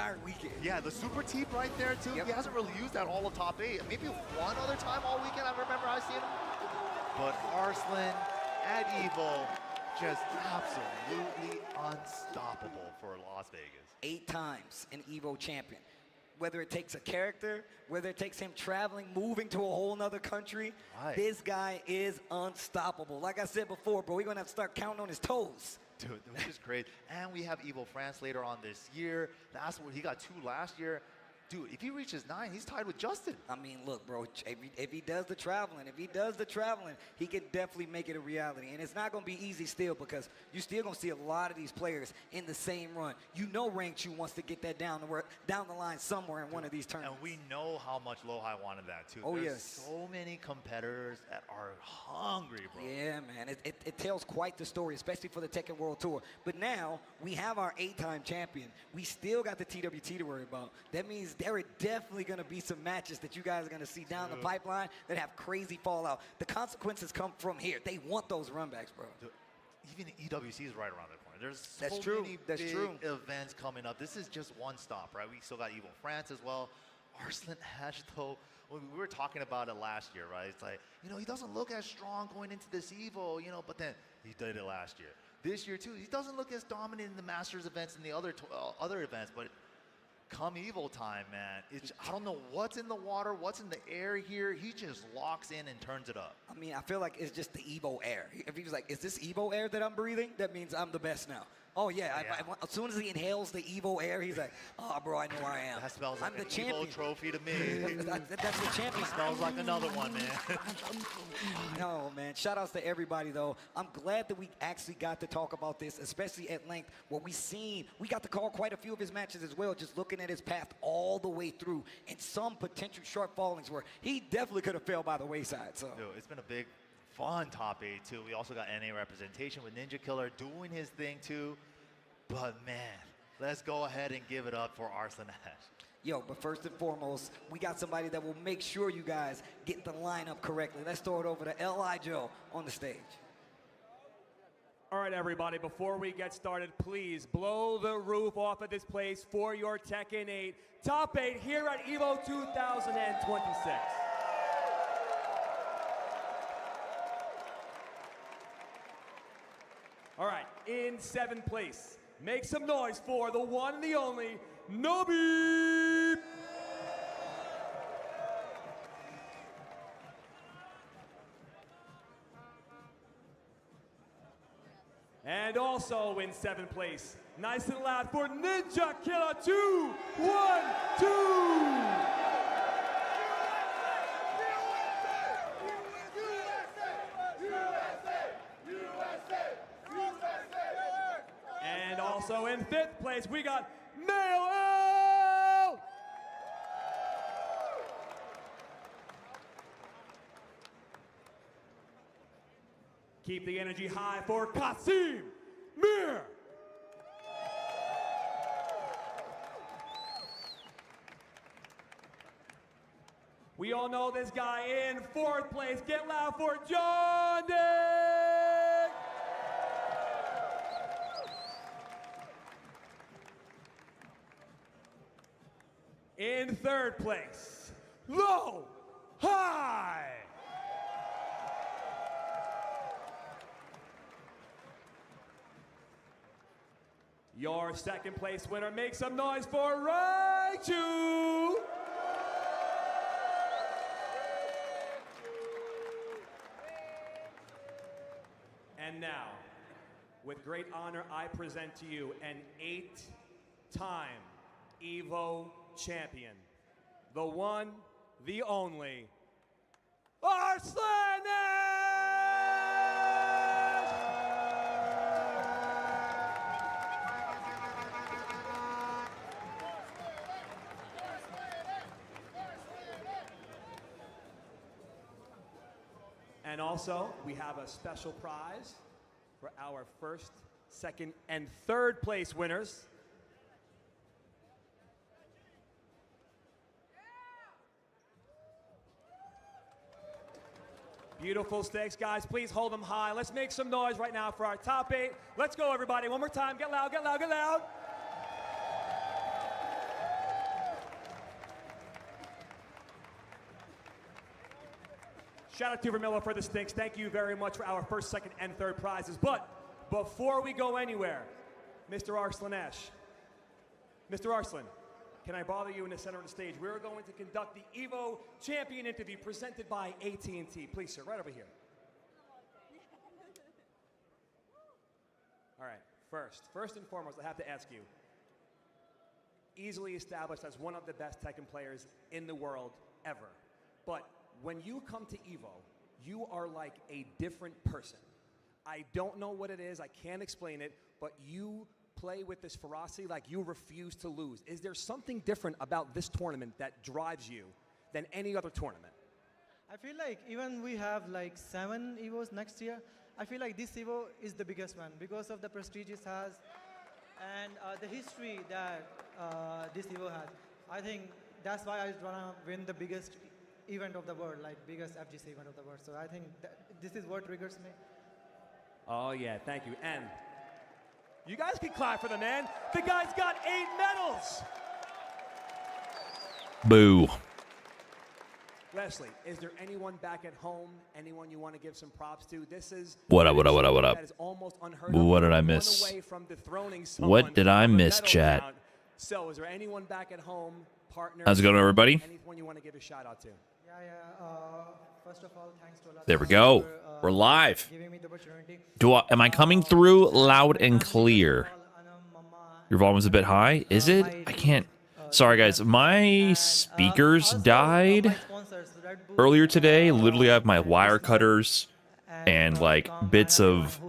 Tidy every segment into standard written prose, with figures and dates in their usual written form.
entire weekend. Yeah, the super teep right there too. Yep. He hasn't really used that all of top 8. Maybe one other time all weekend I remember I seen him. But Arslan at Evo, just absolutely unstoppable for Las Vegas. 8 times an Evo champion. Whether it takes a character, whether it takes him traveling, moving to a whole nother country, Right. this guy is unstoppable. Like I said before, bro, we're gonna have to start counting on his toes. Dude, which is great. And we have Evo France later on this year. That's what he got 2 last year. Dude, if he reaches 9, he's tied with Justin. I mean, look, bro, if he does the traveling, he can definitely make it a reality. And it's not going to be easy still because you're still going to see a lot of these players in the same run. You know Rank Chu wants to get that down the line somewhere in one of these tournaments. And we know how much Lohai wanted that, too. Oh, There's yes. so many competitors that are hungry, bro. Yeah, man, it tells quite the story, especially for the Tekken World Tour. But now we have our 8-time champion. We still got the TWT to worry about. That means there are definitely going to be some matches that you guys are going to see down the pipeline that have crazy fallout. The consequences come from here. They want those runbacks, bro. Dude, even EWC is right around the corner. There's so That's true. many That's big true. events coming up. This is just one stop, right? We still got Evo France as well. Arslan Ash, though, when we were talking about it last year, right? It's like, you know, he doesn't look as strong going into this Evo, you know, but then he did it last year. This year, too, he doesn't look as dominant in the Masters events and the other events, but come Evo time, man, I don't know what's in the water, what's in the air here. He just locks in and turns it up. I mean, I feel like it's just the Evo air. If he was like, is this Evo air that I'm breathing? That means I'm the best now. Oh, yeah. As soon as he inhales the Evo air, he's like, oh, bro, I know where I am. That smells I'm like the an champion. Evo trophy to me. That's what champion Smells like another one, man. No, man. Shout outs to everybody, though. I'm glad that we actually got to talk about this, especially at length. What we got to call quite a few of his matches as well, just looking at his path all the way through and some potential shortfallings where he definitely could have fell by the wayside. So, Dude, it's been a big, fun top 8, too. We also got NA representation with Ninja Killer doing his thing, too. But, man, let's go ahead and give it up for Arslan Ash. Yo, but first and foremost, we got somebody that will make sure you guys get the lineup correctly. Let's throw it over to L.I. Joe on the stage. All right, everybody, before we get started, please blow the roof off of this place for your Tekken 8 Top 8 here at EVO 2026. All right, in 7th place, make some noise for the one and the only Nobi. And also in 7th place, nice and loud for Ninja Killer 212. And also in 5th place, we got Mail L. Keep the energy high for Kasim Mir. We all know this guy in 4th place. Get loud for John Dick. In 3rd place, Low High. Your 2nd place winner, make some noise for Raichu. And now, with great honor, I present to you an 8-time EVO champion, the one, the only, Arslan Ash! And also, we have a special prize for our 1st, 2nd, and 3rd place winners. Beautiful stakes, guys. Please hold them high. Let's make some noise right now for our top 8. Let's go, everybody. One more time. Get loud, get loud, get loud. Shout out to Vermillo for the stinks. Thank you very much for our first, second, and third prizes. But before we go anywhere, Mr. Arslan Ash. Mr. Arslan, can I bother you in the center of the stage? We're going to conduct the EVO Champion interview presented by AT&T. Please, sir, right over here. All right, first and foremost, I have to ask you, easily established as one of the best Tekken players in the world ever. But when you come to EVO, you are like a different person. I don't know what it is, I can't explain it, but you play with this ferocity like you refuse to lose. Is there something different about this tournament that drives you than any other tournament? I feel like even we have like 7 EVOs next year, I feel like this EVO is the biggest one because of the prestige it has and the history that this EVO has. I think that's why I want to win the biggest event of the world, like biggest FGC event of the world. So I think this is what triggers me. Oh yeah, thank you. And you guys can clap for the man. The guy's got 8 medals. Boo. Leslie, is there anyone back at home, anyone you want to give some props to? This is What up? that is almost unheard of. What did I One miss? away from dethroning What someone did I from a miss, medal chat? count. So, is there anyone back at home, partner? How's it going, everybody? Anyone you want to give a shout out to? Yeah. First of all, thanks to Allah There we Ta'ala go. for, We're live. giving me the opportunity. Am I coming through loud and clear? Your volume's a bit high. Is it? I can't. Sorry, guys. My speakers died earlier today. Literally, I have my wire cutters and like bits of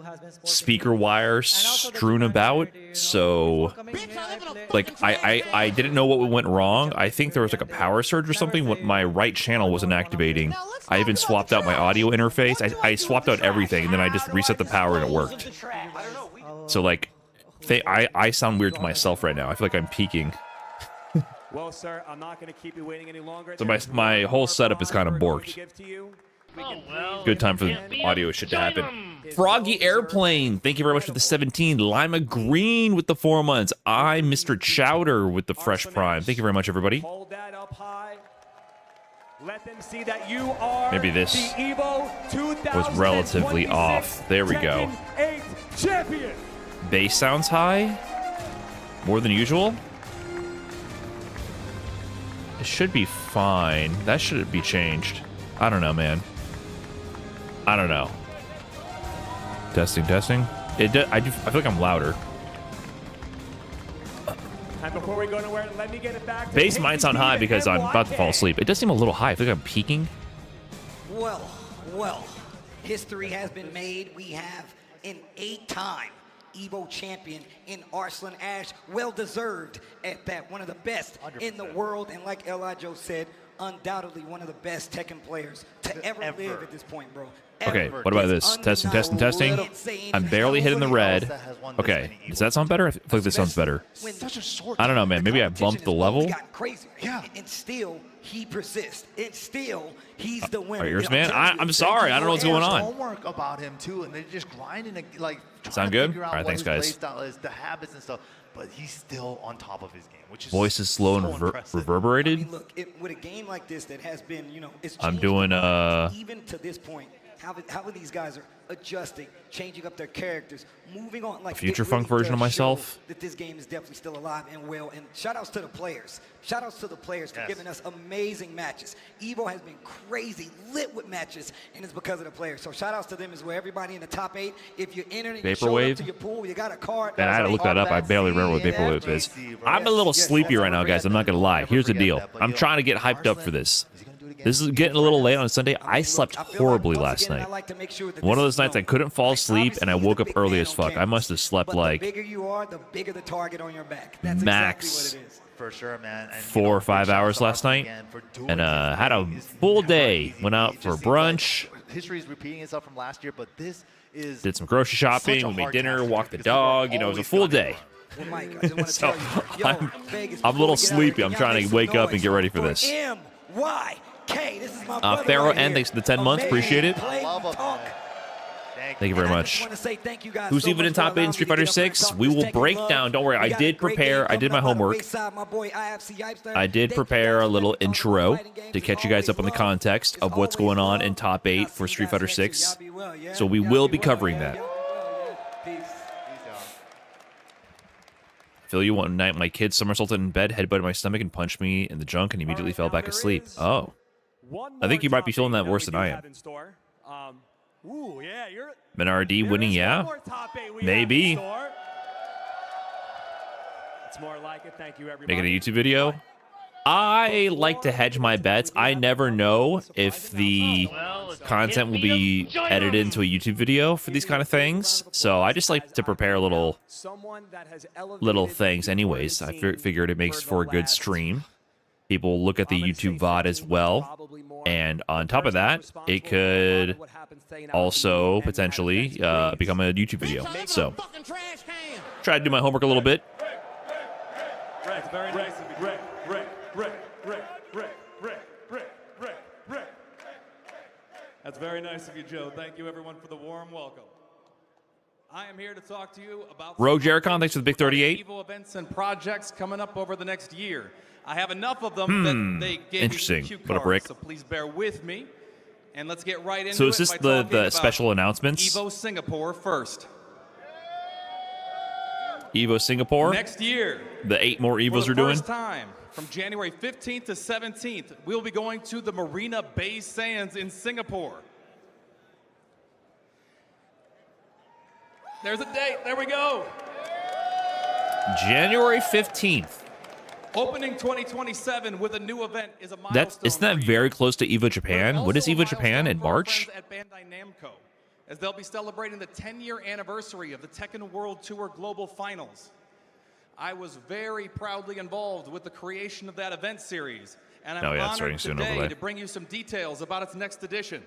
speaker wire strewn about. So, like, I didn't know what went wrong. I think there was like a power surge or something. When my right channel wasn't activating. I even swapped out my audio interface. I swapped out everything, and then I just reset the power and it worked. So, like, I sound weird to myself right now. I feel like I'm peaking. Well, sir, I'm not going to keep you waiting any longer. So There's my one whole more setup is prize kinda we're going borked. to give to you. We can please Good time for the begin. audio shit to happen. Froggy Airplane, thank you very much for the 17. Lima Green with the 4 months. Mr. Chowder with the Fresh Prime. Thank you very much, everybody. Hold that up high. Let them see that you are Maybe this the EVO 2026 was relatively off. There we go. Tekken 8 champion. Bass sounds high. More than usual. It should be fine. That shouldn't be changed. I don't know, man. I don't know. Testing. I feel like I'm louder. And before we go nowhere, let me get it back to Bass might sound high because I'm about to fall NYK. asleep. It does seem a little high. I feel like I'm peaking. Well, history has been made. We have an 8-time EVO champion in Arslan Ash. Well deserved at that. One of the best in the 100%. world. And like Elijah said, undoubtedly one of the best Tekken players to ever live at this point, bro. Okay, Ever. what about It's this? Testing. insane. I'm barely hitting the red. that has won this Okay, many does that sound better? I feel like this sounds better. When Such a short I don't know, man. Maybe I competition bumped the is level. only gotten crazier. Yeah. And still, he persists. And still, he's the winner. yours, And I'm man? telling you, I'm sorry. I don't know what's going on. Homework about him too, and they're just grinding like trying Sound to good? figure out All right, what thanks, his guys. play style is, the habits and stuff. But he's still on top of his game, which is Voice is slow and impressive. I reverberated. mean, look, with a game like this that has been, it's I'm changed doing, a lot. Even to this point, how these guys are adjusting, changing up their characters, moving on. Like Future it Funk really version of does myself. show that this game is definitely still alive and well. And shout outs to the players. Shout outs to the players for Yes. giving us amazing matches. EVO has been crazy, lit with matches, and it's because of the players. So shout outs to them as well. Everybody in the top 8. If you're entering and you showed Vaporwave? up to your pool, you got a card. Man, I had to look that up. I barely remember what Vaporwave is. I'm a little sleepy right now, guys. I'm not gonna lie. Here's the deal. I'm trying to get hyped up for this. This is getting a little late on Sunday. I slept horribly last night. One of those nights I couldn't fall asleep and I woke up early as fuck. I must have slept But the like bigger you are, the bigger the target on your back. That's max exactly what it is. For sure, man. And, 4 or 5 big hours shouts to last Arslan night, again for doing and it. had a It's full never day. easy. Went out It for just seems brunch. like history is repeating itself from last year, but this is Did some grocery shopping. such a We made hard dinner. task Walked the because people dog. You know, it was a always full got it day. wrong. Well, Mike, I just want to So, tell you, I'm- Vegas, I'm a before little we get out of sleepy. here, I'm can trying y'all to make wake some up and noise get ready for this. MYK, this is my brother Pharaoh right N, here. thanks for the 10 months. Amazing Appreciate it. play I love him, talk. man. Thank Thank you very And I much. just want to say thank you guys Who's so even much in for top 8 in allowing Street me to Fighter get up here and 6? talk We this will Tekken break love. down. Don't worry, We I got a did great prepare. game I did coming my up by the homework. wayside, my boy IFC Yipester. I did Thank you prepare guys a for little letting me talk about intro fighting games. to It's catch you guys always up on the love. context It's of what's always going on love. in top And I'll 8 for see you Street guys Fighter next week. 6. Y'all be well, yeah? So we Y'all will be well, covering yeah? that. Y'all be well, yeah? Peace. Feel you one night, my kid somersaulted in bed, headbutted my stomach, and punched me in the junk, and immediately fell back asleep. Oh. I think you might be feeling that worse than I am. Ooh, yeah, Menardi winning, yeah? Maybe. It's more like it. Thank you, everybody. Making a YouTube video. I like to hedge my bets. I never know if the content will be edited into a YouTube video for these kind of things. So I just like to prepare little things anyways. I figured it makes for a good stream. People look at the YouTube VOD as well. And on top of that, it could also potentially become a YouTube video. So try to do my homework a little bit. Very nice. That's very nice of you, Joe. Thank you, everyone, for the warm welcome. I am here to talk to you about Rogue Jericon, thanks for the big 38. Evo events and projects coming up over the next year. I have enough of them that they gave interesting. me some cue What a cards, break. so please bear with me. And let's get right into So it. is this by talking the about special announcements? Evo Singapore first. Evo Singapore. Next year, The 8 more for Evos the are doing. first time, from January 15th to 17th, we'll be going to the Marina Bay Sands in Singapore. There's a date. There we go. January 15th. Opening 2027 with a new event is a milestone. Isn't that for very Evo. close to Evo But Japan? What is also a Evo Japan in milestone for our March? friends at Bandai Namco, as they'll be celebrating the 10-year anniversary of the Tekken World Tour Global Finals. I was very proudly involved with the creation of that event series, and I'm Oh, yeah, it's starting honored soon over today there. to bring you some details about its next edition.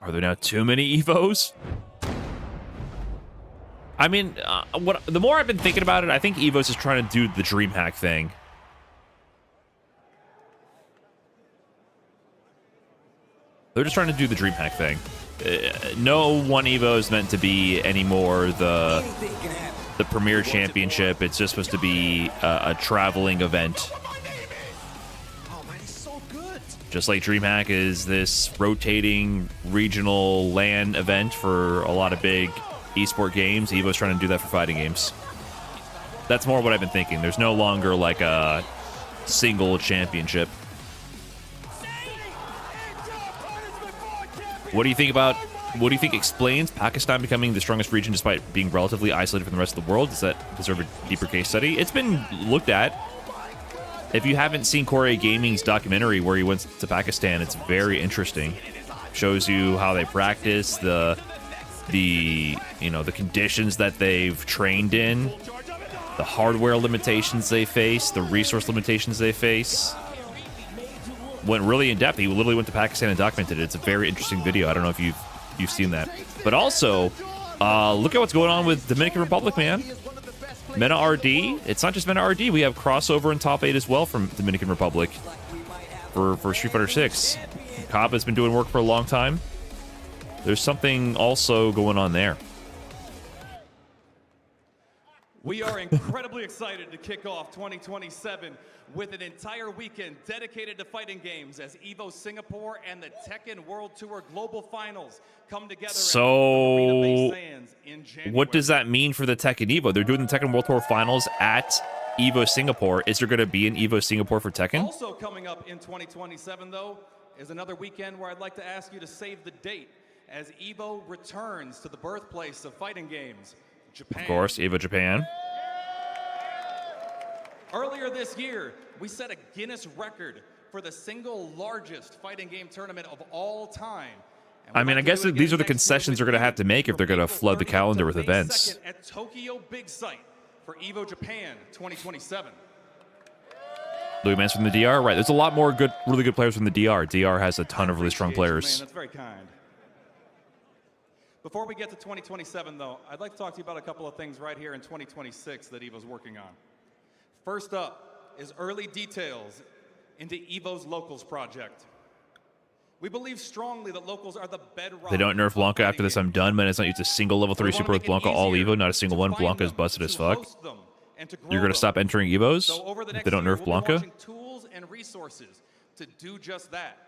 Are there now too many Evos? I mean, the more I've been thinking about it, I think Evos is trying to do the DreamHack thing. They're just trying to do the DreamHack thing. No one Evo is meant to be anymore the premier championship. It's just supposed to be a traveling event. Just like DreamHack is this rotating regional LAN event for a lot of big esport games, Evo's trying to do that for fighting games. That's more what I've been thinking. There's no longer like a single championship. What do you think explains Pakistan becoming the strongest region despite being relatively isolated from the rest of the world? Does that deserve a deeper case study? It's been looked at. If you haven't seen Corey Gaming's documentary where he went to Pakistan, it's very interesting. Shows you how they practice, the conditions that they've trained in, the hardware limitations they face, the resource limitations they face. Went really in depth. He literally went to Pakistan and documented it. It's a very interesting video. I don't know if you've seen that. But also, look at what's going on with Dominican Republic, man. Mena RD. It's not just Mena RD. We have crossover in top 8 as well from Dominican Republic for Street Fighter 6. Kaba has been doing work for a long time. There's something also going on there. We are incredibly excited to kick off 2027 with an entire weekend dedicated to fighting games as Evo Singapore and the Tekken World Tour Global Finals come together. So, at the Marina Bay Sands in January. what does that mean for the Tekken Evo? They're doing the Tekken World Tour Finals at Evo Singapore. Is there going to be an Evo Singapore for Tekken? Also coming up in 2027, though, is another weekend where I'd like to ask you to save the date as Evo returns to the birthplace of fighting games, Japan. Of course, Evo Japan. Earlier this year, we set a Guinness record for the single largest fighting game tournament of all time. I mean, I guess these are the concessions they're going to have to make if they're going to flood the calendar with events. At Tokyo Big Sight for Evo Japan 2027. Louis Mans from the DR, right? There's a lot more really good players from the DR. DR has a ton of really strong Appreciate you, man. players. That's very kind. Before we get to 2027, though, I'd like to talk to you about a couple of things right here in 2026 that Evo's working on. First up is early details into Evo's Locals project. We believe strongly that locals are the bedrock. They don't nerf of Blanca fighting after this. I'm games. done, man. It's not used a single level 3 We wanna super with make it Blanca all easier Evo. Not a single to one. find Blanca is them, busted as to fuck. host them, and to grow You're gonna them. stop entering Evos So over the if next they don't year, nerf we'll be Blanca. launching tools and resources to do just that.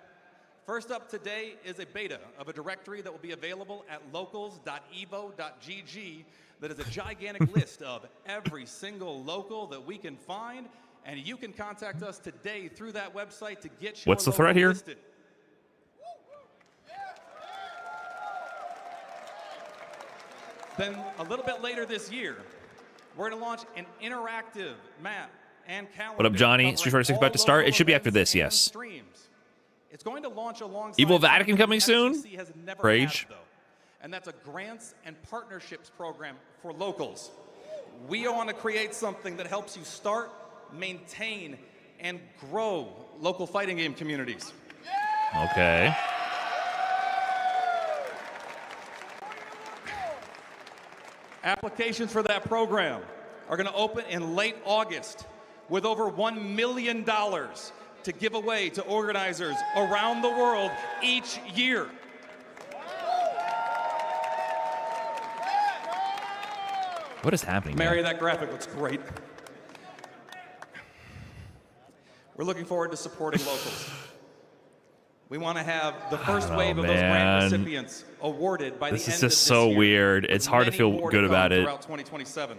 First up today is a beta of a directory that will be available at locals.evo.gg that is a gigantic list of every single local that we can find, and you can contact us today through that website to get your What's the local threat here? listed. Then a little bit later this year, we're going to launch an interactive map and calendar. What up, Johnny? covering Street Fighter 6 all about to start? local It should be after events this, and yes. streams. It's going to launch alongside Evil Vatican something coming the soon? FGC has never Rage. had, though, and that's a grants and partnerships program for locals. We want to create something that helps you start, maintain, and grow local fighting game communities. Okay. Applications for that program are going to open in late August with over $1 million to give away to organizers around the world each year. What is happening? man? Mary, that graphic looks great. We're looking forward to supporting locals. We want to have the first know, wave of those man. grant recipients awarded by This the is end of just this so year, weird. with It's hard to many feel more good come about it. Throughout 2027,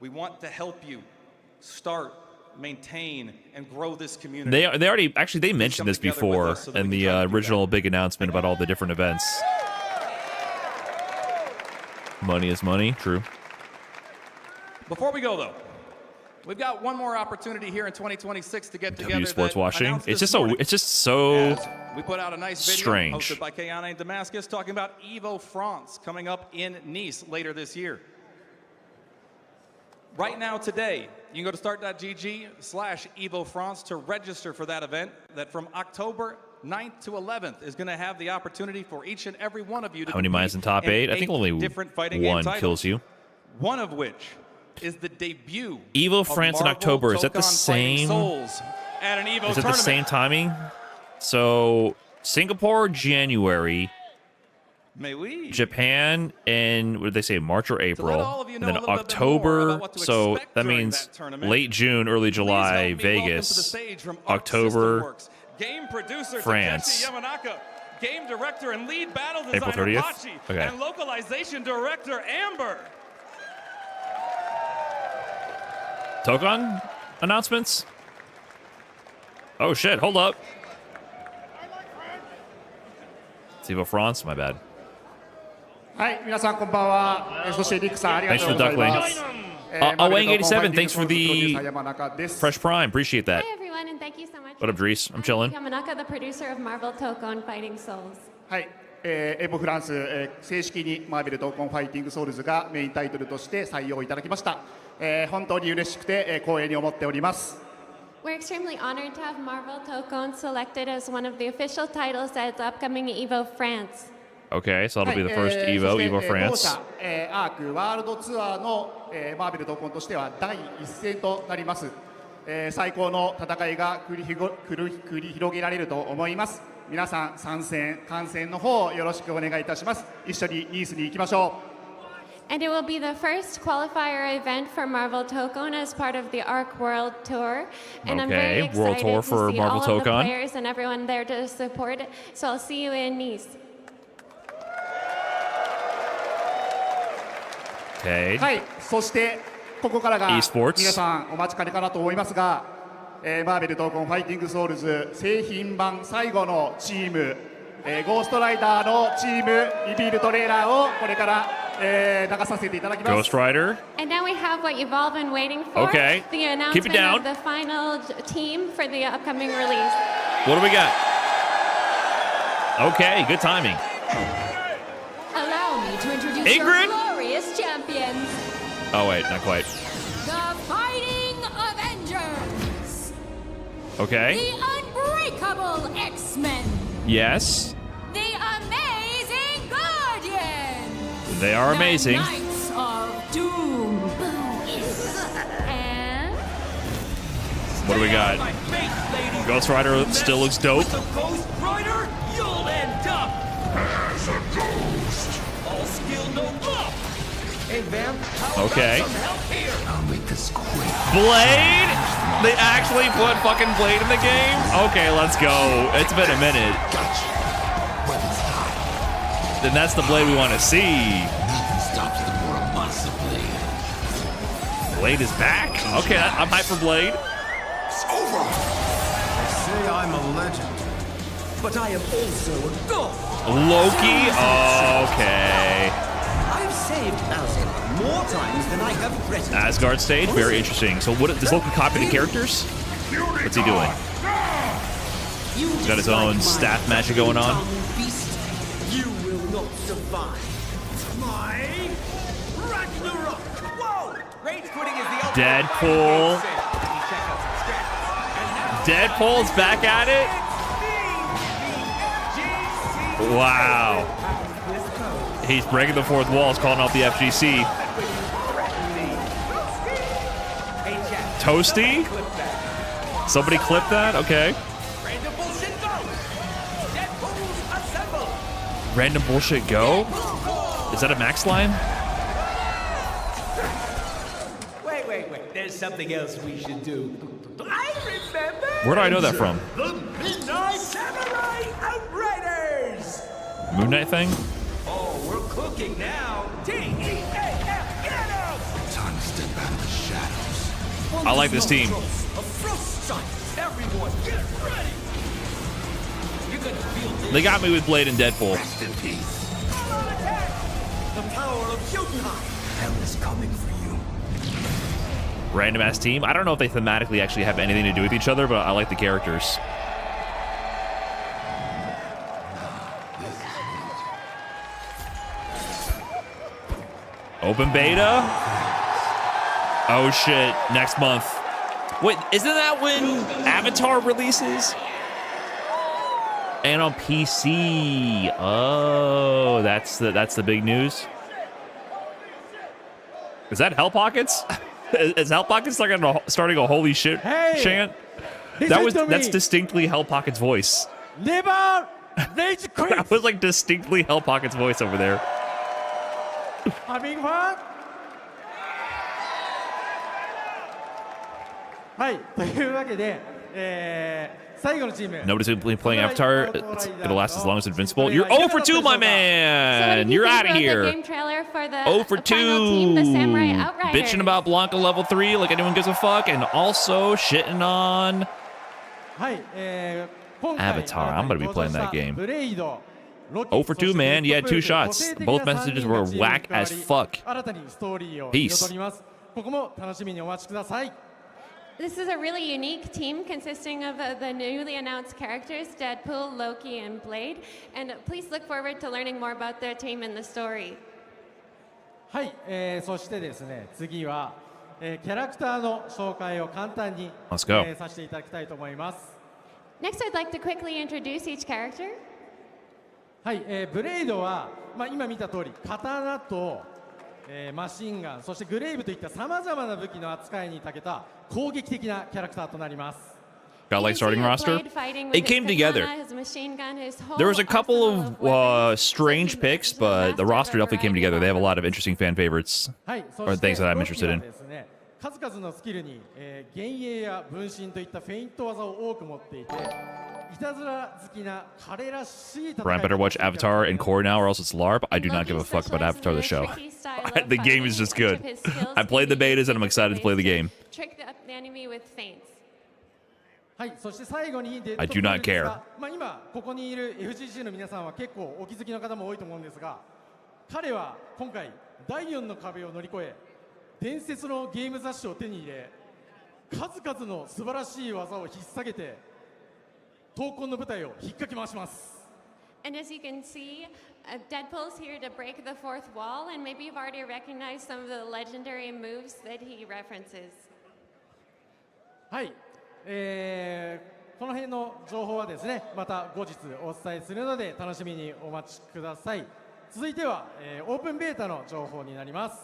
we want to help you start, maintain, and grow this community. They already actually they mentioned this together with before us so that in we the can try to do original that. big announcement about all the different events. Money is money. True. Before we go, though, we've got one more opportunity here in 2026 to get together. W sports that washing. announced It's this just so. morning. It's just so. As we put out a nice video strange. hosted by Kayana in Damascus talking about Evo France coming up in Nice later this year. Right now, today, you can go to start.gg/Evo France to register for that event that from October 9th to 11th is going to have the opportunity for each and every one of you to How many minds in top 8? I think only different fighting game one titles. kills you. One of which is the debut Evo of France in Marvel October. Is that the Tokon Fighting same? Souls at an Evo Is it the tournament. same timing? So Singapore, January, May we? Japan, and what did they say? March or April, all of you and know then a little bit more October. about what to So expect that during means that tournament, late June, early Please July, help me welcome to the Vegas, stage from Arc October, System Works, game producer France. Takeshi Yamanaka, game director and lead battle April designer 30th? Bachi, Okay. and localization director Amber. Tokon announcements. Oh shit! Hold up. It's Evo France. My bad. はい、皆さんこんばんは。そしてリクさんありがとうございます。 Wang87, thanks for the Fresh Prime. Appreciate that. Hi everyone, and thank you so much. What up, Dries? I'm chilling. Yamanaka, the producer of Marvel Tokon Fighting Souls. はい、エボフランス、正式にマーベル・トーコン・ファイティング・ソウルズがメインタイトルとして採用いただきました。本当に嬉しくて、光栄に思っております。 We're extremely honored to have Marvel Tokon selected as one of the official titles at the upcoming Evo France. Okay, so that'll be the first そ Evo, して Evo 当 France. 社、アークワールドツアーの、マーベル・トーコンとしては第一戦となります。最高の戦いが繰り広げられると思います。皆さん参戦観戦の方よろしくお願いいたします。一緒にニースに行きましょう。 And it will be the first qualifier event for Marvel Tokon as part of the ARC World Tour. And I'm very Okay, World excited Tour to for see Marvel all of the Tokon. players and everyone there to support it. So I'll see you in Nice. Okay. はい、そしてここからが e-sports 皆さんお待ちかねかなと思いますが、マーベル・トーコン・ファイティング・ソウルズ製品版最後のチーム、ゴーストライダーのチームリビールトレーラーをこれから、流させていただきます。 Ghost Rider. And now we have what you've all been waiting for. Okay. The Keep it announcement down. of the final team for the upcoming release. What do we got? Okay, good timing. Allow me to introduce Ingrid? your glorious champions, Oh wait, not quite. the Fighting Avengers, Okay. the Unbreakable X-Men, Yes, the Amazing Guardians, they are the amazing. Knights of Doom, and What do we got? Ghost Rider still looks dope. Ghost Rider, you'll Okay. Blade? They actually put fucking Blade in the game? Okay, let's go. It's been a minute. Then that's the Blade we want to see. Blade is back? Okay, I'm hyped for Blade. It's over. They say I'm a legend, but I am also a god. Loki? Okay. I've saved Asgard more times than I have threatened. Asgard stage, very interesting. So what does Loki copy the characters? What's he doing? He's got his own staff magic going on. Beast, you will not survive. My Ragnarok. Whoa! Rage quitting is the ultimate Deadpool. Deadpool's back at it. Wow. He's breaking the fourth wall. He's calling out the FGC. Toasty? Somebody clip that? Okay. Random bullshit go? Is that a Max line? Wait. There's something else we should do. I remember. Where do I know that from? The Midnight Samurai Outriders. Moon Knight thing? Oh, we're cooking now. T-E-A-F, get out! Time to step out of the shadows. I like this team. A frost strike. Everyone, get ready. You're gonna feel this. They got me with Blade and Deadpool. Rest in peace. The power of Jotunheim. Hell is coming for you. Random ass team. I don't know if they thematically actually have anything to do with each other, but I like the characters. Open beta? Oh shit, next month. Wait, isn't that when Avatar releases? And on PC. Oh, that's the big news. Is that Hell Pockets? Is Hell Pockets starting a holy shit chant? That's distinctly Hell Pockets' voice. Never rage quit. That was like distinctly Hell Pockets' voice over there. Having fun? はい、というわけで、最後のチーム。Noticeably playing Avatar, it'll last as long as Invincible. You're 0 for 2, my man! You're out of here. 0 for 2. Bitching about Blanca level 3 like anyone gives a fuck, and also shitting on Avatar. I'm gonna be playing that game. 0 for 2, man. You had 2 shots. Both messages were whack as fuck. Peace. This is a really unique team consisting of the newly announced characters, Deadpool, Loki, and Blade. And please look forward to learning more about their team and the story. はい、そしてですね、次は、キャラクターの紹介を簡単に、Let's go. させていただきたいと思います。 Next, I'd like to quickly introduce each character. はい、ブレイドは、今見た通り、刀と、マシンガン、そしてグレイブといったさまざまな武器の扱いに長けた攻撃的なキャラクターとなります。 Got like starting roster. It came together. There was a couple of strange picks, but the roster definitely came together. They have a lot of interesting fan favorites, or things that I'm interested in. 数々のスキルに、幻影や分身といったフェイント技を多く持っていて、いたずら好きな彼らしい戦い。Brian better watch Avatar and Core now, or else it's LARP. I do not give a fuck about Avatar the show. The game is just good. I played the betas and I'm excited to play the game. Trick the enemy with feints. はい、そして最後にデッド I プ do ール not です care. が、今ここにいる FGC の皆さんは結構お気づきの方も多いと思うんですが、彼は今回第4の壁を乗り越え、伝説のゲーム雑誌を手に入れ、数々の素晴らしい技を引っ提げて、闘魂の舞台を引っかき回します。 And as you can see, Deadpool's here to break the fourth wall, and maybe you've already recognized some of the legendary moves that he references. はい、この辺の情報はですね、また後日お伝えするので楽しみにお待ちください。続いては、オープンベータの情報になります。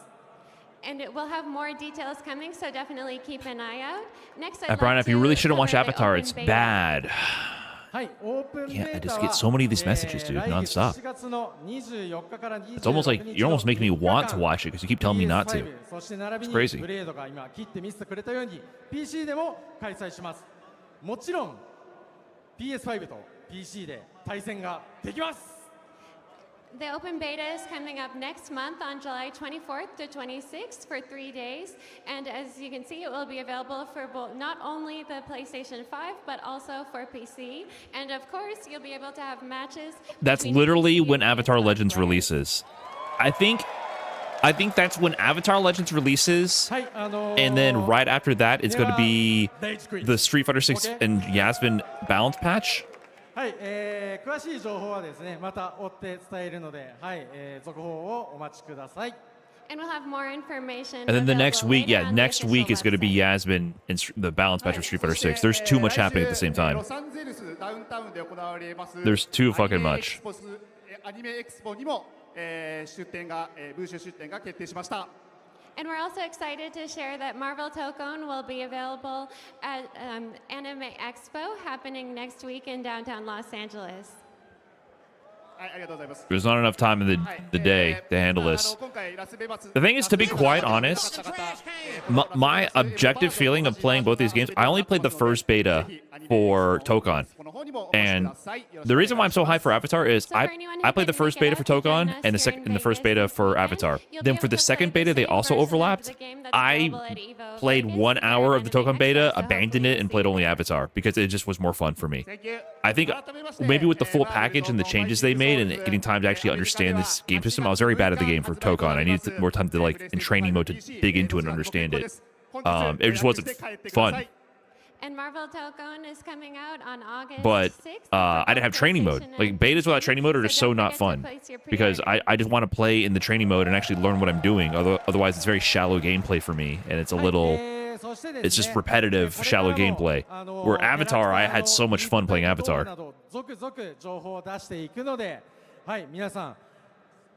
And we'll have more details coming, so definitely keep an eye out. Next, Brian, if you really shouldn't watch Avatar, it's bad. Yeah, I just get so many of these messages, dude, nonstop. It's almost like you're almost making me want to watch it because you keep telling me not to. It's crazy. ブレードが今切って見せてくれたように PC でも開催します。もちろん PS5 と PC で対戦ができます。 The open beta is coming up next month on July 24th to 26th for 3 days. And as you can see, it will be available for both, not only the PlayStation 5, but also for PC. And of course, you'll be able to have matches. That's between literally PC when and Avatar Xbox Legends players. releases. I think that's when Avatar Legends releases, and then right after that, it's going to be the Street Fighter 6 and Yasmin balance patch. はい、詳しい情報はですね、また追って伝えるので、はい、続報をお待ちください。 And we'll have more information. And then the next available week, later yeah, on the next week official is going to be website. Yasmin and the balance patch of Street Fighter 6. There's too much happening at the same time. ロサンゼルスダウンタウンで行われます There's too fucking much. アニメエクスポにも、出展が、ブース出展が決定しました。 And we're also excited to share that Marvel Tokon will be available at Anime Expo happening next week in downtown Los Angeles. はい、ありがとうございます。 There's not enough time in the day to handle this. The thing is, to be quite honest, my objective feeling of playing both these games, I only played the first beta for Tokon. And the reason why I'm so high for Avatar is I played the first beta for Tokon and the first beta for Avatar. Then for the second beta, they also overlapped. I played 1 hour of the Tokon beta, abandoned it, and played only Avatar because it just was more fun for me. I think maybe with the full package and the changes they made and getting time to actually understand this game system, I was very bad at the game for Tokon. I needed more time to, like, in training mode to dig into it and understand it. It just wasn't fun. And Marvel Tokon is coming out on August But 6th. I didn't have training mode. Like, betas without training mode are just so not fun because I just want to play in the training mode and actually learn what I'm doing. Otherwise, it's very shallow gameplay for me, and it's a little, it's just repetitive, shallow gameplay. Where Avatar, I had so much fun playing Avatar. 続々情報を出していくので、はい、皆さん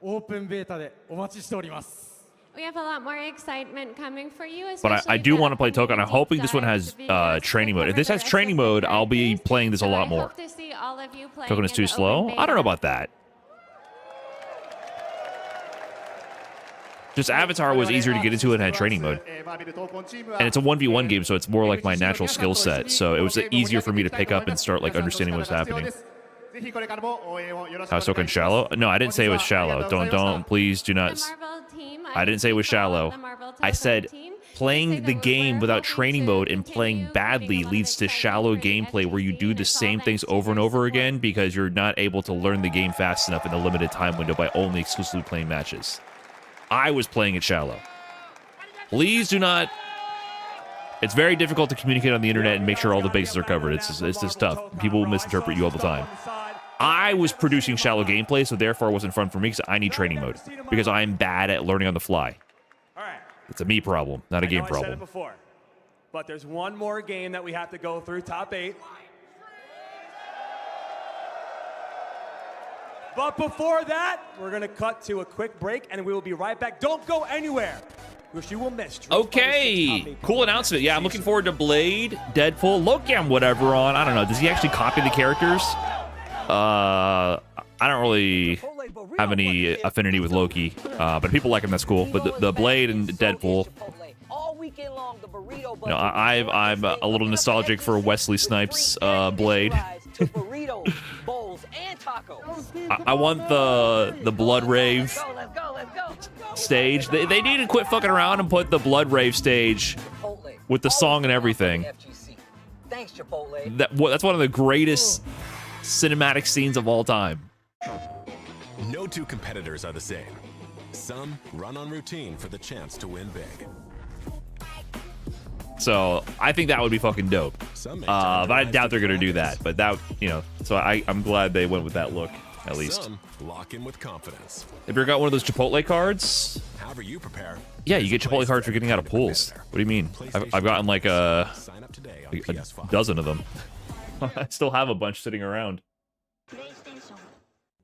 オープンベータでお待ちしております。 We have a lot more excitement coming for you. But I do want to play Tokon. I'm hoping this one has training mode. If this has training mode, I'll be playing this a lot more. Tokon is too slow? I don't know about that. Just Avatar was easier to get into and had training mode. And it's a 1v1 game, so it's more like my natural skill set. So it was easier for me to pick up and start like understanding what's happening. How's Tokon shallow? No, I didn't say it was shallow. Don't, please do not. I didn't say it was shallow. I said playing the game without training mode and playing badly leads to shallow gameplay where you do the same things over and over again because you're not able to learn the game fast enough in a limited time window by only exclusively playing matches. I was playing it shallow. Please do not. It's very difficult to communicate on the internet and make sure all the bases are covered. It's just tough. People will misinterpret you all the time. I was producing shallow gameplay, so therefore it wasn't fun for me because I need training mode. Because I'm bad at learning on the fly. It's a me problem, not a game I said it problem. before, but there's one more game that we have to go through, top 8. But before that, we're going to cut to a quick break, and we will be right back. Don't go anywhere, which you will miss. Okay, cool announcement. Yeah, I'm looking forward to Blade, Deadpool, Loki, and whatever on. I don't know. Does he actually copy the characters? I don't really have any affinity with Loki, but people like him. That's cool. But the Blade and Deadpool. You know, I'm a little nostalgic for Wesley Snipes' Blade. I want the Blood Rave stage. They need to quit fucking around and put the Blood Rave stage with the song and everything. That's one of the greatest cinematic scenes of all time. No two competitors are the same. Some run on routine for the chance to win big. So I think that would be fucking dope. But I doubt they're gonna do that. But that, you know, so I'm glad they went with that look at least. Some lock in with confidence. Have you ever got one of those Chipotle cards? However you prepare. Yeah, you get Chipotle cards for getting out of pools. What do you mean? I've gotten like a dozen of them. I still have a bunch sitting around.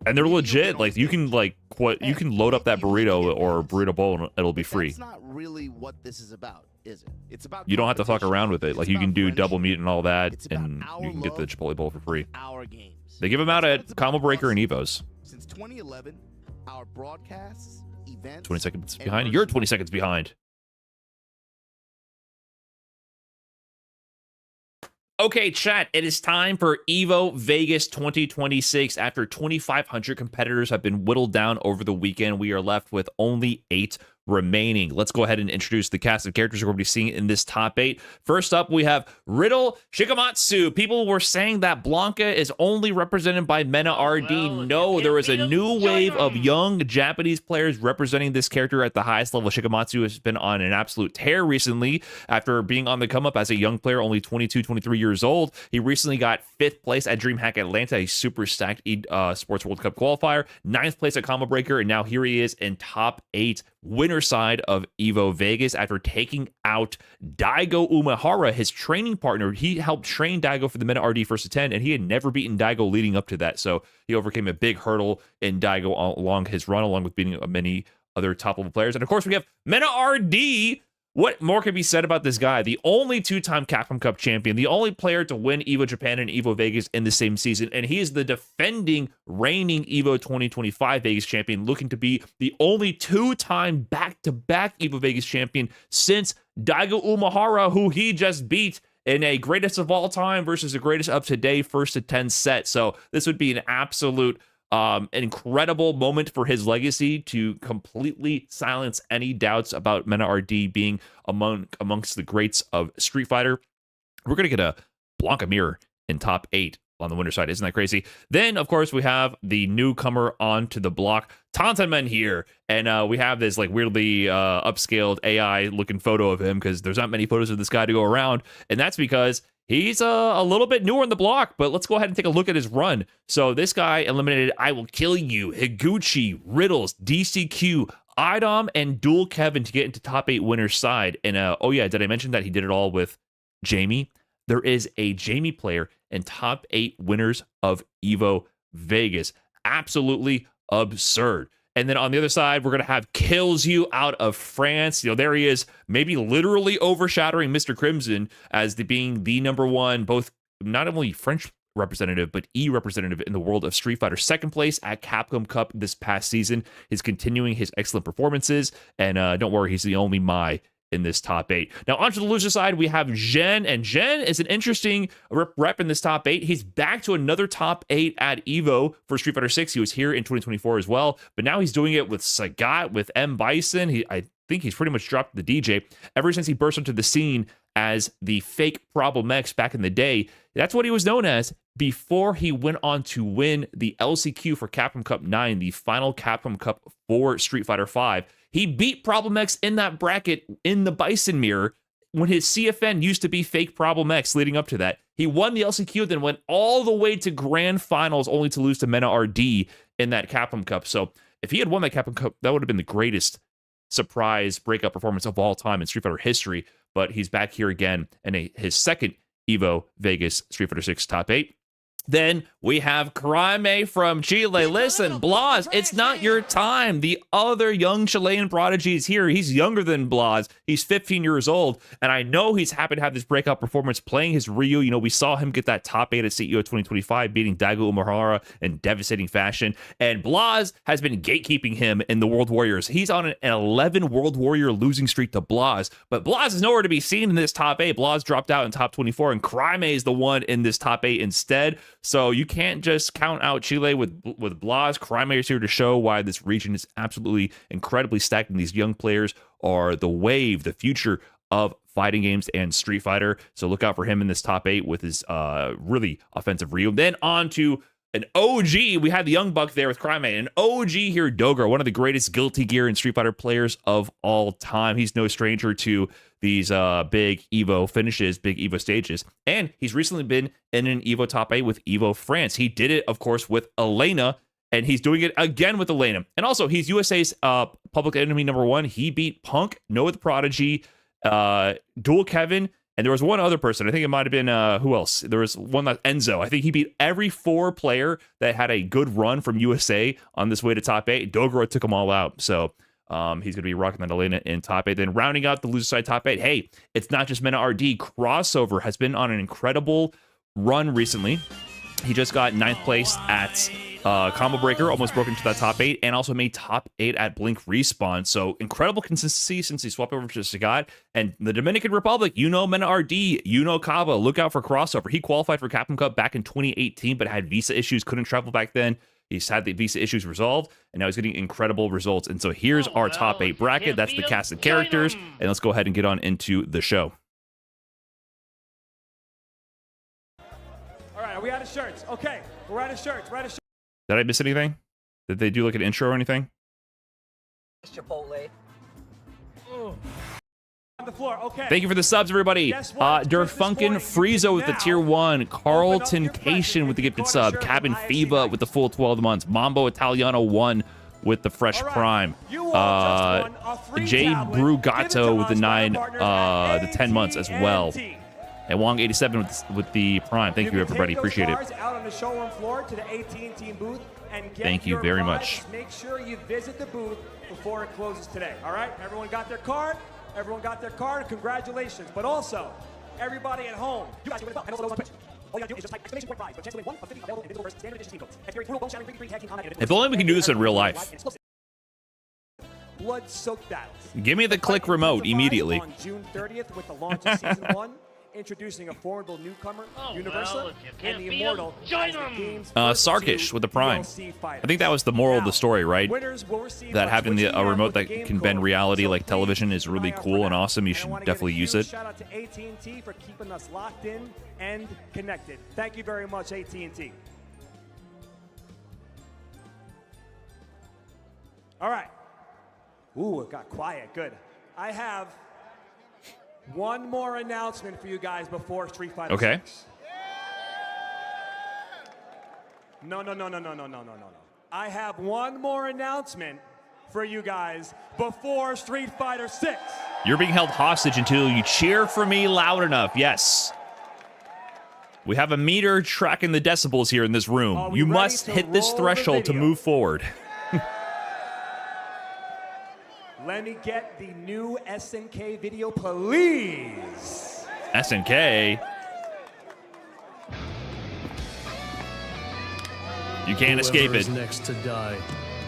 And they're legit. Like you can you can load up that burrito or burrito bowl and it'll be free. That's not really what this is about. is it? It's about You don't have to fuck competition. around with it. It's Like you about can do friendship. double meat and all that, It's about and our you can get the love Chipotle Bowl for free. Our games. They give them out That's what at it's about Combo for Breaker us. and Evos. Since 2011, our broadcasts, events, 20 seconds and behind. You're merchandise 20 seconds behind. Okay, chat, it is time for EVO Vegas 2026. After 2,500 competitors have been whittled down over the weekend, we are left with only 8 remaining. Let's go ahead and introduce the cast of characters we're going to be seeing in this top 8. First up, we have Riddle Shikamatsu. People were saying that Blanca is only represented by Mena RD. No, there is a new wave of young Japanese players representing this character at the highest level. Shikamatsu has been on an absolute tear recently after being on the come up as a young player, only 22, 23 years old. He recently got 5th place at DreamHack Atlanta, a super stacked Sports World Cup qualifier, 9th place at Combo Breaker, and now here he is in top 8 winner side of EVO Vegas after taking out Daigo Umehara, his training partner. He helped train Daigo for the Meta RD first to 10, and he had never beaten Daigo leading up to that. So he overcame a big hurdle in Daigo along his run, along with beating many other top level players. And of course, we have Meta RD. What more can be said about this guy? The only 2-time Capcom Cup champion, the only player to win EVO Japan and EVO Vegas in the same season, and he is the defending, reigning EVO 2025 Vegas champion, looking to be the only 2-time back-to-back EVO Vegas champion since Daigo Umehara, who he just beat in a greatest of all time versus the greatest of today first to 10 set. So this would be an absolute incredible moment for his legacy to completely silence any doubts about Mena RD being amongst the greats of Street Fighter. We're going to get a Blanca mirror in top 8 on the winner side. Isn't that crazy? Then, of course, we have the newcomer onto the block, Tantaman here. And we have this like weirdly upscaled AI looking photo of him because there's not many photos of this guy to go around. And that's because he's a little bit newer on the block, but let's go ahead and take a look at his run. So this guy eliminated I Will Kill You, Higuchi, Riddles, DCQ, Idom, and Dual Kevin to get into top 8 winners side. And oh yeah, did I mention that he did it all with Jamie? There is a Jamie player in top 8 winners of EVO Vegas. Absolutely absurd. And then on the other side, we're going to have Kills You out of France. You know, there he is, maybe literally overshadowing Mr. Crimson as being the #1, both not only French representative, but representative in the world of Street Fighter. 2nd place at Capcom Cup this past season. He's continuing his excellent performances. And don't worry, he's the only Mai in this top 8. Now, onto the loser side, we have Zhen, and Zhen is an interesting rep in this top 8. He's back to another top 8 at EVO for Street Fighter 6. He was here in 2024 as well, but now he's doing it with Sagat, with M. Bison. I think he's pretty much dropped the DJ ever since he burst onto the scene as the fake Problem X back in the day. That's what he was known as before he went on to win the LCQ for Capcom Cup 9, the final Capcom Cup for Street Fighter 5. He beat Problem X in that bracket in the Bison mirror when his CFN used to be fake Problem X leading up to that. He won the LCQ, then went all the way to grand finals only to lose to Mena RD in that Capcom Cup. So if he had won that Capcom Cup, that would have been the greatest surprise breakout performance of all time in Street Fighter history. But he's back here again in his 2nd EVO Vegas Street Fighter 6 top 8. Then we have Crimea from Chile. Listen, Blas, it's not your time. The other young Chilean prodigy is here. He's younger than Blas. He's 15 years old. And I know he's happy to have this breakout performance playing his Ryu. You know, we saw him get that top 8 at CEO 2025, beating Daigo Umehara in devastating fashion. And Blas has been gatekeeping him in the World Warriors. He's on an 11 World Warrior losing streak to Blas. But Blas is nowhere to be seen in this top 8. Blas dropped out in top 24, and Crimea is the one in this top 8 instead. So you can't just count out Chile with Blas. Crimea is here to show why this region is absolutely incredibly stacked, and these young players are the wave, the future of fighting games and Street Fighter. So look out for him in this top 8 with his really offensive Ryu. Then on to an OG. We had the Young Buck there with Crimea. An OG here, Dogura, one of the greatest Guilty Gear and Street Fighter players of all time. He's no stranger to these big EVO finishes, big EVO stages. And he's recently been in an EVO top 8 with EVO France. He did it, of course, with Elena, and he's doing it again with Elena. And also, he's USA's public enemy #1. He beat Punk, Noah the Prodigy, Dual Kevin, and there was one other person. I think it might have been, who else? There was one, that Enzo. I think he beat every 4 player that had a good run from USA on this way to top 8. Dogura took them all out. So He's going to be rocking that Elena in top 8. Then rounding out the loser side top 8, hey, it's not just Mena RD. Crossover has been on an incredible run recently. He just got 9th place at Combo Breaker, almost broke into that top 8, and also made top 8 at Blink Respawn. So incredible consistency since he swapped over to Sagat. And the Dominican Republic, you know Mena RD, you know Kava, look out for Crossover. He qualified for Capcom Cup back in 2018, but had visa issues, couldn't travel back then. He's had the visa issues resolved, and now he's getting incredible results. And so here's our top 8 bracket. That's the cast of characters. And let's go ahead and get on into the show. All right, are we out of shirts? Okay, we're out of shirts. We're out of shirts. Did I miss anything? Did they do like an intro or anything? Chipotle. On the floor, okay. Thank you for the subs, everybody. Durfunkin Friezo with the tier 1. Carlton Cation with the gifted sub. Cabin Fiba with the full 12 months. Mambo Italiano 1 with the fresh prime. Jay Brugato with the 10 months as well. And Wong87 with the prime. Thank you, everybody. Appreciate it. Out on the showroom floor to the AT&T booth and get Thank you your very prize. much. Just make sure you visit the booth before it closes today. All right? Everyone got their card? Everyone got their card? Congratulations. But also, everybody at home, you guys can win as well. And also those on Twitch. All you gotta do is just type exclamation point prize. But chance to win 1 of 50 available individual versus standard edition team codes. Category brutal bone shattering 3v3 tag team combat. If only we can do this in real life. Blood-soaked battles. Give me the click remote immediately. On June 30th with the launch of season 1. Introducing a formidable newcomer, Universal, and the Immortal, as the game's first Sarkish 2 with the prime. DLC fighters. I think that was the moral of the story, right? Winners will receive That having Twitch a remote with that the can game bend code. reality So like television is really keep an eye cool out and for that. awesome. You And I should wanna definitely give a use huge it. Shout out to AT&T for keeping us locked in and connected. Thank you very much, AT&T. All right. Ooh, it got quiet. Good. I have one more announcement for you guys before Street Fighter Okay. 6. No. I have one more announcement for you guys before Street Fighter 6. You're being held hostage until you cheer for me loud enough. Yes. We have a meter tracking the decibels here in this room. You must hit this threshold to move forward. Let me get the new SNK video, please. SNK. You can't escape it. Next to die,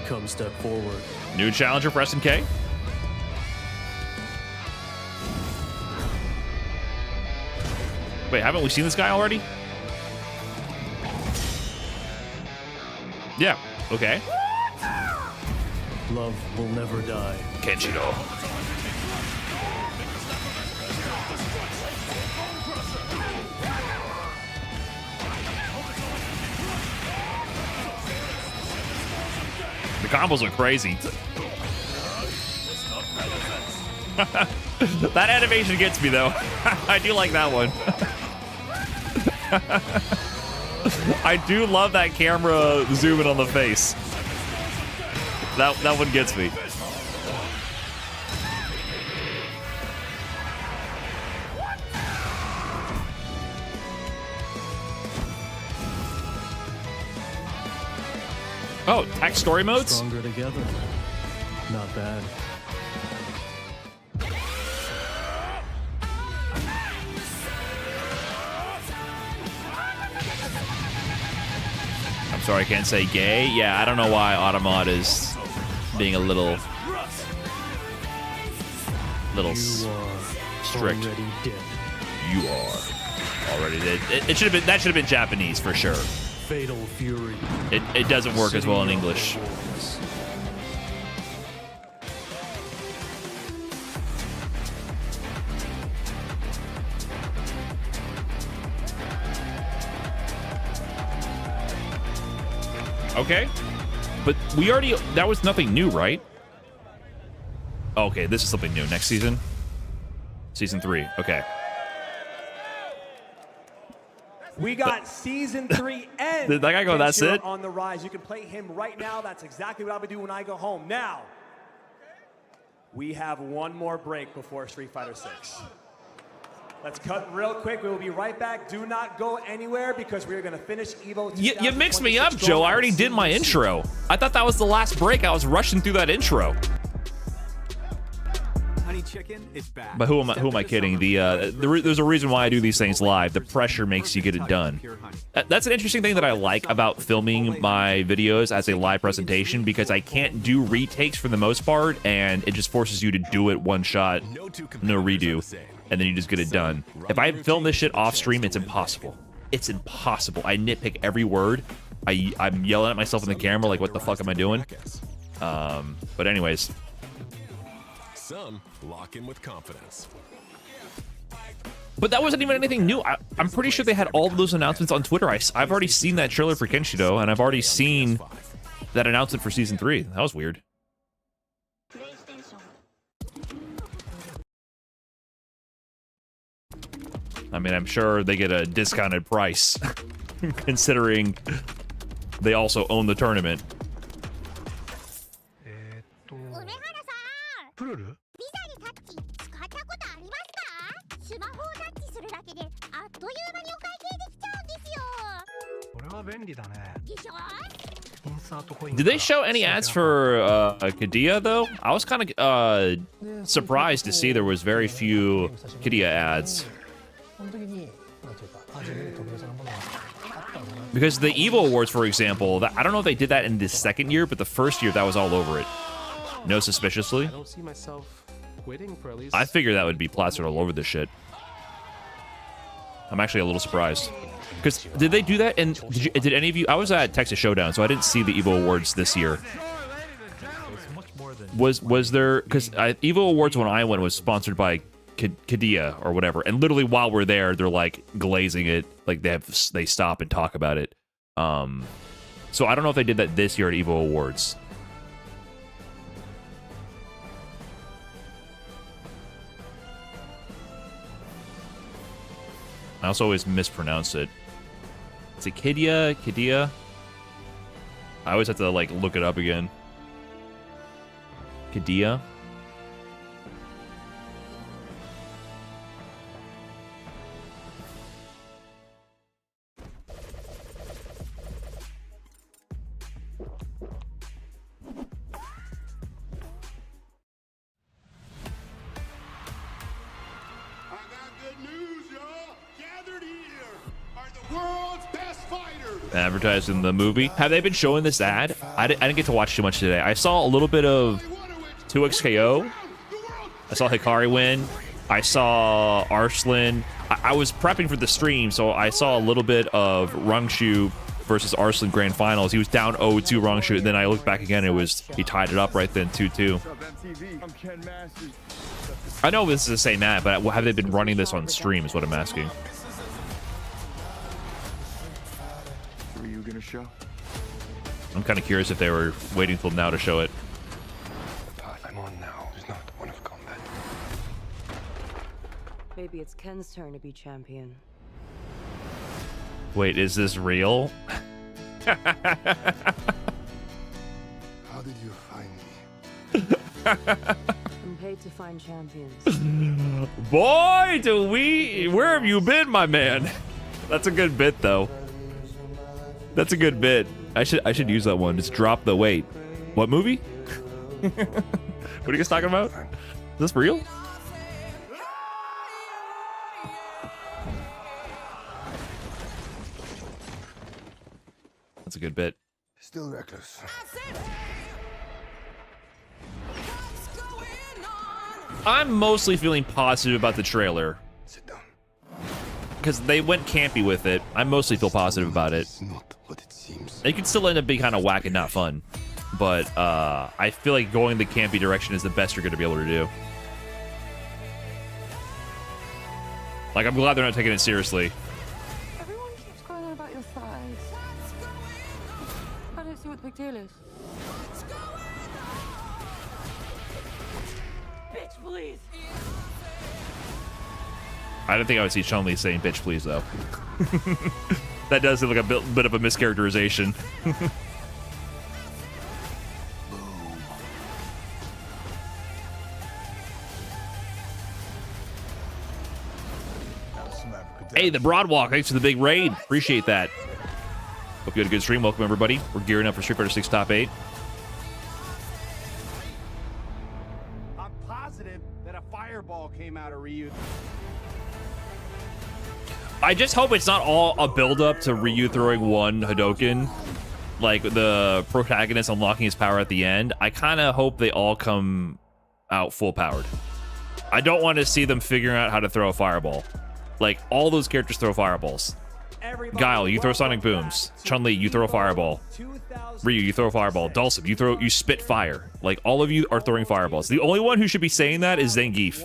come step forward. New challenger for SNK. Wait, haven't we seen this guy already? Yeah. Okay. Love will never die. Kenshiro. The combos are crazy. That animation gets me though. I do like that one. I do love that camera zooming on the face. That one gets me. Oh, tech story modes? Stronger together. Not bad. I'm sorry, I can't say gay. Yeah, I don't know why Automod is being a little strict. Already dead. You are already dead. It should have been, that should have been Japanese for sure. Fatal fury. It doesn't work as well in English. Okay. But we already, that was nothing new, right? Okay, this is something new. Next season? Season 3. Okay. We got season 3 end. Did that guy go, that's Kenshiro it? On the rise. You can play him right now. That's exactly what I would do when I go home. Now, we have one more break before Street Fighter 6. Let's cut real quick. We will be right back. Do not go anywhere because we are going to finish EVO. You mixed me up, Joe. I already did my intro. I thought that was the last break. I was rushing through that intro. honey chicken is back. But who am I kidding? There's a reason why I do these things live. The pressure makes you get it done. That's an interesting thing that I like about filming my videos as a live presentation, because I can't do retakes for the most part, and it just forces you to do it one shot, no redo, and then you just get it done. If I film this shit off stream, it's impossible. It's impossible. I nitpick every word. I'm yelling at myself in the camera like, what the fuck am I doing? But anyways. Some lock in with confidence. But that wasn't even anything new. I'm pretty sure they had all of those announcements on Twitter. I've already seen that trailer for Kenshido, and I've already seen that announcement for Season 3. That was weird. I mean, I'm sure they get a discounted price, considering they also own the tournament. Did they show any ads for Kadia though? I was kind of surprised to see there was very few Kadia ads. Because the Evo Awards, for example, I don't know if they did that in the second year, but the first year that was all over it. No Suspiciously. I don't see myself quitting for at least. I figured that would be plastered all over this shit. I'm actually a little surprised. Because did they do that? And did any of you? I was at Texas Showdown, so I didn't see the Evo Awards this year. Was there? Because Evo Awards when I went was sponsored by Kadia or whatever, and literally while we're there, they're like glazing it, like they stop and talk about it. So I don't know if they did that this year at Evo Awards. I also always mispronounce it. Is it Kadia? I always have to like look it up again. Kadia. Advertising the movie. Have they been showing this ad? I didn't get to watch too much today. I saw a little bit of 2XKO. I saw Hikari win. I saw Arslan. I was prepping for the stream, so I saw a little bit of Rungshu versus Arslan Grand Finals. He was down 0-2 Rungshu, and then I looked back again, and he tied it up right then 2-2. I know this is the same ad, but have they been running this on stream is what I'm asking. Show? I'm kind of curious if they were waiting till now to show it. The path I'm on now is not one of combat. Maybe it's Ken's turn to be champion. Wait, is this real? How did you find me? I'm paid to find champions. Boy, where have you been, my man? That's a good bit, though. That's a good bit. I should use that one. Just drop the weight. What movie? What are you guys talking about? Is this real? That's a good bit. Still reckless. I'm mostly feeling positive about the trailer. Sit down. Because they went campy with it. I mostly feel positive about it. It could still end up being kind of whack and not fun. But I feel like going the campy direction is the best you're going to be able to do. Like, I'm glad they're not taking it seriously. Everyone keeps going on about your thighs. I don't see what the big deal is. Bitch, please. I don't think I would see Chun-Li saying bitch please, though. That does seem like a bit of a mischaracterization. Hey, the Broadwalk, thanks for the big raid. Appreciate that. Hope you had a good stream. Welcome, everybody. We're gearing up for Street Fighter 6 Top 8. I'm positive that a came out of Ryu. I just hope it's not all a build-up to Ryu throwing one Hadouken, like the protagonist unlocking his power at the end. I kind of hope they all come out full-powered. I don't want to see them figuring out how to throw a fireball. Like, all those characters throw fireballs. Guile, you throw sonic booms. Chun-Li, you throw a fireball. Ryu, you throw a fireball. Dulcim, you spit fire. Like, all of you are throwing fireballs. The only one who should be saying that is Zangief.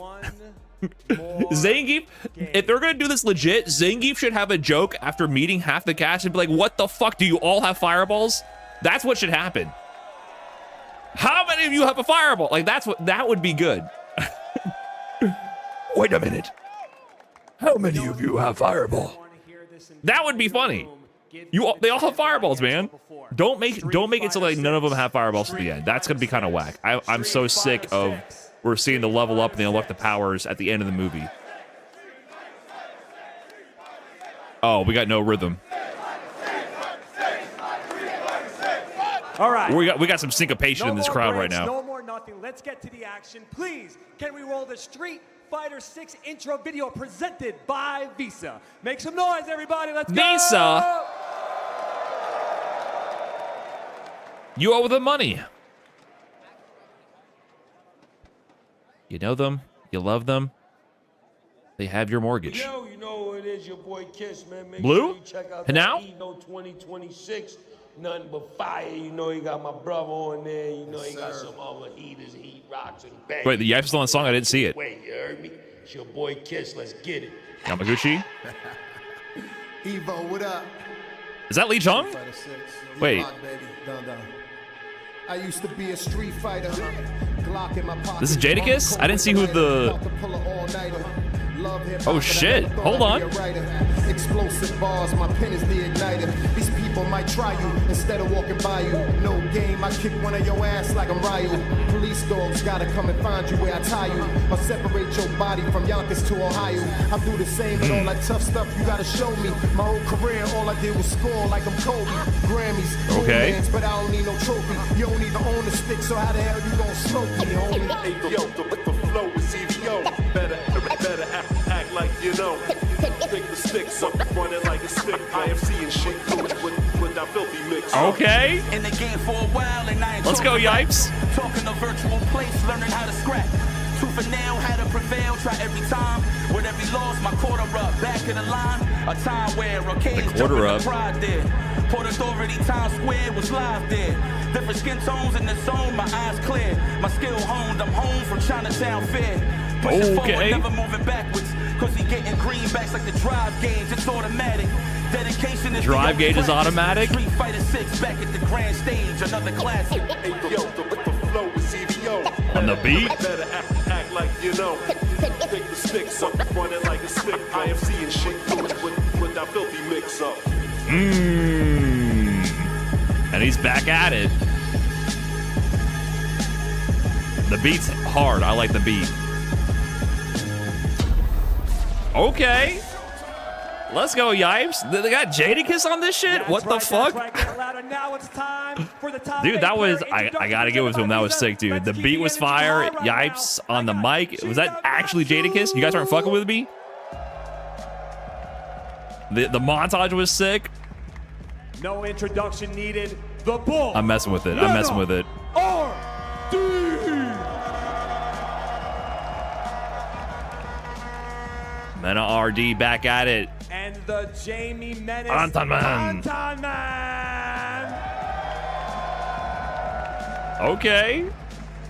Zangief, if they're gonna do this legit, Zangief should have a joke after meeting half the cast and be like, what the fuck, do you all have fireballs? That's what should happen. How many of you have a fireball? Like, that would be good. Wait a minute. How many of you have fireball? That would be funny. They all have fireballs, man. Don't make it so like none of them have fireballs at the end. That's gonna be kind of whack. I'm so sick of we're seeing the level up and they unlock the powers at the end of the movie. Oh, we got no rhythm. All right. We got some syncopation in this crowd right now. No more nothing. Let's get to the action. Please, can we roll the Street Fighter 6 intro video presented by Visa? Make some noise, everybody. Let's go. Visa. You owe them money. You know them. You love them. They have your mortgage. Yo, you know it is your boy Kiss, man. Make Blue? Sure you check out And now? Eno 2026. Nothing but fire. You know he got my brother on there. You know he got some other heaters, heat rocks and bang. Wait, the Yipes still on the song? I didn't see it. Wait, you heard me? It's your boy Kiss. Let's get it. Yamaguchi? Evo, what up? Is that Lee Chung? Wait. I used to be a street fighter. Glock in my pocket. This is Jadakiss? I didn't see who the... Oh shit, hold on. Explosive bars, my pen is the igniter. These people might try you instead of walking by you. No game, I kick one of your ass like I'm Ryu. Police dogs gotta come and find you where I tie you. Or separate your body from Yonkers to Ohio. I do the same, but all that tough stuff you gotta show me. My whole career, all I did was score like I'm Kobe. Grammys, okay. Romance, but I don't need no trophy. You don't even own the stick, so how the hell you gonna smoke me, homie? Hey, yo, the flow is EVO. Better act like you know. Pick the sticks up, run it like a stick. IFC and shit, with that filthy mix. Okay. In the game for a while and I ain't Let's go, Yipes. Talking a virtual place, learning how to scrap. Tooth and nail, had to prevail, try every time. With every loss, my quarter up, back of the line. A time where arcades jumping the pride there. Port Authority, Times Square was live there. Different skin tones in the zone, my eyes clear. My skill honed, I'm home from Chinatown Fair. Pushing forward, never moving backwards. Cause he getting greenbacks like the drive gauge, it's automatic. Dedication is drive gauge is automatic. Street Fighter 6 back at the grand stage, another classic. Hey, yo, the flow is EVO. On the beat. Better act like you know. Pick the sticks up, run it like a stick. IFC and shit, with that filthy mix up. And he's back at it. The beat's hard. I like the beat. Okay. Let's go, Yipes. They got Jadakiss on this shit? What the fuck? Now it's time for the top Dude, that was, I gotta give it to him. That was sick, dude. The beat was fire. Yipes on the mic. Was that actually Jadakiss? You guys aren't fucking with me? The montage was sick. No introduction needed. The Bull. I'm messing with it. I'm messing with it. Mena RD back at it. And the Jamie Menace. Anton-Man. Okay.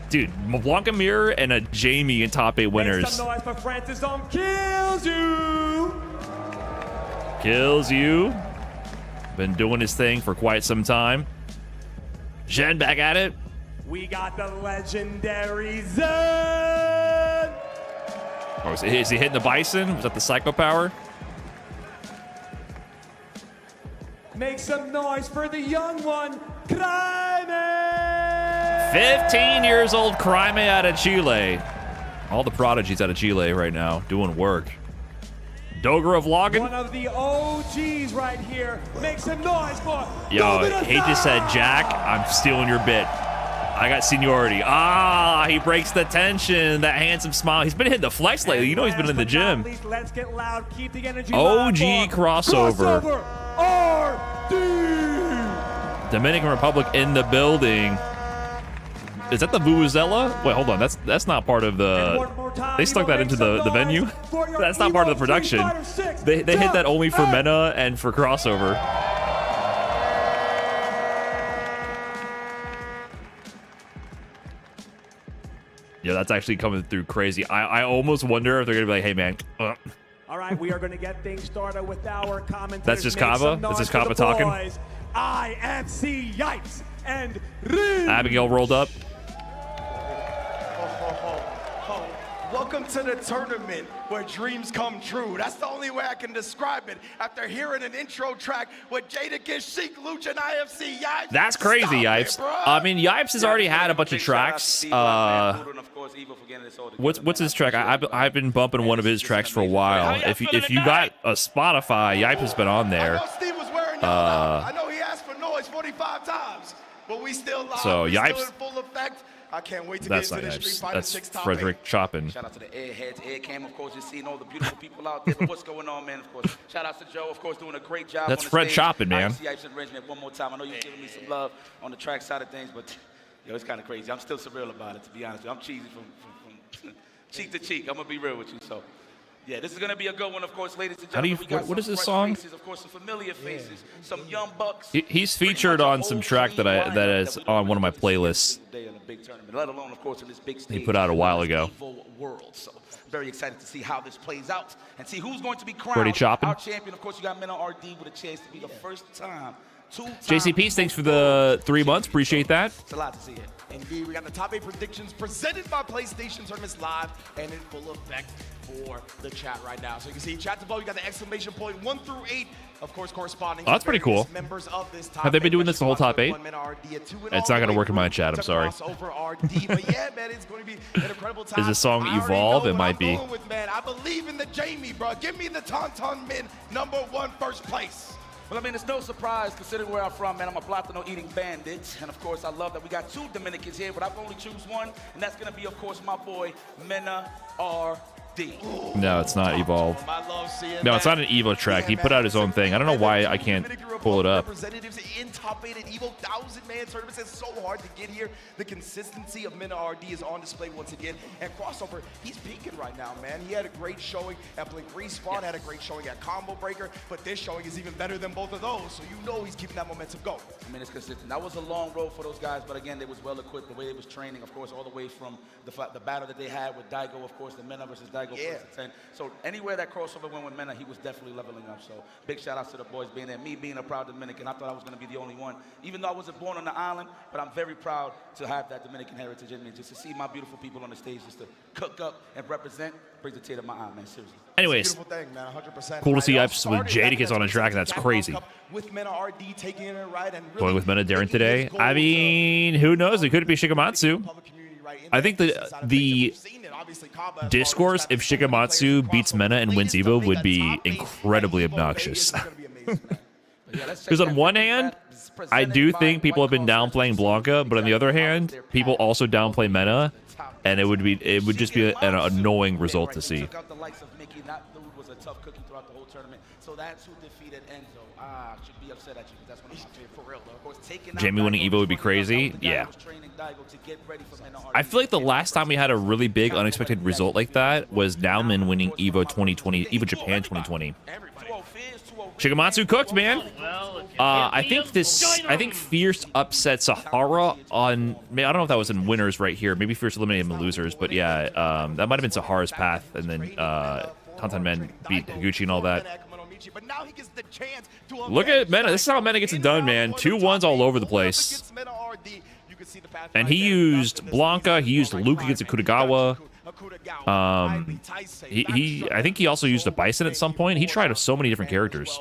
Dude, Blanca Mirror and a Jamie in top 8 winners. Make some noise for Francis on Kills You. Kills You. Been doing his thing for quite some time. Zhen back at it. We got the legendary Zen. Oh, is he hitting the Bison? Was that the Psycho Power? Make some noise for the young one, Cryme. 15 years old Cryme out of Chile. All the prodigies out of Chile right now doing work. Doger of Logan. One of the OGs right here. Make some noise for Yo, he just said, Jack, I'm stealing your bit. I got seniority. Ah, he breaks the tension. That handsome smile. He's been hitting the flex lately. You know he's been in the gym. Let's get loud. Keep the energy. OG crossover. RD. Dominican Republic in the building. Is that the Vuvuzela? Wait, hold on. That's not part of the. They stuck that into the venue. That's not part of the production. They hit that only for MENA and for crossover. Yeah, that's actually coming through crazy. I almost wonder if they're gonna be like, hey man. All right, we are going to get things started with our commentators. That's just Make Kava? some That's noise just for Kava the talking? boys. IMC Yipes and Riz. Abigail rolled up. Welcome to the tournament where dreams come true. That's the only way I can describe it. After hearing an intro track with Jadakiss, Sheik, Lucha, and IFC Yipes. That's crazy, Yipes. I mean, Yipes has already had a bunch of tracks. What's his track? I've been bumping one of his tracks for a while. If you got a Spotify, Yipes has been on there. I know Steve was wearing I know he asked for noise 45 times, but we still live. So, we still Yipes- in full effect. I can't wait to That's get not into the Street Yipes. Fighter That's 6 topic. Frederick Chopin. Shout out to the Airheads, Aircam, of course, just seeing all the beautiful people out there. But what's going on, man? Of course, shout out to Joe, of course, doing a great job. That's on the Fred stage. Chopin, man. I see Yipes and Regiment one more time. I know you're giving me some love on the track side of things, but yo, it's kind of crazy. I'm still surreal about it, to be honest with you. I'm cheesy from cheek to cheek. I'm gonna be real with you, so. Yeah, this is gonna be a good one, of course, ladies and How do gentlemen. you- We got what some is this fresh song? Faces, of course, some familiar faces, some young bucks. He's featured on some track that is on one of my playlists. Day in a big tournament, let alone, of course, in this big stage. He put out a while ago. Evo World. So very excited to see how this plays out and see who's going to be crowned Freddie Chopin. our champion. Of course, you got MENA RD with a chance to be the first time. JCP, thanks for the 3 months. Appreciate that. It's a lot to see it. Indeed, we got the top 8 predictions presented by PlayStation Tournaments Live and in full effect for the chat right now. So you can see chat to vote. You got the exclamation point 1 through 8, of course, corresponding. Oh, that's pretty cool. Members of this top Have they been 8, doing this the whole top 8? It's It's not gonna work in my chat. I'm sorry. Over RD, but yeah, man, it's going to be an incredible time. Is this song I already Evolve? know It what might I'm be. going with, man. I believe in the Jamie, bro. Give me the Tauntaun Men #1 first place. Well, I mean, it's no surprise considering where I'm from, man. I'm a Platano eating bandit. And of course, I love that we got 2 Dominicans here, but I can only choose one. And that's going to be, of course, my boy, MENA RD. No, it's not Evolve. No, it's not an Evo track. He put out his own thing. I don't know why I can't pull it up. Representatives in top 8 at Evo 1,000-man tournaments. It's so hard to get here. The consistency of MENA RD is on display once again. And crossover, he's peaking right now, man. He had a great showing at Blink Respawn, had a great showing at Combo Breaker, but this showing is even better than both of those. So you know he's keeping that momentum going. I mean, it's consistent. That was a long road for those guys, but again, they was well equipped. The way they was training, of course, all the way from the battle that they had with Daigo, of course, the MENA versus Daigo first to 10. So anywhere that crossover went with MENA, he was definitely leveling up. So big shout outs to the boys being there. Me being a proud Dominican, I thought I was going to be the only one, even though I wasn't born on the island. But I'm very proud to have that Dominican heritage in me. Just to see my beautiful people on the stage, just to cook up and represent, brings a tear to my eye, man. Seriously. Anyways, Beautiful thing, man. 100%. cool to see Right, Yipes with Jadakiss on a track. That's crazy. With MENA RD taking it right and really Going with MENA Darren today. I mean, who knows? It could be Shikamatsu. I think the discourse if Shikamatsu beats MENA and wins Evo would be incredibly obnoxious. Because on one hand, I do think people have been downplaying Blanca, but on the other hand, people also downplay MENA, and it would just be an annoying result to see. Took out the likes of Mickey. That dude was a tough cookie throughout the whole tournament. So that's who defeated Enzo. I should be upset at you. That's one of my favorite for real, though. Of course, taking out Jamie winning Daigo Evo would be was crazy. the guy Yeah. who was training Daigo to get ready for MENA RD. I feel like the last time we had a really big unexpected result like that was Nauman winning Evo 2020, Evo Japan 2020. Shikamatsu cooked, man. I think Fierce upset Sahara on. I don't know if that was in winners right here. Maybe Fierce eliminated him in losers, but yeah, that might have been Sahara's path, and then Tauntaun Men beat Higuchi and all that. Look at MENA. This is how MENA gets it done, man. 2-1s all over the place. And he used Blanca. He used Luke against Akutagawa. I think he also used a Bison at some point. He tried so many different characters.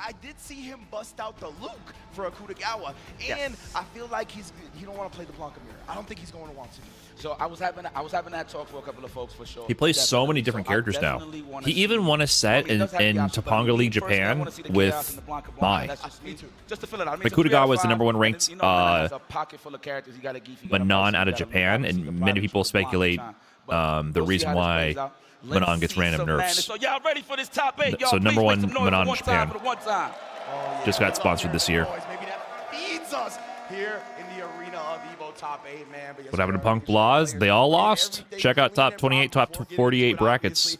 I did see him bust out the Luke for Akutagawa, and I feel like he don't want to play the Blanca Mirror. I don't think he's going to want to. So I was having that talk for a couple of folks for sure. He plays so many different characters now. He even won a set in Topanga League Japan with Mai. Just to fill it out. Akutagawa was the #1 ranked a pocket full of characters. You gotta geek, Manon out of Japan, and many people speculate the reason why Manon gets random nerfs. So y'all ready for this top 8? So #1 Manon in Japan. Just got sponsored this year. Maybe that feeds us here in the arena of Evo top 8, man. But What happened to Punk Blaz? They all lost. Check out top 28, top 48 brackets.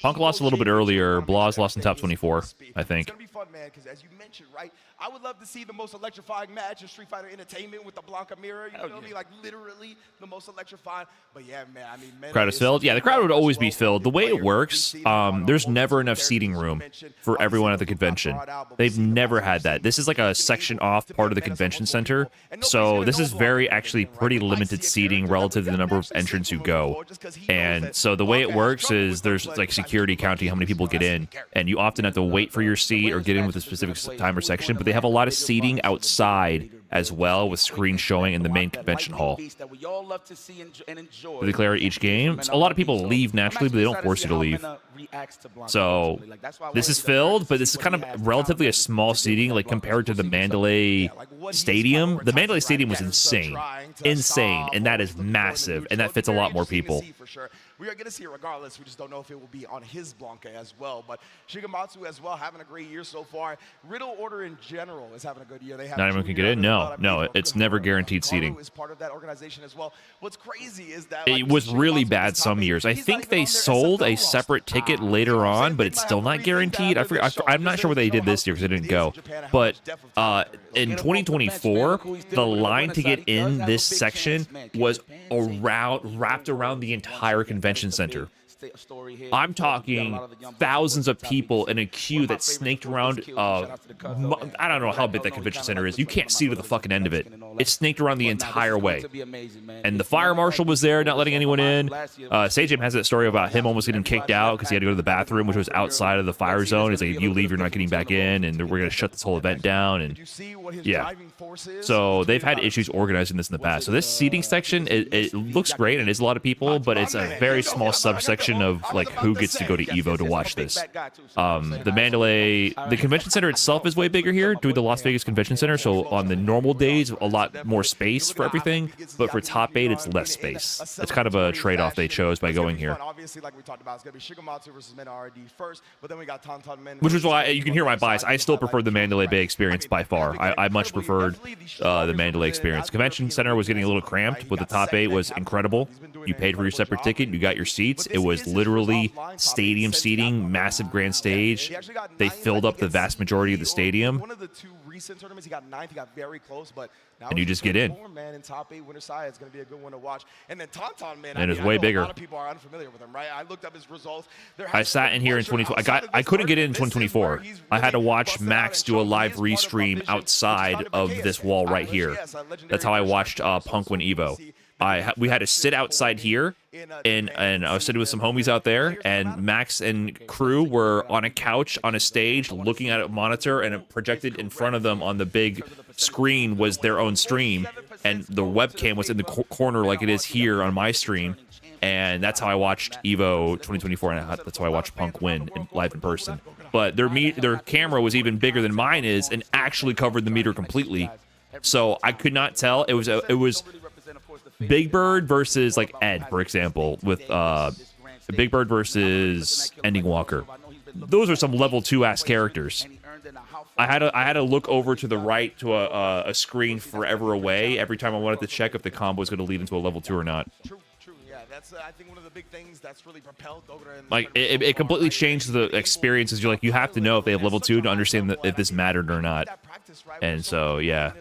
Punk lost a little bit earlier. Blaz lost in top 24, I think. It's going to be fun, man, because as you mentioned, right, I would love to see the most electrifying match in Street Fighter Entertainment with the Blanca Mirror. You know what I mean? Like, literally the most electrifying. But yeah, man, I mean, Crowd is filled. Yeah, the crowd would always be filled. The way it works, there's never enough seating room for everyone at the convention. They've never had that. This is like a section off part of the convention center. So this is actually pretty limited seating relative to the number of entrants who go. And so the way it works is there's like security counting how many people get in, and you often have to wait for your seat or get in with a specific time or section, but they have a lot of seating outside as well, with screens showing in the main convention hall. They declare each game. A lot of people leave naturally, but they don't force you to leave. So this is filled, but this is kind of relatively a small seating, like compared to the Mandalay Stadium. The Mandalay Stadium was insane, and that is massive, and that fits a lot more people. We are going to see it regardless. We just don't know if it will be on his Blanca as well. But Shigematsu as well, having a great year so far. Riddle Order in general is having a good year. They have Not everyone can get in? No, it's never guaranteed seating. Is part of that organization as well. What's crazy is that it was really bad some years. I think they sold a separate ticket later on, but it's still not guaranteed. I'm not sure what they did this year because I didn't go. But in 2024, the line to get in this section was wrapped around the entire convention center. I'm talking thousands of people in a queue that snaked around. I don't know how big that convention center is. You can't see to the fucking end of it. It snaked around the entire way. And the fire marshal was there, not letting anyone in. Sajam has that story about him almost getting kicked out because he had to go to the bathroom, which was outside of the fire zone. He's like, if you leave, you're not getting back in, and we're going to shut this whole event down. And yeah. So they've had issues organizing this in the past. So this seating section, it looks great, and it's a lot of people, but it's a very small subsection of like who gets to go to Evo to watch this. The Mandalay, the convention center itself is way bigger here, doing the Las Vegas Convention Center. So on the normal days, a lot more space for everything, but for top 8, it's less space. It's kind of a trade-off they chose by going here. Obviously, like we talked about, it's gonna be Shigematsu versus Mena RD first, but then we got Tauntaun Men. Which is why you can hear my bias. I still prefer the Mandalay Bay experience by far. I much preferred the Mandalay experience. Convention center was getting a little cramped, but the top 8 was incredible. You paid for your separate ticket, you got your seats. It was literally stadium seating, massive grand stage. They filled up the vast majority of the stadium. One of the 2 recent tournaments, he got 9th, he got very close, but now and you just get in. Man, in top 8 Winter Side, it's going to be a good one to watch. And then Tauntaun Man, and it's way bigger. A lot of people are unfamiliar with him, right? I looked up his results. I sat in here in 2020. I couldn't get in 2024. I had to watch Max do a live restream outside of this wall right here. That's how I watched Punk win Evo. We had to sit outside here, and I was sitting with some homies out there, and Max and crew were on a couch on a stage looking at a monitor, and it projected in front of them on the big screen was their own stream, and the webcam was in the corner like it is here on my stream. And that's how I watched Evo 2024, and that's how I watched Punk win live in person. But their camera was even bigger than mine is, and actually covered the meter completely. So I could not tell. It was Big Bird versus like Ed, for example, with Big Bird versus Ending Walker. Those are some level 2 ass characters. I had to look over to the right to a screen forever away every time I wanted to check if the combo was going to lead into a level 2 or not. True. Yeah, that's I think one of the big things that's really propelled Dogura. Like it completely changed the experiences. You're like, you have to know if they have level 2 to understand if this mattered or not. And so yeah,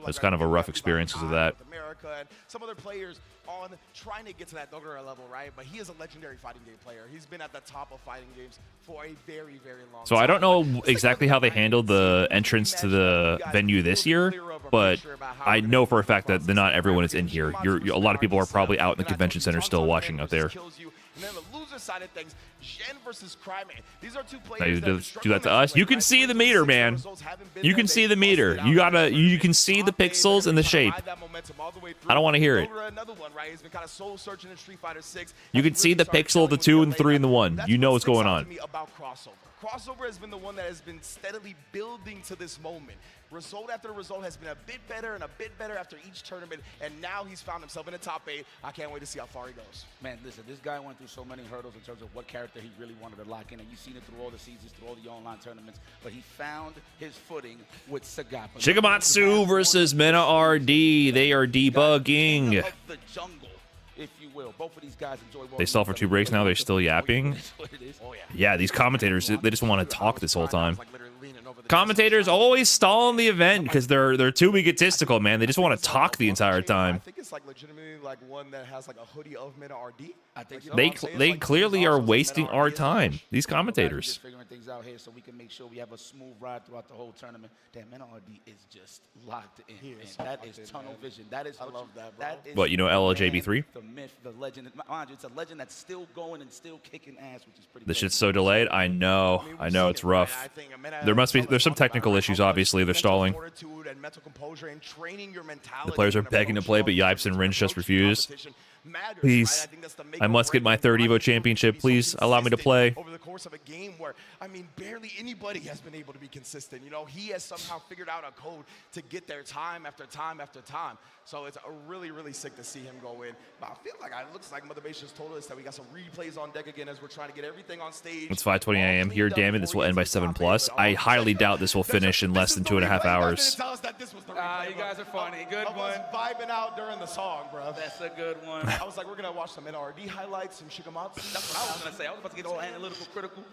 it's kind of a rough experience because of that. America and some other players on trying to get to that Dogura level, right? But he is a legendary fighting game player. He's been at the top of fighting games for a very, very long time. So I don't know exactly how they handled the entrance to the venue this year, but I know for a fact that not everyone is in here. A lot of people are probably out in the convention center still watching out there. And then the loser loser side of things, Jen versus Cryman. These are two Now players you that do, have been do that to struggling us. You can see the meter, man. You there. can see the meter. You can see the pixels and the shape. I don't want to hear it. Another one, right? He's been kind of soul searching in Street Fighter 6. You can see the pixel, the 2, and the 3, and the 1. You know what's going on. About Crossover. Crossover has been the one that has been steadily building to this moment. Result after result has been a bit better and a bit better after each tournament, and now he's found himself in the top 8. I can't wait to see how far he goes. Man, listen, this guy went through so many hurdles in terms of what character he really wanted to lock in, and you've seen it through all the seasons, through all the online tournaments, but he found his footing with Sagapa. Shigematsu versus Mena RD. They are debugging. Of the jungle, if you will. Both of these guys enjoy They stall for 2 breaks now. They're still yapping. Yeah, these commentators, they just want to talk this whole time. Commentators always stall in the event because they're too egotistical, man. They just want to talk the entire time. I think it's like legitimately like one that has like a hoodie of Meta RD. I think so. They clearly are wasting our time. These commentators. Just figuring things out here so we can make sure we have a smooth ride throughout the whole tournament. Damn, Mena RD is just locked in. And that is tunnel vision. That is I love that, bro. That is What, you know LLJB3? the myth, the legend. Mind you, it's a legend that's still going and still kicking ass, which is pretty. This shit's so delayed. I know it's rough. There's some technical issues. Obviously, they're stalling. The players are begging to play, but Yipes and Rinch just refuse. Please, I must get my 3rd Evo championship. Please allow me to play. Over the course of a game where, I mean, barely anybody has been able to be consistent. You know, he has somehow figured out a code to get there time after time after time. So it's really, really sick to see him go in. But I feel like it looks like Mother Base just told us that we got some replays on deck again as we're trying to get everything on stage. It's 5:20 a.m. here. Damn it, this will end by 7+. I highly doubt this will finish in less than 2.5 hours. You guys are funny. Good one. I was vibing out during the song, bro. That's a good one. I was like, we're going to watch some NRD highlights, some Shigematsu. That's what I was going to say. I was about to get all analytical critical.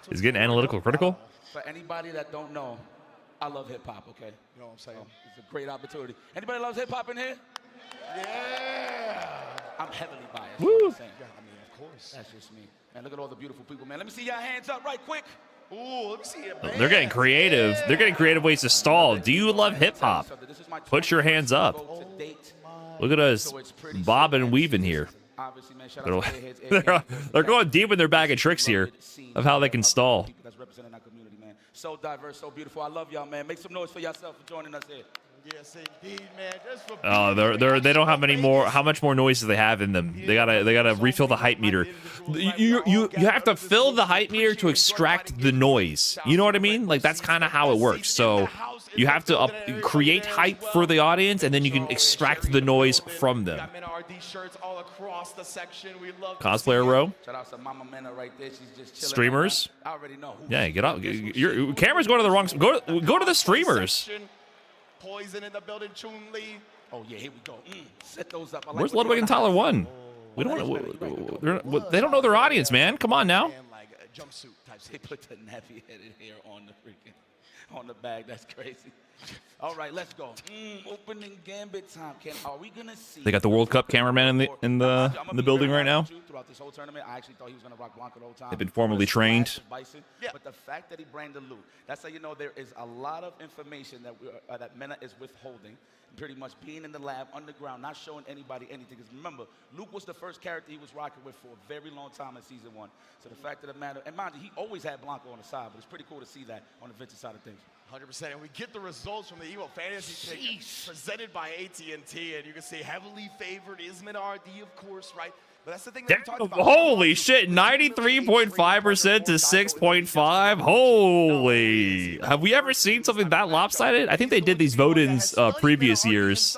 He's getting analytical critical. For anybody that don't know, I love hip hop, okay? You know what I'm saying? It's a great opportunity. Anybody loves hip hop in here? Yeah. I'm heavily biased. Woo. You know what I'm saying? Yeah, I mean, of course. That's just me. Man, look at all the beautiful people, man. Let me see y'all hands up right quick. Ooh, let me see it, man. They're getting creative. They're getting creative ways to stall. Do you love hip hop? Put your hands up. Look at us bobbing and weaving here. Obviously, man, shout out to They're going deep in their bag of tricks here of how they can stall. That's representing our community, man. So diverse, so beautiful. I love y'all, man. Make some noise for yourself for joining us here. Yes, indeed, man. Just for They don't have any more. How much more noise do they have in them? They gotta refill the hype meter. You have to fill the hype meter to extract the noise. You know what I mean? Like that's kind of how it works. So you have to create hype for the audience, and then you can extract the noise from them. Cosplayer row. Shout out to Mama Mena right there. She's just chilling. Streamers. I already know. Yeah, get up. Your camera's going to the wrong. Go to the streamers. Poison in the building, Chun-Li. Oh yeah, here we go. Set those up. Where's Ludwig and Tyler 1? We don't want. They don't know their audience, man. Come on now. Like a jumpsuit type. They put the nappy-headed hair on the freaking on the bag. That's crazy. All right, let's go. Opening gambit time. Are we gonna see? They got the World Cup cameraman in the building right now. Throughout this whole tournament, I actually thought he was gonna rock Blanca the whole time. They've been formally trained. Yeah. But the fact that he branded Luke, that's how you know there is a lot of information that that Mena is withholding. Pretty much being in the lab, underground, not showing anybody anything. Because remember, Luke was the first character he was rocking with for a very long time in Season 1. So the fact of the matter, and mind you, he always had Blanco on the side, but it's pretty cool to see that on the Vincent side of things. 100%, and we get the results from the Evo Fantasy pick presented by AT&T, and you can see heavily favored is Mena RD, of course, right? But that's the thing that we talked about. Holy shit, 93.5% to 6.5. Holy. Have we ever seen something that lopsided? I think they did these vote-ins previous years.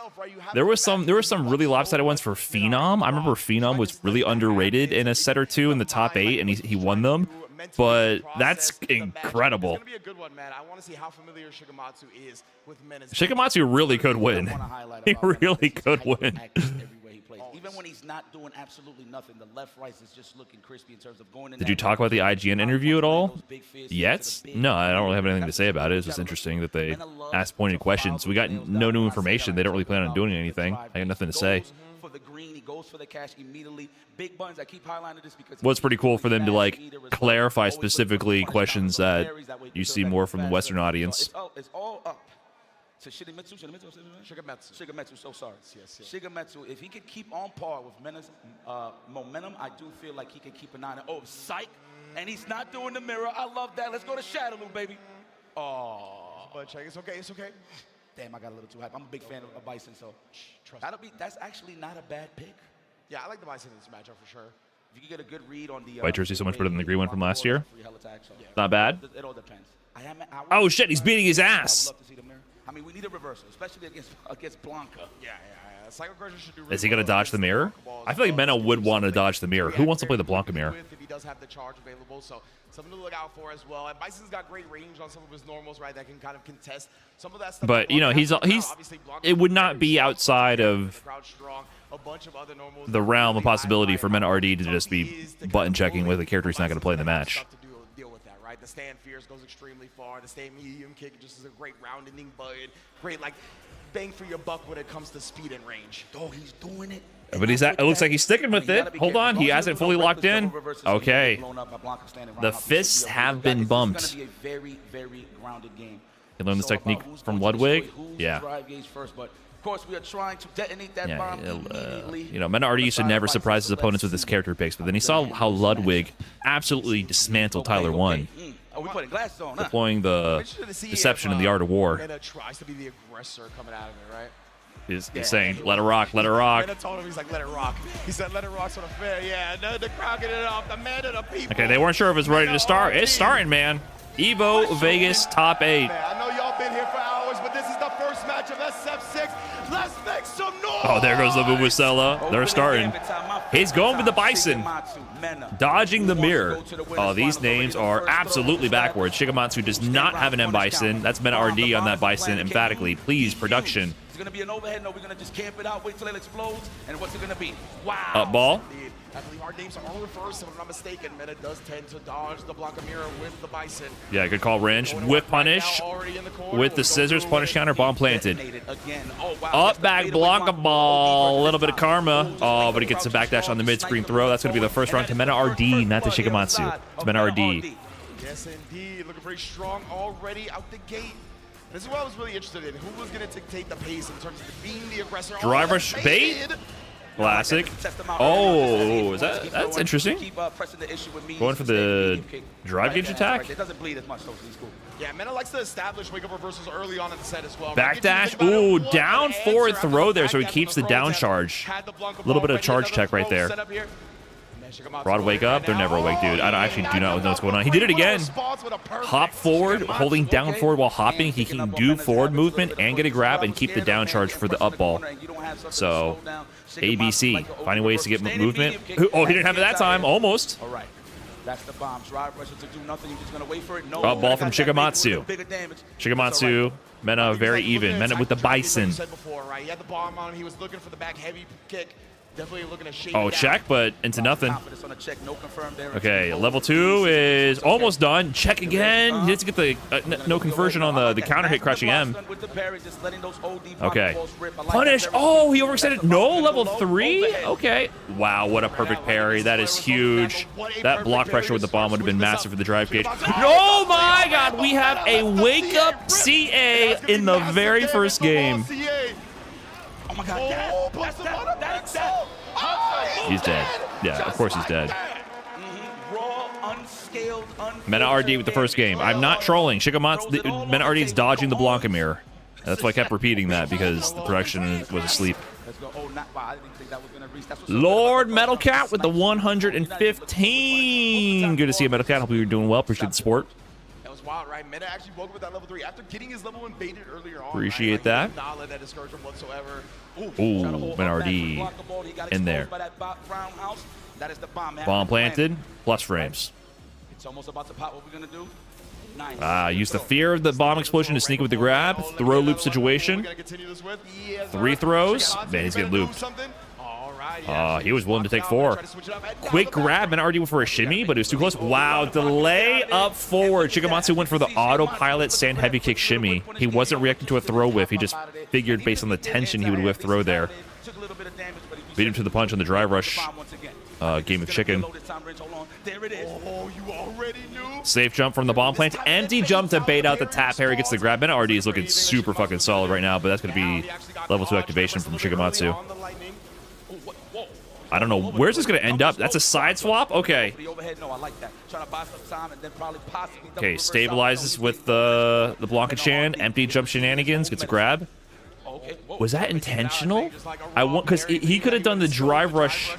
There were some really lopsided ones for Phenom. I remember Phenom was really underrated in a set or two in the top 8, and he won them. But that's incredible. It's going to be a good one, man. I want to see how familiar Shigematsu is with Mena's. Shigematsu really could win. He really could win. Even when he's not doing absolutely nothing, the left right is just looking crispy in terms of going in. Did you talk about the IGN interview at all? Yet? No, I don't really have anything to say about it. It's just interesting that they asked pointed questions. We got no new information. They don't really plan on doing anything. I got nothing to say. For the green, he goes for the cash immediately. Big buns. I keep highlighting this because well, it's pretty cool for them to like clarify specifically questions that you see more from the Western audience. It's all up to Shigemitsu, so sorry. Yes. Shigemitsu, if he could keep on par with Mena's momentum, I do feel like he could keep an eye on it. Oh, psych! And he's not doing the mirror. I love that. Let's go to Shadaloo, baby. Oh. But check, it's okay. Damn, I got a little too hype. I'm a big fan of Bison, so that's actually not a bad pick. Yeah, I like the Bison in this matchup for sure. If you could get a good read on the White jersey so much better than the green one from last year. free hell attack, so- Not bad. It all depends. Oh shit, he's beating his ass. I would love to see the mirror. I mean, we need a reversal, especially against Blanca. Yeah. Psycho Aggression should do Is he going to dodge the mirror? I feel like Mena would want to dodge the mirror. Who wants to play the Blanca mirror? If he does have the charge available, so something to look out for as well. And Bison's got great range on some of his normals, right? That can kind of contest some of that stuff. But you know, he's it would not be outside of the realm of possibility for Mena RD to just be button checking with a character he's not going to play in the match. Deal with that, right? The stand fierce goes extremely far. The stand medium kick just is a great rounding button. Great, like, bang for your buck when it comes to speed and range. Oh, he's doing it. But it looks like he's sticking with it. Hold on, he hasn't fully locked in. Okay. The fists have been bumped. It's going to be a very, very grounded game. You learned this technique from Ludwig? Yeah. Drive gauge first, but of course we are trying to detonate that bomb immediately. You know, Mena RD should never surprise his opponents with his character picks, but then he saw how Ludwig absolutely dismantled Tyler 1. Oh, we putting glasses on, huh? Deploying the deception in the art of war. Mena tries to be the aggressor coming out of it, right? He's saying, let her rock, let her rock. Mena told him, he's like, let it rock. He said, let it rock sort of fair. Yeah, the crowd getting it off. The man of the people. Okay, they weren't sure if it's ready to start. It's starting, man. Evo Vegas top 8. I know y'all been here for hours, but this is the first match of SF6. Let's make some noise! Oh, there goes the Vuvuzela. They're starting. He's going with the Bison. Dodging the mirror. Oh, these names are absolutely backwards. Shigematsu does not have an M Bison. That's Mena RD on that Bison emphatically. Please, production. It's going to be an overhead. No, we're going to just camp it out, wait till it explodes. And what's it going to be? Wow. Up ball. I believe our names are reversed, if I'm not mistaken. Mena does tend to dodge the Blanca mirror with the Bison. Yeah, good call, Range. Whip punish. With the scissors, punish counter, bomb planted. Up back, Blanca ball. A little bit of karma. Oh, but he gets a backdash on the mid-screen throw. That's going to be the first round to Mena RD, not to Shigematsu. It's Mena RD. Yes, indeed. Looking very strong already out the gate. This is what I was really interested in. Who was going to dictate the pace in terms of being the aggressor? Drive rush bait. Classic. Oh, is that's interesting. Going for the drive gauge attack. It doesn't bleed as much, so he's cool. Yeah, Mena likes to establish wake-up reversals early on in the set as well. Backdash. Ooh, down forward throw there, so he keeps the down charge. A little bit of charge check right there. Broad wake up. They're never awake, dude. I actually do not know what's going on. He did it again. Hop forward, holding down forward while hopping. He can do forward movement and get a grab and keep the down charge for the up ball. So, ABC, finding ways to get movement. Oh, he didn't have it that time. Almost. All right. That's the bomb. Drive pressure to do nothing. You're just going to wait for it. No. Up ball from Shigematsu. Shigematsu, Mena very even. Mena with the Bison. He had the bomb on him. He was looking for the back heavy kick. Definitely looking to shake Oh, check, but into nothing. On a check. No confirmed there. Okay, level 2 is almost done. Check again. He needs to get the no conversion on the counter hit crushing M. Okay. Punish. Oh, he overextended. No, level 3? Okay. Wow, what a perfect parry. That is huge. That block pressure with the bomb would have been massive for the drive gauge. Oh my god, we have a wake-up CA in the very first game. Oh my god, that's He's dead. Yeah, of course he's dead. Raw, unscaled, Mena RD with the first game. I'm not trolling. Shigematsu, Mena RD is dodging the Blanca mirror. That's why I kept repeating that, because the production was asleep. Lord Metal Cat with the 115. Good to see you, Metal Cat. Hope you're doing well. Appreciate the support. That was wild, right? Mena actually woke up with that level 3 after getting his level invaded earlier on. Appreciate that. Not let that discourage him whatsoever. Ooh, Mena RD in there. That is the bomb. Bomb planted, plus frames. It's almost about to pop. What we're gonna do? Use the fear of the bomb explosion to sneak with the grab. Throw loop situation. 3 throws. Man, he's getting looped. He was willing to take 4. Quick grab, and already went for a shimmy, but it was too close. Wow, delay up forward. Shigematsu went for the autopilot stand heavy kick shimmy. He wasn't reacting to a throw whiff. He just figured based on the tension he would whiff throw there. Beat him to the punch on the drive rush. Game of chicken. There it is. Oh, you already knew? Safe jump from the bomb plant. Empty jump to bait out the tap. Harry gets the grab. Mena RD is looking super fucking solid right now, but that's going to be level 2 activation from Shigematsu. I don't know. Where's this going to end up? That's a side swap? Okay. Okay, stabilizes with the Blanca-chan. Empty jump shenanigans. Gets a grab. Was that intentional? I want, because he could have done the drive rush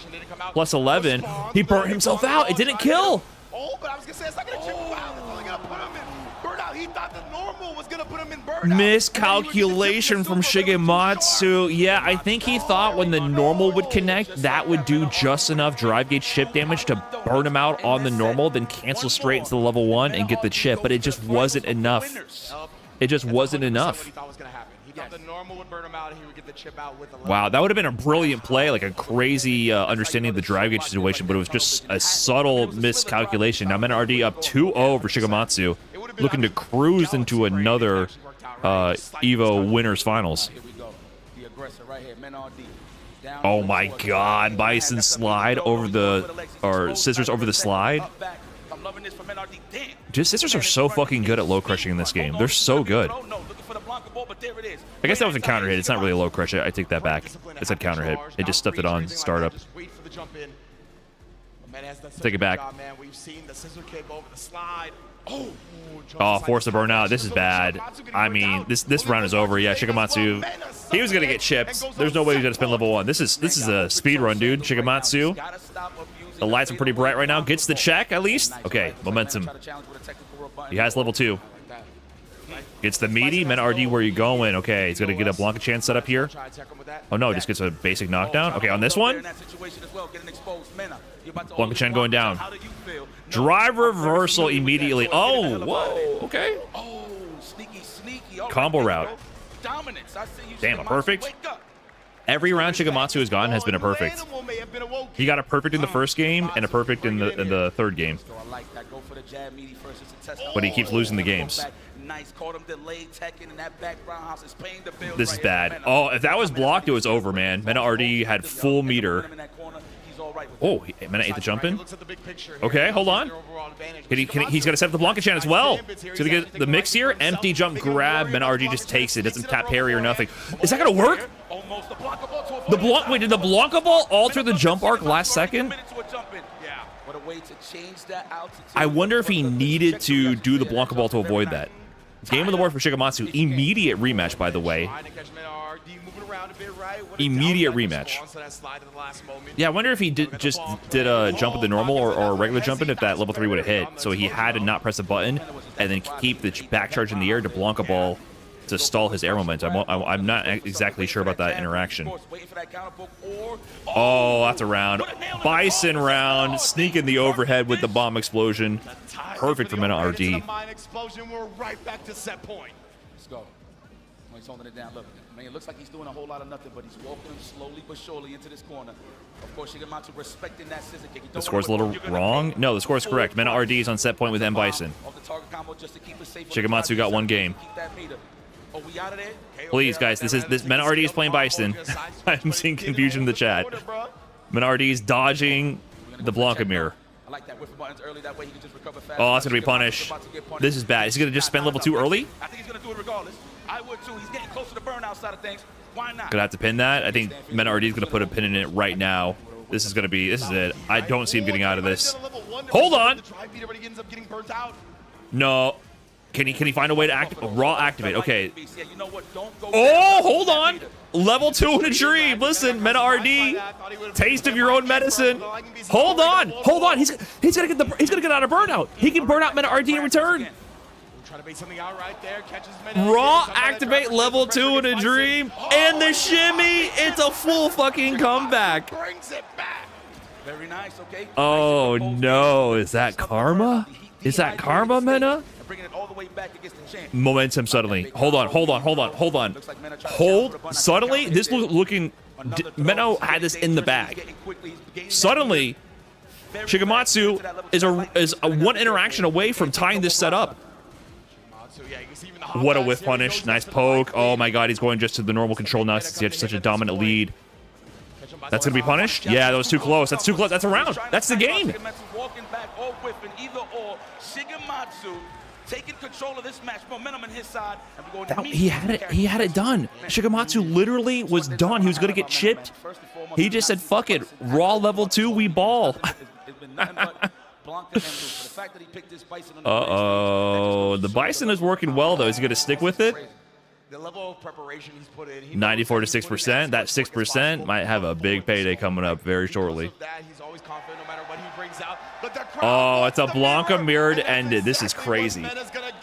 plus 11. He burnt himself out. It didn't kill. Oh, but I was gonna say it's not gonna chip him out. It's only gonna put him in burnout. He thought the normal was gonna put him in burnout. Miscalculation from Shigematsu. Yeah, I think he thought when the normal would connect, that would do just enough drive gauge chip damage to burn him out on the normal, then cancel straight into the level 1 and get the chip. But it just wasn't enough. It just wasn't enough. The normal would burn him out, and he would get the chip out with the Wow, that would have been a brilliant play, like a crazy understanding of the drive gauge situation, but it was just a subtle miscalculation. Now Mena RD up 2-0 for Shigematsu, looking to cruise into another EVO Winners Finals. Oh my God, Bison slide over the, or scissors over the slide. Just scissors are so fucking good at low crushing in this game. They're so good. I guess that was a counter hit. It's not really a low crush. I take that back. It's a counter hit. It just stuffed it on startup. Take it back. Oh, force the burnout. This is bad. I mean, this round is over. Yeah, Shigematsu. He was gonna get chipped. There's no way he's gonna spin level 1. This is a speed run, dude. Shigematsu. The lights are pretty bright right now. Gets the check at least. Okay, momentum. He has level 2. Gets the meaty. Mena RD, where you going? Okay, he's gonna get a Blanca-chan set up here. Oh no, just gets a basic knockdown. Okay, on this one, Blanca-chan going down. Drive reversal immediately. Oh, whoa, okay. Combo route. Damn, a perfect. Every round Shigematsu has gotten has been a perfect. He got a perfect in the first game and a perfect in the third game. But he keeps losing the games. This is bad. Oh, if that was blocked, it was over, man. Mena RD had full meter. Oh, Mena ate the jump in. Okay, hold on. He's got to set up the Blanca-chan as well. So to get the mix here, empty jump grab. Mena RD just takes it. Doesn't tap parry or nothing. Is that gonna work? Wait, did the Blanca ball alter the jump arc last second? I wonder if he needed to do the Blanca ball to avoid that. Game of the board for Shigematsu. Immediate rematch, by the way. Immediate rematch. Yeah, I wonder if he did a jump with the normal or a regular jump in if that level 3 would have hit. So he had to not press a button and then keep the back charge in the air to Blanca ball to stall his air momentum. I'm not exactly sure about that interaction. Oh, that's a round. Bison round. Sneaking the overhead with the bomb explosion. Perfect for Mena RD. We're right back to set point. Let's go. He's holding it down. Look, man, it looks like he's doing a whole lot of nothing, but he's walking slowly but surely into this corner. Of course, Shigematsu respecting that scissor kick. The score's a little wrong. No, the score is correct. Mena RD is on set point with M. Bison. Shigematsu got one game. Please, guys, this Mena RD is playing Bison. I'm seeing confusion in the chat. Mena RD is dodging the Blanca mirror. Oh, that's gonna be punish. This is bad. Is he gonna just spend level 2 early? I think he's gonna do it regardless. I would too. He's getting closer to burnout side of things. Why not? Gonna have to pin that. I think Mena RD is gonna put a pin in it right now. This is it. I don't see him getting out of this. Hold on. No. Can he find a way to activate? Okay. Oh, hold on. Level 2 in a dream. Listen, Mena RD. Taste of your own medicine. Hold on. He's gonna get out of burnout. He can burn out Mena RD in return. Raw activate level 2 in a dream. And the shimmy. It's a full fucking comeback. Very nice, okay? Oh no. Is that karma? Is that karma, Mena? Momentum suddenly. Hold on. Hold. Suddenly, this looking... Mena had this in the bag. Suddenly, Shigematsu is a one interaction away from tying this set up. What a whiff punish. Nice poke. Oh my god, he's going just to the normal control now since he had such a dominant lead. That's going to be punished? Yeah, that was too close. That's too close. That's a round. That's the game. Walking back or whipping, either or. Shigematsu taking control of this match, momentum on his side, and we're going He had it. He had it done. Shigematsu literally was done. He was going to get chipped. He just said, "Fuck it, Raw level 2, we ball." Uh-oh. The Bison is working well, though. Is he going to stick with it? The level of preparation he's put in. 94 to 6%. That 6% might have a big payday coming up very shortly. He's always confident no matter what he brings out. But the Oh, it's a Blanca mirrored ended. This is crazy.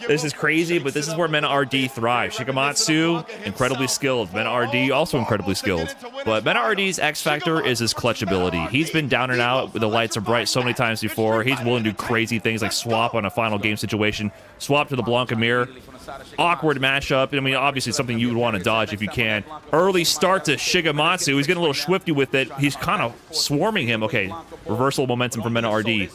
This is crazy, but this is where Mena RD thrive. Shigematsu, incredibly skilled. Mena RD, also incredibly skilled. But Mena RD's X factor is his clutch ability. He's been down and out with the lights are bright so many times before. He's willing to do crazy things like swap on a final game situation, swap to the Blanca mirror. Awkward matchup. I mean, obviously something you would want to dodge if you can. Early start to Shigematsu. He's getting a little swifty with it. He's kind of swarming him. Okay, reversal momentum for Mena RD.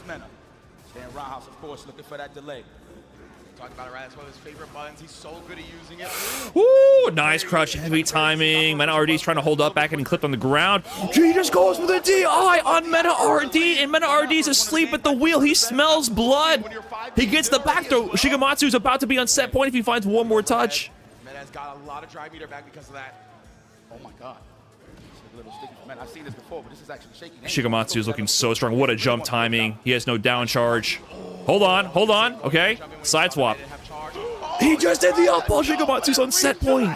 Talking about it, right? That's one of his favorite buttons. He's so good at using it. Ooh, nice crush, heavy timing. Mena RD's trying to hold up, back and clipped on the ground. He just goes with a DI on Mena RD, and Mena RD's asleep at the wheel. He smells blood. He gets the back throw. Shigematsu's about to be on set point if he finds one more touch. Mena's got a lot of drive meter back because of that. Oh my God. A little sticky. Man, I've seen this before, but this is actually shaking. Shigematsu is looking so strong. What a jump timing. He has no down charge. Hold on, hold on. Okay, side swap. He just did the up ball. Shigematsu's on set point.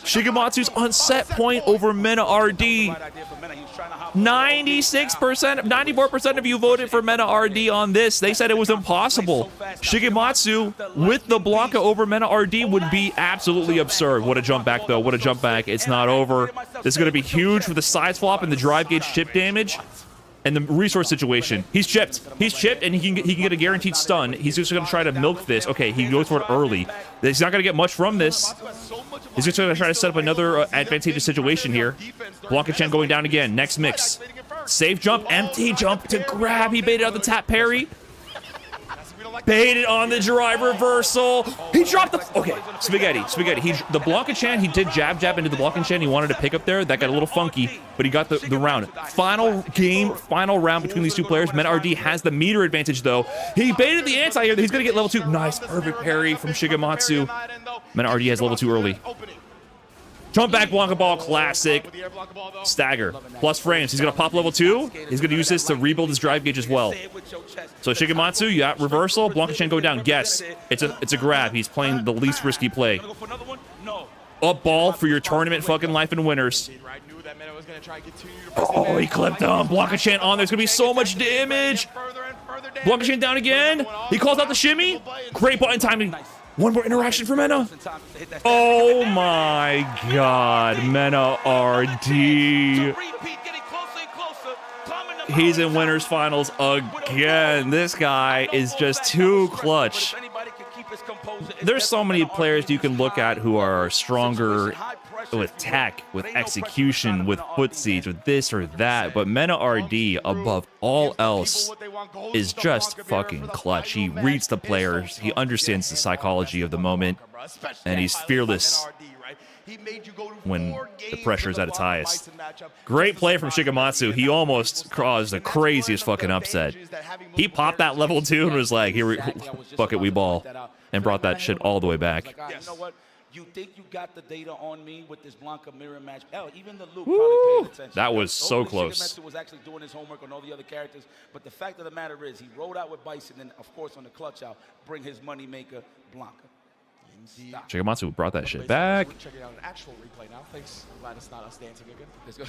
Shigematsu's on set point over Mena RD. 96%, 94% of you voted for Mena RD on this. They said it was impossible. Shigematsu with the Blanca over Mena RD would be absolutely absurd. What a jump back, though. What a jump back. It's not over. This is going to be huge for the side swap and the drive gauge chip damage. And the resource situation. He's chipped. He's chipped, and he can get a guaranteed stun. He's just going to try to milk this. Okay, he goes for it early. He's not going to get much from this. He's just going to try to set up another advantageous situation here. Blanca Chen going down again. Next mix. Safe jump, empty jump to grab. He baited out the tap parry. Baited on the drive reversal. He dropped the... Okay, Spaghetti. The Blanca Chan, he did jab into the Blanca Chan. He wanted to pick up there. That got a little funky, but he got the round. Final game, final round between these two players. Mena RD has the meter advantage, though. He baited the anti-air. He's going to get level 2. Nice, perfect parry from Shigematsu. Mena RD has level 2 early. Jump back Blanca ball, classic. Stagger. Plus frames. He's going to pop level 2. He's going to use this to rebuild his drive gauge as well. So Shigematsu, you got reversal. Blanca Chen go down. Guess. It's a grab. He's playing the least risky play. Up ball for your tournament fucking life and winners. Oh, he clipped him. Blanca Chen on. There's going to be so much damage. Blanca Chen down again. He calls out the shimmy. Great button timing. One more interaction for Mena. Oh my God, Mena RD. He's in winners finals again. This guy is just too clutch. There's so many players you can look at who are stronger with tech, with execution, with foot siege, with this or that, but Mena RD above all else is just fucking clutch. He reads the players, he understands the psychology of the moment, and he's fearless when the pressure is at its highest. Great play from Shigematsu. He almost caused the craziest fucking upset. He popped that level 2 and was like, here, fuck it, we ball, and brought that shit all the way back. You know what? You think you got the data on me with this Blanca mirror match? Hell, even the Luke probably paid attention. That was so close. Shigematsu was actually doing his homework on all the other characters, but the fact of the matter is, he rolled out with Bison, and of course on the clutch out, bring his moneymaker Blanca. Shigematsu brought that shit back. Checking out an actual replay now. Thanks. I'm glad it's not us dancing again. Let's go.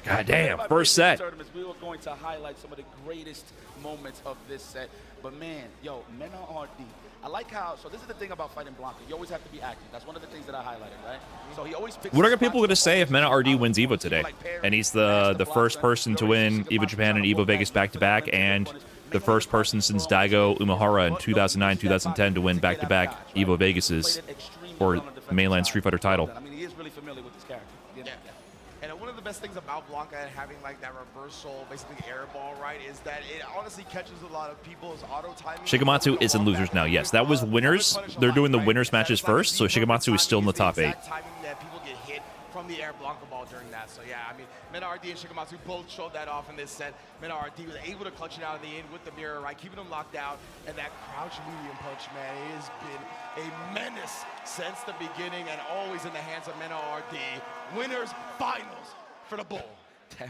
God damn, first set. We were going to highlight some of the greatest moments of this set, but man, yo, Mena RD. I like how, so this is the thing about fighting Blanca. You always have to be active. That's one of the things that I highlighted, right? So he always picks. What are people going to say if Mena RD wins EVO today? And he's the first person to win EVO Japan and EVO Vegas back-to-back, and the first person since Daigo Umehara in 2009-2010 to win back-to-back EVO Vegases for the mainland Street Fighter title. I mean, he is really familiar with this character. Yeah. And one of the best things about Blanca and having like that reversal, basically air ball, right, is that it honestly catches a lot of people's auto timing. Shigematsu is in losers now. Yes, that was winners. They're doing the winners matches first, so Shigematsu is still in the top 8. Timing that people get hit from from the air Blanco ball during that. So yeah, I mean, Mena RD and Shikamasu both showed that off in this set. Mena RD was able to clutch it out of the end with the mirror, right, keeping him locked out. And that crouch medium punch, man, it has been a menace since the beginning and always in the hands of Mena RD. Winners finals for the Bull.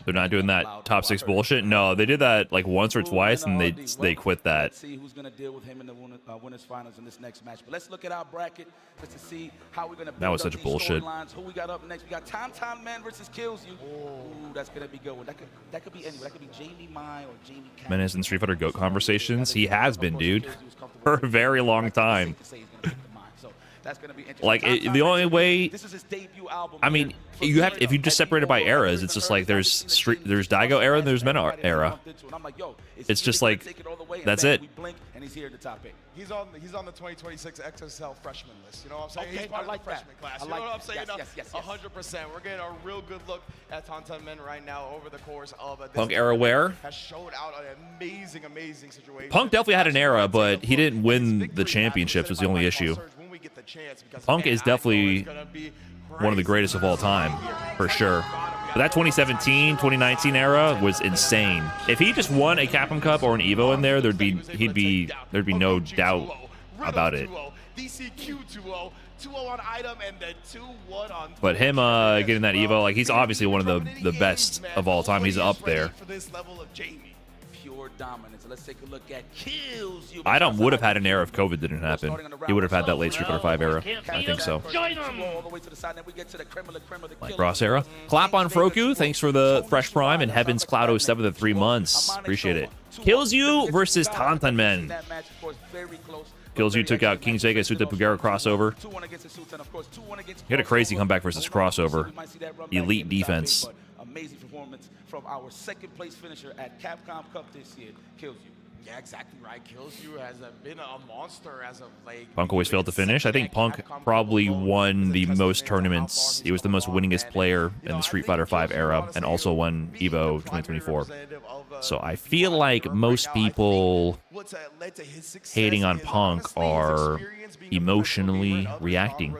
They're not doing that top 6 bullshit. No, they did that like once or twice, and they quit that. Let's see who's going to deal with him in the winners finals in this next match. But let's look at our bracket just to see how we're going to build That was up such these bullshit. storylines. Who we got up next? We got Tom Man versus Kills You. Ooh, that's going to be good one. That could be anyone. That could be Jamie Mai or Jamie Cat. Menace and Street Fighter GOAT conversations. He has been, dude, for a very long time. That's going to be interesting. Like the only way, I mean, you have if you just separate it by eras, it's just like there's Daigo era and there's Mena era. It's just like that's it. And he's here at the top 8. He's on the 2026 XSL freshman list. You know what I'm saying? Okay, He's part I like of the freshman that. class. I You like know what I'm that. saying? Yes, No, yes, 100%. We're getting a real good look at Tantan Men right now over the course of this Punk era where? has showed out an amazing situation. Punk definitely had an era, but he didn't win the championships. Was the only issue. Punk is definitely one of the greatest of all time, for sure. But that 2017, 2019 era was insane. If he just won a Capcom Cup or an Evo in there, there'd be no doubt about it. DCQ 2-0, 2-0 on item, and then 2-1 on. But him getting that Evo, like he's obviously one of the best of all time. He's up there. For this level of Jamie. Pure dominance. Let's take a look at Kills You. Idom would have had an era if COVID didn't happen. He would have had that late Street Fighter 5 era. I think so. Like Ross era. Clap on Froku. Thanks for the fresh prime. And Heavens Cloud 07 the 3 months. Appreciate it. Kills You versus Tantan Men. Kills You took out King Sega Suta Pugera crossover. He had a crazy comeback versus crossover. Elite defense. Amazing performance from our second place finisher at Capcom Cup this year. Kills You. Yeah, exactly right. Kills You has been a monster as of late. Punk always failed to finish. I think Punk probably won the most tournaments. He was the most winningest player in the Street Fighter 5 era and also won EVO 2024. So I feel like most people hating on Punk are emotionally reacting.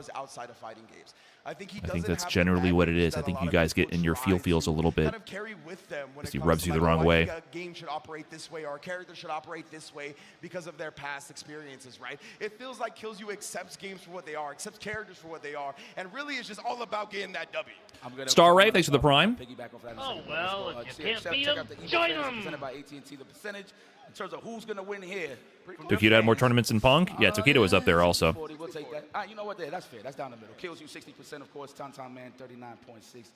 I think that's generally what it is. I think you guys get in your feels a little bit because he rubs you the wrong way. A game should operate this way, or a character should operate this way because of their past experiences, right? It feels like Kills You accepts games for what they are, accepts characters for what they are, and really it's just all about getting that W. Star Ray, thanks for the prime. Oh, well, if you can't beat them, join them. Presented by AT&T, the percentage in terms of who's going to win here. Tokido had more tournaments than Punk? Yeah, Tokido was up there also. We'll take that. You know what? That's fair. That's down the middle. Kills You 60%, of course. Tantan Man 39.6.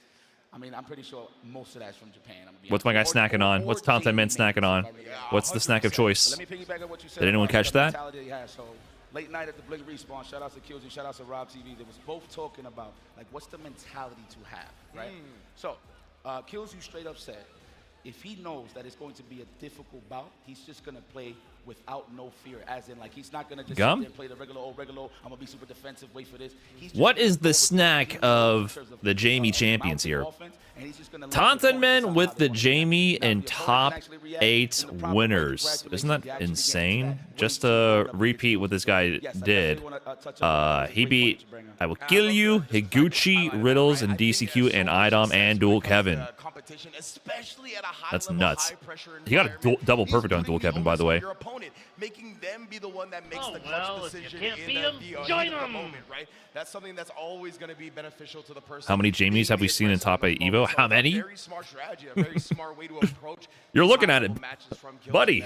I mean, I'm pretty sure most of that's from Japan. What's my guy snacking on? What's Tantan Man snacking on? What's the snack of choice? Did anyone catch that? Late night at the Blink Respawn. Shout out to Kills You. Shout out to Rob TV. They was both talking about, like, what's the mentality to have, right? So, Kills You straight up said, if he knows that it's going to be a difficult bout, he's just going to play without no fear, as in, like, he's not going to just sit there and play the regular, I'm going to be super defensive, wait for this. What is the snack of the Jamie champions here? Tantan Men with the Jamie and top 8 winners. Isn't that insane? Just to repeat what this guy did. He beat I Will Kill You, Higuchi, Riddles, and DCQ, and Idom, and Dual Kevin. That's nuts. He got a double perfect on Dual Kevin, by the way. Making them be the one that makes the clutch decision in the moment, right? That's something that's always going to be beneficial to the person. How many Jamies have we seen in top 8 Evo? How many? Very smart strategy, a very smart way to approach. You're looking at it, buddy.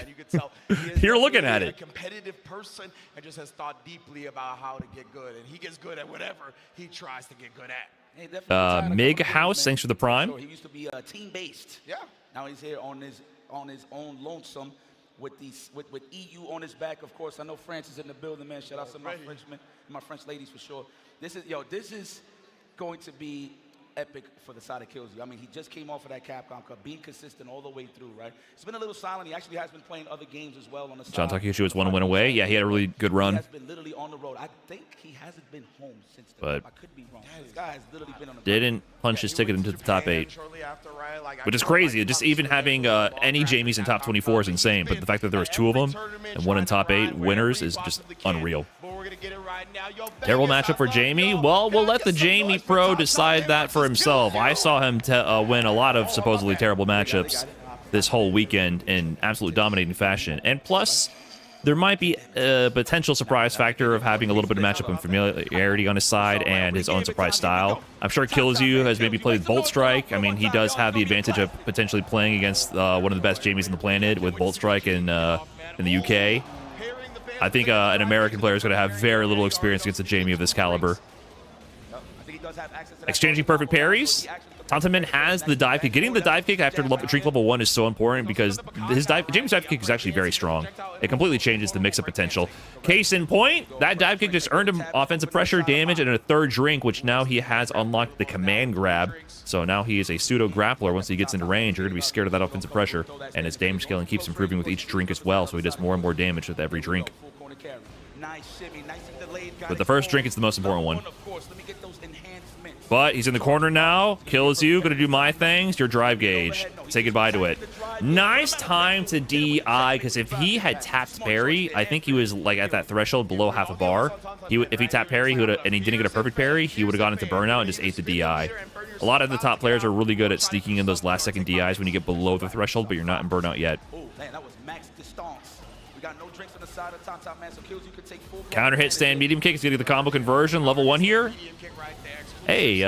You're looking at it. A competitive person and just has thought deeply about how to get good, and he gets good at whatever he tries to get good at. Mig House, thanks for the prime. He used to be team-based. Yeah. Now he's here on his own lonesome with EU on his back. Of course, I know France is in the building, man. Shout out to my Frenchmen, my French ladies for sure. This is going to be epic for the side of Kills You. I mean, he just came off of that Capcom Cup, being consistent all the way through, right? It's been a little silent. He actually has been playing other games as well on the side. John Takeuchi was 1 win away. Yeah, he had a really good run. He has been literally on the road. I think he hasn't been home since then. I could be wrong. This guy has literally been on the didn't punch his ticket into the top 8, which is crazy. Just even having any Jamies in top 24 is insane, but the fact that there was 2 of them and 1 in top 8 winners is just unreal. But we're Terrible matchup for Jamie. Well, we'll let the Jamie Pro decide that for himself. I saw him win a lot of supposedly terrible matchups this whole weekend in absolute dominating fashion. And plus, there might be a potential surprise factor of having a little bit of matchup and familiarity on his side and his own surprise style. I'm sure KillsU has maybe played with Bolt Strike. I mean, he does have the advantage of potentially playing against one of the best Jamies on the planet with Bolt Strike in the UK. I think an American player is going to have very little experience against a Jamie of this caliber. Exchanging perfect parries. Tantanmen has the dive kick. Getting the dive kick after Drink level 1 is so important because Jamie's dive kick is actually very strong. It completely changes the mix-up potential. Case in point, that dive kick just earned him offensive pressure, damage, and a third drink, which now he has unlocked the command grab. So now he is a pseudo grappler. Once he gets into range, you're going to be scared of that offensive pressure. And his damage scaling keeps improving with each drink as well, so he does more and more damage with every drink. But the first drink is the most important one. But he's in the corner now. KillsU, gonna do my things. Your drive gauge. Say goodbye to it. Nice time to DI, because if he had tapped parry, I think he was like at that threshold below half a bar. If he tapped parry, and he didn't get a perfect parry, he would have gone into burnout and just ate the DI. A lot of the top players are really good at sneaking in those last second DIs when you get below the threshold, but you're not in burnout yet. Counter hit, stand, medium kick. He's getting the combo conversion. Level 1 here. Hey,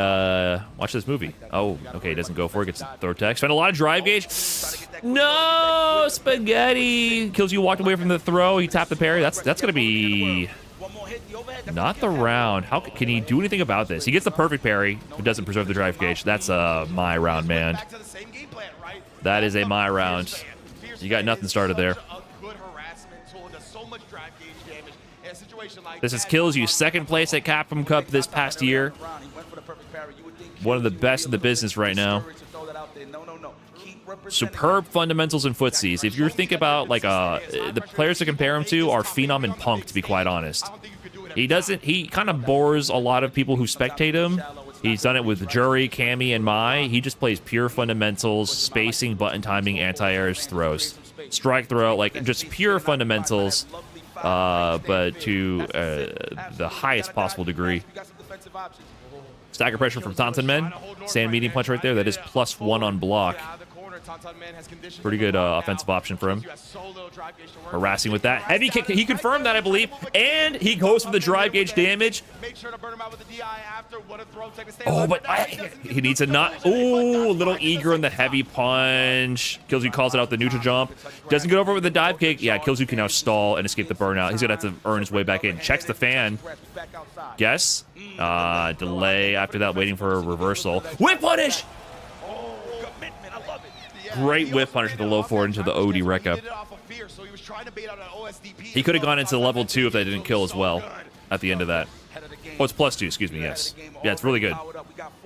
watch this movie. Oh, okay, doesn't go for it. Gets throw tech. Spend a lot of drive gauge. No, spaghetti. KillsU walked away from the throw. He tapped the parry. That's gonna be not the round. How can he do anything about this? He gets the perfect parry, but doesn't preserve the drive gauge. That's my round, man. That is a my round. You got nothing started there. This is KillsU, second place at Capcom Cup this past year. One of the best in the business right now. Superb fundamentals and footsies. If you're thinking about like the players to compare him to are Phenom and Punk, to be quite honest. He kind of bores a lot of people who spectate him. He's done it with Jury, Cammy, and Mai. He just plays pure fundamentals, spacing, button timing, anti-air throws. Strike throw, like just pure fundamentals. But to the highest possible degree. Stagger pressure from Tantanmen. Stand medium punch right there. That is +1 on block. Pretty good offensive option for him. Harassing with that. Heavy kick. He confirmed that, I believe. And he goes for the drive gauge damage. Oh, but he needs a not. Ooh, a little eager on the heavy punch. KillsU calls it out the neutral jump. Doesn't get over with the dive kick. Yeah, KillsU can now stall and escape the burnout. He's going to have to earn his way back in. Checks the fan. Guess. Delay after that, waiting for a reversal. Whip punish! Great whip punish with the low forward into the OD wreck up. He could have gone into level 2 if that didn't kill as well at the end of that. Oh, it's +2, excuse me, yes. Yeah, it's really good.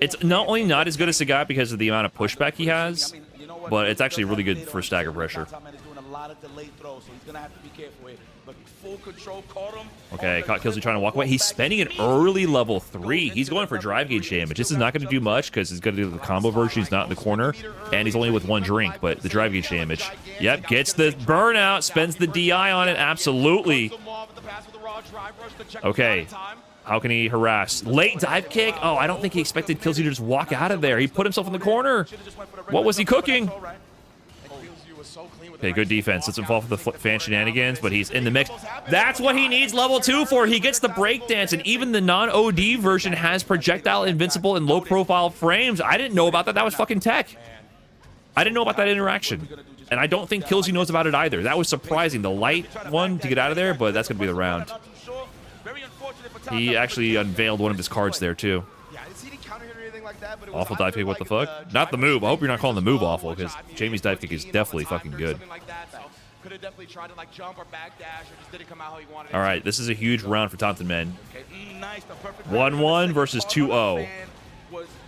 It's not only not as good as Sagat because of the amount of pushback he has, but it's actually really good for stagger pressure. Okay, caught KillsU trying to walk away. He's spending an early level 3. He's going for drive gauge damage. This is not going to do much because he's going to do the combo version. He's not in the corner, and he's only with 1 drink, but the drive gauge damage. Yep, gets the burnout, spends the DI on it. Absolutely. Okay, how can he harass? Late dive kick? Oh, I don't think he expected KillsU to just walk out of there. He put himself in the corner. What was he cooking? Okay, good defense. Doesn't fall for the fan shenanigans, but he's in the mix. That's what he needs level 2 for. He gets the breakdance, and even the non-OD version has projectile invincible and low-profile frames. I didn't know about that. That was fucking tech. I didn't know about that interaction. And I don't think KillsU knows about it either. That was surprising. The light one to get out of there, but that's going to be the round. He actually unveiled one of his cards there, too. Awful dive kick, what the fuck? Not the move. I hope you're not calling the move awful, because Jamie's dive kick is definitely fucking good. Alright, this is a huge round for Tantanmen. 1-1 versus 2-0.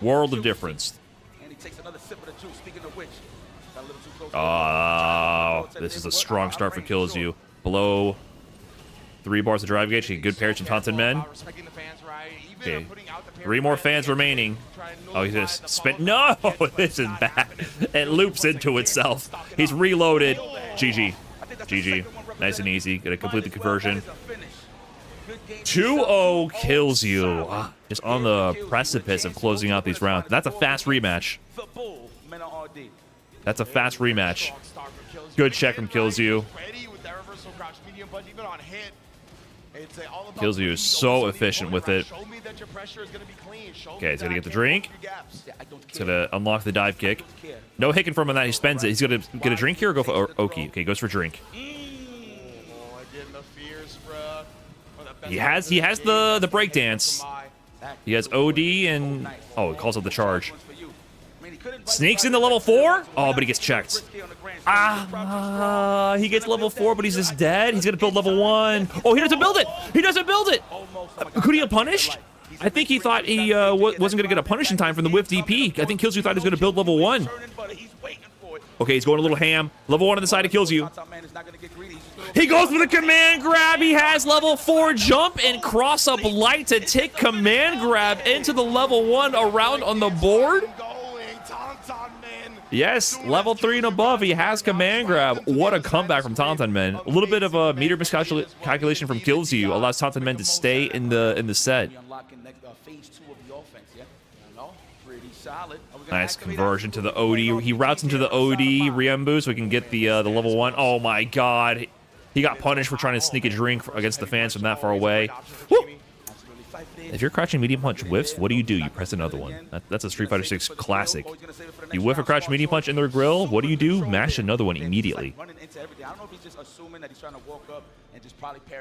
World of difference. Oh, this is a strong start for KillsU. Below 3 bars of drive gauge. Good parries from Tantanmen. Okay, 3 more fans remaining. Oh, he just spent. No, this is bad. It loops into itself. He's reloaded. GG. GG. Nice and easy. Gonna complete the conversion. 2-0 kills you. Just on the precipice of closing out these rounds. That's a fast rematch. That's a fast rematch. Good check from Kills You. Kills You is so efficient with it. Okay, he's gonna get the drink. He's gonna unlock the dive kick. No hicking from him that he spends it. He's gonna get a drink here or go for Oki. Okay, goes for drink. He has the breakdance. He has OD and oh, it calls out the charge. Sneaks into level 4. Oh, but he gets checked. He gets level 4, but he's just dead. He's gonna build level 1. Oh, he doesn't build it. He doesn't build it. Could he have punished? I think he thought he wasn't gonna get a punish in time from the whiff DP. I think Kills You thought he was gonna build level 1. Okay, he's going a little ham. Level 1 on the side of Kills You. He goes for the command grab. He has level 4 jump and cross up light to take command grab into the level 1 around on the board. Yes, level 3 and above. He has command grab. What a comeback from Tauntaun Men. A little bit of a meter miscalculation from Kills You allows Tauntaun Men to stay in the set. Nice conversion to the OD. He routes into the OD Riembu so we can get the level 1. Oh my god. He got punished for trying to sneak a drink against the fans from that far away. Woo! If you're crouching medium punch whiffs, what do? You press another one. That's a Street Fighter 6 classic. You whiff a crouch medium punch in their grill, what do? Mash another one immediately.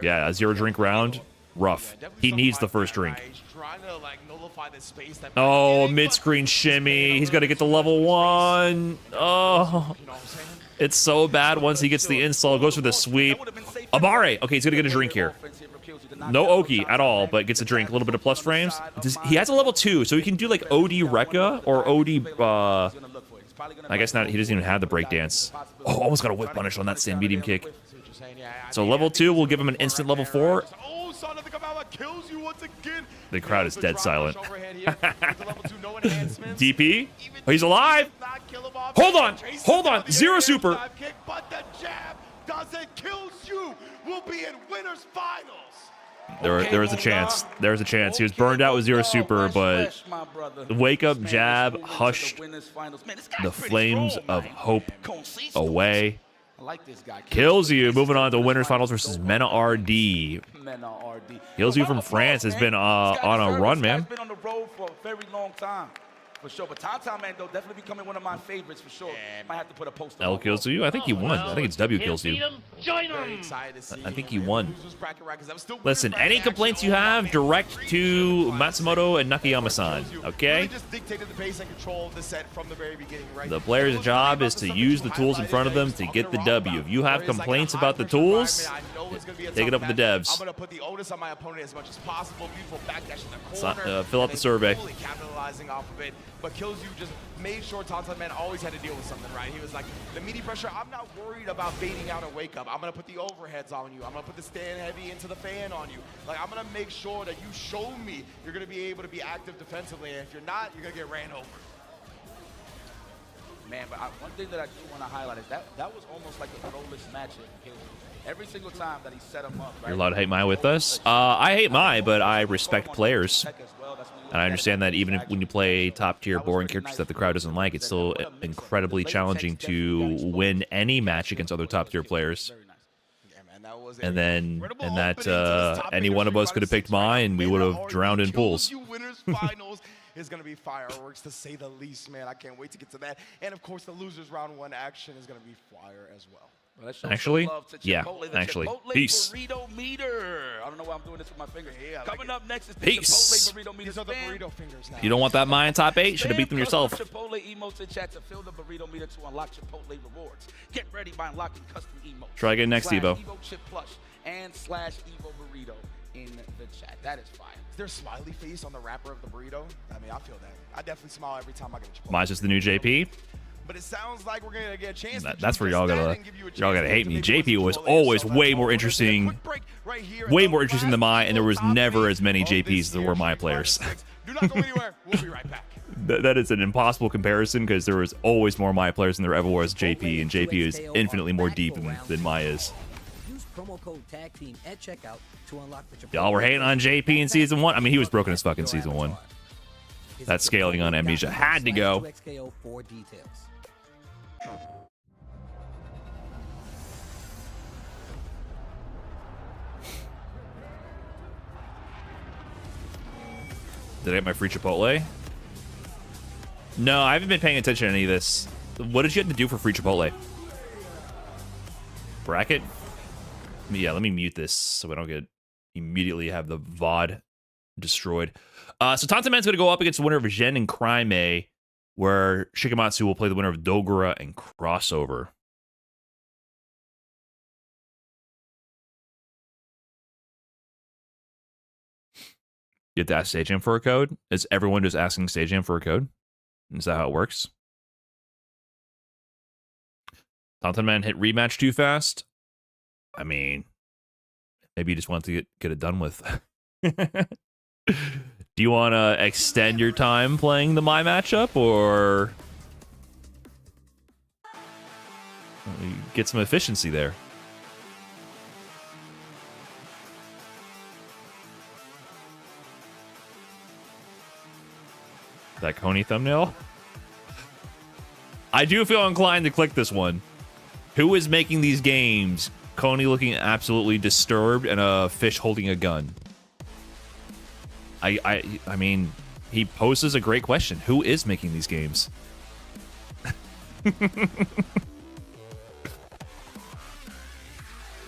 Yeah, a 0 drink round. Rough. He needs the first drink. Oh, mid-screen shimmy. He's got to get to level 1. Oh, it's so bad once he gets the install. Goes for the sweep. Abare. Okay, he's going to get a drink here. No Oki at all, but gets a drink. A little bit of plus frames. He has a level 2, so he can do like OD Rekka or OD... I guess not. He doesn't even have the breakdance. Oh, almost got a whip punish on that same medium kick. So level 2 will give him an instant level 4. The crowd is dead silent. DP? Oh, he's alive! Hold on! Hold on! 0 super! There is a chance. There's a chance. He was burned out with 0 super, but the wake-up jab hushed the flames of hope away. Kills You. Moving on to winners finals versus Mena RD. Kills You from France has been on a run, man. Been on the road for a very long time, for sure. But Tauntaun Man, though, definitely becoming one of my favorites for sure. Might have to put a post. L Kills You. I think he won. I think it's W Kills You. I think he won. Listen, any complaints you have, direct to Matsumoto and Nakayama-san. Okay. The player's job is to use the tools in front of them to get the W. If you have complaints about the tools, take it up with the devs. I'm gonna put the onus on my opponent as much as possible. Beautiful backdash in the corner. Fill out the survey. Capitalizing off of it, but Kills You just made sure Tauntaun Man always had to deal with something, right? He was like, the meaty pressure, I'm not worried about baiting out a wake up. I'm gonna put the overheads on you. I'm gonna put the stand heavy into the fan on you. Like, I'm gonna make sure that you show me you're gonna be able to be active defensively, and if you're not, you're gonna get ran over. Man, but one thing that I do want to highlight is that was almost like a flawless matchup. Every single time that he set him up. Right? You're allowed to hate Mai with us. I hate Mai, but I respect players. And I understand that even when you play top-tier boring characters that the crowd doesn't like, it's still incredibly challenging to win any match against other top-tier players. And then, any one of us could have picked Mai, and we would have drowned in pools. Is going to be fireworks, to say the least, man. I can't wait to get to that. And, of course, the losers round 1 action is going to be fire as well. Actually, yeah, actually. Peace. Burrito meter. I don't know why I'm doing this with my fingers. Coming up next is Peace. Chipotle burrito meter. These are the burrito fingers now. You don't want that Mai in top 8? Should have beat them yourself. Chipotle emotes in chat to fill the burrito meter to unlock Chipotle rewards. Get ready by unlocking custom emotes. Try again next, Evo. Evo Chip Plush and /Evo Burrito in the chat. That is fire. Is there a smiley face on the wrapper of the burrito? I mean, I feel that. I definitely smile every time I get a Chipotle. Mai's just the new JP. But it sounds like we're gonna get a chance. That's where y'all gotta hate me. JP was always way more interesting than Mai, and there was never as many JPs as there were Mai players. Do not go anywhere. We'll be right back. That is an impossible comparison because there was always more Mai players than there ever was JP, and JP is infinitely more deep than Mai is. Use promo code tag team at checkout to unlock the Chipotle. Y'all were hating on JP in season 1. I mean, he was broken as fucking season 1. That scaling on Amnesia had to go. XKO for details. Did I get my free Chipotle? No, I haven't been paying attention to any of this. What did you have to do for free Chipotle? Bracket? Yeah, let me mute this so we don't get immediately have the VOD destroyed. So Tantaman's going to go up against the winner of Gen and Crime, where Shikamatsu will play the winner of Dogura and Crossover. You have to ask Stageham for a code? Is everyone just asking Stageham for a code? Is that how it works? Tantan hit rematch too fast? I mean, maybe you just want to get it done with. Do you want to extend your time playing the My matchup, or get some efficiency there? That Coney thumbnail? I do feel inclined to click this one. Who is making these games? Coney looking absolutely disturbed and a fish holding a gun. I mean, he poses a great question. Who is making these games?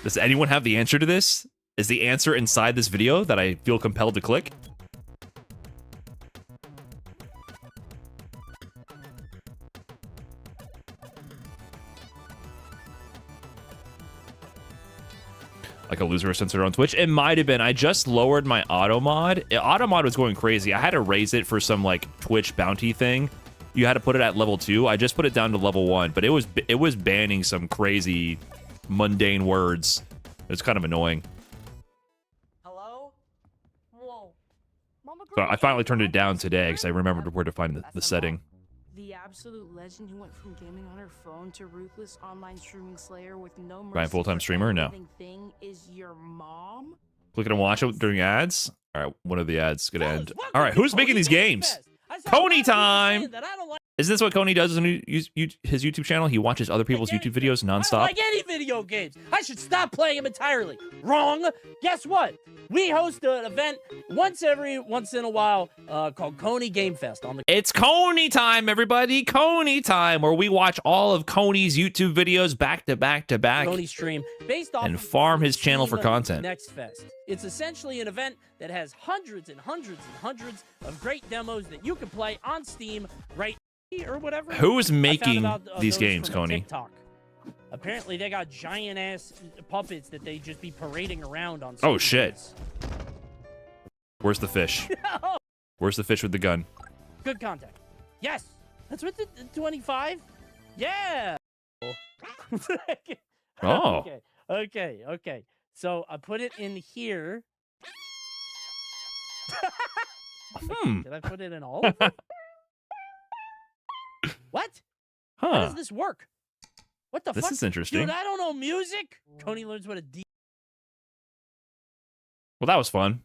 Does anyone have the answer to this? Is the answer inside this video that I feel compelled to click? Like a loser sensor on Twitch. It might have been. I just lowered my auto mod. Auto mod was going crazy. I had to raise it for some like Twitch bounty thing. You had to put it at level 2. I just put it down to level 1, but it was banning some crazy mundane words. It's kind of annoying. Hello? Whoa. Mama So I finally turned it down today because I remembered where to find the setting. The absolute legend who went from gaming on her phone to ruthless online streaming slayer with no mercy. Ryan, full-time streamer or no? Thing is your mom? Click it and watch it during ads. All right, one of the ads gonna end. All right, who's making these games? Coney time. Isn't this what Coney does on his YouTube channel? He watches other people's YouTube videos I don't nonstop. like any video games. I should stop playing them entirely. Wrong. Guess what? We host an event once in a while called Coney Game Fest on the. It's Coney time, everybody. Coney time, where we watch all of Coney's YouTube videos back to back to back. Coney stream based off and of farm his channel for Steam content. Next Fest. It's essentially an event that has hundreds and hundreds and hundreds of great demos that you can play on Steam right or whatever. Who is I found making about, these those games, from Coney? TikTok. Apparently, they got giant ass puppets that they just be parading around on. Oh shit! Where's the fish? Where's the fish with the gun? Good contact. Yes, that's what the 25. Yeah. Oh. Okay. So I put it in here. Did I put it in all of them? What? How Huh. does this work? What the fuck? This is interesting. Dude, I don't know music. Coney learns what a D. Well, that was fun.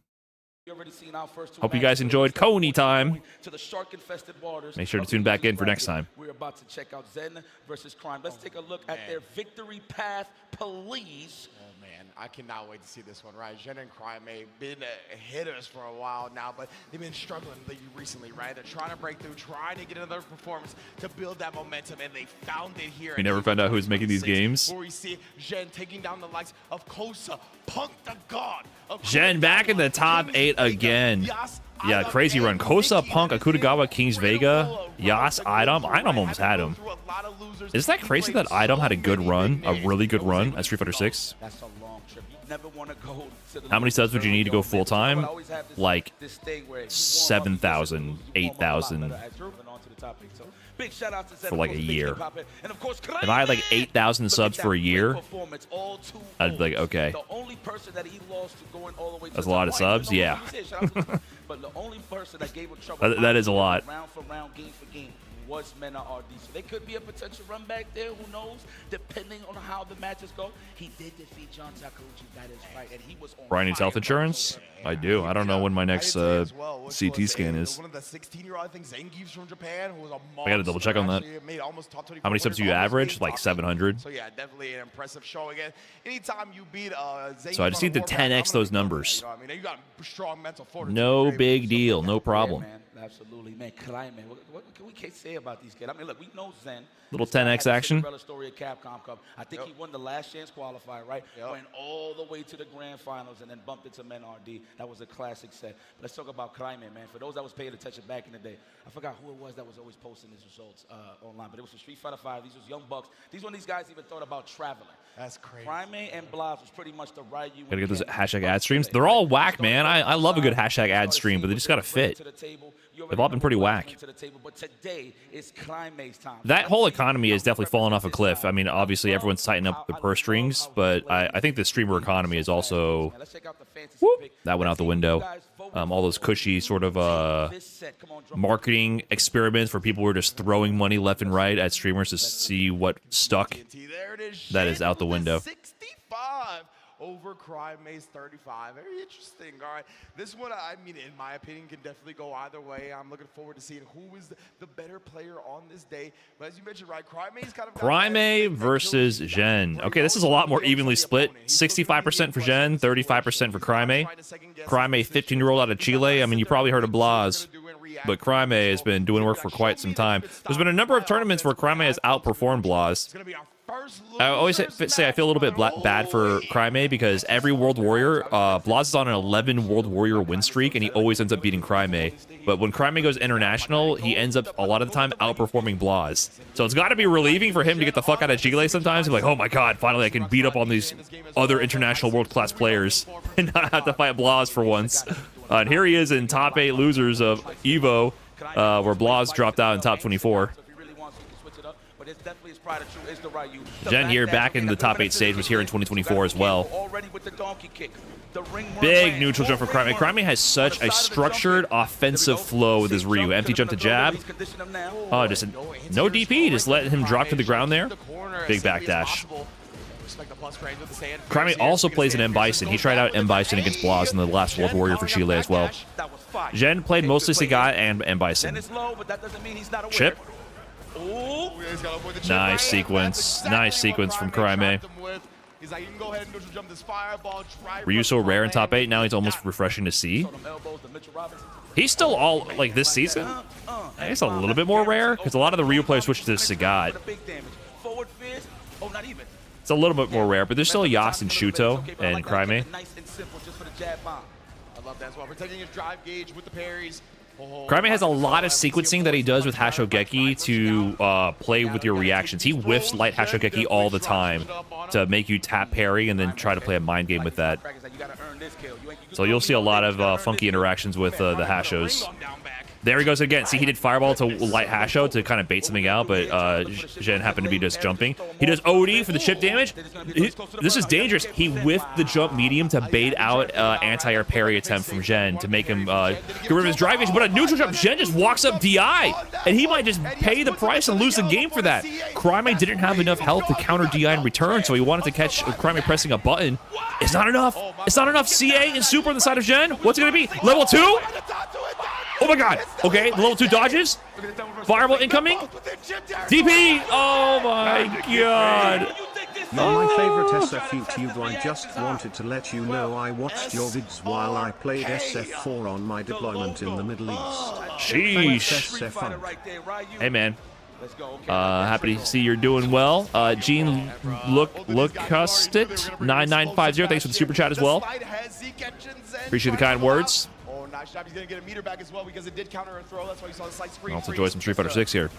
You already seen our first two Hope you matches. guys enjoyed Coney time. To the shark-infested waters Make sure to of tune back in for Bracket. next time. We're about to check out Zen versus Crime. Let's take a look at their victory path, please. Oh man, I cannot wait to see this one, right? Gen and Crime may been hitters for a while now, but they've been struggling recently, right? They're trying to break through, trying to get another performance to build that momentum, and they found it here. We never found out who's making these games. Where we see Gen taking down the likes of Kosa, Punk the God. Jen back in the top 8 again. Yeah, crazy run. Kosa, Punk, Akutagawa, Kings Vega, Yas, Idom. Idom almost had him. Is that crazy that Idom had a good run, a really good run at Street Fighter 6? That's a long trip. You never want to go to the How many subs would you need to go full time? Like this thing where 7,000, 8,000 big shout out to for like a year. And of course, If I had like 8,000 subs for a year, I'd be like, okay. the only person that he lost to going all the way to That's a the lot of top, subs, yeah. but the only person that gave him trouble That is a lot. round for round, game for game was Mena RD. So they could be a potential run back there. Who knows? Depending on how the matches go. He did defeat John Takeuchi. That is right. And he was on Brian needs health insurance? I do. I don't know when my next CT scan is. One of the 16-year-old, I think Zangief's from Japan, who was a I got to double check on that. made almost top 24 How many subs do you average? Like 700. So yeah, definitely an impressive showing. And anytime you beat Zangief, So I just need to 10x those numbers. I mean, you got strong mental fortitude. No big deal. No problem. Yeah, man. Absolutely, man. Climate. What can we say about these kids? I mean, look, we know Zen. Little 10x action. Cinderella story at Capcom Cup. I think he won the last chance qualifier, right? Went all the way to the grand finals and then bumped into Men RD. That was a classic set. Let's talk about Climate, man. For those that was paying attention back in the day, I forgot who it was that was always posting his results online, but it was from Street Fighter V. These was young bucks. These one of these guys even thought about traveling. That's crazy. Primate and Blas was pretty much the Ryu. Gotta get those hashtag ad streams. They're all whack, man. I love a good hashtag ad stream, but they just gotta fit. They've all been pretty whack. But today is Climate's time. That whole economy is definitely fallen off a cliff. I mean, obviously everyone's tightening up the purse strings, but I think the streamer economy is also that went out the window. All those cushy sort of marketing experiments where people were just throwing money left and right at streamers to see what stuck. That is out the window. 65 over Crymate's 35. Very interesting. All right. This one, I mean, in my opinion, can definitely go either way. I'm looking forward to seeing who is the better player on this day. But as you mentioned, right, Crymate's kind of... Crimate versus Zhen. Okay, this is a lot more evenly split. 65% for Zhen, 35% for Crimate. Crimate, 15-year-old out of Chile. I mean, you probably heard of Blas, but Crimate has been doing work for quite some time. There's been a number of tournaments where Crimate has outperformed Blas. I always say I feel a little bit bad for Crimate because every World Warrior, Blas is on an 11 World Warrior win streak, and he always ends up beating Crimate. But when Crimate goes international, he ends up a lot of the time outperforming Blas. So it's got to be relieving for him to get the fuck out of Chile sometimes. He's like, oh my god, finally I can beat up on these other international world-class players and not have to fight Blas for once. And here he is in top 8 losers of EVO, where Blas dropped out in top 24. Zhen here back in the top 8 stage was here in 2024 as well. Big neutral jump for Crimate. Crimate has such a structured offensive flow with his Ryu. Empty jump to jab. Oh, just no DP. Just let him drop to the ground there. Big backdash. Crimate also plays an M. Bison. He tried out M. Bison against Blas in the last World Warrior for Chile as well. Zhen played mostly Sagat and M. Bison. Chip. Nice sequence. Nice sequence from Crimate. Ryu's so rare in top 8, now he's almost refreshing to see. He's still all, like, this season? I guess a little bit more rare, because a lot of the Ryu players switched to Sagat. It's a little bit more rare, but there's still Yas and Shuto and Crimate. I love that as well. Protecting his drive gauge with the parries. Crimate has a lot of sequencing that he does with Hashogeki to play with your reactions. He whiffs light Hashogeki all the time to make you tap parry and then try to play a mind game with that. So you'll see a lot of funky interactions with the Hashos. There he goes again. See, he did Fireball to light Hasho to kind of bait something out, but Zhen happened to be just jumping. He does OD for the chip damage. This is dangerous. He whiffed the jump medium to bait out anti-air parry attempt from Zhen to make him get rid of his drive gauge, but a neutral jump, Zhen just walks up DI, and he might just pay the price and lose the game for that. Crimate didn't have enough health to counter DI in return, so he wanted to catch Crimate pressing a button. It's not enough. It's not enough. CA and Super on the side of Zhen. What's it going to be? Level 2? Oh my god. Okay, the level 2 dodges. Fireball incoming. DP. Oh my god. My favorite SF YouTuber, I just wanted to let you know I watched your vids while I played SF4 on my deployment in the Middle East. Sheesh. Hey man. Happy to see you're doing well. Gene Lookcustit 9950. Thanks for the super chat as well. Appreciate the kind words. Nice job. He's going to get a meter back as well because it did counter a throw. That's why you saw the slight screen. Also enjoy some Street Fighter 6 here.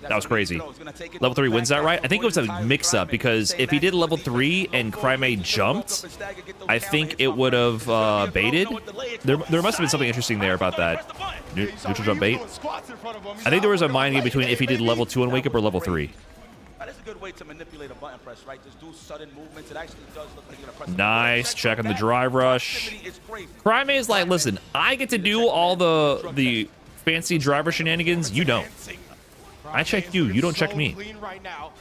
That was crazy. Level 3 wins that, right? I think it was a mix-up because if he did level 3 and Crimate jumped, I think it would have baited. There must have been something interesting there about that. Neutral jump bait. I think there was a mind game between if he did level 2 and wake up or level 3. That is a good way to manipulate a button press, right? Just do sudden movements. It actually does look like you're gonna press. Nice check on the drive rush. Crimate is like, listen, I get to do all the fancy driver shenanigans. You don't. I check you. You don't check me. Clean right now.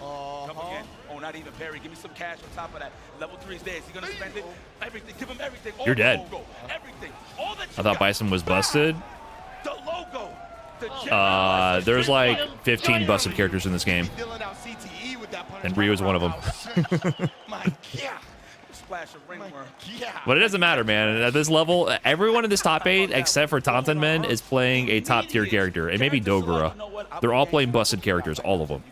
Come again. Oh, not even parry. Give me some cash on top of that. Level 3 is there. Is he gonna spend it? Everything. Give him everything. All You're the dead. Logo, everything. All that I thought Bison was busted. The logo. The There's like 15 busted characters in this game, and Ryu is one of them. My God. Splash of ringworm. But it doesn't matter, man. At this level, everyone in this top 8, except for Tauntaun Men, is playing a top tier character, and maybe Dogura. They're all playing busted characters, all of them.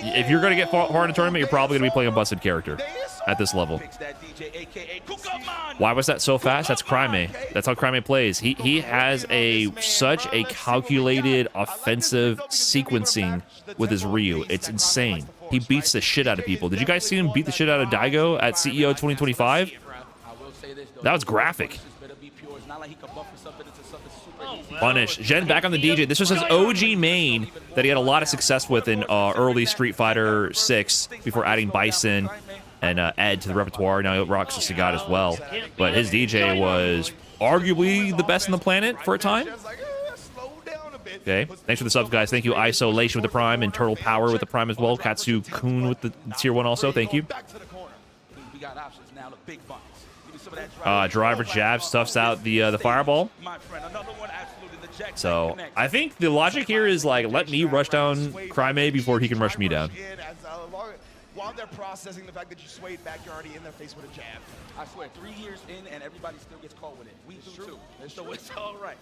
If you're gonna get far in the tournament, you're probably gonna be playing a busted character at this level. Why was that so fast? That's Crimea. That's how Crimea plays. He has such a calculated offensive sequencing with his Ryu. It's insane. He beats the shit out of people. Did you guys see him beat the shit out of Daigo at CEO 2025? That was graphic. Punish. Zhen back on the DJ. This was his OG main that he had a lot of success with in early Street Fighter 6 before adding Bison and Ed to the repertoire. Now he rocks the Sagat as well. But his DJ was arguably the best on the planet for a time. Okay, thanks for the subs, guys. Thank you, Isolation with the Prime, and Turtle Power with the Prime as well. Katsu Kun with the tier 1 also. Thank you. Driver jab stuffs out the fireball. So I think the logic here is like, let me rush down Crimea before he can rush me down. While they're processing the fact that you swayed back, you're already in their face with a jab. I swear, 3 years in and everybody still gets caught with it. We do too. So it's all right.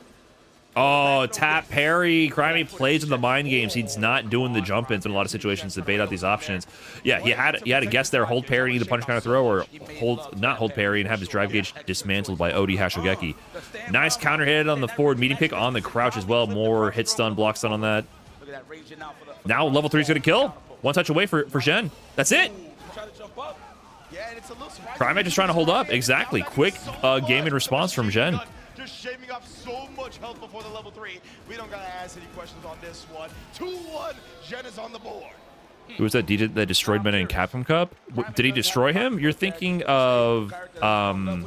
Oh, tap parry. Crimea plays with the mind games. He's not doing the jump ins in a lot of situations to bait out these options. Yeah, he had to guess there, hold parry, either punch, counter, throw, or not hold parry and have his drive gauge dismantled by Odi Hashogeki. Nice counter hit on the forward meeting pick on the crouch as well. More hit stun, block stun on that. Now level 3 is going to kill. One touch away for Zhen. That's it. Crimea just trying to hold up. Exactly. Quick game in response from Zhen. Just shaving off so much health before the level 3. We don't gotta ask any questions on this one. 2-1, Zhen is on the board. Who was that DJ that destroyed Mena in Capcom Cup? Did he destroy him? You're thinking of oh,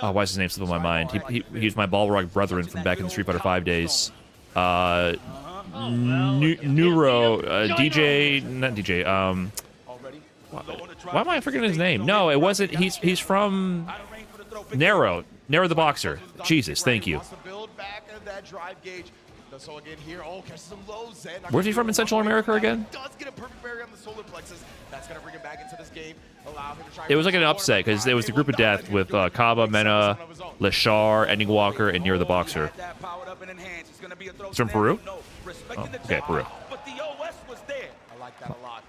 why is his name slipping my mind? He was my Balrog brethren from back in the Street Fighter 5 days. Neuro DJ, not DJ. Why am I forgetting his name? No, it wasn't. He's from Nero the boxer. Jesus, thank you. Where's he from in Central America again? It was like an upset because it was the group of death with Kaba, Mena, Lashar, Ending Walker, and Nero the boxer. He's from Peru? Oh, okay, Peru.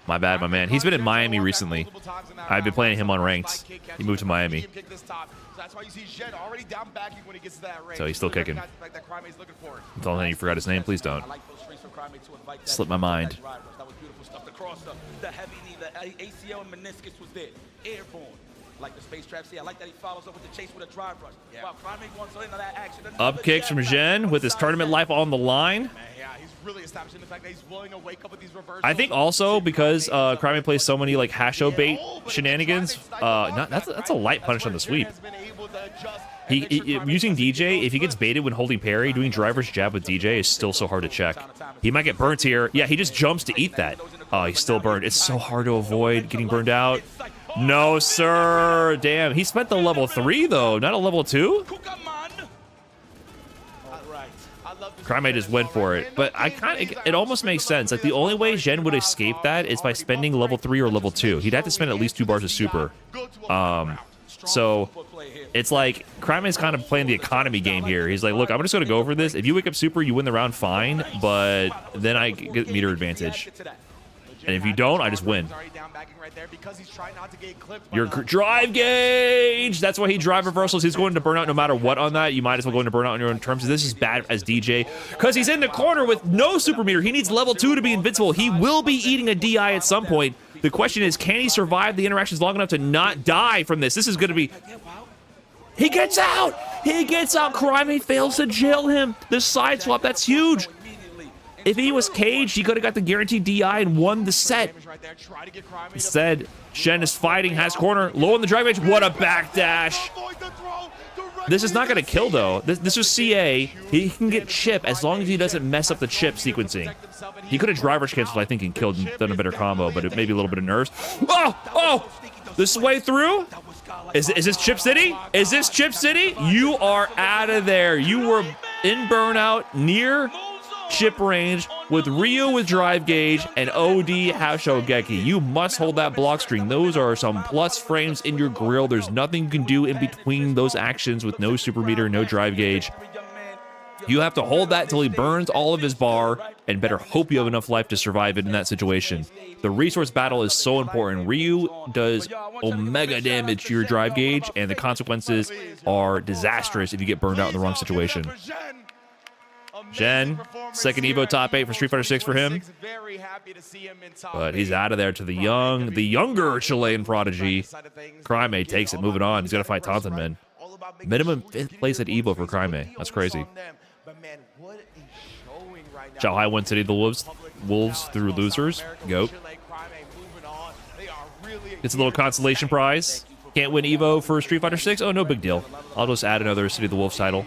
My bad, my man. He's been in Miami recently. I've been playing him on ranked. He moved to Miami. So he's still kicking. I'm telling you forgot his name. Please don't. Slip my mind. The heavy knee, the ACL and meniscus was there. Airborne. Like the space trap. See, I like that he follows up with the chase with a drive rush. Yeah. Wow, Crimea wants into that action. Up kicks from Zhen with his tournament life on the line. Yeah, he's really establishing the fact that he's willing to wake up with these reversals. I think also because Crimea plays so many like Hasho bait shenanigans, that's a light punish on the sweep. He using DJ, if he gets baited when holding parry, doing driver's jab with DJ is still so hard to check. He might get burnt here. Yeah, he just jumps to eat that. Oh, he's still burned. It's so hard to avoid getting burned out. No, sir. Damn, he spent the level 3 though, not a level 2. Crimea just went for it, but it almost makes sense. Like the only way Zhen would escape that is by spending level 3 or level 2. He'd have to spend at least 2 bars of super. So it's like Crimea's kind of playing the economy game here. He's like, look, I'm just going to go for this. If you wake up super, you win the round, fine, but then I get meter advantage. And if you don't, I just win. Your drive gauge! That's why he drive reversals. He's going to burnout no matter what on that. You might as well go into burnout on your own terms. This is bad as DJ because he's in the corner with no super meter. He needs level 2 to be invincible. He will be eating a DI at some point. The question is, can he survive the interactions long enough to not die from this? This is going to be... He gets out! He gets out! Crimea fails to jail him. The side swap, that's huge. If he was caged, he could have got the guaranteed DI and won the set. Instead, Zhen is fighting, has corner, low on the drive edge. What a backdash. This is not going to kill, though. This is CA. He can get chip as long as he doesn't mess up the chip sequencing. He could have driver's canceled, I think, and killed and done a better combo, but it may be a little bit of nerves. Oh! This way through? Is this Chip City? Is this Chip City? You are out of there. You were in burnout near chip range with Ryu with drive gauge and OD Hashogeki. You must hold that block string. Those are some plus frames in your grill. There's nothing you can do in between those actions with no super meter, no drive gauge. You have to hold that till he burns all of his bar and better hope you have enough life to survive it in that situation. The resource battle is so important. Ryu does omega damage to your drive gauge, and the consequences are disastrous if you get burned out in the wrong situation. Jen, second Evo top 8 for Street Fighter 6 for him. But he's out of there to the younger Chilean prodigy. Cryme takes it, moving on. He's got to fight Taunton, man. Minimum 5th place at Evo for Cryme. That's crazy. Xiaohai went City of the Wolves through losers. Goat. Gets a little consolation prize. Can't win Evo for Street Fighter 6? Oh, no big deal. I'll just add another City of the Wolves title.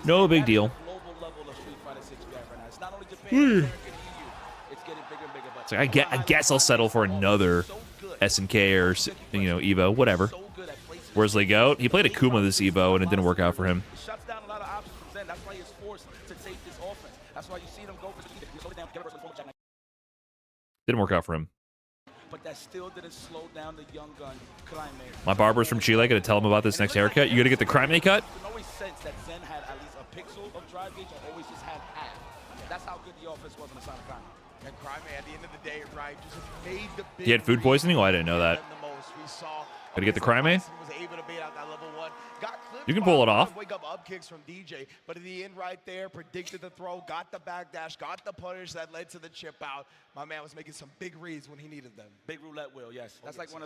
No big deal. So I guess I'll settle for another SNK or Evo, whatever. Where's Legout? He played Akuma this Evo and it didn't work out for him. Didn't work out for him. But that still didn't slow down the young gun, Cryme. My barber's from Chile. Gotta tell him about this next haircut. You gotta get the Cryme cut? You can always sense that Zen had at least a pixel of drive gauge or always just had half. That's how good the offense was on the side of Cryme. And Cryme, at the end of the day, right, just made the big He had food poisoning? Oh, I didn't know that. Gotta get the Cryme? You can pull it off. Wake up kicks from DJ, but in the end right there, predicted the throw, got the backdash, got the punish that led to the chip out. My man was making some big reads when he needed them. Big roulette wheel, yes. That's like one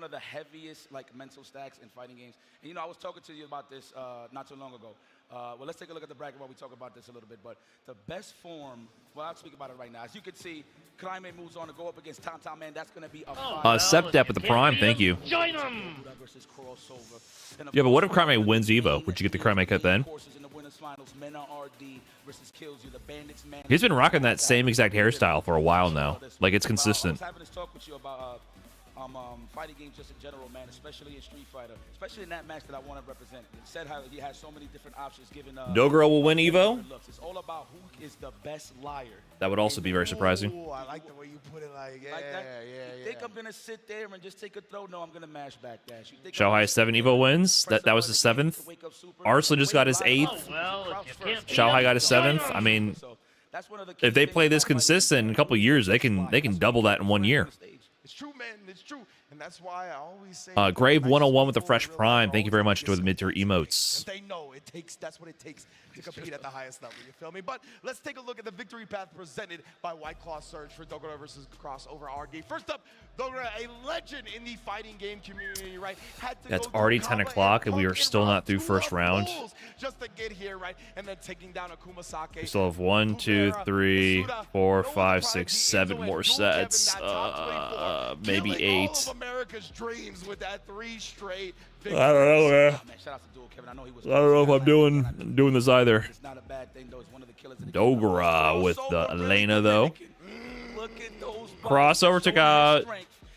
of the heaviest mental stacks in fighting games. And I was talking to you about this not too long ago. Well, let's take a look at the bracket while we talk about this a little bit. But the best form, well, I'll speak about it right now. As you can see, Cryme moves on to go up against Tom Tom Man. That's going to be a Sepdep with the Prime, thank you. Join him! Yeah, but what if Cryme wins Evo? Would you get the Cryme cut then? He's been rocking that same exact hairstyle for a while now. Like, it's consistent. I was having this talk with you about fighting games just in general, man, especially in Street Fighter, especially in that match that I want to represent. It said how he has so many different options given. No Girl will win Evo? It's all about who is the best liar. That would also be very surprising. Ooh, I like the way you put it, yeah. You think I'm going to sit there and just take a throw? No, I'm going to mash backdash. Xiaohai 7 Evo wins. That was his 7th. Arslan just got his 8th. Xiaohai got his 7th. I mean, if they play this consistent in a couple years, they can double that in 1 year. It's true, man. It's true. And that's why I always say Grave 101 with the fresh Prime. Thank you very much to the mid-tier emotes. They know that's what it takes to compete at the highest level, you feel me? But let's take a look at the victory path presented by White Claw Surge for Dogura versus Crossover RD. First up, Dogura, a legend in the fighting game community, right? It's already 10 o'clock and we are still not through first round. Just to get here, right? And then taking down Akuma Sake. We still have 1, 2, 3, 4, 5, 6, 7 more sets. Maybe 8. America's dreams with that 3 straight. I don't know, man. I don't know if I'm doing this either. Dogura with the Elena though. Crossover took out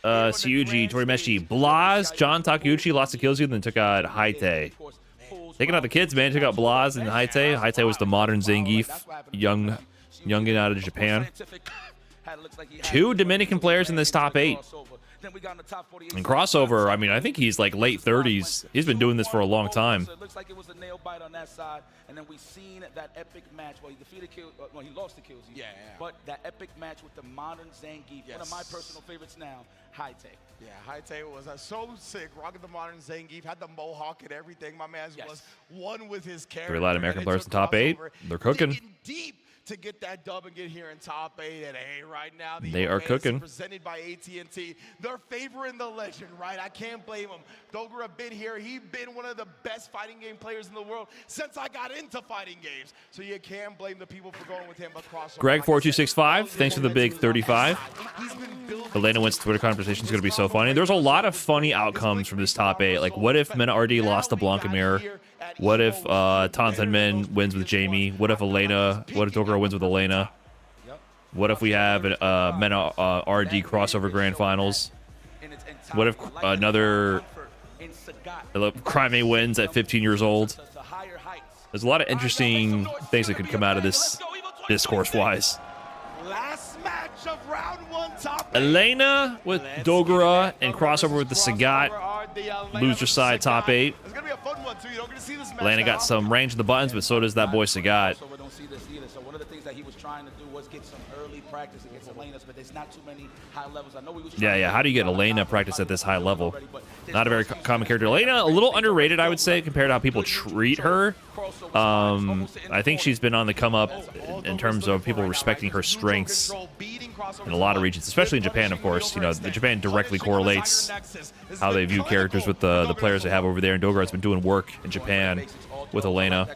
Syuji, Torimeshi, Blaz, John Takeuchi lost to Killzone, then took out Haite. Taking out the kids, man. Took out Blaz and Haite. Haite was the modern Zangief, youngin out of Japan. 2 Dominican players in this top 8. And Crossover, I mean, I think he's like late 30s. He's been doing this for a long time. So it looks like it was a nail bite on that side, and then we seen that epic match. Well, he defeated he lost to Killzone. Yeah. But that epic match with the modern Zangief, one of my personal favorites now, Haite. Yeah, Haite was so sick, rocking the modern Zangief, had the mohawk and everything. My man was one with his character. 3 Latin American players in top 8. They're cooking. Deep to get that dub and get here in top 8. And hey, right now the they are cooking. presented by AT&T, the They're favoring the legend, right? I can't blame him. Dogura been here. He's been one of the best fighting game players in the world since I got into fighting games. So you can't blame the people for going with him. But Greg4265, thanks for the big 35. Elena Wentz Twitter conversation is going to be so funny. There's a lot of funny outcomes from this top 8. Like, what if Mena RD lost to Blanca Mirror? What if Tonton Min wins with Jamie? What if Dogura wins with Elena? What if we have a Mena RD crossover grand finals? What if another Crime wins at 15 years old? There's a lot of interesting things that could come out of this discourse-wise. Last match of round 1, top 8. Elena with Dogura and crossover with the Sagat. Loser side top 8. It's gonna be a fun one too. You don't get to see this match. Elena got some range in the buttons, but so does that boy Sagat. So we don't see this either. So one of the things that he was trying to do was get some early practice against Elena, but there's not too many high levels. I know we was Yeah. How do you get Elena practice at this high level? Not a very common character. Elena, a little underrated, I would say, compared to how people treat her. I think she's been on the come up in terms of people respecting her strengths in a lot of regions, especially in Japan, of course. You know, Japan directly correlates how they view characters with the players they have over there. And Dogura's been doing work in Japan with Elena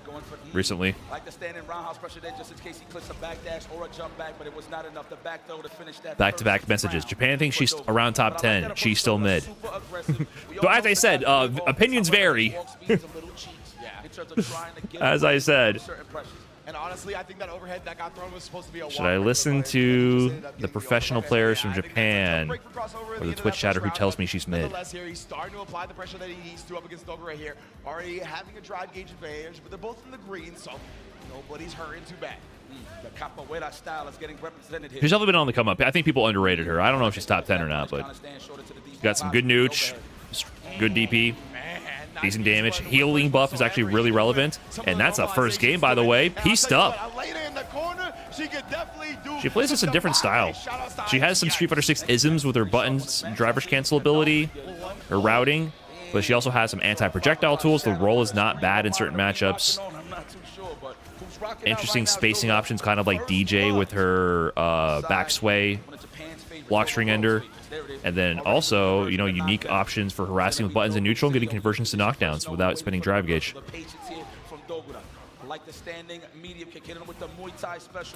recently. Like to stand in roundhouse pressure there just in case he clicks a backdash or a jump back, but it was not enough to back throw to finish that. Back-to-back messages. Japan thinks she's around top 10. She's still mid. But as I said, opinions vary. As I said. And honestly, I think that overhead that got thrown was supposed to be a Should I listen to the professional players from Japan or the Twitch chatter who tells me she's mid? Nonetheless, here he's starting to apply the pressure that he needs to up against Dogura here. Already having a drive gauge advantage, but they're both in the green, so nobody's hurting too bad. The capoeira style is getting represented here. She's definitely been on the come up. I think people underrated her. I don't know if she's top 10 or not, but she's got some good nooch, good DP, decent damage. Healing buff is actually really relevant, and that's a first game, by the way. Pieced up. She plays this a different style. She has some Street Fighter 6 isms with her buttons, driver's cancel ability, her routing, but she also has some anti-projectile tools. The roll is not bad in certain matchups. Interesting spacing options, kind of like DJ with her back sway, block string ender. And then also, you know, unique options for harassing with buttons in neutral and getting conversions to knockdowns without spinning drive gauge.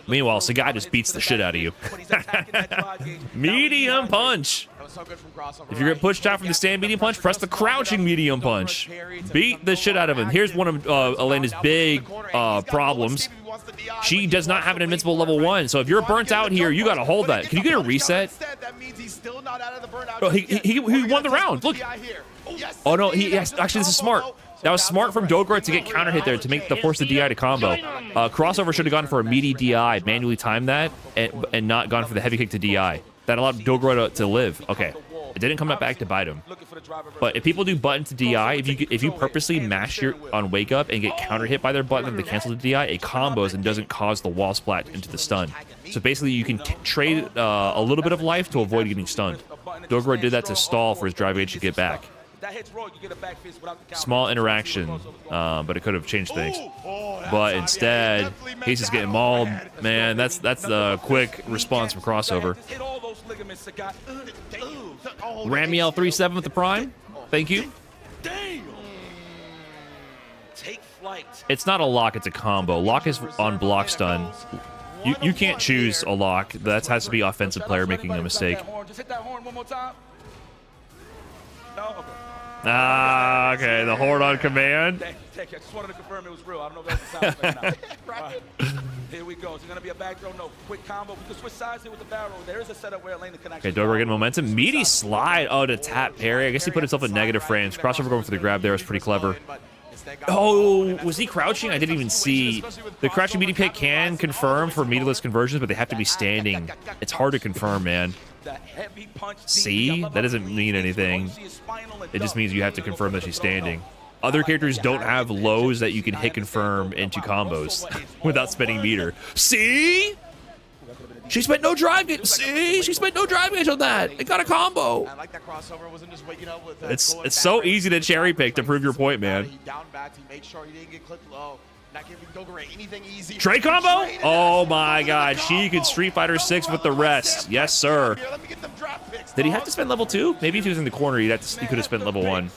Meanwhile, Sagat just beats the shit out of you. Medium punch. If you're getting pushed out from the stand medium punch, press the crouching medium punch. Beat the shit out of him. Here's one of Elena's big problems. She does not have an invincible level 1, so if you're burnt out here, you gotta hold that. Can you get a reset? Oh, he won the round. Look. Oh no, actually this is smart. That was smart from Dogura to get counter hit there to force the DI to combo. Crossover should have gone for a meaty DI, manually timed that, and not gone for the heavy kick to DI. That allowed Dogura to live. Okay, it didn't come back to bite him. But if people do button to DI, if you purposely mash your on wake up and get counter hit by their button and they cancel the DI, it combos and doesn't cause the wall splat into the stun. So basically, you can trade a little bit of life to avoid getting stunned. Dogura did that to stall for his drive gauge to get back. Small interaction, but it could have changed things. But instead, Case is getting mauled. Man, that's the quick response from crossover. Ramiel 37 with the prime. Thank you. It's not a lock, it's a combo. Lock is on block stun. You can't choose a lock. That has to be offensive player making a mistake. Ah, okay, the horde on command. I just wanted to confirm it was real. I don't know if that sounds right now. Right. Here we go. It's going to be a back throw. No, quick combo. We can switch sides here with the barrel. There is a setup where Elena can actually... Okay, Dogura getting momentum. Meaty slide. Oh, to tap parry. I guess he put himself in negative frames. Crossover going for the grab there was pretty clever. Oh, was he crouching? I didn't even see. The crouching meaty pick can confirm for meatless conversions, but they have to be standing. It's hard to confirm, man. See? That doesn't mean anything. It just means you have to confirm that she's standing. Other characters don't have lows that you can hit confirm into combos without spending meter. See? She spent no drive gauge. See? She spent no drive gauge on that. It got a combo. I like that crossover. Wasn't just waking up with it's so easy to cherry pick to prove your point, man. He down backed. He made sure he didn't get clipped low. Not giving Dogura anything easy. Trade combo? Oh my god, she could Street Fighter 6 with the rest. Yes, sir. Let me get them draft picks. Did he have to spend level 2? Maybe if he was in the corner, he could have spent level 1.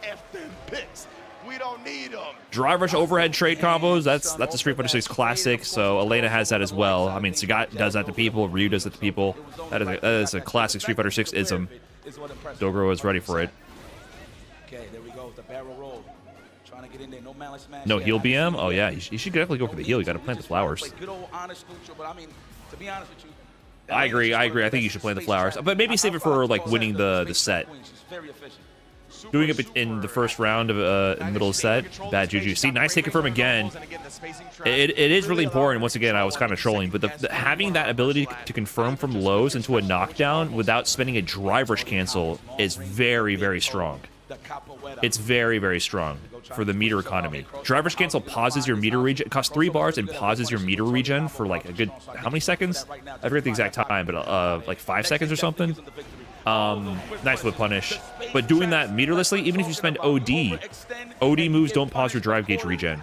F them picks. We don't need them. Drive rush overhead trade combos, that's a Street Fighter 6 classic, so Elena has that as well. I mean, Sagat does that to people, Ryu does it to people. That is a classic Street Fighter 6 ism. Dogura is ready for it. Okay, there we go. The barrel roll. Trying to get in there. No malice smash. No heal BM? Oh yeah, you should definitely go for the heal. You got to plant the flowers. Good old honest neutral, but I mean, to be honest with you, I agree. I think you should plant the flowers, but maybe save it for like winning the set. very efficient. Doing it in the first round of in the middle of the set, bad juju. See, nice hit confirm again. It is really important. Once again, I was kind of trolling, but having that ability to confirm from lows into a knockdown without spending a drive rush cancel is very, very strong. It's very, very strong for the meter economy. Drive rush cancel pauses your meter regen. It costs 3 bars and pauses your meter regen for like a good, how many seconds? I forget the exact time, but like 5 seconds or something. Nice whip punish. But doing that meterlessly, even if you spend OD moves don't pause your drive gauge regen.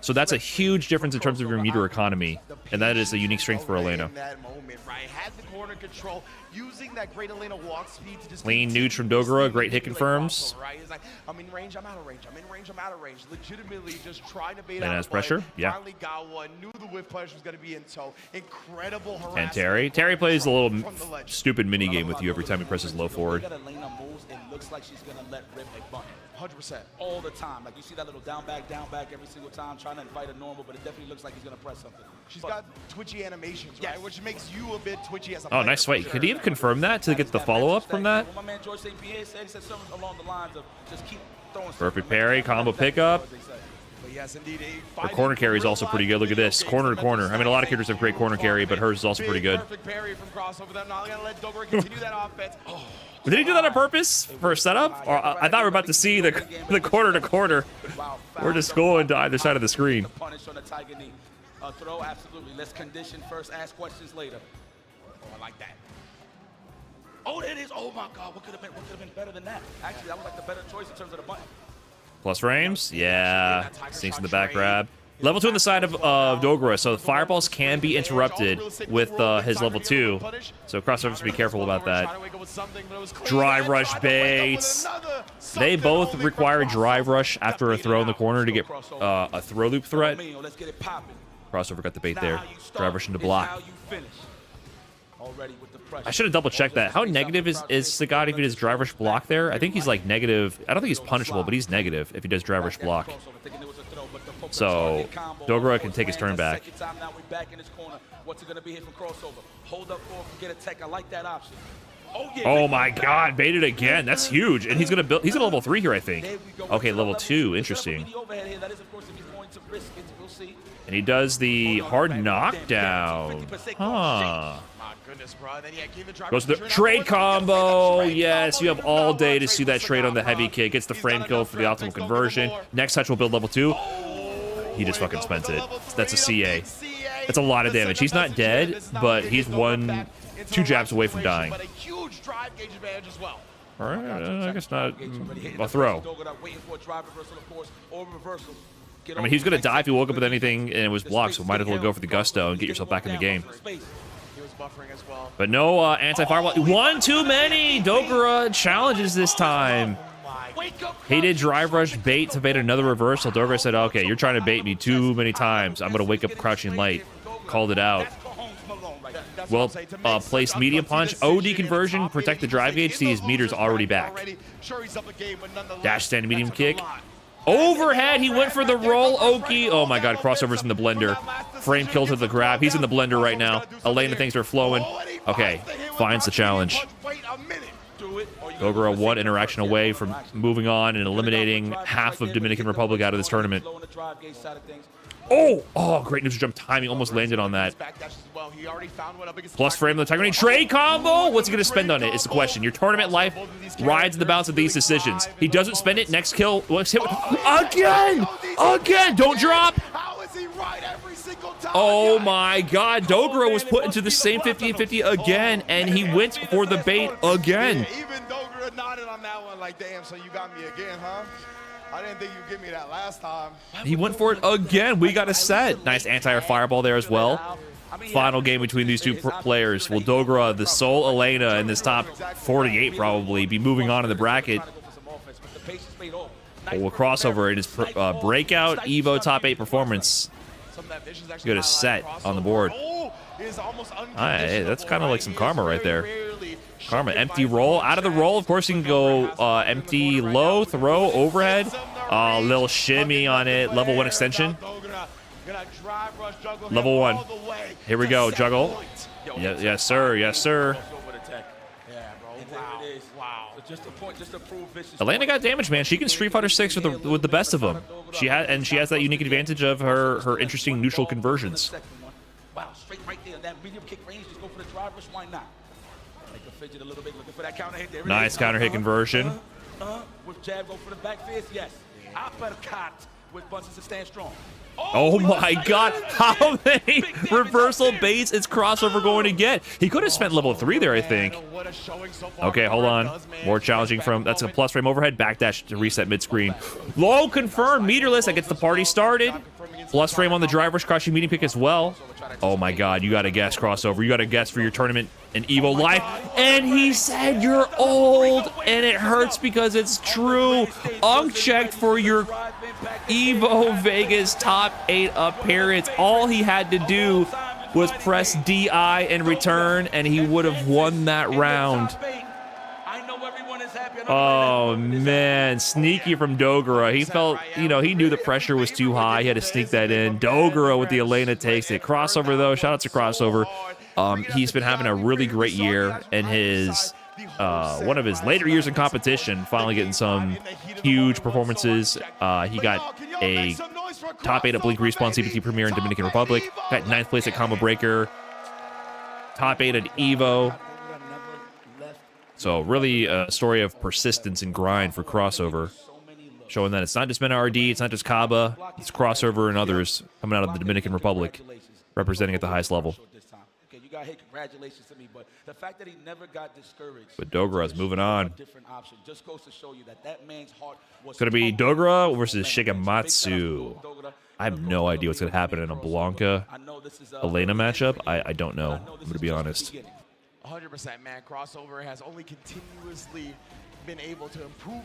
So that's a huge difference in terms of your meter economy, and that is a unique strength for Elena. Using that great Elena walk speed to just Clean nude from Dogura, great hit confirms. I'm in range, I'm out of range. I'm in range, I'm out of range. Legitimately just trying to bait Elena out has a play. pressure, yeah. Finally got one. Knew the whip punish was going to be in tow. Incredible harassment. And Terry plays a little stupid mini game with you every time he presses low forward. Elena moves, it looks like she's gonna let rip a button. 100%. All the time. Like you see that little down back every single time, trying to invite a normal, but it definitely looks like he's gonna press something. She's got twitchy animations, right? Which makes you a bit twitchy as a Oh, player. nice fight. Could he have confirmed that to get the follow-up from that? What my man George St. Pierre said, he said something along the lines of just keep throwing. Perfect parry, combo pickup. But yes, indeed, Her corner carry is also pretty good. Look at this, corner to corner. I mean, a lot of characters have great corner carry, but hers is also pretty good. Perfect parry from crossover. Them not gonna let Dogura continue that offense. Oh. Did he do that on purpose for a setup? Or I thought we were about to see the corner to corner. We're just going to either side of the screen. Punish on the tiger knee. Throw, absolutely. Let's condition first, ask questions later. Oh, I like that. Oh, there it is. Oh my God, what could have been better than that? Actually, that was like the better choice in terms of the button. Plus frames? Yeah. Sinks in the back grab. Level 2 on the side of Dogura, so the fireballs can be interrupted with his level 2. So crossovers, be careful about that. Drive rush baits. They both require drive rush after a throw in the corner to get a throw loop threat. Crossover got the bait there. Drive rush into block. I should have double checked that. How negative is Sagat if he does drive rush block there? I think he's like negative. I don't think he's punishable, but he's negative if he does drive rush block. So Dogura can take his turn back. What's it going to be here from crossover? Hold up forward, get a tech. I like that option. Oh my God, baited again. That's huge. And he's gonna build. He's at level 3 here, I think. Okay, level 2. Interesting. And he does the hard knockdown. Huh. Goes to the trade combo. Yes, you have all day to see that trade on the heavy kick. Gets the frame kill for the optimal conversion. Next touch will build level 2. He just fucking spent it. That's a CA. That's a lot of damage. He's not dead, but he's 2 jabs away from dying. All right, I guess not. A throw. I mean, he's going to die if he woke up with anything and it was blocked, so might as well go for the gusto and get yourself back in the game. But no anti-fireball. One too many! Dogura challenges this time. He did drive rush bait to bait another reversal. Dogura said, okay, you're trying to bait me too many times. I'm going to wake up crouching light. Called it out. Well, placed medium punch. OD conversion. Protect the drive gauge. See his meter's already back. Dash stand medium kick. Overhead. He went for the roll. Oki. Oh my God. Crossovers in the blender. Frame kill to the grab. He's in the blender right now. Elena, things are flowing. Okay. Finds the challenge. Dogura 1 interaction away from moving on and eliminating half of Dominican Republic out of this tournament. Oh, great neutral jump timing. Almost landed on that. Plus frame the Tiger Knee. Trade combo? What's he going to spend on it is the question. Your tournament life rides the bounce of these decisions. He doesn't spend it. Next kill. Let's hit again. Again. Don't drop. Oh my God. Dogura was put into the same 50-50 again, and he went for the bait again. Even Dogura nodded on that one like, damn, so you got me again, huh? I didn't think you'd give me that last time. He went for it again. We got a set. Nice anti-air fireball there as well. Final game between these two players. Will Dogra, the sole Elena in this top 48 probably, be moving on in the bracket? Oh, a crossover in his breakout Evo top 8 performance. Get a set on the board. Hey, that's kind of like some karma right there. Karma, empty roll. Out of the roll, of course, you can go empty low, throw, overhead. Little shimmy on it. Level 1 extension. Level 1. Here we go, juggle. Yes, sir. Yes, sir. Elena got damage, man. She can Street Fighter 6 with the best of them. She has that unique advantage of her interesting neutral conversions. Wow, straight right there. That medium kick range. Just go for the drive rush. Why not? Make a fidget a little bit. Looking for that counter hit. There Nice counter hit conversion. With jab, go for the back fist. Yes. Uppercut with Bunsen to stand strong. Oh my god, how many reversal baits is crossover going to get? He could have spent level 3 there, I think. Okay, hold on. More challenging from, that's a plus frame overhead, backdash to reset mid-screen. Low confirmed, meterless, that gets the party started. Plus frame on the driver's crushing medium pick as well. Oh my god, you gotta guess crossover. You gotta guess for your tournament in Evo Life. And he said you're old, and it hurts because it's true. Unchecked for your Evo Vegas top 8 appearance. All he had to do was press DI and return, and he would have won that round. Oh man, sneaky from Dogra. He felt, he knew the pressure was too high. He had to sneak that in. Dogra with the Elena takes it. Crossover though, shout out to Crossover. He's been having a really great year in his one of his later years in competition, finally getting some huge performances. He got a top 8 at Blink Respawn CPT Premier in Dominican Republic, got 9th place at Combo Breaker, top 8 at Evo. So really a story of persistence and grind for Crossover, showing that it's not just Mena RD, it's not just Kaba, it's Crossover and others coming out of the Dominican Republic, representing at the highest level. Okay, you got hit. Congratulations to me, but the fact that he never got discouraged. But Dogra's moving on. Different option just goes to show you that man's heart was. It's gonna be Dogra versus Shigematsu. I have no idea what's gonna happen in a Blanca Elena matchup. I don't know. I'm gonna be honest. 100%, man. Crossover has only continuously been able to improve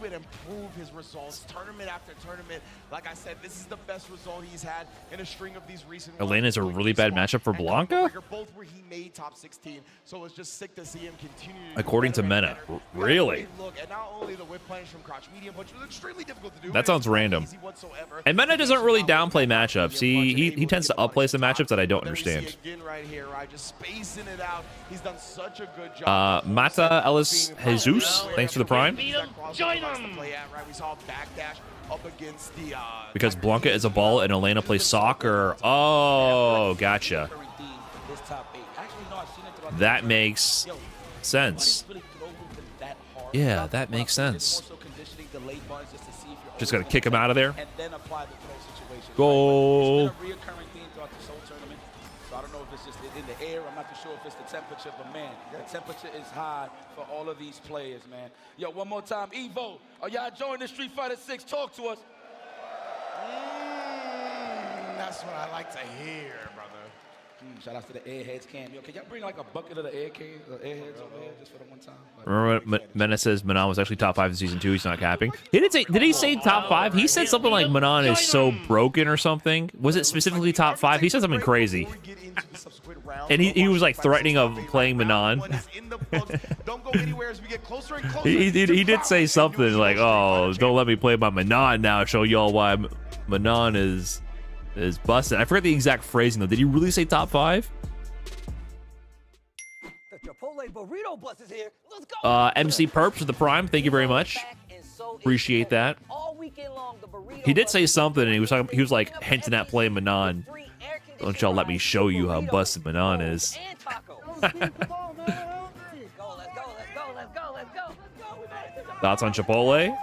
his results tournament after tournament. Like I said, this is the best result he's had in a string of these recent Elena's a really bad matchup for Blanca? Both where he made top 16, so it's just sick to see him continue to According to Mena. Really? Look, and not only the whip punch from crouch medium, which was extremely difficult to do. That sounds random. And Mena doesn't really downplay matchups. He tends to upplay some matchups that I don't understand. Right here, right? Just spacing it out. He's done such a good job. Mata Ellis Jesus, thanks for the prime. Join him. We saw backdash up against the because Blanca is a ball and Elena plays soccer. Oh, gotcha. That makes sense. Yeah, that makes sense. Just gotta kick him out of there. Goal. I don't know if it's just in the air. I'm not too sure if it's the temperature, but man, the temperature is high for all of these players, man. Yo, one more time, Evo, are y'all joining the Street Fighter 6? Talk to us. That's what I like to hear, brother. Shout out to the Airheads camp. Yo, can y'all bring like a bucket of the Airheads over here just for the one time? Remember when Mena says Manon was actually top 5 in season 2? He's not capping. Did he say top 5? He said something like Manon is so broken or something. Was it specifically top 5? He said something crazy. And he was like threatening of playing Manon. he did say something like, "Oh, don't let me play my Manon now. Show y'all why Manon is busted." I forget the exact phrasing though. Did he really say top 5? The Chipotle burrito bus is here. Let's go. MC Perps with the prime. Thank you very much. Appreciate that. He did say something, and he was like hinting at playing Manon. Don't y'all let me show you how busted Manon is. Thoughts on Chipotle?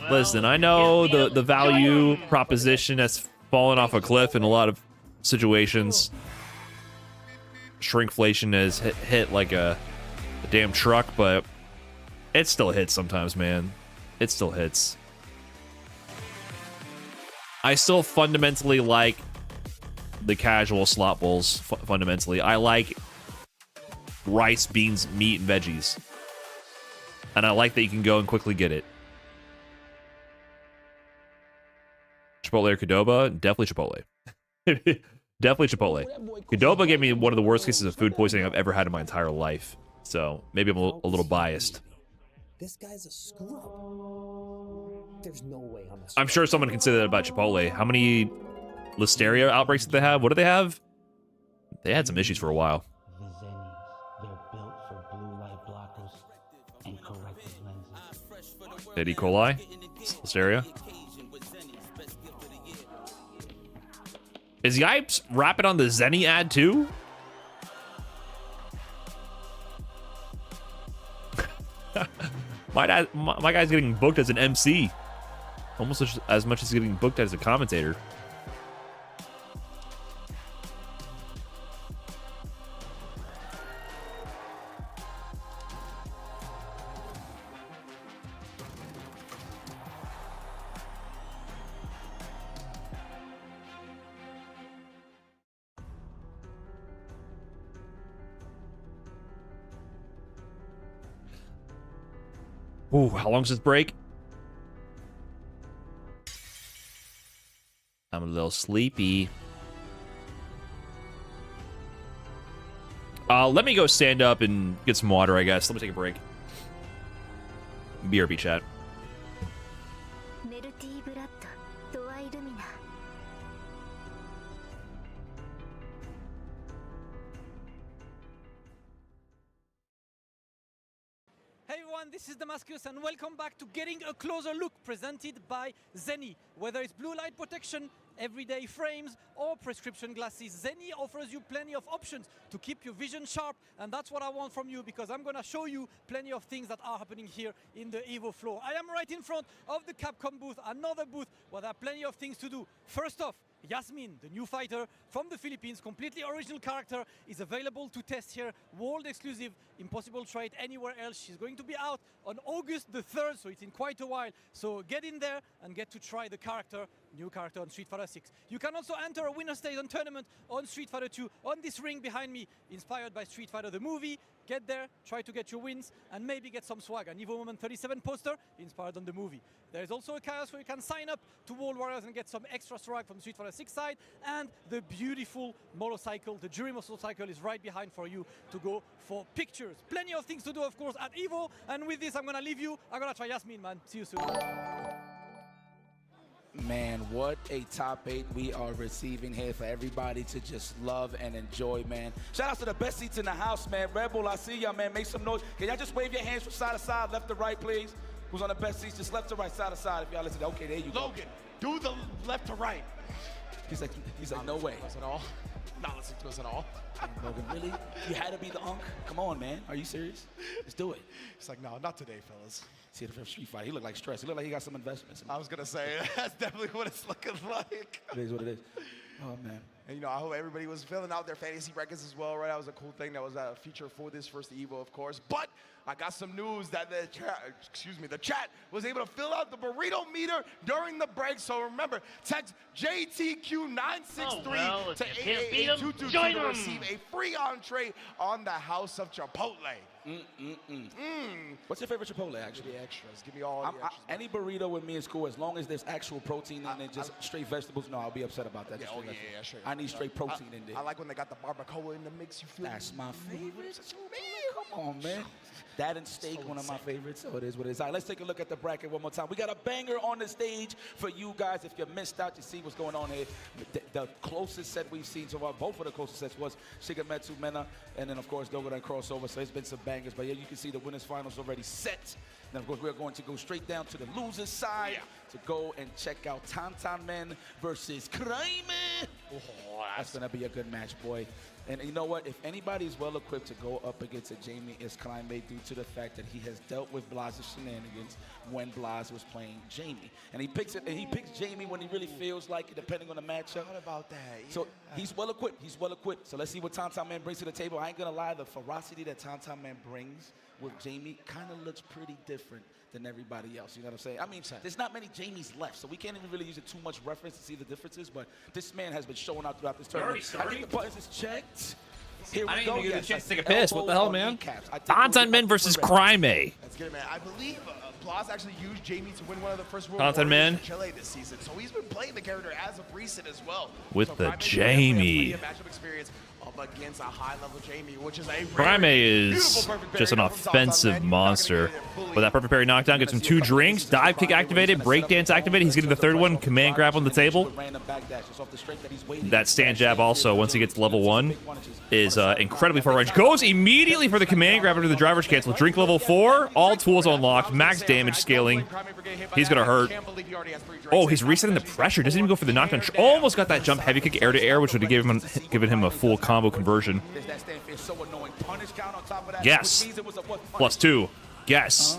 Listen, I know the value proposition has fallen off a cliff in a lot of situations. Shrinkflation has hit like a damn truck, but it still hits sometimes, man. It still hits. I still fundamentally like the casual slot bowls. Fundamentally, I like rice, beans, meat, and veggies, and I like that you can go and quickly get it. Chipotle or Qdoba? Definitely Chipotle. Definitely Chipotle. Qdoba gave me one of the worst cases of food poisoning I've ever had in my entire life, so maybe I'm a little biased. This guy's a screw up. There's no way I'm a I'm sure someone can say that about Chipotle. How many Listeria outbreaks did they have? What do they have? They had some issues for a while. The Zennies, they're built for blue light blockers and corrective lenses. Did E. coli? Listeria? Is Yipes rapping on the Zenny ad too? My guy's getting booked as an MC. Almost as much as getting booked as a commentator. Ooh, how long's this break? I'm a little sleepy. Let me go stand up and get some water, I guess. Let me take a break. BRB chat. This is Damascus and welcome back to Getting a Closer Look, presented by Zenni. Whether it's blue light protection, everyday frames or prescription glasses, Zenni offers you plenty of options to keep your vision sharp, and that's what I want from you, because I'm gonna show you plenty of things that are happening here in the EVO floor. I am right in front of the Capcom booth, another booth where there are plenty of things to do. First off, Yasmin, the new fighter from the Philippines, completely original character, is available to test here, world exclusive, impossible to try it anywhere else. She's going to be out on August the 3rd, so it's in quite a while. So get in there and get to try the character, new character on Street Fighter 6. You can also enter a winner stays on tournament on Street Fighter 2 on this ring behind me, inspired by Street Fighter the movie. Get there, try to get your wins, and maybe get some swag. An EVO Moment 37 poster inspired on the movie. There's also a kiosk where you can sign up to World Warriors and get some extra swag from Street Fighter 6 side, and the beautiful motorcycle, the Jury motorcycle, is right behind for you to go for pictures. Plenty of things to do, of course, at EVO, and with this, I'm gonna leave you. I'm gonna try Yasmin, man. See you soon. Man, what a top 8 we are receiving here for everybody to just love and enjoy, man. Shout out to the best seats in the house, man. Red Bull, I see y'all, man. Make some noise. Can y'all just wave your hands from side to side, left to right, please? Who's on the best seats? Just left to right, side to side. If y'all listen, okay, there you go. Logan, do the left to right. He's like, no way. At all. Not listening to us at all. Logan, really? You had to be the unk? Come on, man. Are you serious? Let's do it. It's like, no, not today, fellas. See the Street Fighter. He looked like stress. He looked like he got some investments. I was gonna say that's definitely what it's looking like. It is what it is. Oh man. And you know, I hope everybody was filling out their fantasy records as well, right? That was a cool thing. That was a feature for this first EVO, of course. But I got some news that the chat was able to fill out the burrito meter during the break. So remember, text JTQ963 to 88222 to receive a free entree on the House of Chipotle. What's your favorite Chipotle, actually? The extras. Give me all the extras. Any burrito with me is cool as long as there's actual protein in it, just straight vegetables. No, I'll be upset about that. Yeah, straight. I need straight protein in there. I like when they got the barbacoa in the mix. You feel That's my favorite. Come on, man. That and steak, one of my favorites. So it is what it is. All right, let's take a look at the bracket one more time. We got a banger on the stage for you guys. If you missed out, you see what's going on here. The closest set we've seen so far, both of the closest sets was Shigemetsu Mena, and then, of course, Dogodan Crossover. So it's been some bangers. But yeah, you can see the winners finals already set. Then, of course, we're going to go straight down to the losers side to go and check out Tantan Men versus Kraime. That's going to be a good match, boy. And you know what? If anybody's well equipped to go up against a Jamie, it's Klein May, due to the fact that he has dealt with Blaz's shenanigans when Blaz was playing Jamie. And he picks Jamie when he really feels like it, depending on the matchup. What about that? So he's well equipped. He's well equipped. So let's see what Tom Man brings to the table. I ain't gonna lie, the ferocity that Tom Man brings with Jamie kind of looks pretty different than everybody else. You know what I'm saying? I mean, there's not many Jamies left, so we can't even really use it too much reference to see the differences, but this man has been showing out throughout this tournament. I think the buttons is checked. Here we I didn't go. even get a Yes, chance to I take a see piss. What the hell, elbows man? on kneecaps. I think Content Men versus Crime May. That's good, man. I believe Blaz actually used Jamie to win one of the first World Content Warriors Man. for Chile this season, so he's been playing the character as of recent as well. With so the Crime May Jamie. definitely has plenty of matchup experience up against a high-level Jamie, which is a Crime very is beautiful perfect just an parry from Tom Man. offensive monster. With that perfect parry knockdown, gets him 2 drinks, dive kick activated, breakdance activated. He's getting the third one, command grab on the table. That stand jab also, once he gets to level 1, is incredibly far range. Goes immediately for the command grab after the driver's cancel. Drink level 4, all tools unlocked, max damage scaling. He's gonna hurt. Oh, he's resetting the pressure. Doesn't even go for the knockdown. Almost got that jump heavy kick air to air, which would have given him a full combo conversion. Yes. +2. Yes.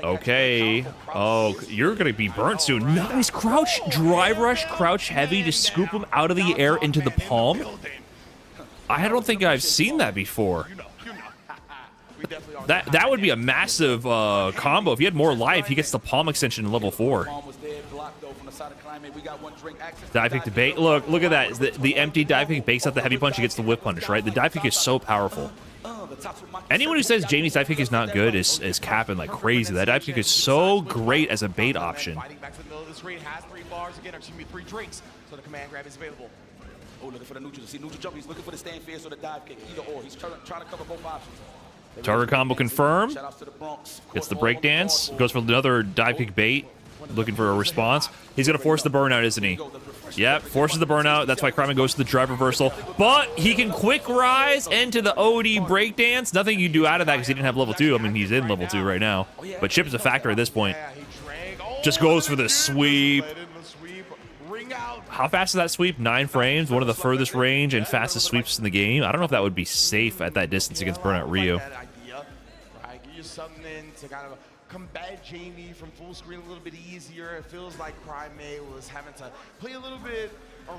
Okay. Oh, you're going to be burnt soon. Nice crouch. Drive rush, crouch heavy to scoop him out of the air into the palm. I don't think I've seen that before. That would be a massive combo. If he had more life, he gets the palm extension in level 4. Dive kick to bait. Look at that. The empty dive kick bakes out the heavy punch. He gets the whip punish, right? The dive kick is so powerful. Anyone who says Jamie's dive kick is not good is capping like crazy. That dive kick is so great as a bait option. Fighting back to the middle of the screen, has 3 bars again, or excuse me, 3 drinks, so the command grab is available. Oh, looking for the neutral. See, neutral jump. He's looking for the stand fierce or the dive kick. Either or. He's trying to cover both options. Target combo confirmed. Gets the breakdance. Goes for another dive kick bait. Looking for a response. He's going to force the burnout, isn't he? Yep, forces the burnout. That's why Crime goes to the drive reversal. But he can quick rise into the OD breakdance. Nothing you can do out of that because he didn't have level 2. I mean, he's in level 2 right now. But chip is a factor at this point. Just goes for the sweep. How fast is that sweep? 9 frames. One of the furthest range and fastest sweeps in the game. I don't know if that would be safe at that distance against Burnout Ryu. Right, give you something to kind of combat Jamie from full screen a little bit easier. It feels like Crime May was having to play a little bit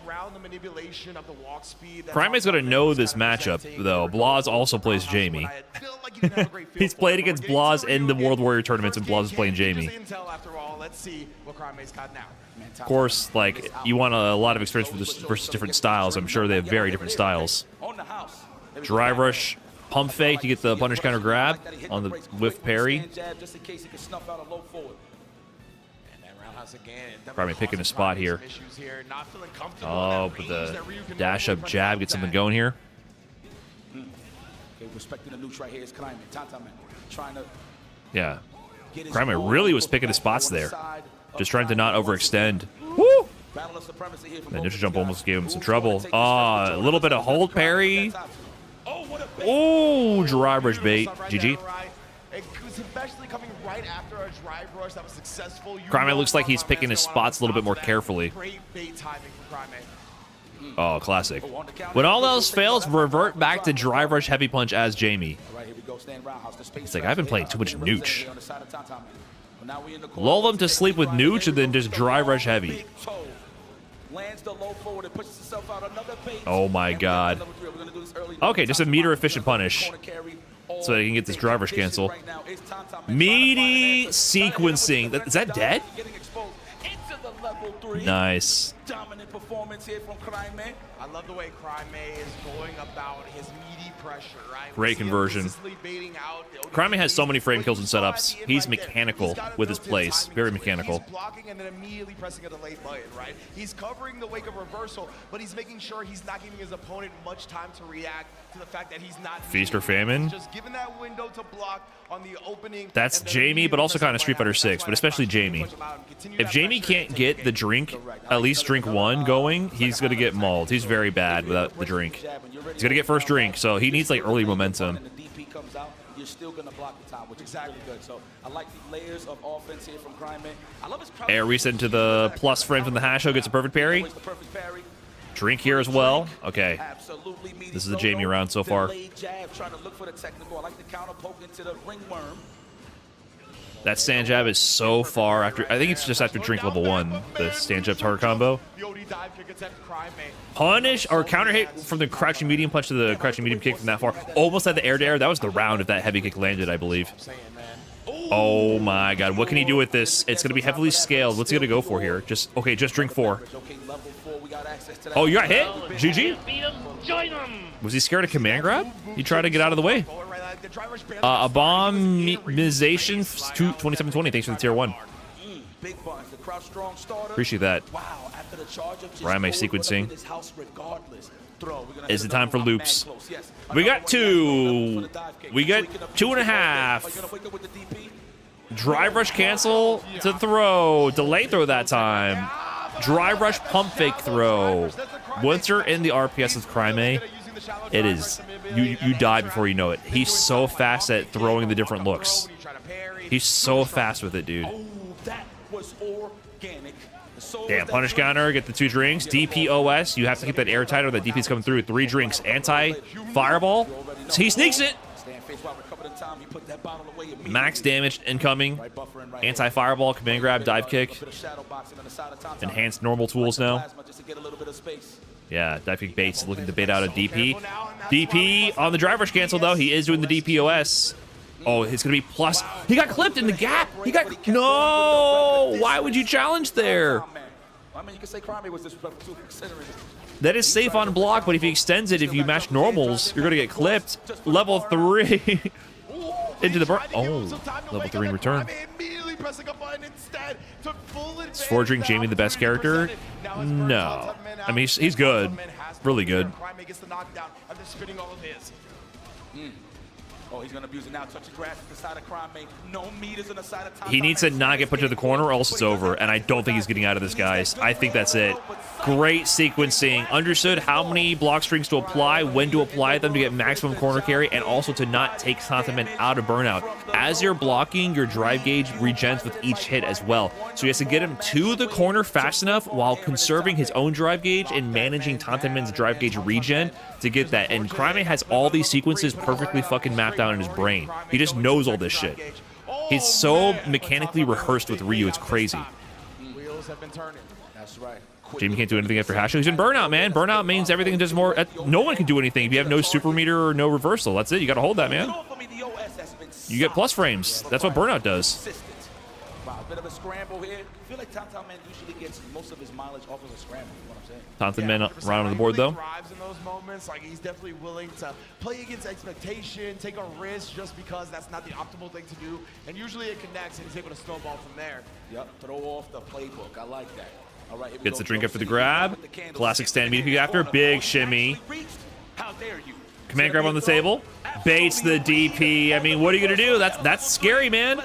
around the manipulation of the walk speed. Crime May's going to know this matchup, though. Blaz also plays Jamie. He's played against Blaz in the World Warrior tournaments, and Blaz is playing Jamie. After all, let's see what Crime May's got now. Of course, like, you want a lot of experience versus different styles. I'm sure they have very different styles. Drive rush, pump fake to get the punish counter grab on the whiff parry. Probably picking a spot here. Oh, but the dash up jab gets something going here. Respecting the neutral right here is Crime May. Trying to. Yeah. Crime May really was picking his spots there. Just trying to not overextend. Woo! That neutral jump almost gave him some trouble. A little bit of hold parry. Oh, drive rush bait. GG. Especially coming right after a drive rush that was successful. Crime May looks like he's picking his spots a little bit more carefully. Great bait timing from Crime May. Oh, classic. When all else fails, revert back to drive rush heavy punch as Jamie. It's like, I've been playing too much Nooch. Lull them to sleep with Nooch and then just drive rush heavy. Oh my god. Okay, just a meter efficient punish. So they can get this drive rush cancel. Meaty sequencing. Is that dead? Nice. Dominant performance here from Crime May. I love the way Crime May is going about his meaty pressure, right? Great conversion. Crime May has so many frame kills and setups. He's mechanical with his plays. Very mechanical. He's blocking and then immediately pressing a delay button, right? He's covering the wake of reversal, but he's making sure he's not giving his opponent much time to react to the fact that he's not Feast or famine. Just giving that window to block on the opening. That's Jamie, but also kind of Street Fighter 6, but especially Jamie. If Jamie can't get the drink, at least drink 1 going, he's going to get mauled. He's very bad without the drink. He's going to get first drink, so he needs like early momentum. You're still going to block the time, which is really good. So I like the layers of offense here from Crime May. I love his Air reset into the plus frame from the Hasho, gets a perfect parry. Drink here as well. Okay. This is the Jamie round so far. Delayed jab, trying to look for the technical. I like the counter poke into the ringworm. That stand jab is so far after. I think it's just after drink level 1. The stand jab target combo. Punish or counter hit from the crouching medium punch to the crouching medium kick from that far. Almost had the air to air. That was the round if that heavy kick landed, I believe. Oh my god. What can he do with this? It's going to be heavily scaled. What's he going to go for here? Just drink 4. Oh, you got hit? GG? Was he scared of command grab? He tried to get out of the way. Abomination 2720. Thanks for the tier 1. Appreciate that. Rhyme sequencing. Is it time for loops? We got 2. We got 2.5. Drive rush cancel to throw. Delay throw that time. Drive rush pump fake throw. Once you're in the RPS with Crime, it is you die before you know it. He's so fast at throwing the different looks. He's so fast with it, dude. Damn, punish counter, get the 2 drinks. DPOS, you have to keep that airtight or that DP's coming through. 3 drinks. Anti-fireball. He sneaks it. Max damage incoming. Anti-fireball, command grab, dive kick. Enhanced normal tools now. Yeah, dive kick baits looking to bait out a DP. DP on the drive rush cancel though. He is doing the DPOS. Oh, it's gonna be plus. He got clipped in the gap. He got no. Why would you challenge there? I mean, you can say Crime was disrespectful considering. That is safe on block, but if he extends it, if you match normals, you're gonna get clipped. Level 3 into the burn. Oh, level 3 in return. Is forging Jamie the best character? No. I mean, he's good, really good. Oh, he's gonna abuse it now. Touch the grass at the side of Crime. No meters on the side of He needs to not get put to the corner or else it's over, and I don't think he's getting out of this, guys. I think that's it. Great sequencing. Understood how many block strings to apply, when to apply them to get maximum corner carry, and also to not take Tantaman out of burnout. As you're blocking, your drive gauge regens with each hit as well. So he has to get him to the corner fast enough while conserving his own drive gauge and managing Tantaman's drive gauge regen to get that. And Crime has all these sequences perfectly fucking mapped out in his brain. He just knows all this shit. He's so mechanically rehearsed with Ryu, it's crazy. Wheels have been turning. That's right. Jamie can't do anything after Hasho. He's in burnout, man. Burnout means everything does more. No one can do anything if you have no super meter or no reversal. That's it. You got to hold that, man. You get plus frames. That's what burnout does. Wow, a bit of a scramble here. I feel like Tantaman usually gets most of his mileage off of a scramble. You know what I'm saying? Tantaman right on the board, though. Thrives in those moments. Like, he's definitely willing to play against expectation, take a risk just because that's not the optimal thing to do. And usually it connects and he's able to snowball from there. Yep, throw off the playbook. I like that. All right, gets the drink after the grab. Classic stand media after. Big shimmy. How dare you? Command grab on the table. Baits the DP. I mean, what are you going to do? That's scary, man.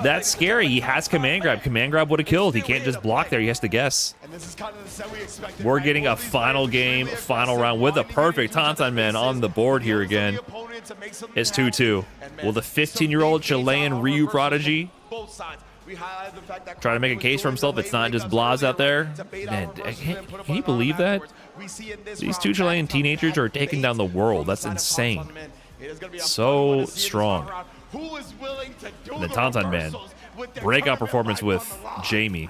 That's scary. He has command grab. Command grab would have killed. He can't just block there. He has to guess. We're getting a final game, final round with a perfect Tantaman on the board here again. It's 2-2. Will the 15-year-old Chilean Ryu prodigy try to make a case for himself? It's not just Blaz out there. Man, can you believe that? These 2 Chilean teenagers are taking down the world. That's insane. So strong. The Tantaman. Breakout performance with Jamie.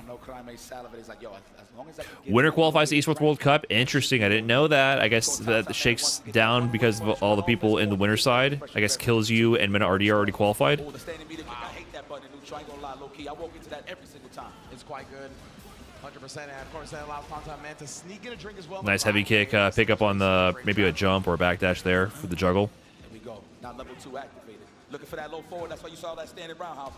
Winner qualifies to Esports World Cup. Interesting. I didn't know that. I guess that shakes down because of all the people in the winner side. I guess Kills You and Mena RD are already qualified. I walk into that every single time. It's quite good. 100%, and of course that allows Tantaman to sneak in a drink as well. Nice heavy kick, pick up on the maybe a jump or a backdash there for the juggle. There we go. Now level 2 activated. Looking for that low forward. That's why you saw that standing roundhouse.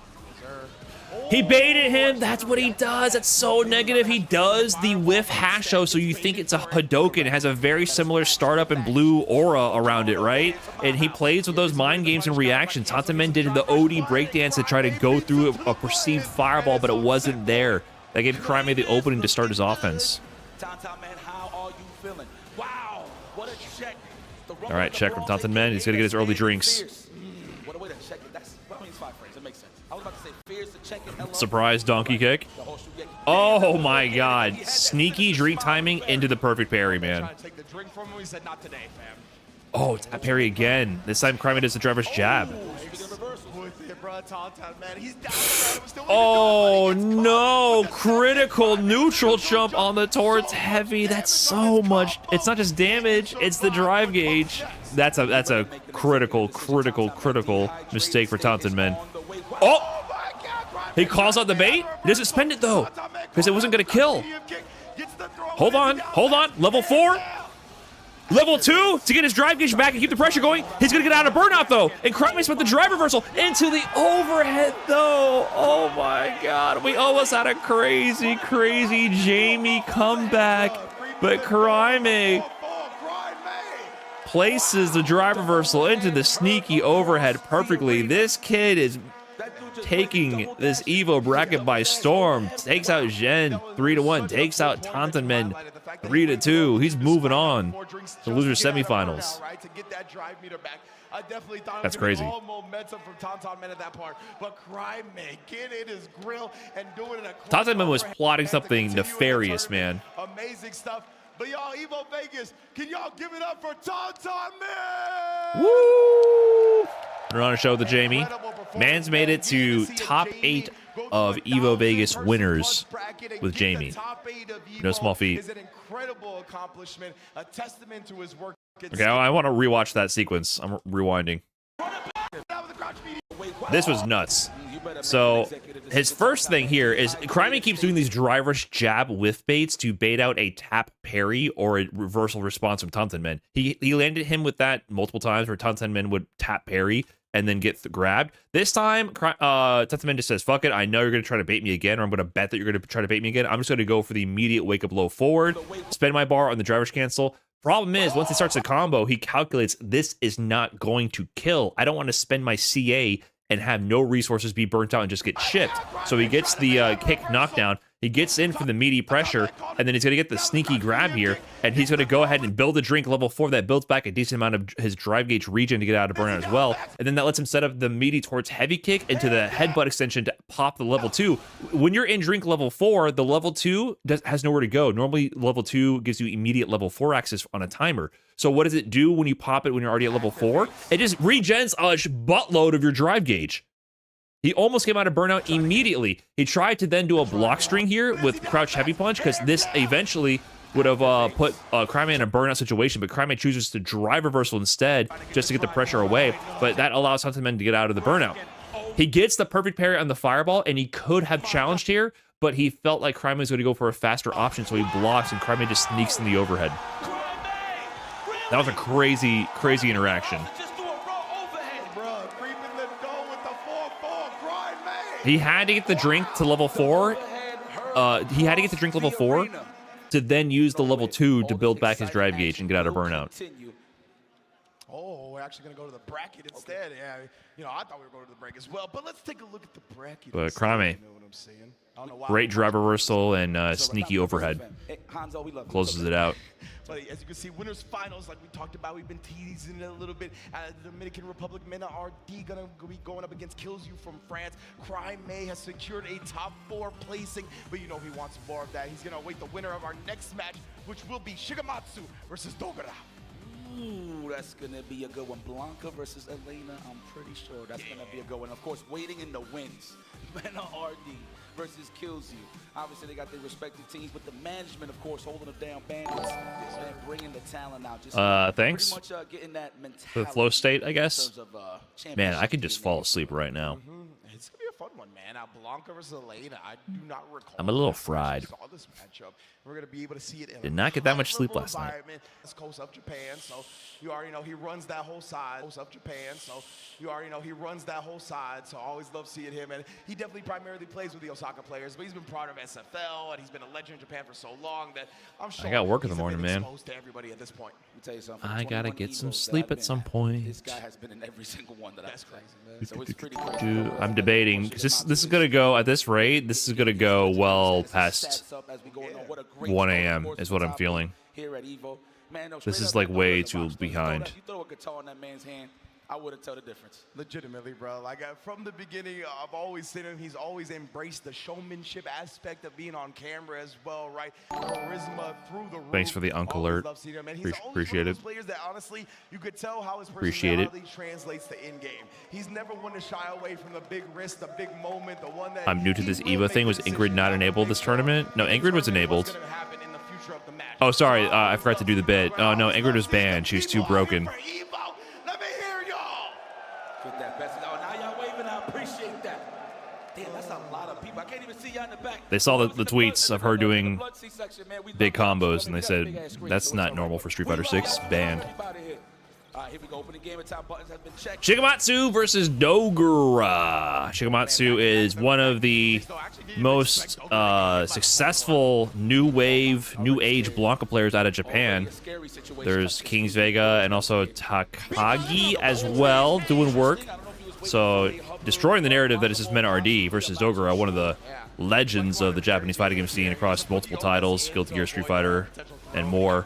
He baited him. That's what he does. That's so negative. He does the whiff Hasho, so you think it's a Hadouken. It has a very similar startup and blue aura around it, right? And he plays with those mind games and reactions. Tantaman did the OD breakdance to try to go through a perceived fireball, but it wasn't there. That gave Crime the opening to start his offense. Tantaman, how are you feeling? Wow, what a check. All right, check from Tantaman. He's going to get his early drinks. What a way to check it. That's, I mean, it's 5 frames. It makes sense. I was about to say, fears to check it. Surprise donkey kick. The horseshoe kick. Oh my god. Sneaky drink timing into the perfect parry, man. Trying to take the drink from him. He said, not today, fam. Oh, tap parry again. This time Cryman does the driver's jab. Oh no, critical neutral jump on the torts heavy. That's so much. It's not just damage, it's the drive gauge. That's a critical mistake for Taunton Men. Oh! He calls out the bait. He doesn't spend it though, because it wasn't gonna kill. Hold on. Level 4. Level 2 to get his drive gauge back and keep the pressure going. He's gonna get out of burnout though. And Cryman with the drive reversal into the overhead though. Oh my god. We almost had a crazy Jamie comeback. But Cryman places the drive reversal into the sneaky overhead perfectly. This kid is taking this Evo bracket by storm. Takes out Zhen 3-1. Takes out Taunton Men 3-2. He's moving on to loser semifinals. That's crazy. All momentum from Taunton Men at that part, but Cryman getting his grill and doing it. Taunton Men was plotting something nefarious, man. Amazing stuff. But y'all, Evo Vegas, can y'all give it up for Taunton Men? Woo! We're on a show with Jamie. Man's made it to top 8 of Evo Vegas winners with Jamie. No small feat. Is an incredible accomplishment, a testament to his work. Okay, I want to rewatch that sequence. I'm rewinding. This was nuts. So his first thing here is Cryman keeps doing these driver's jab whiff baits to bait out a tap parry or a reversal response from Taunton Men. He landed him with that multiple times where Taunton Men would tap parry and then get grabbed. This time, Taunton Men just says, fuck it, I know you're going to try to bait me again, or I'm going to bet that you're going to try to bait me again. I'm just going to go for the immediate wake-up low forward, spend my bar on the driver's cancel. Problem is, once he starts a combo, he calculates this is not going to kill. I don't want to spend my CA and have no resources be burnt out and just get chipped. So he gets the kick knockdown. He gets in for the meaty pressure, and then he's going to get the sneaky grab here, and he's going to go ahead and build a drink level 4 that builds back a decent amount of his drive gauge regen to get out of burnout as well, and then that lets him set up the meaty towards heavy kick into the headbutt extension to pop the level 2. When you're in drink level 4, the level 2 has nowhere to go. Normally, level 2 gives you immediate level 4 access on a timer. So what does it do when you pop it when you're already at level 4? It just regens a buttload of your drive gauge. He almost came out of burnout immediately. He tried to then do a block string here with crouch heavy punch because this eventually would have put Cryman in a burnout situation, but Cryman chooses to drive reversal instead just to get the pressure away, but that allows Taunton Men to get out of the burnout. He gets the perfect parry on the fireball, and he could have challenged here, but he felt like Cryman was going to go for a faster option, so he blocks, and Cryman just sneaks in the overhead. That was a crazy interaction. He had to get the drink to level 4. He had to get the drink level 4 to then use the level 2 to build back his drive gauge and get out of burnout. Oh, we're actually going to go to the bracket instead. Yeah, you know, I thought we were going to the break as well. But let's take a look at the bracket. But Cryman, great drive reversal and sneaky overhead. Closes it out. But as you can see, winners finals, like we talked about, we've been teasing it a little bit. The Dominican Republic, Mena RD gonna be going up against Kills You from France. Cryman has secured a top 4 placing, but you know he wants more of that. He's gonna await the winner of our next match, which will be Shigematsu versus Dogura. Ooh, that's gonna be a good one. Blanca versus Elena, I'm pretty sure that's gonna be a good one. Of course, waiting in the wings. Mena RD versus Kills You. Obviously, they got their respective teams, but the management, of course, holding them down. Bandits and bringing the talent out. Just thanks. Pretty much, getting that mentality The flow state, I guess. in terms of, Man, I could just fall asleep right now. It's gonna be a fun one, man. Now Blanca versus Elena, I do not recall. I'm a little fried. Saw this matchup. We're gonna be able to see it in Did not get that much sleep last night. It's coast of Japan, so you already know he runs that whole side. Coast of Japan, so you already know he runs that whole side. So I always love seeing him, and he definitely primarily plays with the Osaka players, but he's been part of SFL, and he's been a legend in Japan for so long that I'm sure I got work in the morning, man. To everybody at this point. Let me tell you something. I gotta 21 get some Evos that sleep I've at been some at, point. This guy has been in every single one that I've played. So it's pretty crazy. I'm debating because this is gonna go at this rate. This is gonna go well past 1 a.m. is what I'm feeling. Here at Evo. Man, no, This straight is up, like no way questions too about it. behind. You throw a guitar in that man's hand, I wouldn't tell the difference. Legitimately, bro. Like from the beginning, I've always seen him. He's always embraced the showmanship aspect of being on camera as well, right? Charisma through the roof. Thanks for the uncle alert. Appreciate it. Players that honestly, you could tell how his Appreciate it. personality translates to in game. He's never one to shy away from the big risk, the big moment, the one that I'm new to this Evo thing. Was Ingrid not enabled this tournament? No, Ingrid was enabled. Oh, sorry. I forgot to do the bit. Oh, no, Ingrid was banned. She's too broken. Get that best. Oh, now y'all waving. I appreciate that. Damn, that's a lot of people. I can't even see y'all in the back. They saw the tweets of her doing big combos, and they said, that's not normal for Street Fighter 6. Banned. Here we go. Opening game and top buttons have been checked. Shigematsu versus Dogura. Shigematsu is one of the most successful new age Blanka players out of Japan. There's Kings Vega and also Takagi as well doing work. So destroying the narrative that it's just Mena RD versus Dogura, one of the legends of the Japanese fighting game scene across multiple titles, Guilty Gear, Street Fighter, and more.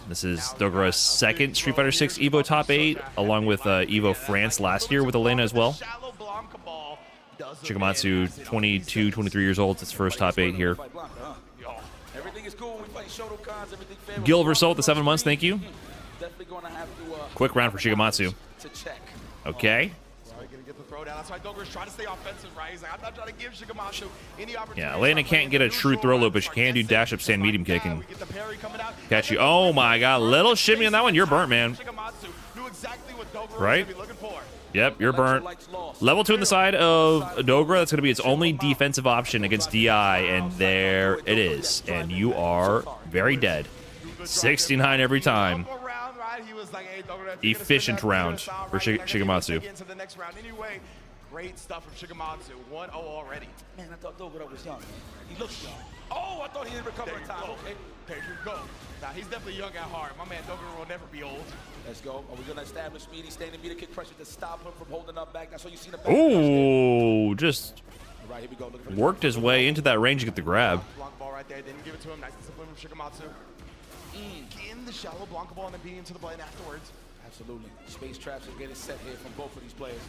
This is Dogura's second Street Fighter 6 Evo top 8, along with Evo France last year with Elena as well. Shigematsu, 22, 23 years old. It's his first top 8 here. Gil Versault, the 7 months. Thank you. Quick round for Shigematsu. Okay. That's why Dogura's trying to stay offensive, right? He's like, I'm not trying to give Shigematsu any opportunity. Yeah, Elena can't get a true throw loop, but she can do dash up stand medium kick and catch you. Oh my god, little shimmy on that one. You're burnt, man. Right? Yep, you're burnt. Level 2 on the side of Dogura. That's going to be its only defensive option against DI, and there it is. And you are very dead. 69 every time. Efficient round for Shigematsu. Great stuff from Shigematsu. 1-0 already. Man, I thought Dogura was young. He looks young. Oh, I thought he didn't recover in time. Okay. There you go. Now, he's definitely young at heart. My man Dogura will never be old. Let's go. Are we going to establish speedy standing meter kick pressure to stop him from holding up back? That's what you see the back. Ooh, just right, here we go. worked his way into that range to get the grab. Blanka ball right there. Didn't give it to him. Nice discipline from Shigematsu. In the shallow Blanka ball and then beating him to the button afterwards. Absolutely. Space traps are getting set here from both of these players.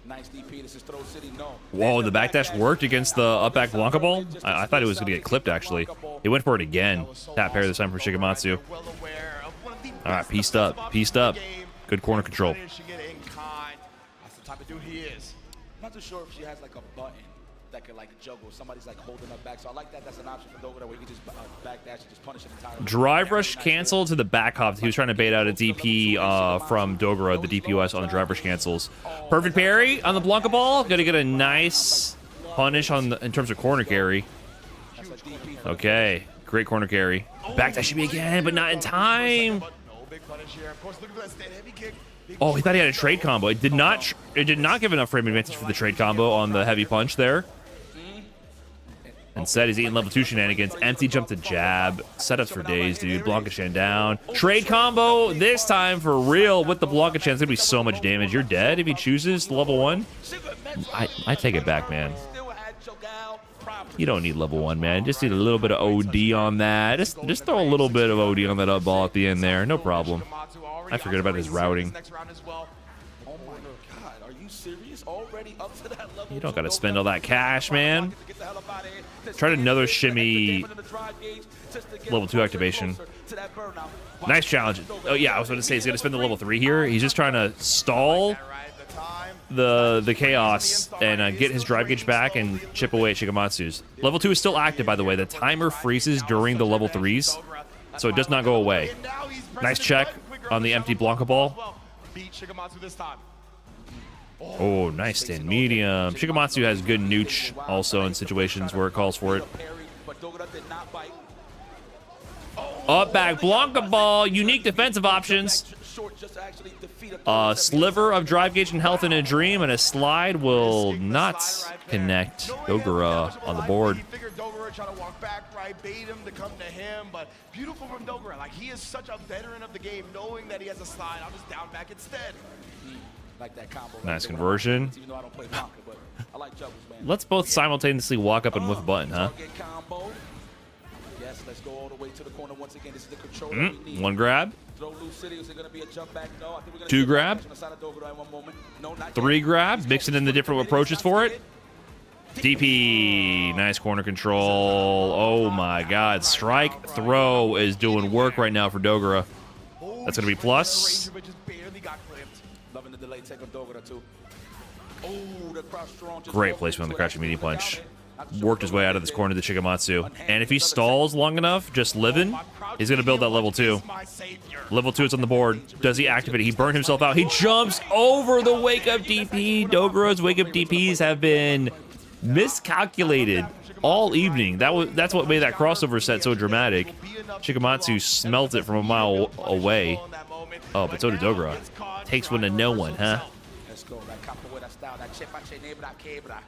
Nice DP. This is Throw City. No. Whoa, the backdash worked against the up back Blanka ball? I thought it was going to get clipped, actually. He went for it again. Tap pair this time for Shigematsu. All right, pieced up. Pieced up. Good corner control. That's the type of dude he is. I'm not too sure if she has like a button that could like juggle. Somebody's like holding her back. So I like that. That's an option for Dogura where you can just backdash and just punish it entirely. Drive rush canceled to the back hop. He was trying to bait out a DP from Dogura, the DPS on the drive rush cancels. Perfect parry on the Blanka ball. Gonna get a nice punish on in terms of corner carry. Okay, great corner carry. Backdash me again, but not in time. Oh, he thought he had a trade combo. It did not give enough frame advantage for the trade combo on the heavy punch there. Instead, he's eating level 2 shenanigans. Empty jump to jab. Setups for days, dude. Blanka Shan down. Trade combo this time for real with the Blanka Shan. It's going to be so much damage. You're dead if he chooses level 1. I take it back, man. You don't need level 1, man. Just need a little bit of OD on that. Just throw a little bit of OD on that up ball at the end there. No problem. I forget about his routing. Oh my god, are you serious? Already up to that level? You don't got to spend all that cash, man. Tried another shimmy level 2 activation. Nice challenge. Oh yeah, I was going to say he's going to spend the level 3 here. He's just trying to stall the chaos and get his drive gauge back and chip away at Shigematsu's. Level 2 is still active, by the way. The timer freezes during the level 3s, so it does not go away. Nice check on the empty Blanka ball. Oh, nice stand medium. Shigematsu has good nooch also in situations where it calls for it. Up back Blanka ball. Unique defensive options. A sliver of drive gauge and health in a dream, and a slide will not connect. Dogura on the board. He figured Dogura trying to walk back, right, bait him to come to him, but beautiful from Dogura. Like, he is such a veteran of the game, knowing that he has a slide. I'll just down back instead. Like that combo. Nice conversion. Even though I don't play Blanka, but I like juggles, man. Let's both simultaneously walk up and whiff a button, huh? Yes, let's go all the way to the corner once again. This is the control that we need. One grab. Throw loose city. Is it going to be a jump back? No. I think we're going to 2 grab. on the side of Dogura in one moment. No, not 3 grab. Mixing in the different approaches for it. DP. Nice corner control. Oh my God. Strike throw is doing work right now for Dogura. That's going to be plus. Loving the delay take on Dogura too. Oh, the crouch strong. Great placement on the crouching medium punch. Worked his way out of this corner to Shigematsu. And if he stalls long enough, just living, he's going to build that level 2. Level 2 is on the board. Does he activate it? He burned himself out. He jumps over the wake-up DP. Dogura's wake-up DPs have been miscalculated all evening. That's what made that crossover set so dramatic. Shigematsu smelt it from a mile away. Oh, but so did Dogura. Takes one to no one, huh? Let's go. That capoeira style, that chepache nebra quebra.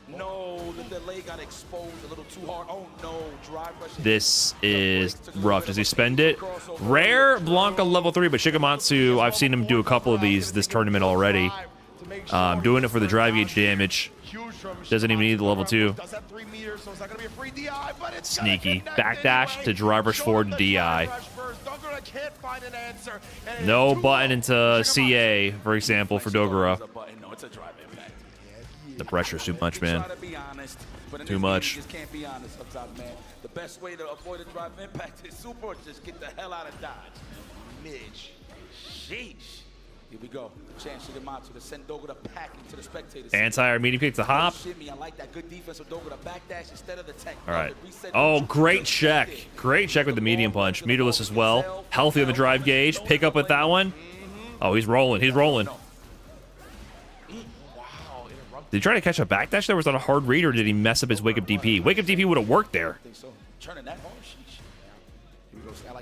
No, the delay got exposed a little too hard. Oh no, drive rush. This is rough. Does he spend it? Rare Blanca level 3, but Shigematsu, I've seen him do a couple of these this tournament already. Doing it for the drive gauge damage. Doesn't even need the level 2. Sneaky. Backdash to drive rush forward to DI. No button into CA, for example, for Dogura. The pressure's too much, man. Too much. Just can't be honest sometimes, man. The best way to avoid a drive impact is super or just get the hell out of Dodge. Midge. Sheesh. Here we go. Chance Shigematsu to send Dogura packing to the spectators. Anti-air medium kick to hop. I like that good defense of Dogura backdash instead of the tech. All right. Oh, great check. Great check with the medium punch. Meterless as well. Healthy on the drive gauge. Pick up with that one. Oh, he's rolling. He's rolling. Did he try to catch a backdash there? Was that a hard read, or did he mess up his wake-up DP? Wake-up DP would have worked there.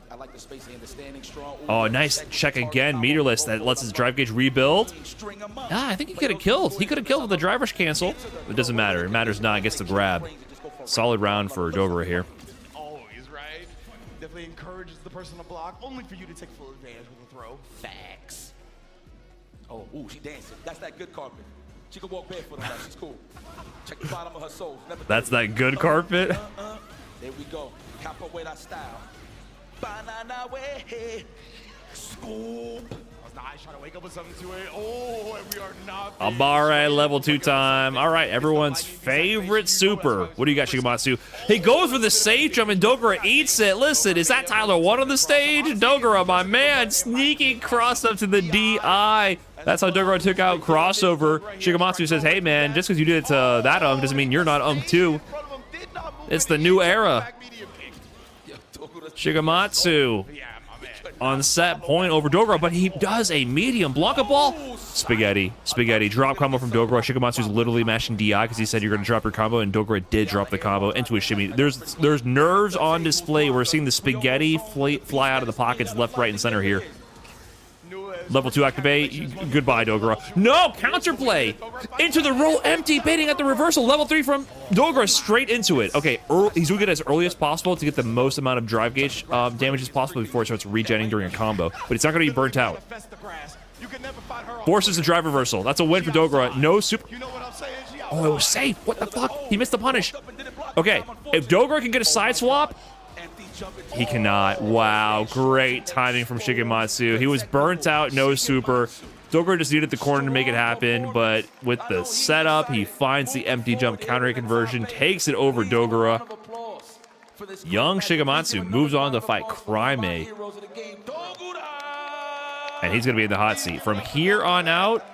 I like the space and the standing strong. Oh, nice check again. Meterless. That lets his drive gauge rebuild. Ah, I think he could have killed. He could have killed with the drive rush cancel. It doesn't matter. It matters not. It gets the grab. Solid round for Dogura here. Always, right? Definitely encourages the person to block, only for you to take full advantage with a throw. Facts. Oh, ooh, she dancing. That's that good carpet. She can walk barefoot on that. She's cool. Check the bottom of her soul. That's that good carpet. There we go. Capoeira style. Banana way. Scoop. Nice, trying to wake up with something to it. Oh, and we are not. Abare level 2 time. All right, everyone's favorite super. What do you got, Shigematsu? He goes for the safe jump, and Dogura eats it. Listen, is that Tyler 1 on the stage? Dogura, my man, sneaking cross up to the DI. That's how Dogura took out crossover. Shigematsu says, hey, man, just because you did it to that doesn't mean you're not too. It's the new era. Shigematsu on set point over Dogura, but he does a medium Blanca ball. Spaghetti drop combo from Dogura. Shigematsu's literally mashing DI because he said you're going to drop your combo, and Dogura did drop the combo into a shimmy. There's nerves on display. We're seeing the spaghetti fly out of the pockets left, right, and center here. Level 2 activate. Goodbye, Dogura. No! Counterplay! Into the roll, empty, baiting at the reversal. Level 3 from Dogura straight into it. Okay, he's doing it as early as possible to get the most amount of drive gauge damage as possible before it starts regenning during a combo. But it's not going to be burnt out. Forces the drive reversal. That's a win for Dogura. No super... Oh, it was safe. What the fuck? He missed the punish. Okay, if Dogura can get a side swap... He cannot. Wow, great timing from Shigematsu. He was burnt out, no super. Dogura just needed the corner to make it happen, but with the setup, he finds the empty jump counter conversion, takes it over Dogura. Young Shigematsu moves on to fight Cryme. And he's going to be in the hot seat. From here on out,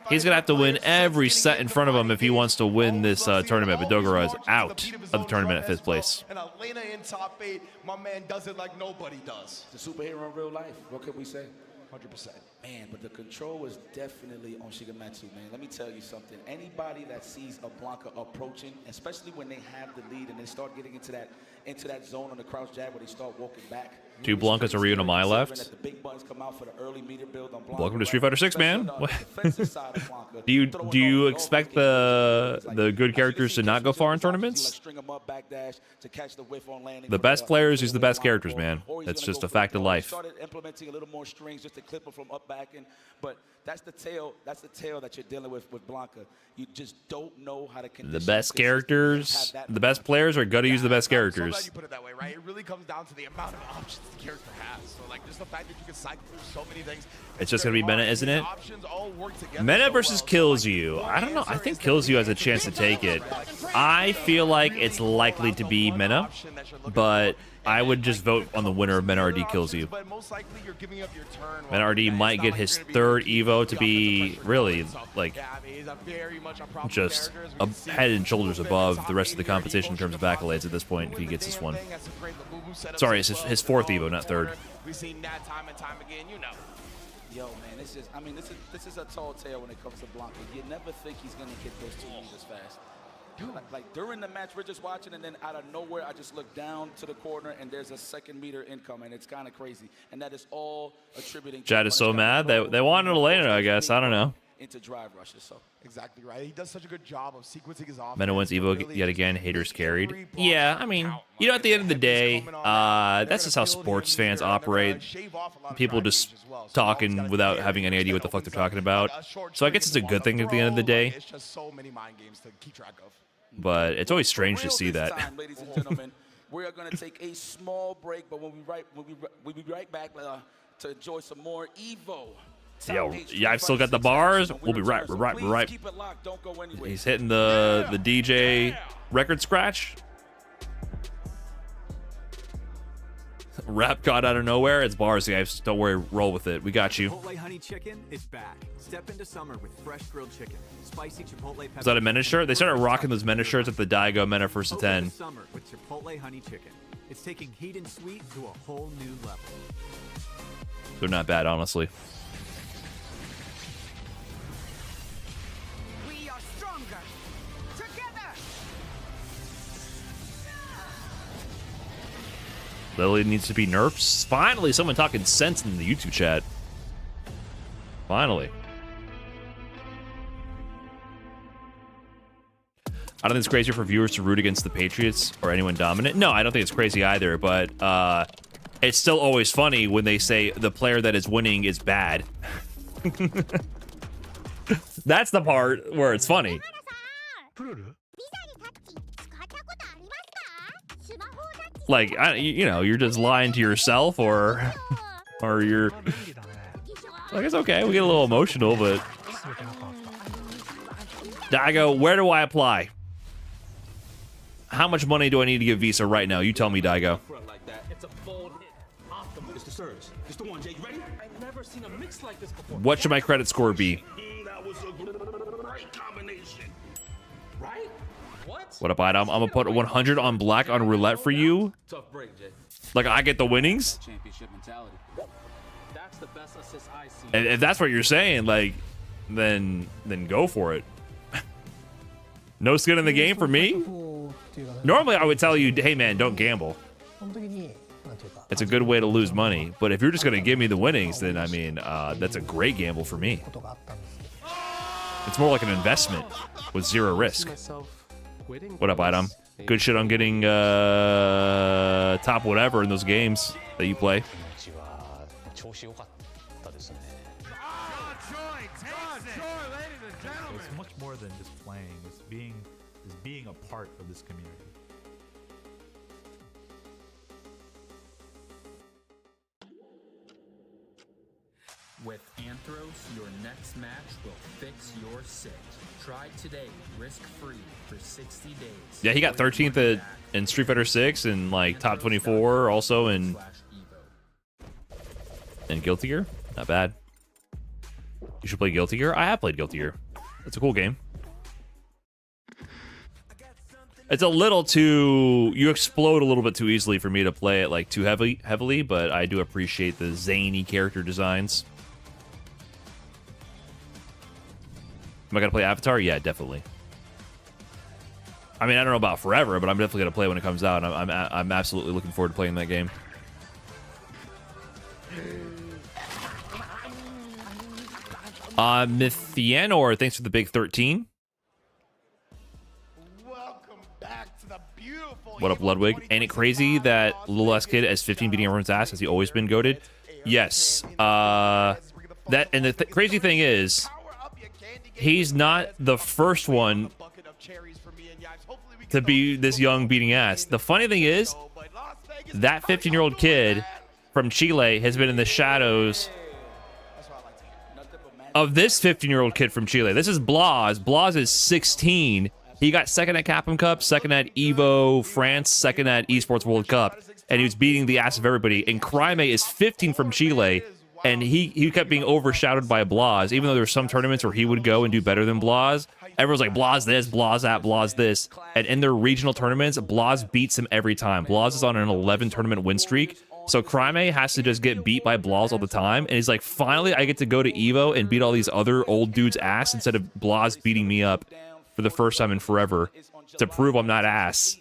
he's going to have to win every set in front of him if he wants to win this tournament. But Dogura is out of the tournament at 5th place. And Elena in top 8, my man does it like nobody does. It's a superhero in real life. What can we say? 100%. Man, but the control is definitely on Shigematsu, man. Let me tell you something. Anybody that sees a Blanca approaching, especially when they have the lead and they start getting into that zone on the crouch jab where they start walking back. 2 Blancas are on my left. Welcome to Street Fighter 6, man. Do you expect the good characters to not go far in tournaments? up backdash to catch the whiff on landing. The best players use the best characters, man. That's just a fact of life. Started implementing a little more strings just to clip him from up back, but that's the tail. That's the tail that you're dealing with Blanca. You just don't know how to condition The best characters, the best players are gonna use the best So glad characters. you put it that way, right? It really comes down to the amount of options the character has. So like just the fact that you can cycle through so many things. It's just gonna be Mena, isn't it? Options all work together Mena so versus well. Kills You. I don't know. I think Kills You has a chance to take it. I feel like it's likely to be Mena, but I would just vote on the winner of Mena RD Kills You. But most likely you're giving up your turn. Mena RD might get his third Evo to be really like just head and shoulders above the rest of the competition in terms of accolades at this point if he gets this one. Sorry, it's his fourth Evo, not third. We've seen that time and time again, you know. Yo, man, it's just, I mean, this is a tall tale when it comes to Blanca. You never think he's gonna hit those 2 meters fast. Like during the match, we're just watching, and then out of nowhere, I just look down to the corner, and there's a 2nd meter incoming. It's kind of crazy, and that is all attributing. Chad is so mad they wanted Elena, I guess. I don't know. Into drive rushes, so exactly right. He does such a good job of sequencing his offense. Mena wins Evo yet again. Haters carried. Yeah, I mean, you know, at the end of the day, that's just how sports fans operate. People just talking without having any idea what the fuck they're talking about. So I guess it's a good thing at the end of the day. It's just so many mind games to keep track of. But it's always strange to see that. Time, ladies and gentlemen, we are going to take a small break, but we'll be right back to enjoy some more Evo. Yo, yeah, I've still got the bars. We'll be right. We're right. He's hitting the DJ record scratch. Rap got out of nowhere. It's bars, guys. Don't worry. Roll with it. We got you. Chipotle honey chicken is back. Step into summer with fresh grilled chicken, spicy Chipotle pepper. Was that a Mena shirt? They started rocking those Mena shirts at the Daigo Mena First to 10. Summer with Chipotle honey chicken. It's taking heat and sweet to a whole new level. They're not bad, honestly. We are stronger together. Lily needs to be nerfed. Finally, someone talking sense in the YouTube chat. Finally. I don't think it's crazy for viewers to root against the Patriots or anyone dominant. No, I don't think it's crazy either, but it's still always funny when they say the player that is winning is bad. That's the part where it's funny. Like, you know, you're just lying to yourself or you're... Like, it's okay. We get a little emotional, but... Daigo, where do I apply? How much money do I need to give Visa right now? You tell me, Daigo. What should my credit score be? What up, I'm gonna put 100 on black on roulette for you. Like, I get the winnings? And if that's what you're saying, like, then go for it. No skin in the game for me? Normally, I would tell you, hey, man, don't gamble. It's a good way to lose money. But if you're just going to give me the winnings, then, I mean, that's a great gamble for me. It's more like an investment with zero risk. What up, Idom? Good shit on getting top whatever in those games that you play. It's much more than just playing. It's being a part of this community. With Anthros, your next match will fix your sit. Try today, risk-free for 60 days. Yeah, he got 13th in Street Fighter 6 and like top 24 also in Guilty Gear. Not bad. You should play Guilty Gear. I have played Guilty Gear. It's a cool game. It's a little too... You explode a little bit too easily for me to play it like too heavily, but I do appreciate the zany character designs. Am I gonna play Avatar? Yeah, definitely. I mean, I don't know about forever, but I'm definitely gonna play when it comes out. I'm absolutely looking forward to playing that game. Mythianor, thanks for the big 13. welcome back to the beautiful. What up, Ludwig? Ain't it crazy that Little S Kid as 15 beating everyone's ass? Has he always been goated? Yes. That and the crazy thing is, he's not the first one to be this young beating ass. The funny thing is, that 15-year-old kid from Chile has been in the shadows of this 15-year-old kid from Chile. This is Blas. Blas is 16. He got second at Capcom Cup, second at Evo France, second at Esports World Cup, and he was beating the ass of everybody. And Cryme is 15 from Chile, and he kept being overshadowed by Blas, even though there were some tournaments where he would go and do better than Blas. Everyone's like, Blas this, Blas that, Blas this. And in their regional tournaments, Blas beats him every time. Blas is on an 11 tournament win streak. So Cryme has to just get beat by Blas all the time. And he's like, finally, I get to go to Evo and beat all these other old dudes' ass instead of Blas beating me up for the first time in forever to prove I'm not ass.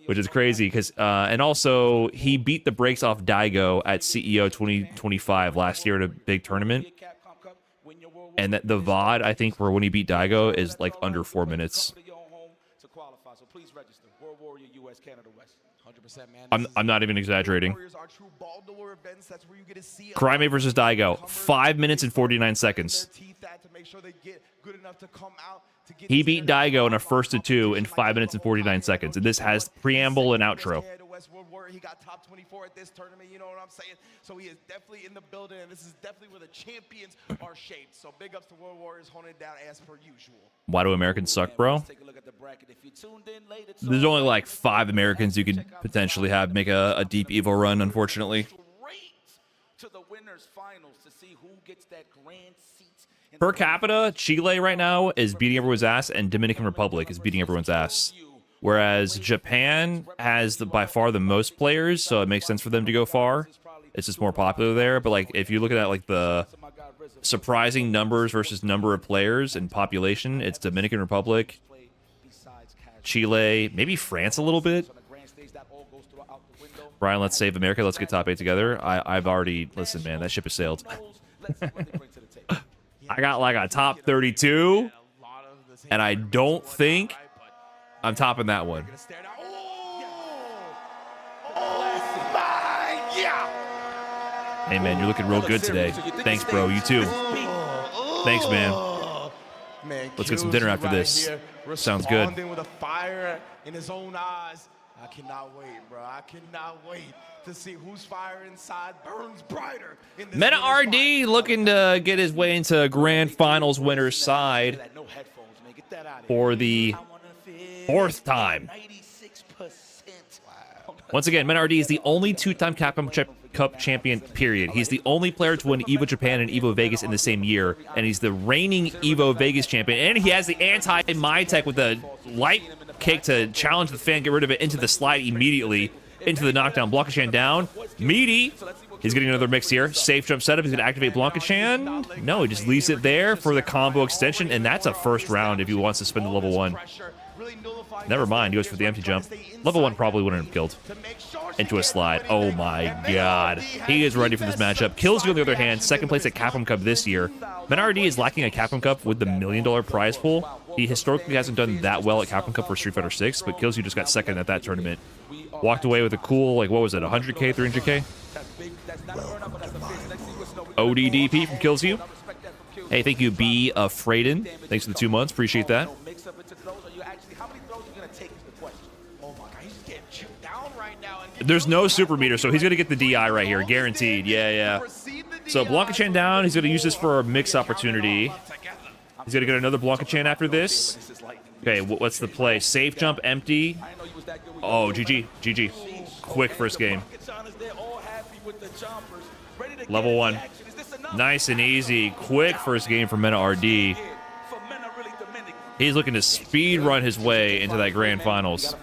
Which is crazy because, and also he beat the brakes off Daigo at CEO 2025 last year at a big tournament. And that the VOD, I think, for when he beat Daigo is like under 4 minutes. I'm not even exaggerating. Cryme versus Daigo, 5 minutes and 49 seconds. He beat Daigo in a first to 2 in 5 minutes and 49 seconds. And this has preamble and outro. He got top 24 at this tournament, you know what I'm saying? So he is definitely in the building, and this is definitely where the champions are shaped. So big ups to World Warriors holding it down as per usual. Why do Americans suck, bro? There's only like 5 Americans you could potentially have make a deep Evo run, unfortunately. Per capita, Chile right now is beating everyone's ass, and Dominican Republic is beating everyone's ass. Whereas Japan has by far the most players, so it makes sense for them to go far. It's just more popular there. But like, if you look at like the surprising numbers versus number of players and population, it's Dominican Republic, Chile, maybe France a little bit. Brian, let's save America. Let's get top 8 together. I've already, listen, man, that ship has sailed. I got like a top 32, and I don't think I'm topping that one. Hey, man, you're looking real good today. Thanks, bro. You too. Thanks, man. Let's get some dinner after this. Sounds good. With a fire in his own eyes. I cannot wait, bro. I cannot wait to see whose fire inside burns brighter. Meta RD looking to get his way into Grand Finals winner's side for the 4th time. Once again, Meta RD is the only 2-time Capcom Cup champion, period. He's the only player to win Evo Japan and Evo Vegas in the same year, and he's the reigning Evo Vegas champion. And he has the anti-MyTech with a light kick to challenge the fan, get rid of it into the slide immediately, into the knockdown. Blanca-Chan down. Meaty. He's getting another mix here. Safe jump setup. He's going to activate Blanca-Chan. No, he just leaves it there for the combo extension, and that's a first round if he wants to spend the level 1. Never mind, he goes for the empty jump. Level 1 probably wouldn't have killed. Into a slide. Oh my god. He is ready for this matchup. KillzU, on the other hand, 2nd place at Capcom Cup this year. Menardi is lacking a Capcom Cup with the $1 million prize pool. He historically hasn't done that well at Capcom Cup for Street Fighter 6, but KillzU just got 2nd at that tournament. Walked away with a cool, like, what was it, 100k, 300k? ODDP from KillzU. Hey, thank you, B. Frayden. Thanks for the 2 months. Appreciate that. There's no super meter, so he's going to get the DI right here. Guaranteed. Yeah. So Blanca-Chan down. He's going to use this for a mix opportunity. He's going to get another Blanca-Chan after this. Okay, what's the play? Safe jump, empty. Oh, GG. Quick first game. Level 1. Nice and easy. Quick first game for Mena RD. He's looking to speed run his way into that Grand Finals.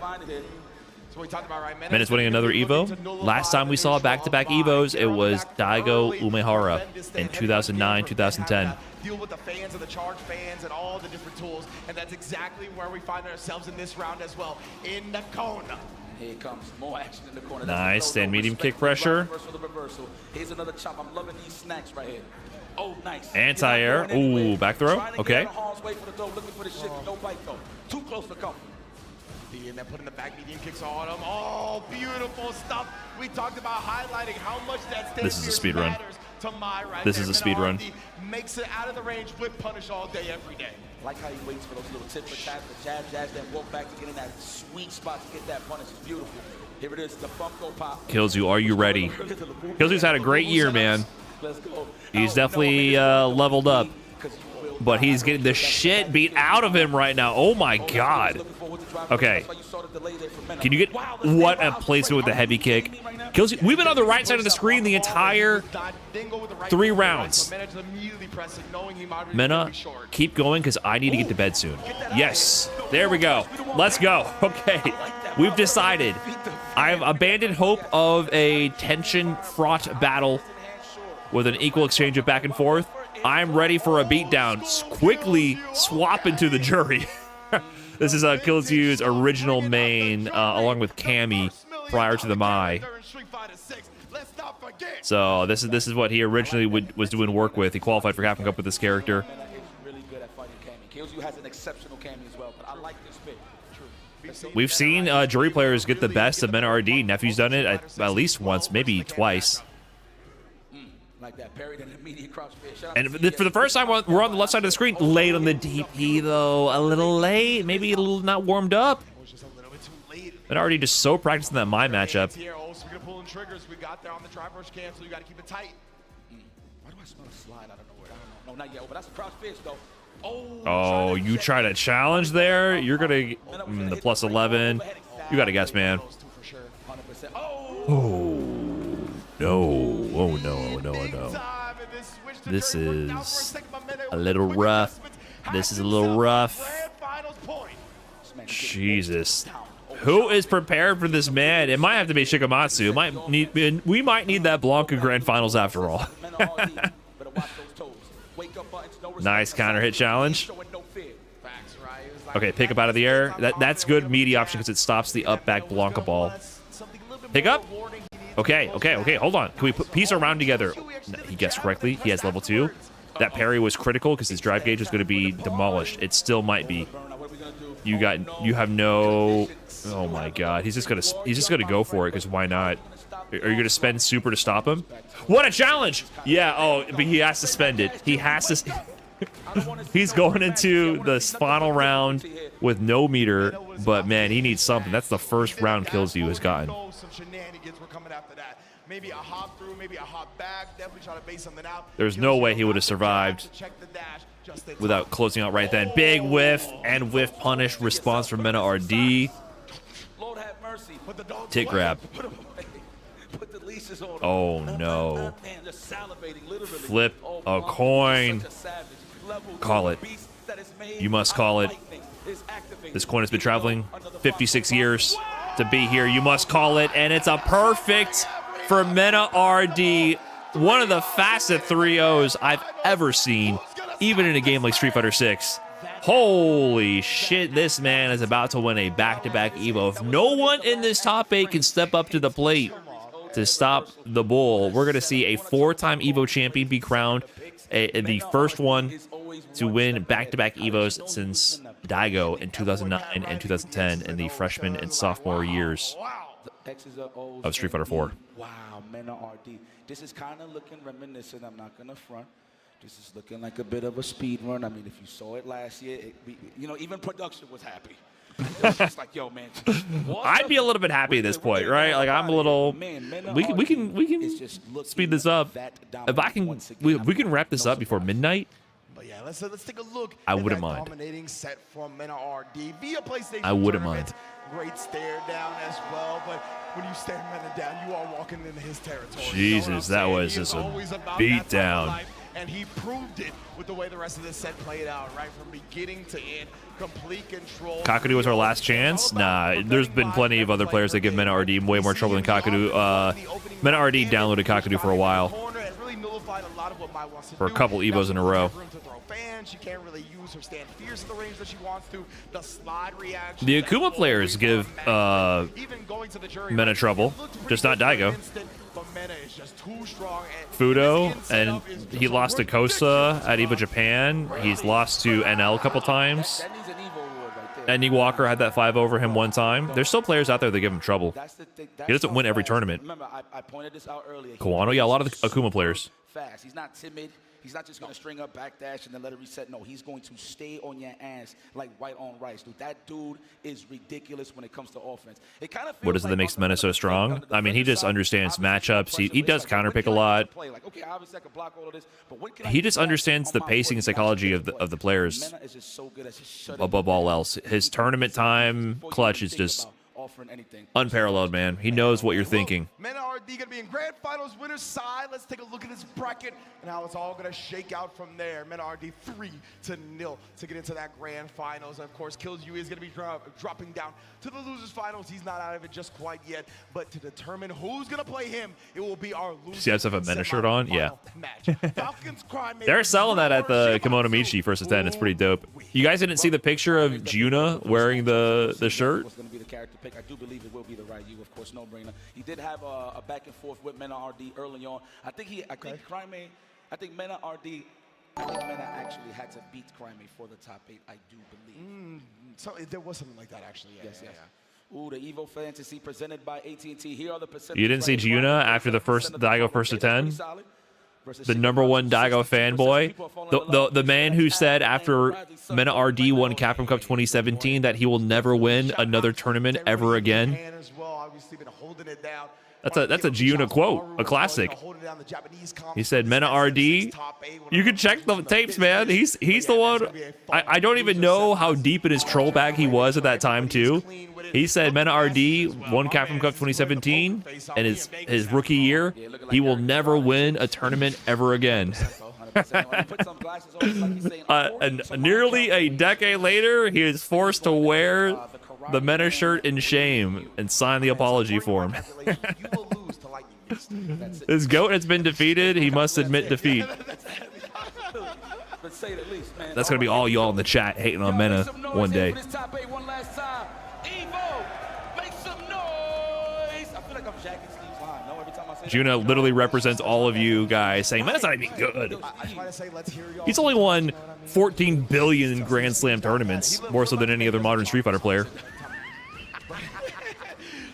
Mena's winning another Evo. Last time we saw back-to-back Evos, it was Daigo Umehara in 2009, 2010. Deal with the fans and the charge fans and all the different tools, and that's exactly where we find ourselves in this round as well, in the corner. Here comes more action in the corner. Nice, stand medium kick pressure. Here's another chop. I'm loving these snacks right here. Oh, nice. Anti-air. Ooh, back throw. Okay. close to coming. And then putting the back median kicks on him. Oh, beautiful stuff. We talked about highlighting how much that This is a speed run. to my right. This is a speed run. Makes it out of the range with punish all day, every day. Like how he waits for those little tit for tat, the jab, jabs, then walk back to get in that sweet spot to get that punish. It's beautiful. Here it is, the Funko Pop. Killzoo, are you ready? Killzoo's had a great year, man. Let's go. He's definitely leveled up, but he's getting the shit beat out of him right now. Oh my god. Okay. Can you get what a placement with the heavy kick? Killzoo, we've been on the right side of the screen the entire 3 rounds. Mena, keep going because I need to get to bed soon. Yes. There we go. Let's go. Okay. We've decided. I've abandoned hope of a tension-fraught battle with an equal exchange of back and forth. I'm ready for a beatdown. Quickly swap into the jury. This is Killzoo's original main, along with Cammy, prior to the Mai. So this is what he originally was doing work with. He qualified for Capcom Cup with this character. Really good at fighting Cammy. Killzoo has an exceptional Cammy as well, but I like this pick. We've seen jury players get the best of Mena RD. Nephew's done it at least once, maybe twice. Like that, parried an immediate crouch fish. And for the first time, we're on the left side of the screen. Late on the DP, though. A little late. Maybe a little not warmed up. And already just so practiced in that Mai matchup. Here, also gonna pull in triggers. We got there on the drive rush cancel. You got to keep it tight. Why do I smell a slide out of nowhere? I don't know. No, not yet. But that's a crouch fish, though. Oh, you try to challenge there? You're gonna the plus 11. You gotta guess, man. Oh no! Oh no! No! No! This is a little rough. This is a little rough. Jesus. Who is prepared for this man? It might have to be Shikamatsu. We might need that Blanca Grand Finals after all. Nice counter hit challenge. Okay, pick up out of the air. That's good meaty option because it stops the up back Blanca ball. Pick up. Okay. Hold on. Can we piece our round together? No, he guessed correctly. He has level 2. That parry was critical because his drive gauge is going to be demolished. It still might be. You have no. Oh my god. He's just gonna go for it because why not? Are you gonna spend super to stop him? What a challenge! Yeah. Oh, but he has to spend it. He has to. He's going into the final round with no meter, but man, he needs something. That's the first round Killzoo has gotten. Maybe a hop through, maybe a hop back. Definitely try to base something out. There's no way he would have survived without closing out right then. Big whiff and whiff punish response from Mena RD. Tit grab. Oh no. Flip a coin. Call it. You must call it. This coin has been traveling 56 years to be here. You must call it, and it's a perfect for Mena RD. One of the fastest 3-0s I've ever seen, even in a game like Street Fighter 6. Holy shit, this man is about to win a back-to-back Evo. If no one in this top 8 can step up to the plate to stop the bull, we're going to see a 4-time Evo champion be crowned, the first one to win back-to-back Evos since Daigo in 2009 and 2010 in the freshman and sophomore years of Street Fighter 4. Wow, Mena RD. This is kind of looking reminiscent. I'm not going to front. This is looking like a bit of a speed run. I mean, if you saw it last year, even production was happy. It was just like, yo, man. I'd be a little bit happy at this point, right? Like I'm a little. We can speed this up. If I can, we can wrap this up before midnight. But yeah, let's take a look. I wouldn't mind. Dominating set from Mena RD via PlayStation. I wouldn't mind. Great stare down as well, but when you stare Mena down, you are walking into his territory. Jesus, that was just a beat down. And he proved it with the way the rest of this set played out, right from beginning to end. Complete control. Kakadu was our last chance? Nah, there's been plenty of other players that give Mena RD way more trouble than Kakadu. Mena RD downloaded Kakadu for a while. For a couple Evos in a row. She can't really use her stand fierce in the range that she wants to. The slide reaction. The Akuma players give Mena trouble, just not Daigo. Fudo, and he lost to Kosa at EVO Japan. He's lost to NL a couple times. That needs an Evo award right Andy Walker had that 5 over him one time. There's still players out there that give him trouble. That's the thing. He doesn't win every tournament. Remember, I pointed this out earlier. Kawano, yeah, a lot of the Akuma players. Fast. He's not timid. He's not just going to string up backdash and then let it reset. No, he's going to stay on your ass like white on rice, dude. That dude is ridiculous when it comes to offense. It kind of What is it that makes Mena so strong? I mean, he just understands matchups. He does counterpick a lot. He just understands the pacing and psychology of the players above all else. His tournament time clutch is just unparalleled, man. He knows what you're thinking. Mena RD going to be in grand finals winner's side. Let's take a look at this bracket and how it's all going to shake out from there. Mena RD 3-0 to get into that grand finals. And of course, Killjoy is going to be dropping down to the losers finals. He's not out of it just quite yet, but to determine who's going to play him, it will be our loser. See, I have a Mena shirt on? Yeah. Falcons Crime They're selling that at the Kimono Michi first attend. It's pretty dope. You guys didn't see the picture of Juna wearing the shirt? Going to be the character pick. I do believe it will be the Ryu, of course, no brainer. He did have a back and forth with Mena RD early on. I think Mena actually had to beat Crime for the top 8. I do believe. So there was something like that actually. Yes. Ooh, the Evo Fantasy presented by AT&T. Here are the percentages. You didn't see Juna after the Daigo first to 10? The #1 Daigo fanboy, the man who said after Mena RD won Capcom Cup 2017 that he will never win another tournament ever again. That's a Giuna quote, a classic. He said, Mena RD, you can check the tapes, man. He's the one. I don't even know how deep in his troll bag he was at that time, too. He said Mena RD won Capcom Cup 2017, and his rookie year, he will never win a tournament ever again. And nearly a decade later, he is forced to wear the Mena shirt in shame and sign the apology form. His GOAT has been defeated. He must admit defeat. That's going to be all y'all in the chat hating on Mena one day. Juna literally represents all of you guys saying, Mena's not even good. He's only won 14 billion Grand Slam tournaments, more so than any other modern Street Fighter player.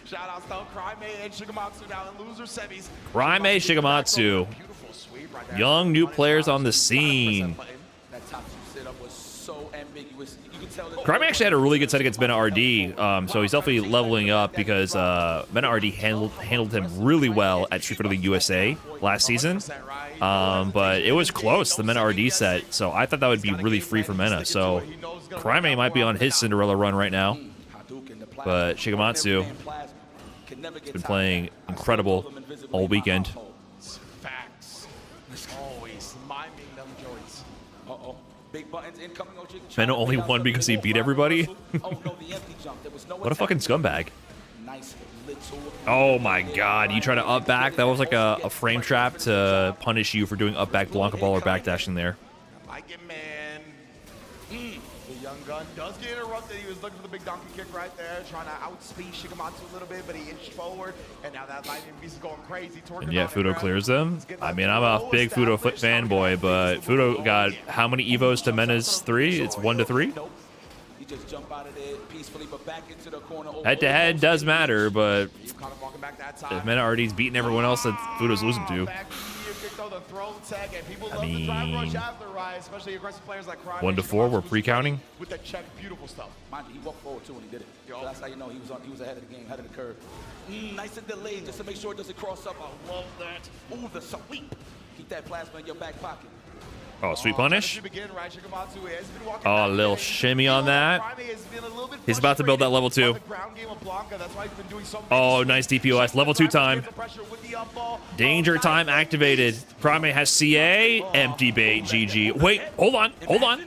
Shout out to Crime and Shigematsu now in loser semis. Crime Shigematsu. Young new players on the scene. Crime actually had a really good set against Mena RD, so he's definitely leveling up because Mena RD handled him really well at Street Fighter League USA last season. But it was close, the Mena RD set, so I thought that would be really free for Mena. So Crime might be on his Cinderella run right now, but Shigematsu has been playing incredible all weekend. Mena only won because he beat everybody? What a fucking scumbag. Oh my god, you try to up back? That was like a frame trap to punish you for doing up back Blanca Ball or backdashing there. Like it, man. The young gun does get interrupted. He was looking for the big donkey kick right there, trying to outspeed Shigematsu a little bit, but he inched forward, and now that lightning beast is going crazy. And yet Fudo clears them. I mean, I'm a big Fudo fanboy, but Fudo got how many Evos to Mena's 3? It's 1-3? Head-to-head does matter, but if Mena RD's beating everyone else that Fudo's losing to, I mean, 1-4, we're pre-counting. With that check, beautiful stuff. Mind you, he walked forward too when he did it. So that's how you know he was ahead of the game, ahead of the curve. Nice and delayed, just to make sure it doesn't cross up. I love that. Ooh, the sweep. Keep that plasma in your back pocket. Oh, sweet punish. Oh, a little shimmy on that. He's about to build that level 2. Oh, nice DPOS. Level 2 time. Danger time activated. Prime has CA. Empty bait. GG. Wait, hold on. Hold on.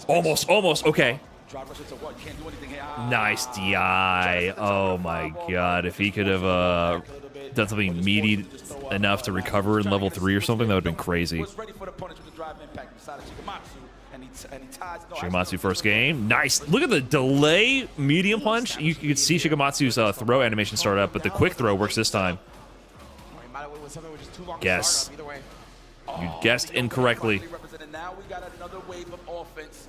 Almost. Okay. Nice DI. Oh my god. If he could have done something meaty enough to recover in level 3 or something, that would have been crazy. Shigematsu first game. Nice. Look at the delay medium punch. You could see Shigematsu's throw animation start up, but the quick throw works this time. Guess. You guessed incorrectly. Now we got another wave of offense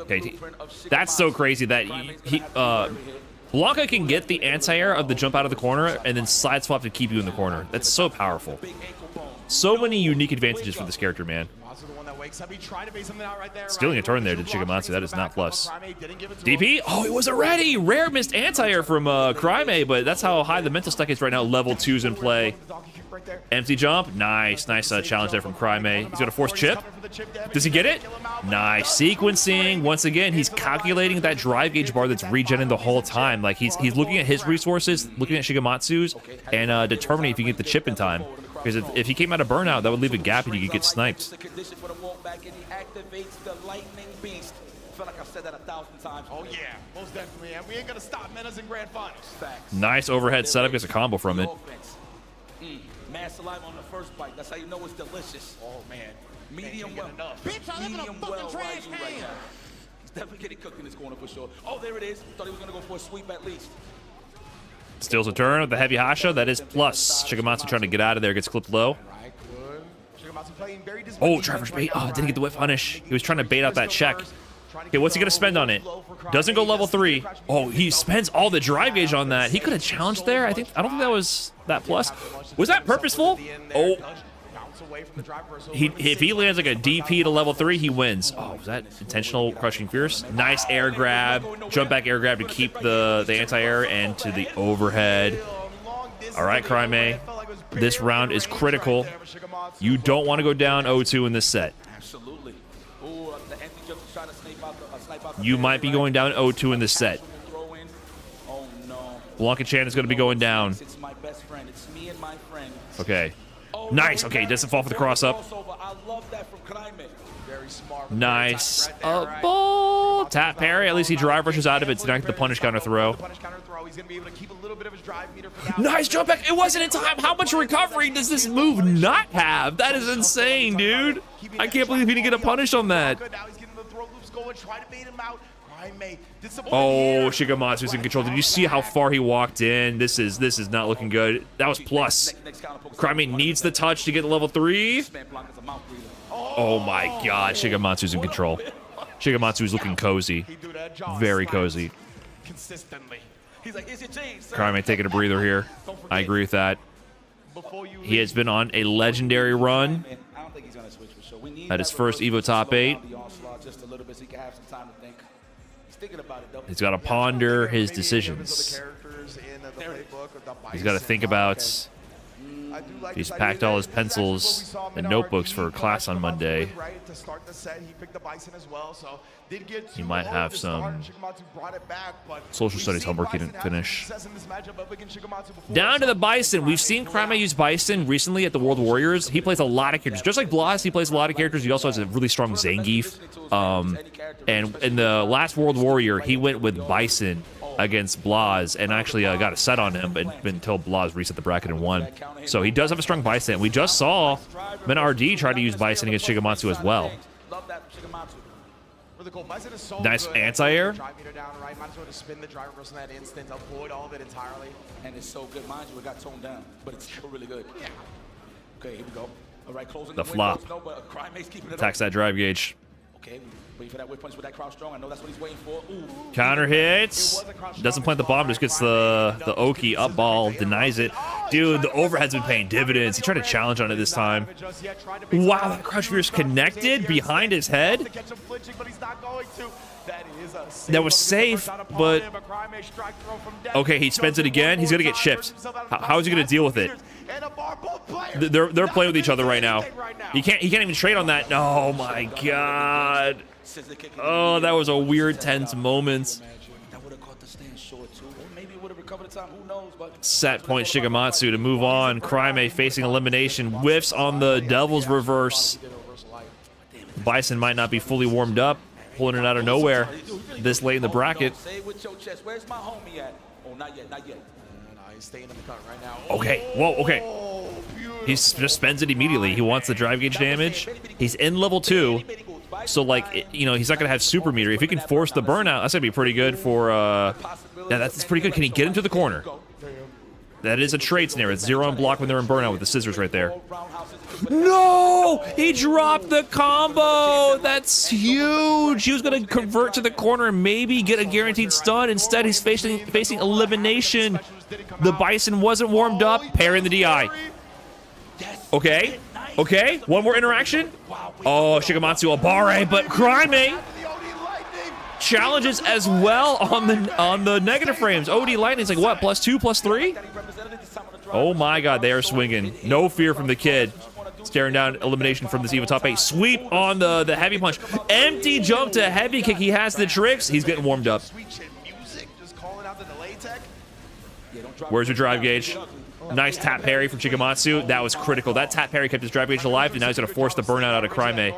Okay, that's so crazy that Blanka can get the anti-air of the jump out of the corner and then side swap to keep you in the corner. That's so powerful. So many unique advantages for this character, man. Stealing a turn there to Shigematsu, that is not plus. DP? Oh, it was already! Rare missed anti-air from Cryme, but that's how high the mental stack is right now. Level 2's in play. Empty jump. Nice challenge there from Cryme. He's gonna force chip. Does he get it? Nice sequencing. Once again, he's calculating that drive gauge bar that's regenning the whole time. Like he's looking at his resources, looking at Shigematsu's, and determining if he can get the chip in time. Because if he came out of burnout, that would leave a gap and you could get sniped. Oh yeah, most definitely. And we ain't gonna stop Menace in grand finals. Nice overhead setup, gets a combo from it. Mad saliva on the first bite. That's how you know it's delicious. Oh man, medium well. Bitch, I live in a fucking trash can. Right now. He's definitely getting cooked in this corner for sure. Oh, there it is. Thought he was gonna go for a sweep at least. Steals a turn with the heavy Hasha. That is plus. Shigematsu trying to get out of there. Gets clipped low. Oh, Traverse bait. Oh, didn't get the whip punish. He was trying to bait out that check. Okay, what's he going to spend on it? Doesn't go level 3. Oh, he spends all the drive gauge on that. He could have challenged there. I don't think that was that plus. Was that purposeful? Oh. If he lands like a DP to level 3, he wins. Oh, was that intentional crushing fierce? Nice air grab, jump back air grab to keep the anti-air and to the overhead. All right, Cryme. This round is critical. You don't want to go down 0-2 in this set. Absolutely. Ooh, the empty jump is trying to snipe out the You might be going down 0-2 in this set. Oh no. Blanka-chan is going to be going down. It's my best friend. It's me and my friend. Okay. Nice. Okay, doesn't fall for the cross up. I love that from Cryme. Very smart. Nice. Ball. Tap parry. At least he drive rushes out of it to not get the punish counter throw. Nice jump back. It wasn't in time. How much recovery does this move not have? That is insane, dude. I can't believe he didn't get a punish on that. Oh, Shigematsu's in control. Did you see how far he walked in? This is not looking good. That was plus. Cryme needs the touch to get to level 3. Oh my god, Shigematsu's in control. Shigematsu's looking cozy. Very cozy. Cryme taking a breather here. I agree with that. He has been on a legendary run. At his first EVO top 8. He's got to ponder his decisions. He's got to think about... He's packed all his pencils and notebooks for class on Monday. He might have some social studies homework he didn't finish. Down to the Bison. We've seen Cryme use Bison recently at the World Warriors. He plays a lot of characters. Just like Blas, he plays a lot of characters. He also has a really strong Zangief. And in the last World Warrior, he went with Bison against Blas and actually got a set on him until Blas reset the bracket and won. So he does have a strong Bison. We just saw MenRD try to use Bison against Shigematsu as well. Nice anti-air. And it's so good, mind you, it got toned down, but it's still really good. Okay, here we go. All right, closing the flop. Attacks that drive gauge. Okay, wait for that whip punch with that crouch strong. I know that's what he's waiting for. Ooh. Counter hits. Doesn't plant the bomb, just gets the Oki up ball, denies it. Dude, the overhead's been paying dividends. He tried to challenge on it this time. Wow, that crouch fierce connected behind his head. That was safe, but... Okay, he spends it again. He's going to get chipped. How is he going to deal with it? They're playing with each other right now. He can't even trade on that. Oh my god. Oh, that was a weird, tense moment. Set point Shigematsu to move on. Cryme facing elimination. Whiffs on the Devil's Reverse. Bison might not be fully warmed up. Pulling it out of nowhere this late in the bracket. Where's my homie at? Oh, not yet, not yet. He's staying in the cut right now. Okay, whoa, okay. He just spends it immediately. He wants the drive gauge damage. He's in level 2, so like, you know, he's not gonna have super meter. If he can force the burnout, that's gonna be pretty good for. Yeah, that's pretty good. Can he get him to the corner? That is a trade snare. It's 0 on block when they're in burnout with the scissors right there. No! He dropped the combo! That's huge! He was going to convert to the corner and maybe get a guaranteed stun. Instead, he's facing elimination. The Bison wasn't warmed up. Parrying the DI. Okay. Okay. One more interaction. Oh, Shigematsu Abare, but Crimea challenges as well on the negative frames. OD Lightning's like, what, +2, +3? Oh my god, they are swinging. No fear from the kid. Staring down elimination from this EVO top 8. Sweep on the heavy punch. Empty jump to heavy kick. He has the tricks. He's getting warmed up. Where's your drive gauge? Nice tap parry from Shigematsu. That was critical. That tap parry kept his drive gauge alive, and now he's going to force the burnout out of Crimea.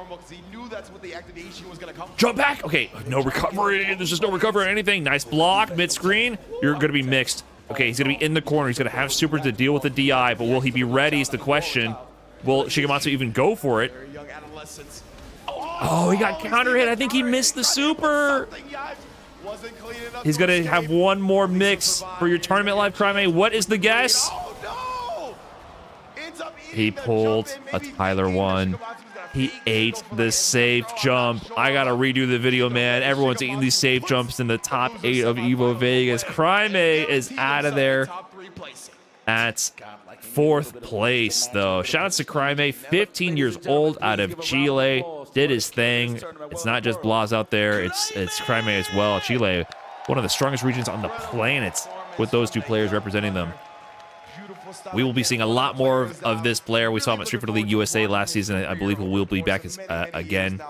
Jump back. Okay, no recovery. There's just no recovery or anything. Nice block, mid-screen. You're going to be mixed. Okay, he's going to be in the corner. He's going to have super to deal with the DI, but will he be ready is the question. Will Shigematsu even go for it? Oh, he got counter hit. I think he missed the super. He's going to have one more mix for your tournament live, Crimea. What is the guess? He pulled a Tyler 1. He ate the safe jump. I gotta redo the video, man. Everyone's eating these safe jumps in the top 8 of EVO Vegas. Crimea is out of there at 4th place, though. Shout out to Crimea, 15 years old, out of Chile. Did his thing. It's not just Blas out there. It's Crimea as well. Chile, one of the strongest regions on the planet, with those two players representing them. We will be seeing a lot more of this player. We saw him at Street Fighter League USA last season. I believe he will be back again.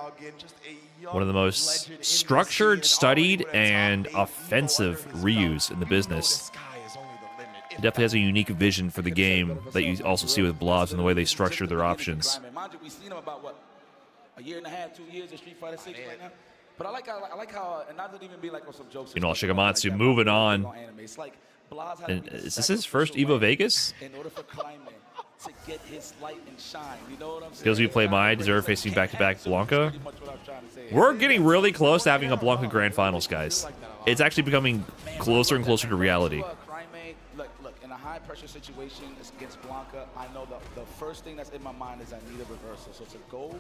One of the most structured, studied, and offensive Ryus in the business. He definitely has a unique vision for the game that you also see with Blas and the way they structure their options. We've seen him about, what, a year and a half, 2 years in Street Fighter 6 right now? But I like how, and not to even be like on some jokes. You know, Shigematsu moving on. And is this his first EVO Vegas? In order for Climate to get his light and shine, you know what I'm saying? Skills you play my deserve facing back-to-back Blanca. We're getting really close to having a Blanca Grand Finals, guys. It's actually becoming closer and closer to reality. Look, in a high-pressure situation against Blanca, I know the first thing that's in my mind is I need a reversal. So to go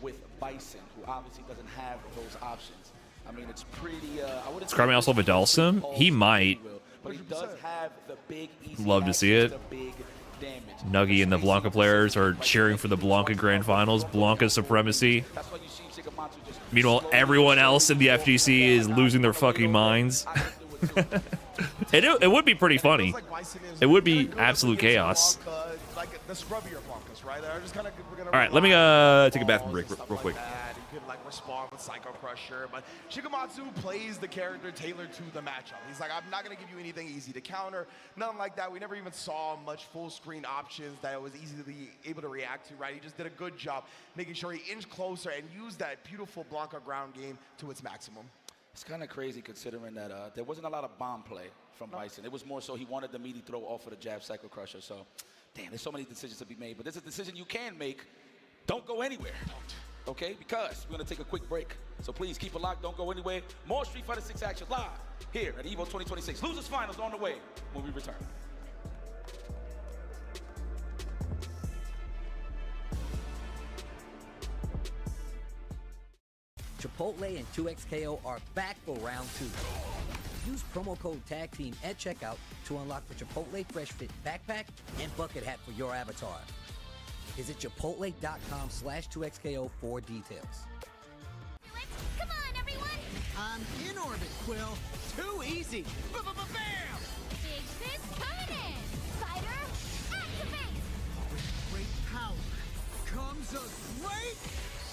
with Bison, who obviously doesn't have those options, I mean, it's pretty... I wouldn't say... Crimea also have a Dhalsim? He might. But he does have the big, easy love to see it. Nuggy and the Blanca players are cheering for the Blanca Grand Finals. Blanca supremacy. Meanwhile, everyone else in the FGC is losing their fucking minds. It would be pretty funny. It would be absolute chaos. All right, let me take a bathroom break real quick. Respond with Psycho Crusher, but Shigematsu plays the character tailored to the matchup. He's like, I'm not going to give you anything easy to counter, nothing like that. We never even saw much full screen options that I was easily able to react to, right? He just did a good job making sure he inched closer and used that beautiful Blanca ground game to its maximum. It's kind of crazy considering that there wasn't a lot of bomb play from Bison. It was more so he wanted the meaty throw off of the jab Psycho Crusher. So, damn, there's so many decisions to be made, but there's a decision you can make. Don't go anywhere. Okay, because we're going to take a quick break. So please keep it locked. Don't go anywhere. More Street Fighter 6 action live here at EVO 2026. Losers Finals on the way when we return. Chipotle and 2XKO are back for round 2. Use promo code TAGTEAM at checkout to unlock the Chipotle Fresh Fit backpack and bucket hat for your avatar. Visit chipotle.com/2XKO for details. Come on, everyone! I'm in orbit, Quill. Too easy. Bam! Big fist coming in. Fighter, activate. With great power comes a great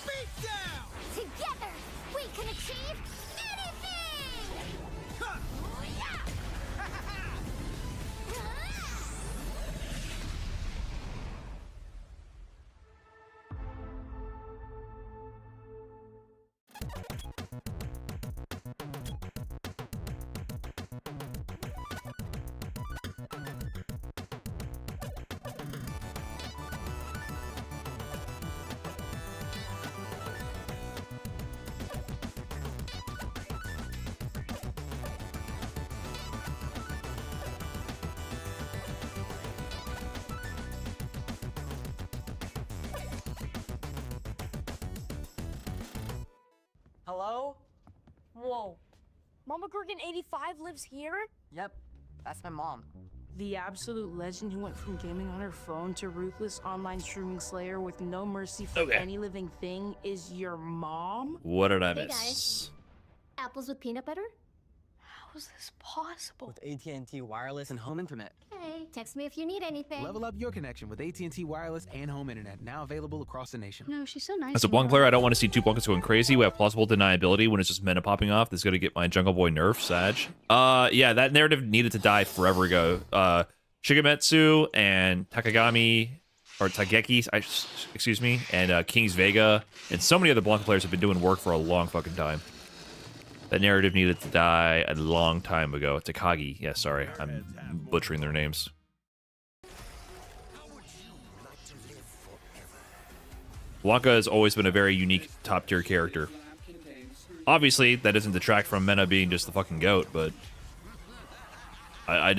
beatdown. Together, we can achieve anything. Huh. Yeah. Hello? Whoa. Mama Gorgon 85 lives here? Yep, that's my mom. The absolute legend who went from gaming on her phone to ruthless online streaming slayer with no mercy for Okay. any living thing is your mom? What did I Hey, miss? guys. Apples with peanut butter? How is this possible? With AT&T Wireless and Home Internet. Hey, text me if you need anything. Level up your connection with AT&T Wireless and Home Internet, now available across the nation. No, she's so nice. As a Blanca player, I don't want to see two Blancas going crazy. We have plausible deniability when it's just Mena popping off. This is going to get my Jungle Boy nerf, Sag. Yeah, that narrative needed to die forever ago. Shigemetsu and Takagami, or Tageki, excuse me, and King's Vega, and so many other Blanca players have been doing work for a long fucking time. That narrative needed to die a long time ago. Takagi, yeah, sorry, I'm butchering their names. Blanca has always been a very unique top-tier character. Obviously, that doesn't detract from Mena being just the fucking GOAT, but I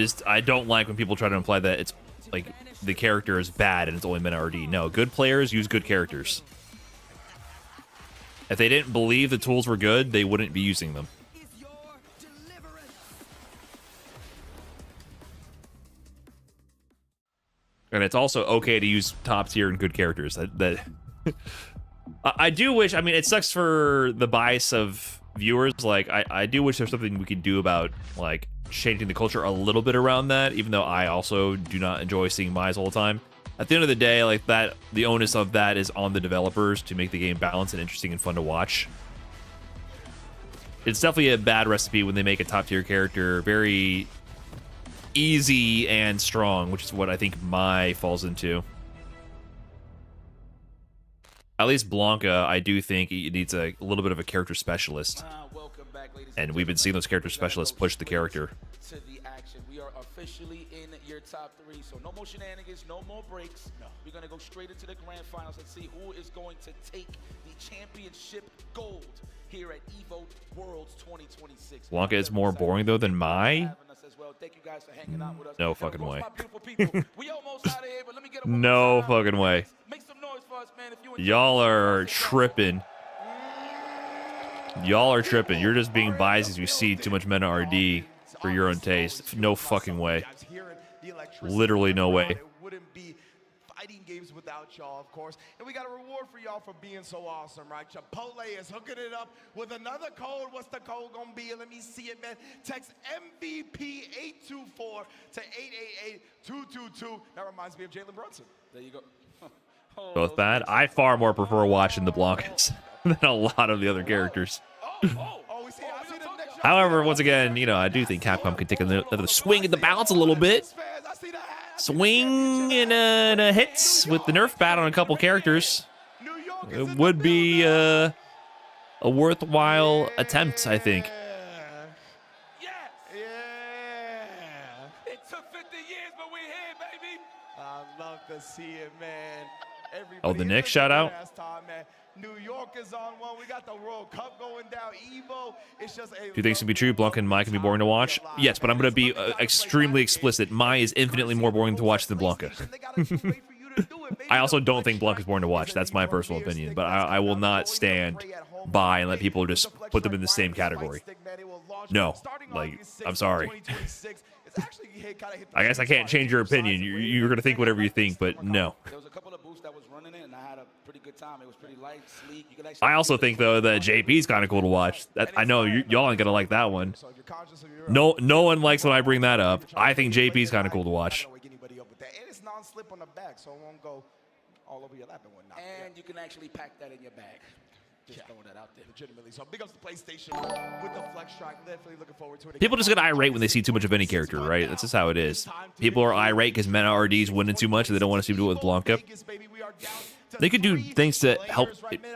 don't like when people try to imply that it's like the character is bad and it's only Mena RD. No, good players use good characters. If they didn't believe the tools were good, they wouldn't be using them. And it's also okay to use top tier and good characters. I do wish, I mean, it sucks for the bias of viewers. Like, I do wish there's something we could do about, like, changing the culture a little bit around that, even though I also do not enjoy seeing Mize all the time. At the end of the day, like, that, the onus of that is on the developers to make the game balanced and interesting and fun to watch. It's definitely a bad recipe when they make a top tier character very easy and strong, which is what I think Mai falls into. At least Blanca, I do think it needs a little bit of a character specialist. And we've been seeing those character specialists push the character. To the action. We are officially in your top 3, so no more shenanigans, no more breaks. We're going to go straight into the grand finals and see who is going to take the championship gold here at EVO Worlds 2026. Blanca is more boring, though, than Mai? Thank you guys for hanging out with us. No fucking way. We almost out of here, but let me get No fucking way. Make some noise for us, man, if you Y'all are tripping. Y'all are tripping. You're just being biased as you see too much Mena RD for your own taste. No fucking way. Literally no way. Wouldn't be fighting games without y'all, of course. And we got a reward for y'all for being so awesome, right? Chipotle is hooking it up with another code. What's the code gonna be? Let me see it, man. Text MVP824 to 888222. That reminds me of Jalen Brunson. There you go. Both bad. I far more prefer watching the Blancas than a lot of the other characters. However, once again, you know, I do think Capcom could take another swing at the balance a little bit. Swing and hits with the nerf bat on a couple characters. It would be a worthwhile attempt, I think. It took 50 years, but we're here, baby. I love to see it, man. Oh, the Knicks shout out. New York is on one. We got the World Cup going down. Evo. It's just a Do you think this can be true? Blanca and Mai can be boring to watch? Yes, but I'm going to be extremely explicit. Mai is infinitely more boring to watch than Blanca. I also don't think Blanca is boring to watch. That's my personal opinion. But I will not stand by and let people just put them in the same category. No. Like, I'm sorry. I guess I can't change your opinion. You're going to think whatever you think, but no. There was a couple of boosts that was running it, and I had a pretty good time. It was pretty light, sleek. You could actually I also think, though, that JP's kind of cool to watch. I know y'all ain't going to like that one. No one likes when I bring that up. I think JP's kind of cool to watch. And it's non-slip on the back, so it won't go all over your lap and whatnot. And you can actually pack that in your bag. Just throwing that out there. Legitimately. So big ups to PlayStation with the Flex Track. Definitely looking forward to it. People just get irate when they see too much of any character, right? That's just how it is. People are irate because Mena RD's winning too much and they don't want to see him do it with Blanca. They could do things to help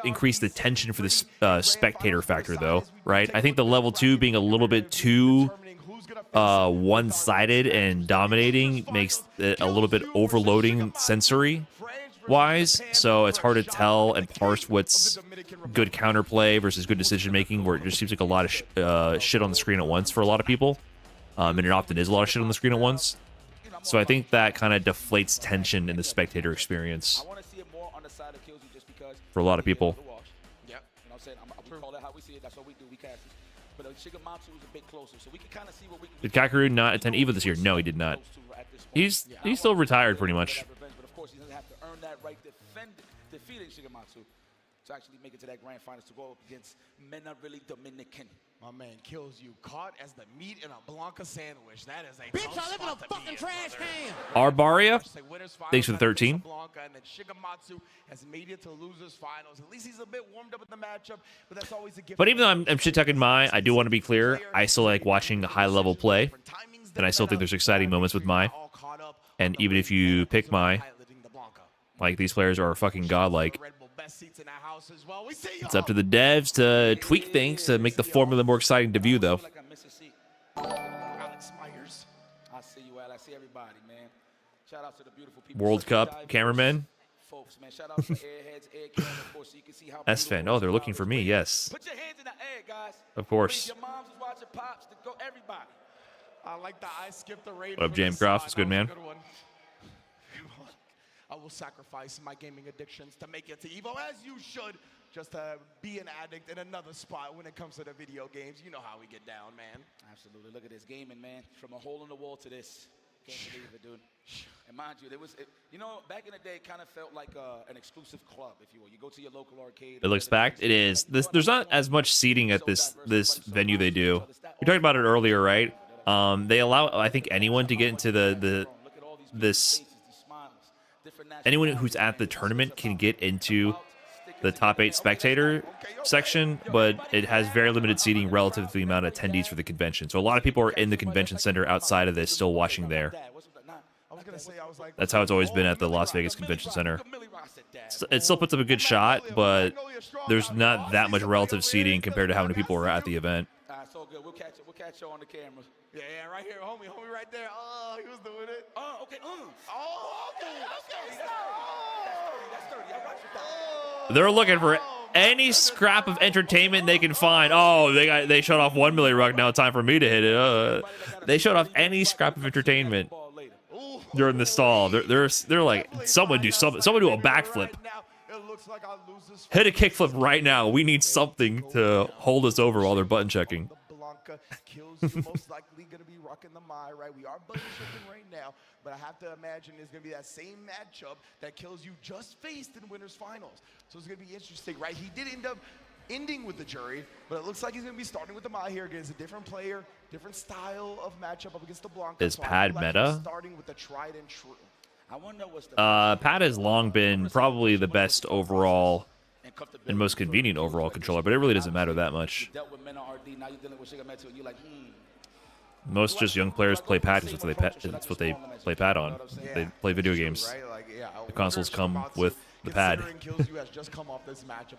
increase the tension for the spectator factor, though, right? I think the level 2 being a little bit too one-sided and dominating makes it a little bit overloading sensory-wise, so it's hard to tell and parse what's good counterplay versus good decision-making, where it just seems like a lot of shit on the screen at once for a lot of people, and it often is a lot of shit on the screen at once. So I think that kind of deflates tension in the spectator experience for a lot of people. what I'm saying? We call it how we see it. That's what we do. We cast it. But Shigematsu is a bit closer, so we can kind of see what we can. Did Kakeru not attend EVO this year? No, he did not. He's still retired pretty much. But of course, he doesn't have to earn that right defeating Shigematsu to actually make it to that grand finals to go up against Mena really Dominican. My man kills you, caught as the meat in a Blanca sandwich. That is a Bitch, I live in a fucking trash can. Arbaria, thanks for the 13. Blanca, and then Shigematsu has made it to losers finals. At least he's a bit warmed up in the matchup, but that's always a gift. But even though I'm shit talking Mai, I do want to be clear. I still like watching high level play, and I still think there's exciting moments with Mai. And even if you pick Mai, like these players are fucking godlike. It's up to the devs to tweak things to make the formula more exciting to view, though. Alex Myers. I see you, Al. I see everybody, man. Shout out to the beautiful people. World Cup cameramen. Folks, man. Shout out to Airheads, Air Camera, of course, so you can see how S-Fan. Oh, they're looking for me. Yes. Put your hands in the air, guys. Of course. Your moms is watching Pops. To go, everybody. I like that. I skipped the raid. What up, James Croft? It's good, man. I will sacrifice my gaming addictions to make it to EVO, as you should, just to be an addict in another spot when it comes to the video games. You know how we get down, man. Absolutely. Look at this gaming, man. From a hole in the wall to this. Can't believe it, dude. And mind you, there was, you know, back in the day, it kind of felt like an exclusive club, if you will. You go to your local arcade. It looks packed. It is. There's not as much seating at this venue they do. We talked about it earlier, right? They allow, I think, anyone to get into anyone who's at the tournament can get into the top 8 spectator section, but it has very limited seating relative to the amount of attendees for the convention. So a lot of people are in the convention center outside of this still watching there. That's how it's always been at the Las Vegas Convention Center. It still puts up a good shot, but there's not that much relative seating compared to how many people were at the event. So good. We'll catch you on the camera. Yeah, right here, homie right there. Oh, he was doing it. Oh, okay. Oh, okay. That's 30. I watched it. They're looking for any scrap of entertainment they can find. Oh, they shut off 1 million ruck. Now time for me to hit it. They shut off any scrap of entertainment during the stall. They're like, someone do something. Someone do a backflip. Hit a kickflip right now. We need something to hold us over while they're button checking. Kills you, most likely going to be rocking the Mai, right? We are button checking right now, but I have to imagine it's going to be that same matchup that Kills you just faced in Winners Finals. So it's going to be interesting, right? He did end up ending with the jury, but it looks like he's going to be starting with the Mai here against a different player, different style of matchup up against the Blanca. Is Pad meta? Starting with the tried and true. I wonder what's the Pad has long been probably the best overall and most convenient overall controller, but it really doesn't matter that much. Most just young players play Pad because that's what they play Pad on. They play video games. The consoles come with the Pad.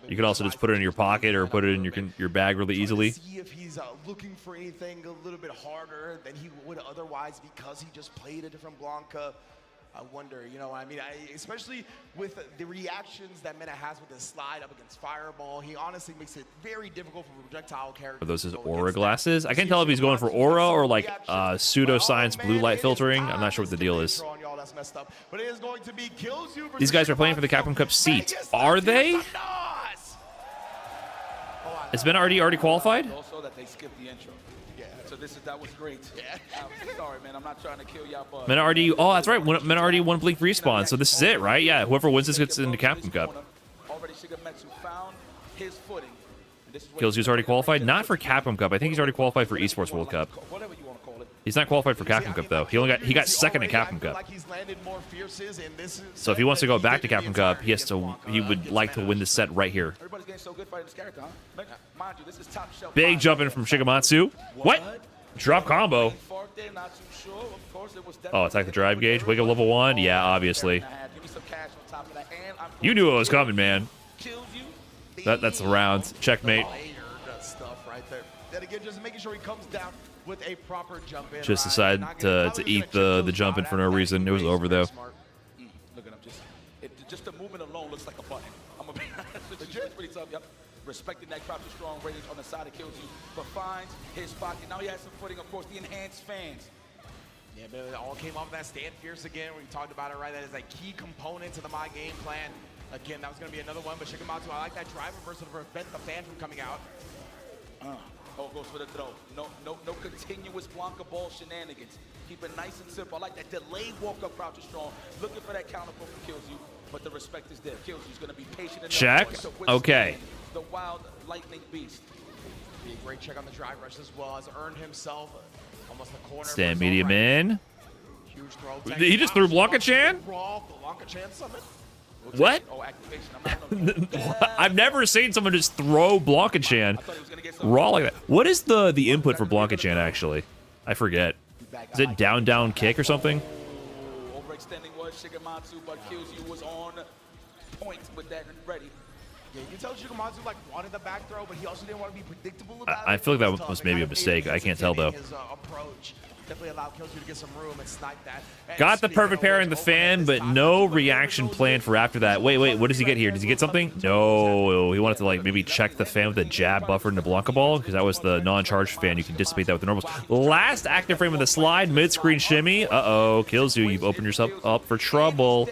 You can also just put it in your pocket or put it in your bag really easily. See if he's looking for anything a little bit harder than he would otherwise because he just played a different Blanca. I wonder, you know, I mean, especially with the reactions that Mena has with his slide up against Fireball, he honestly makes it very difficult for projectile characters. Are those his Aura glasses? I can't tell if he's going for Aura or like pseudoscience blue light filtering. I'm not sure what the deal is. These guys are playing for the Capcom Cup seat. Are they? Has Mena already qualified? Also that they skipped the intro. So that was great. I'm sorry, man. I'm not trying to kill y'all, but Mena already. Oh, that's right. Mena already won Blink Respawn. So this is it, right? Yeah. Whoever wins this gets into Capcom Cup. Already Shigematsu found his footing. Killzyu's already qualified. Not for Capcom Cup. I think he's already qualified for Esports World Cup. Whatever you want to call it. He's not qualified for Capcom Cup though. He got second at Capcom Cup. So if he wants to go back to Capcom Cup, he would like to win this set right here. Everybody's getting so good fighting this character, huh? Mind you, this is top shelf. Big jump in from Shigematsu. What? Drop combo. Oh, attack the drive gauge. Wake up level 1. Yeah, obviously. You knew it was coming, man. That's the round. Checkmate. Just decided to eat the jump in for no reason. It was over though. Look at him. Just the movement alone looks like a button. I'm gonna be honest with you. It's pretty tough. Yep. Respecting that crouch strong range on the side of Killzyu, but finds his pocket. Now he has some footing, of course, the enhanced fans. Yeah, but it all came off that stand fierce again. We talked about it, right? That is a key component to the Mai game plan. Again, that was going to be another one, but Shigematsu, I like that drive reversal to prevent the fan from coming out. Goes for the throw. No continuous Blanca ball shenanigans. Keep it nice and simple. I like that delayed walk-up crouch is strong. Looking for that counter poke that kills you, but the respect is there. Kills you's going to be patient enough. Check. Okay. The wild lightning beast. Be a great check on the drive rush as well as earned himself almost the corner. Stand medium in. Huge throw. He just threw Blanca-chan? Raw Blanca-chan summon. What? Oh, activation. I've never seen someone just throw Blanca-chan raw like that. What is the input for Blanca-chan actually? I forget. Is it down, down, kick or something? Overextending was Shigematsu, but kills you was on point with that and ready. Yeah, you can tell Shigematsu like wanted the back throw, but he also didn't want to be predictable about I it. feel like It that tough. was It maybe kind a of mistake. I can't tell though. his approach definitely allowed Killzoo to get some room and snipe that. And Got the speaking perfect of pair which, in the overhead fan, is but top. no reaction plan for after that. Wait, what does he get here? Does he get something? No, he wanted to like maybe check the fan with a jab buffer into Blanca Ball because that was the non-charged fan. You can dissipate that with the normals. Last active frame of the slide, mid-screen shimmy. Uh-oh, kills you. You've opened yourself up for trouble.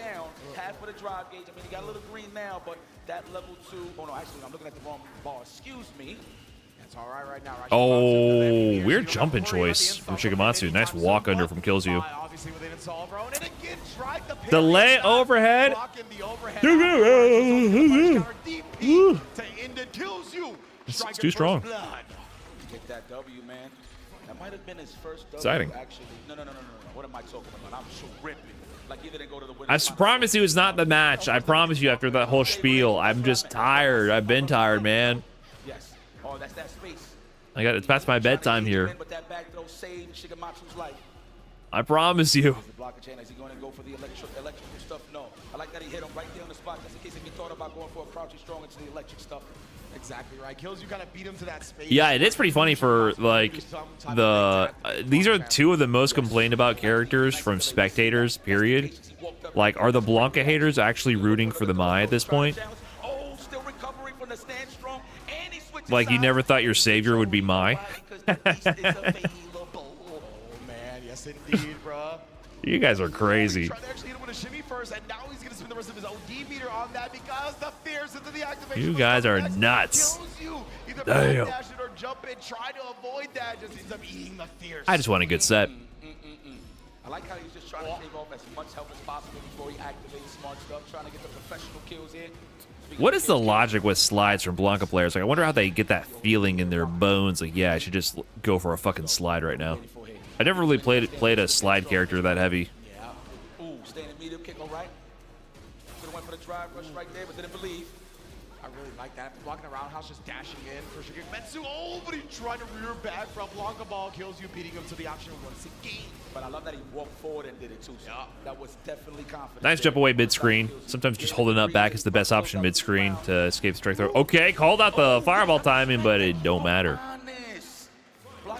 Half of the drive gauge. I mean, you got a little green now, but that level 2. Oh no, actually, I'm looking at the wrong bar. Excuse me. That's all right now. Right? Oh, weird jumping choice from Shigematsu. Nice walk under from Killzoo. Obviously with it solved, bro. And again, tried the parry Delay shot, overhead. blocking the overhead. DP to end it, Killzoo. It's too strong. Get that W, man. That might have been his first W. Exciting. Actually, no. What am I talking about? I'm tripping. Like he didn't go to the winning. I promise you it's not the match. I promise you after that whole spiel. I'm just tired. I've been tired, man. Yes. Oh, that's that space. It's past my bedtime here. But that back throw saved Shigematsu's life. I promise you. Is the blocker chain? Is he going to go for the electrical stuff? No. I like that he hit him right there on the spot, just in case if he thought about going for a crouching strong into the electric stuff. Exactly right. Killzoo kind of beat him to that space. Yeah, it is pretty funny for like these are two of the most complained about characters from spectators, period. Like, are the Blanca haters actually rooting for the Mai at this point? Oh, still recovering from the stand strong, and he switches Like, you never thought your savior would be Mai? Oh man, yes indeed, bro. You guys are crazy. Tried to actually hit him with a shimmy first, and now he's gonna spend the rest of his OD meter on that because the fears into the activation. You guys are nuts. Kills you. Either Damn. dash it or jump in, try to avoid that. Just ends up eating the fears. I just want a good set. I like how he's just trying to shave off as much health as possible before he activates smart stuff, trying to get the professional kills in. What is the logic with slides from Blanca players? Like, I wonder how they get that feeling in their bones. Like, yeah, I should just go for a fucking slide right now. I never really played a slide character that heavy. Yeah. Ooh, standing medium kick, all right. Could have went for the drive rush right there, but didn't believe. I really like that. Blocking a roundhouse, just dashing in for Shigematsu. Oh, but he tried to rear back from Blanca Ball. Kills you, beating him to the option once again. But I love that he walked forward and did it too. So that was definitely confident. Nice jump away mid-screen. Sometimes just holding up back is the best option mid-screen to escape strike throw. Okay, called out the fireball timing, but it don't matter.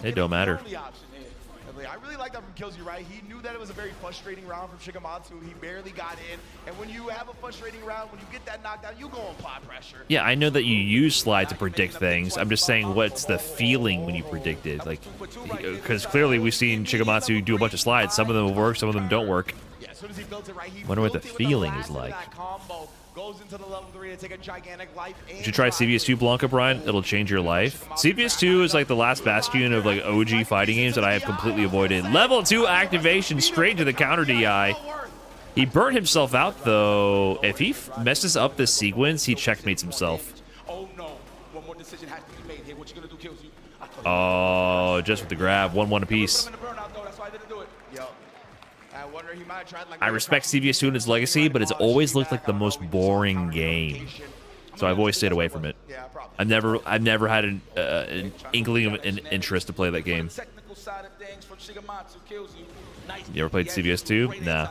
It don't matter. I really like that from Killzoo, right? He knew that it was a very frustrating round from Shigematsu. He barely got in. And when you have a frustrating round, when you get that knockdown, you go on pot pressure. Yeah, I know that you use slide to predict things. I'm just saying, what's the feeling when you predict it? Like, because clearly we've seen Shigematsu do a bunch of slides. Some of them work, some of them don't work. Yeah, as soon as he built it right, he Wonder what the built it with feeling last is of like. that combo. Goes into the level 3 to take a gigantic life. You should try CVS2 Blanca, Brian. It'll change your life. CVS2 is like the last bastion of like OG fighting games that I have completely avoided. Level 2 activation straight to the counter DI. He burnt himself out though. If he messes up this sequence, he checkmates himself. Oh no. One more decision has to be made here. What you gonna do, Kills you? Oh, just with the grab. 1-1 apiece. I respect CVS2 and its legacy, but it's always looked like the most boring game. So I've always stayed away from it. I've never had an inkling of an interest to play that game. You ever played CVS2? Nah.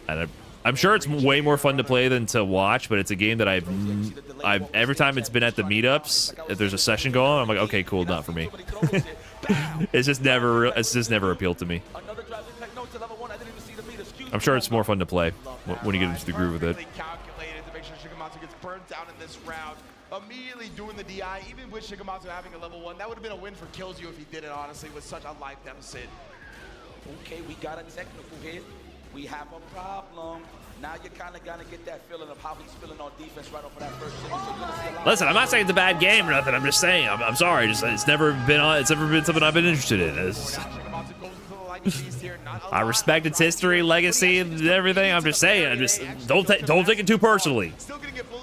And I'm sure it's way more fun to play than to watch, but it's a game that I've every time it's been at the meetups, if there's a session going on, I'm like, okay, cool, not for me. It's just never appealed to me. I'm sure it's more fun to play when you get into the groove with it. Calculated to make sure Shigematsu gets burnt down in this round. Immediately doing the DI, even with Shigematsu having a level 1, that would have been a win for Killzoo if he did it, honestly, with such a life deficit. Okay, we got a technical here. We have a problem. Now you're kind of gonna get that feeling of how he's feeling on defense right off of that first inning. So you're gonna see a lot. Listen, I'm not saying it's a bad game or nothing. I'm just saying. I'm sorry. It's never been something I've been interested in. I respect its history, legacy, and everything. I'm just saying. Don't take it too personally.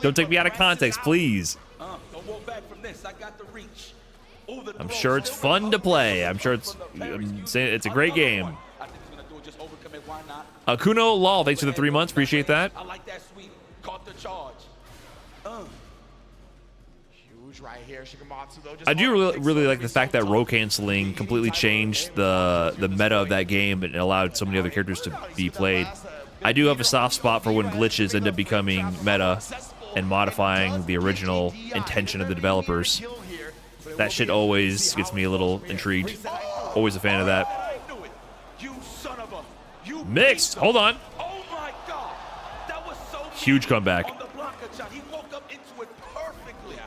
Don't take me out of context, please. Don't walk back from this. I got the reach. I'm sure it's fun to play. I'm saying it's a great game. I think he's gonna do it. Just overcome it. Why not? Kuno Law, thanks for the 3 months. Appreciate that. I like that sweep. Caught the charge. Huge right here. Shigematsu, though, just I do really like the fact that row canceling completely changed the meta of that game and allowed so many other characters to be played. I do have a soft spot for when glitches end up becoming meta and modifying the original intention of the developers. That shit always gets me a little intrigued. Always a fan of that. Mixed. Hold on. Oh my God. That was so Huge comeback. on the Blanca shot. He woke up into it perfectly.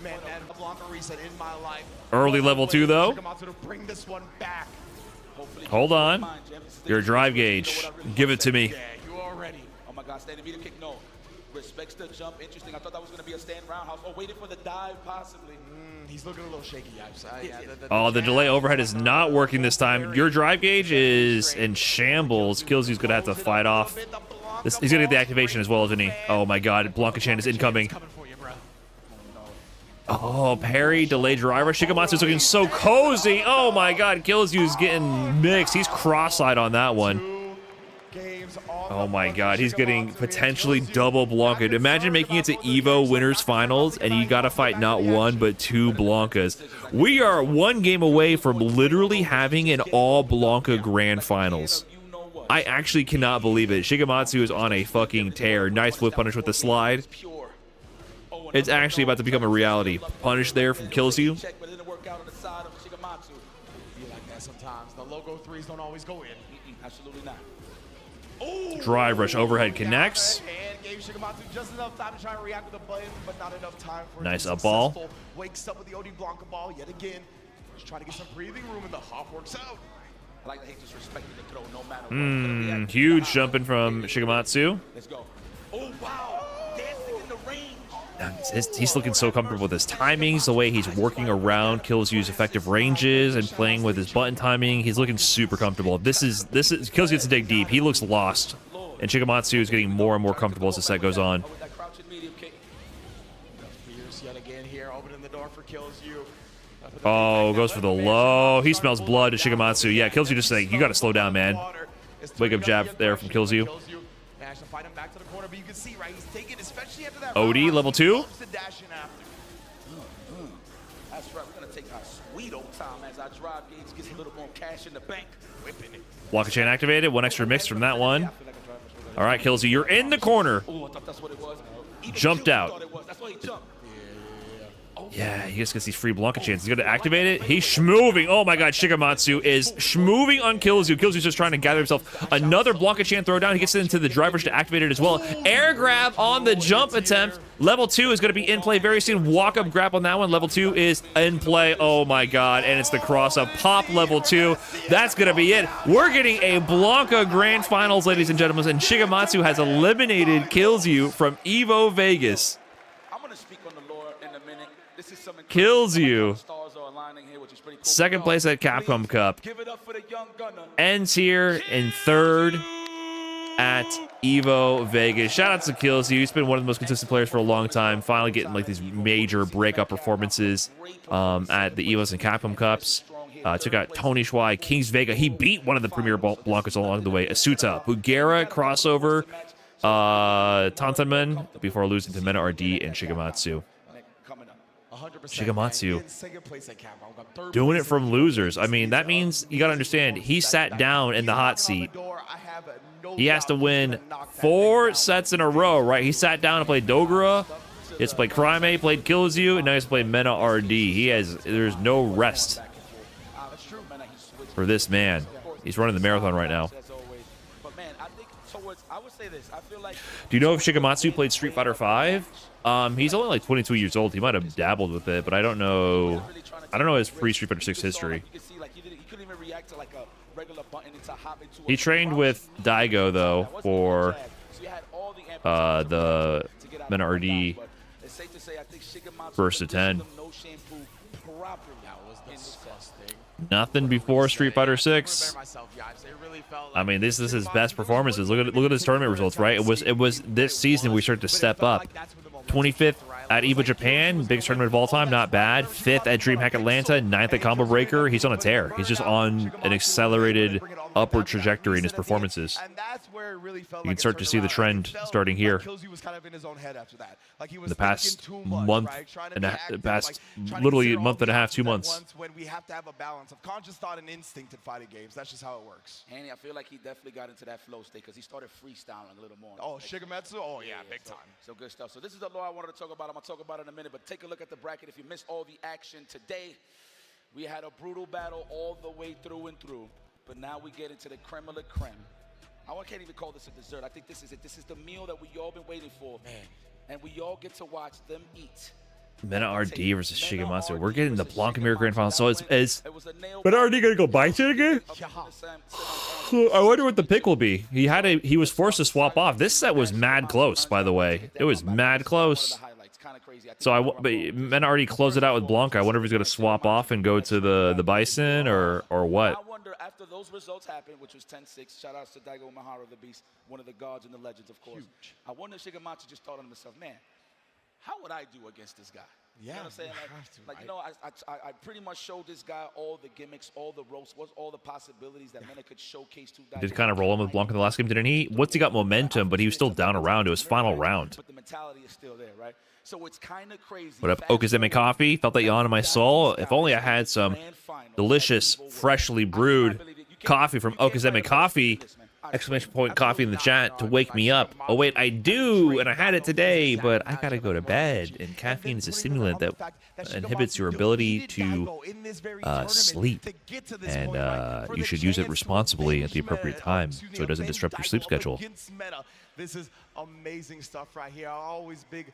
Man, Blanca reset in my life. Early level 2 though. Shigematsu to bring this one back. Hold on. Your drive gauge. Give it to me. Yeah, you already. Oh my God, standing meter kick. No. Respects the jump. Interesting. I thought that was going to be a stand roundhouse. Oh, waiting for the dive possibly. He's looking a little shaky. Oh, the delay overhead is not working this time. Your drive gauge is in shambles. Killzoo's going to have to fight off. He's going to get the activation as well, isn't he? Oh my God, Blanca-chan is incoming. Oh, parry, delay driver. Shigematsu's looking so cozy. Oh my God, Killzoo's getting mixed. He's cross-eyed on that one. Oh my God, he's getting potentially double Blanca. Imagine making it to EVO Winners Finals and you gotta fight not one but 2 Blancas. We are 1 game away from literally having an all Blanca Grand Finals. I actually cannot believe it. Shigematsu is on a fucking tear. Nice flip punish with the slide. It's actually about to become a reality. Punish there from Killzoo. But it didn't work out on the side of Shigematsu. Be like that sometimes. The logo 3s don't always go in. Absolutely not. Drive rush overhead connects. And gave Shigematsu just enough time to try and react with the button, but not enough time for Nice it to be up ball. successful. Wakes up with the OD Blanca ball yet again. Just trying to get some breathing room, and the hop works out. I like that he just respected the throw no matter what. Huge jumping from Shigematsu. Let's go. Oh, wow. Dancing in the range. He's looking so comfortable with his timings, the way he's working around Killzoo's effective ranges and playing with his button timing. He's looking super comfortable. This is Killzoo gets to dig deep. He looks lost, and Shigematsu is getting more and more comfortable as the set goes on. Fierce yet again here, opening the door for Killzoo. Oh, goes for the low. He smells blood to Shigematsu. Yeah, Killzoo just saying, you got to slow down, man. Wake up jab there from Killzoo. Managed to fight him back to the corner, but you can see, right, he's taking, especially after that OD level 2. That's right. We're going to take our sweet old time as our drive gauge gets a little more cash in the bank. Whipping it. Block chain activated. 1 extra mix from that one. All right, Killzoo, you're in the corner. Oh, I thought that's what it was. Jumped out. That's why he jumped. Yeah, he just gets these free Blanca chains. He's going to activate it. He's schmoving. Oh my God, Shigematsu is schmoving on Killzoo. Killzoo's just trying to gather himself. Another Blanca chain throw down. He gets into the drivers to activate it as well. Air grab on the jump attempt. Level 2 is going to be in play very soon. Walk up grab on that one. Level 2 is in play. Oh my God, and it's the cross up. Pop level 2. That's going to be it. We're getting a Blanca Grand Finals, ladies and gentlemen, and Shigematsu has eliminated Killzoo from EVO Vegas. Killzoo second place at Capcom Cup, ends here in 3rd at EVO Vegas. Shout out to Killzoo. He's been one of the most consistent players for a long time, finally getting like these major breakup performances at the EVOs and Capcom Cups. Took out Tony Schwai, Kings Vega. He beat one of the premier Blancas along the way. Asuta, Bugera, crossover, Tantanman, before losing to Mena RD and Shigematsu. Shigematsu doing it from losers. I mean, that means you got to understand, he sat down in the hot seat. He has to win 4 sets in a row, right? He sat down and played Dogura. He has to play Crime, played Killzoo, and now he has to play Mena RD. There's no rest for this man. He's running the marathon right now. Do you know if Shigematsu played Street Fighter V? He's only like 22 years old. He might have dabbled with it, but I don't know his pre-Street Fighter 6 history. You can see like he couldn't even react to like regular button into hop into He trained with Daigo though for the Mena RD first to 10. Nothing before Street Fighter 6. I mean, this is his best performances. Look at his tournament results, right? It was this season we started to step up. 25th at EVO Japan, biggest tournament of all time, not bad. 5th at DreamHack Atlanta, 9th at Combo Breaker. He's on a tear. He's just on an accelerated upward trajectory in his performances. You can start to see the trend starting here. The past month and the past literally a month and a half, 2 months. When we have to have a balance of conscious thought and instinct in fighting games. That's just how it works. Hanny, I feel like he definitely got into that flow state because he started freestyling a little more. Oh, Shigematsu? Oh, yeah, big time. So good stuff. So this is the law I wanted to talk about. I'm going to talk about it in a minute, but take a look at the bracket. If you missed all the action today, we had a brutal battle all the way through and through. But now we get into the creme of the creme. I can't even call this a dessert. I think this is it. This is the meal that we all been waiting for. Man. And we all get to watch them eat. Mena RD versus Shigematsu. We're getting the Blanca Mirror Grand Final. So is Mena RD gonna go Bison again? I wonder what the pick will be. He was forced to swap off. This set was mad close, by the way. It was mad close. So but Mena RD closed it out with Blanca. I wonder if he's gonna swap off and go to the Bison or what. I wonder after those results happened, which was 10-6. Shout out to Daigo Umehara, the beast, one of the gods and the legends, of course. Huge. I wonder if Shigematsu just thought to himself, man, how would I do against this guy? Yeah, you know what I'm saying? I pretty much showed this guy all the gimmicks, all the ropes, all the possibilities that Mena could showcase to Daigo. Did kind of roll him with Blanca in the last game, didn't he? Once he got momentum, but he was still down around. It was final round. But the mentality is still there, right? So it's kind of crazy. What up, Okazeme Coffee? Felt that yawn in my soul. If only I had some delicious, freshly brewed coffee from Okazeme Coffee. Exclamation point coffee in the chat to wake me up. Oh wait, I do, and I had it today, but I gotta go to bed. And caffeine is a stimulant that inhibits your ability to sleep, and you should use it responsibly at the appropriate time so it doesn't disrupt your sleep schedule. This is amazing stuff right here. Always big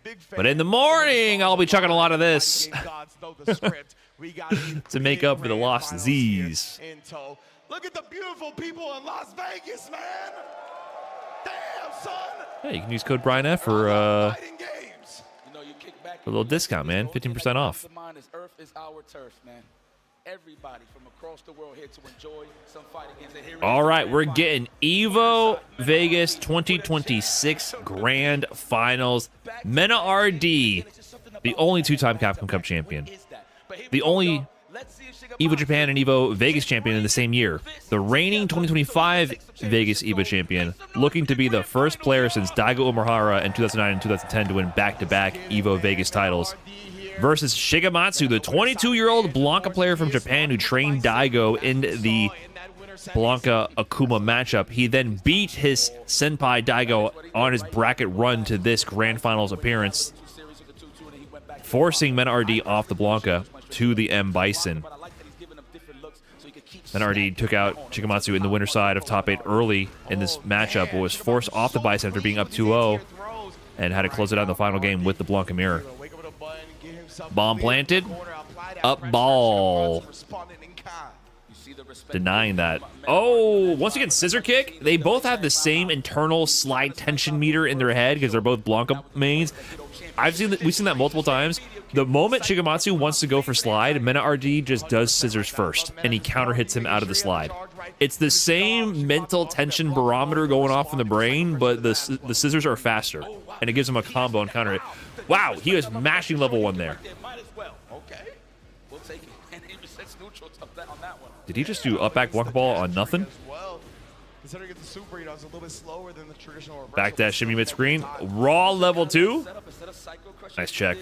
fan. But in the morning, I'll be chugging a lot of this to make up for the lost Z's. Look at the beautiful people in Las Vegas, man. Damn, son. Hey, you can use code BrianF for a little discount, man. 15% off. Earth is our turf, man. Everybody from across the world here to enjoy some fighting games. All right, we're getting EVO Vegas 2026 Grand Finals. Mena RD, the only two-time Capcom Cup champion. The only EVO Japan and EVO Vegas champion in the same year. The reigning 2025 Vegas EVO champion, looking to be the first player since Daigo Umehara in 2009 and 2010 to win back-to-back EVO Vegas titles. Versus Shigematsu, the 22-year-old Blanca player from Japan who trained Daigo in the Blanca Akuma matchup. He then beat his senpai Daigo on his bracket run to this Grand Finals appearance, forcing Mena RD off the Blanca to the M Bison. Mena RD took out Shigematsu in the winner side of top 8 early in this matchup, but was forced off the Bison after being up 2-0 and had to close it out in the final game with the Blanca Mirror. Bomb planted. Up ball. Denying that. Oh, once again, scissor kick. They both have the same internal slide tension meter in their head because they're both Blanca mains. We've seen that multiple times. The moment Shigematsu wants to go for slide, Mena RD just does scissors first, and he counter hits him out of the slide. It's the same mental tension barometer going off in the brain, but the scissors are faster, and it gives him a combo and counter hit. Wow, he was mashing level 1 there. Did he just do up back Blanca ball on nothing? Back dash shimmy mid screen. Raw level 2. Nice check.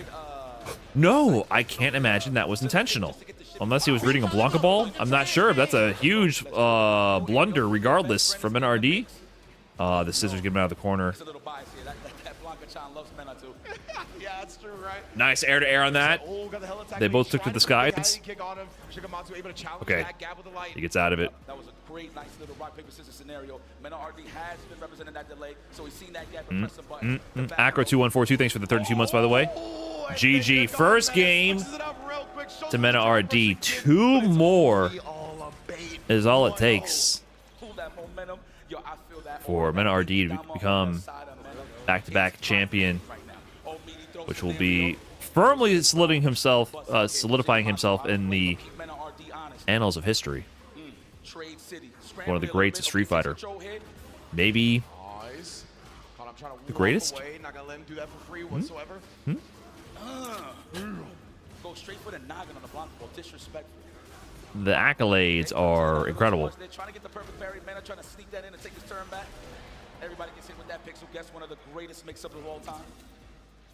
No, I can't imagine that was intentional. Unless he was reading a Blanca ball. I'm not sure. That's a huge blunder regardless from Mena RD. The scissors get him out of the corner. Nice air to air on that. They both took to the skies. Okay, he gets out of it. That was a great, nice little rock, paper, scissors scenario. Mena RD has been representing that delay, so he's seen that gap and pressed the button. Acro2142, thanks for the 32 months, by the way. GG, first game to Mena RD. 2 more is all it takes Pull that momentum. Yo, I feel that for Mena RD to become back-to-back champion, which will be firmly solidifying himself in the annals of history. One of the greats of Street Fighter. Maybe the greatest? Not gonna let him do that for free whatsoever. Go straight for the noggin on the block ball. Disrespectful. The accolades are incredible. They're trying to get the perfect parry. Mena trying to sneak that in and take his turn back. Everybody gets hit with that pixel. Guess one of the greatest mix-ups of all time.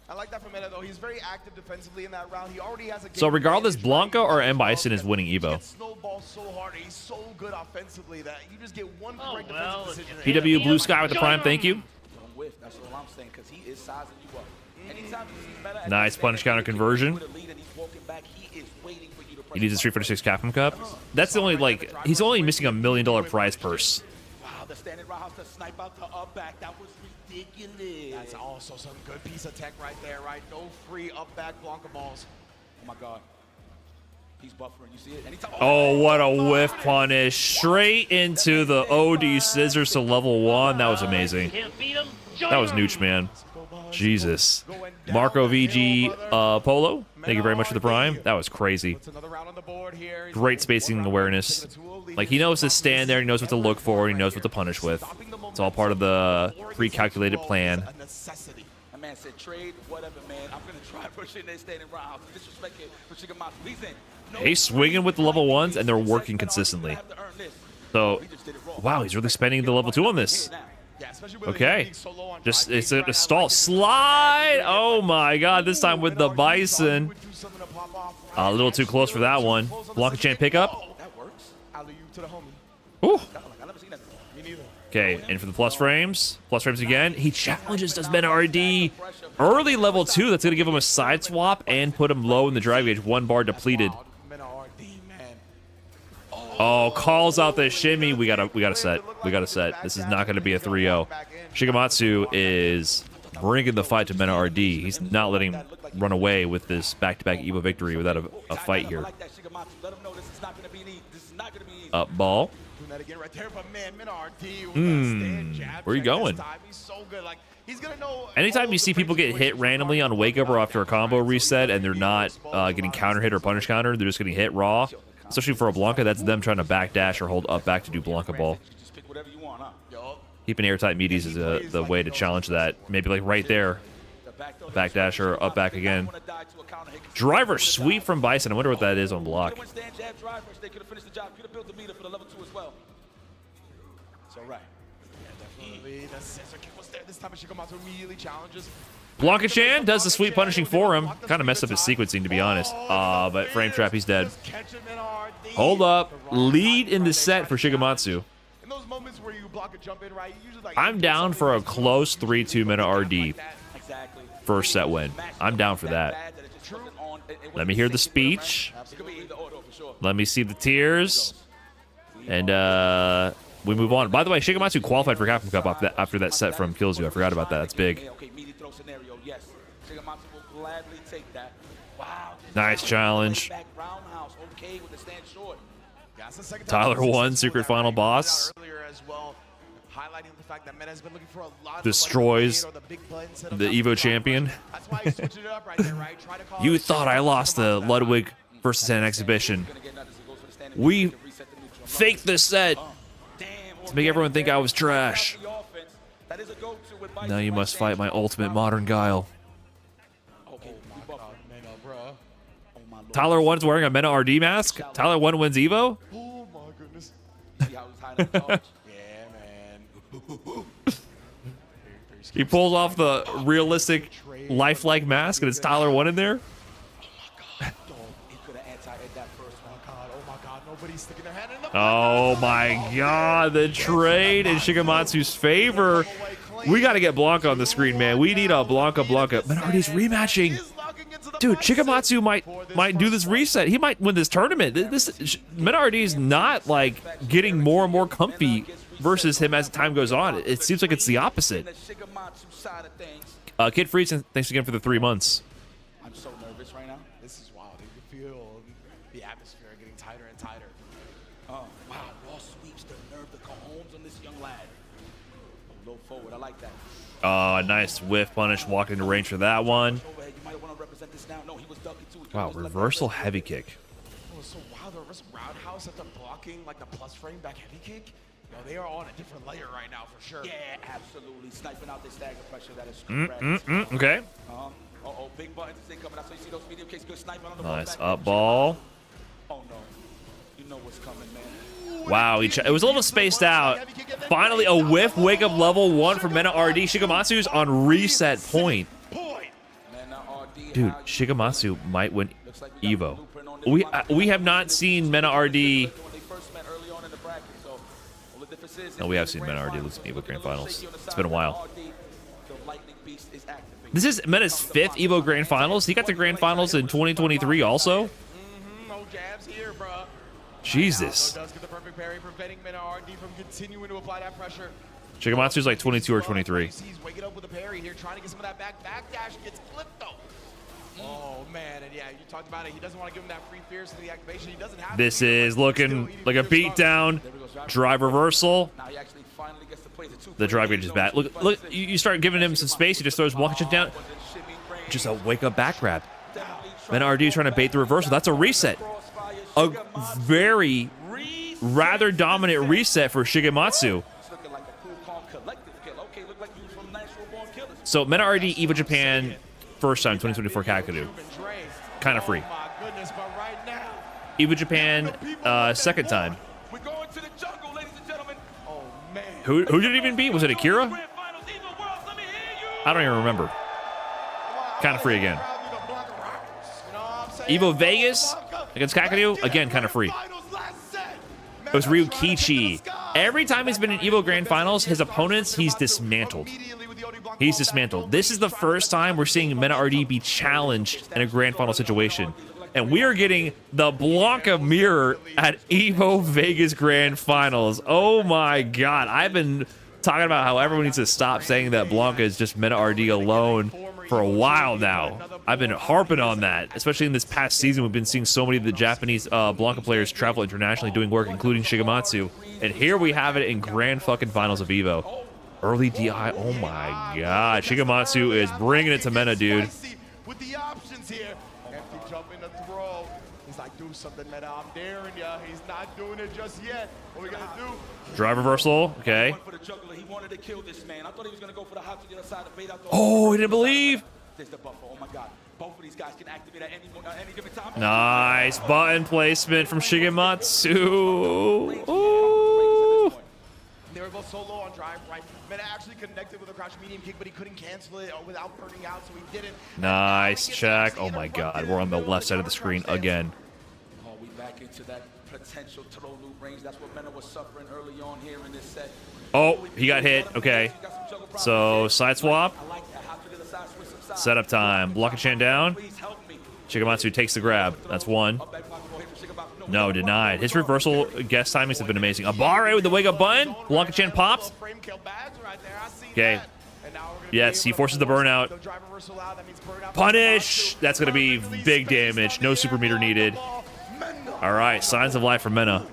I like that from Mena, though. He's very active defensively in that round. He already has a So regardless, Blanca or M. Bison is winning Evo. snowball so hard. He's so good offensively that you just get one correct defensive decision. PW Blue Sky with the prime, thank you. Don't whiff. That's all I'm saying, because he is sizing you up. Anytime you see Mena at Nice the punish stand, counter conversion. with a lead and he's walking back, he is waiting for you to press He needs a Street Fighter 6 Capcom Cup. That's the only, like, he's only missing $1 million prize purse. Wow, the standing roundhouse to snipe out the up back. That was ridiculous. That's also some good piece of tech right there, right? No free up back Blanca balls. Oh my God. He's buffering. You see it? Anytime. Oh, what a whiff punish. Straight into the OD scissors to level 1. That was amazing. That was Nooch, man. Jesus. Marco VG Polo, thank you very much for the prime. That was crazy. Great spacing awareness. Like, he knows to stand there, he knows what to look for, he knows what to punish with. It's all part of the pre-calculated plan. That man said, trade, whatever, man. I'm going to try pushing this standing roundhouse. Disrespect it for Shigematsu. He's in. He's swinging with the level 1s, and they're working consistently. So, wow, he's really spending the level 2 on this. Okay. Just, it's a stall. Slide! Oh my God, this time with the Bison. A little too close for that one. Blanca Chan pickup. That works. Alley to the homie. Ooh. Me neither. Okay, in for the plus frames. Plus frames again. He challenges does Mena RD. Early level 2, that's going to give him a side swap and put him low in the drive gauge. 1 bar depleted. Oh, calls out the shimmy. We gotta set. We gotta set. This is not gonna be a 3-0. Shigematsu is bringing the fight to Mena RD. He's not letting him run away with this back-to-back Evo victory without a fight here. Up ball. Where are you going? Anytime you see people get hit randomly on wake up or after a combo reset and they're not getting counter hit or punish counter, they're just getting hit raw. Especially for a Blanca, that's them trying to backdash or hold up back to do Blanca ball. Keeping airtight meaties is the way to challenge that. Maybe like right there. Backdash or up back again. Driver sweep from Bison. I wonder what that is on block. Blanca Chan does the sweep punishing for him. Kind of messed up his sequencing, to be honest. But frame trap, he's dead. Hold up. Lead in the set for Shigematsu. I'm down for a close 3-2 Mena RD. First set win. I'm down for that. Let me hear the speech. Let me see the tears. And we move on. By the way, Shigematsu qualified for Capcom Cup after that set from Killzoo. I forgot about that. That's big. Nice challenge. Tyler 1, secret final boss. Destroys the Evo champion. You thought I lost the Ludwig versus N exhibition. We faked this set to make everyone think I was trash. Now you must fight my ultimate modern guile. Tyler 1's wearing a Mena RD mask? Tyler 1 wins Evo? Oh my goodness. He pulls off the realistic, lifelike mask, and it's Tyler 1 in there? Oh my God, the trade in Shigematsu's favor. We got to get Blanca on the screen, man. We need a Blanca. Mena RD's rematching. Dude, Shigematsu might do this reset. He might win this tournament. Mena RD's not like getting more and more comfy versus him as time goes on. It seems like it's the opposite. Kid Freeze, thanks again for the 3 months. I'm so nervous right now. This is wild. You can feel the atmosphere getting tighter and tighter. Wow, raw sweeps, the nerve, the cajones on this young lad. Low forward, I like that. Nice whiff punish, walking into range for that one. Wow, reversal heavy kick. Oh, so wow, the reverse roundhouse after blocking like the plus frame back heavy kick. Yo, they are on a different layer right now for sure. Yeah, absolutely. Sniping out the stagger pressure, that is correct. Okay. Uh-oh, big buttons as they coming out. So you see those medium kicks, good sniping on the Nice up ball. Oh no, you know what's coming, man. Wow, it was a little spaced out. Finally, a whiff, wake up level 1 for Mena RD. Shigematsu's on reset point. Dude, Shigematsu might win Evo. We have not seen Mena RD. No, we have seen Mena RD lose Evo Grand Finals. It's been a while. This is Mena's 5th Evo Grand Finals. He got the Grand Finals in 2023 also. No jabs here, bro. Jesus. Does get the perfect parry, preventing Mena RD from continuing to apply that pressure. Shigematsu's like 22 or 23. He's waking up with a parry here, trying to get some of that back dash. Gets clipped though. Oh man, and yeah, you talked about it. He doesn't want to give him that free fierce to the activation. He doesn't have. This is looking like a beatdown. Drive reversal. The drive range is bad. Look, you start giving him some space. He just throws walking shit down. Just a wake up back grab. Mena RD is trying to bait the reversal. That's a reset. A very rather dominant reset for Shigematsu. So Mena RD Evo Japan first time 2024 Kakadu. Kind of free. Evo Japan second time. Who did it even beat? Was it Akira? I don't even remember. Kind of free again. Evo Vegas against Kakadu, again kind of free. It was Ryukichi. Every time he's been in Evo Grand Finals, his opponents, he's dismantled. He's dismantled. This is the first time we're seeing Mena RD be challenged in a Grand Final situation. And we are getting the Blanka mirror at Evo Vegas Grand Finals. Oh my God. I've been talking about how everyone needs to stop saying that Blanka is just Mena RD alone for a while now. I've been harping on that, especially in this past season. We've been seeing so many of the Japanese Blanka players travel internationally doing work, including Shigematsu. And here we have it in Grand fucking Finals of Evo. Early DI, oh my God. Shigematsu is bringing it to Mena, dude. With the options here. Empty jump in the throw. He's like, do something, Mena. I'm daring ya. He's not doing it just yet. What are we gonna do? Drive reversal, okay. Oh, he didn't believe. Both of these guys can activate at any given time. Nice button placement from Shigematsu. Ooh. They were both so low on drive, right? Mena actually connected with a crouch medium kick, but he couldn't cancel it without burning out, so he didn't. Nice check. Oh my God, we're on the left side of the screen again. Oh, we back into that potential throw loop range. That's what Mena was suffering early on here in this set. Oh, he got hit. Okay. So side swap. Setup time. Blanka-chan down. Shigematsu takes the grab. That's one. No, denied. His reversal guess timings have been amazing. Abare with the wake up button. Blanka-chan pops. Okay. Yes, he forces the burnout. Punish. That's going to be big damage. No super meter needed. All right. Signs of life for Mena.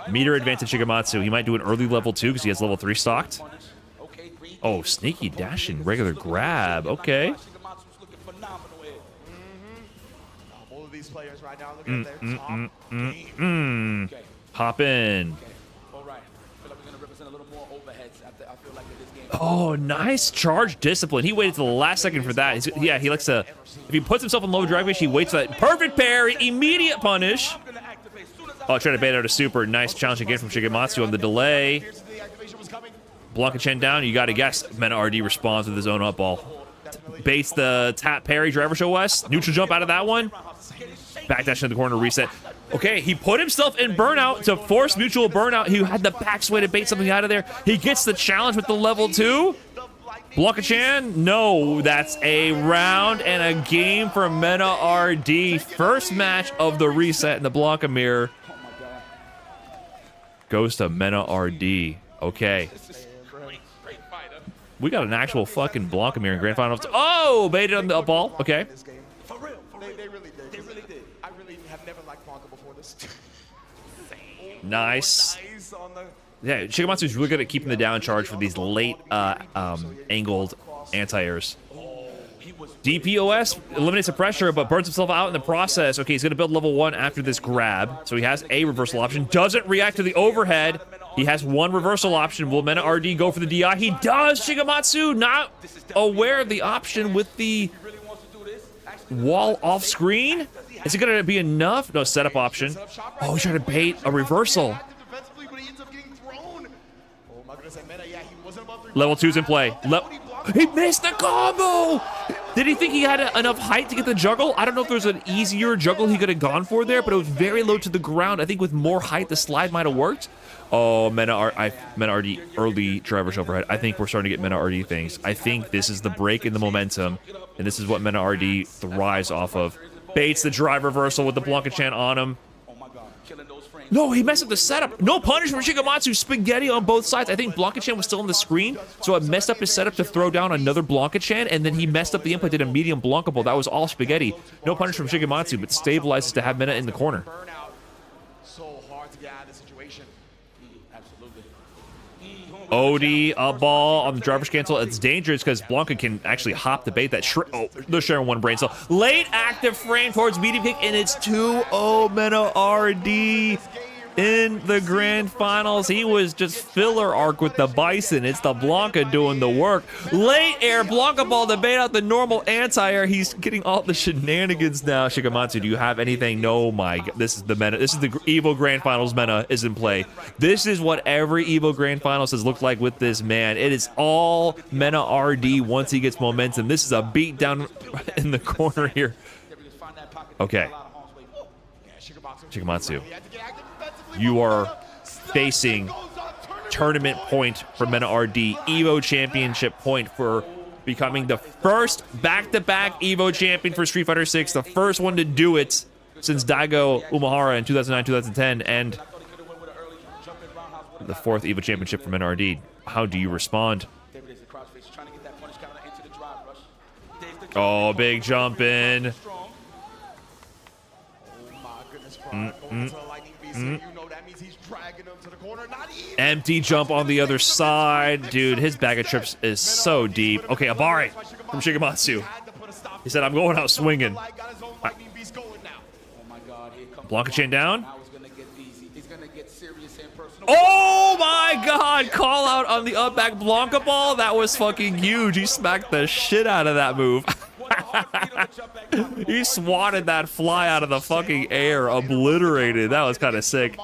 Meter advantage Shigematsu. He might do an early level 2 because he has level 3 stocked. Oh, sneaky dashing regular grab. Okay. All of these players right now looking at their top game. Hop in. Oh, nice charge discipline. He waited till the last second for that. Yeah, he likes to. If he puts himself in low drive, he waits for that perfect parry, immediate punish. Oh, trying to bait out a super. Nice challenge again from Shigematsu on the delay. Blanka-chan down. You got to guess. Mena RD responds with his own up ball. Baits the tap parry, driver show West. Neutral jump out of that one. Backdash in the corner, reset. Okay, he put himself in burnout to force mutual burnout. He had the back sway to bait something out of there. He gets the challenge with the level 2. Blanka-chan, no, that's a round and a game for Mena RD. First match of the reset in the Blanka mirror. Goes to Mena RD. Okay. We got an actual fucking Blanka mirror in Grand Finals. Oh, baited on the ball. Okay. For real. They really did. They really did. I really have never liked Blanka before this. Nice. Yeah, Shigematsu's really good at keeping the down charge for these late angled anti-airs. DPOS eliminates the pressure, but burns himself out in the process. Okay, he's going to build level 1 after this grab. So he has a reversal option. Doesn't react to the overhead. He has one reversal option. Will Mena RD go for the DI? He does! Shigematsu not aware of the option with the wall off screen. Is it going to be enough? No, setup option. Oh, he's trying to bait a reversal. Level 2's in play. He missed the combo! Did he think he had enough height to get the juggle? I don't know if there's an easier juggle he could have gone for there, but it was very low to the ground. I think with more height, the slide might have worked. Oh, Mena RD, early driver's overhead. I think we're starting to get Mena RD things. I think this is the break in the momentum, and this is what Mena RD thrives off of. Baits the drive reversal with the Blanca-chan on him. No, he messed up the setup. No punish from Shigematsu. Spaghetti on both sides. I think Blanca-chan was still on the screen, so it messed up his setup to throw down another Blanca-chan, and then he messed up the input, did a medium Blanca ball. That was all Spaghetti. No punish from Shigematsu, but stabilizes to have Mena in the corner. So hard to get out of the situation. Absolutely. Odie, a ball on the driver's cancel. It's dangerous because Blanca can actually hop the bait. That they're sharing one brain cell. Late active frame towards medium kick, and it's 2-0 Mena RD in the grand finals. He was just filler arc with the Bison. It's the Blanca doing the work. Late air Blanca ball to bait out the normal anti-air. He's getting all the shenanigans now. Shigematsu, do you have anything? No, my God. This is the Mena. This is the Evo Grand Finals. Mena is in play. This is what every Evo Grand Finals has looked like with this man. It is all Mena RD once he gets momentum. This is a beat down in the corner here. Okay. Shigematsu, you are facing tournament point for Mena RD, Evo Championship point for becoming the first back-to-back Evo champion for Street Fighter 6, the first one to do it since Daigo Umehara in 2009-2010, and the fourth Evo championship for Mena RD. How do you respond? Oh, big jump in. Empty jump on the other side. Dude, his bag of trips is so deep. Okay, Abare from Shigematsu. He said, I'm going out swinging. Blanca-chan down. Oh my God! Call out on the up back Blanca ball. That was fucking huge. He smacked the shit out of that move. He swatted that fly out of the fucking air, obliterated. That was kind of sick.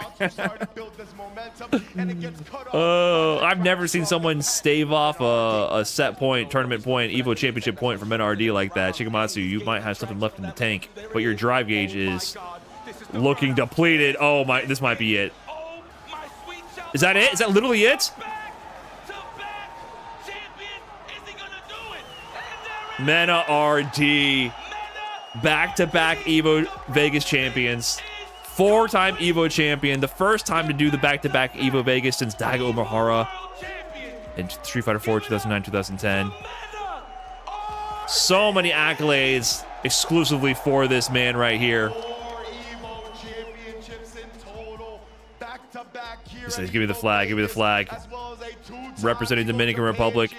I've never seen someone stave off a set point, tournament point, Evo championship point from Mena RD like that. Shigematsu, you might have something left in the tank, but your drive gauge is looking depleted. Oh my, this might be it. Is that it? Is that literally it? Mena RD, back-to-back Evo Vegas champions, 4-time Evo champion, the first time to do the back-to-back Evo Vegas since Daigo Umehara in Street Fighter 4 2009-2010. So many accolades exclusively for this man right here. He says, give me the flag, give me the flag. Representing Dominican Republic.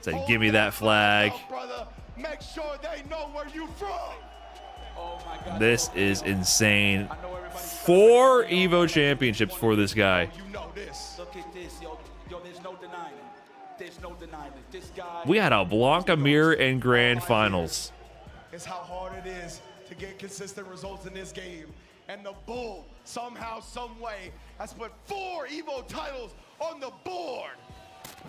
Said, give me that flag. This is insane. 4 Evo championships for this guy. We had a Blanca mirror in grand finals. It's how hard it is to get consistent results in this game. And the Bull, somehow, some way, has put 4 Evo titles on the board.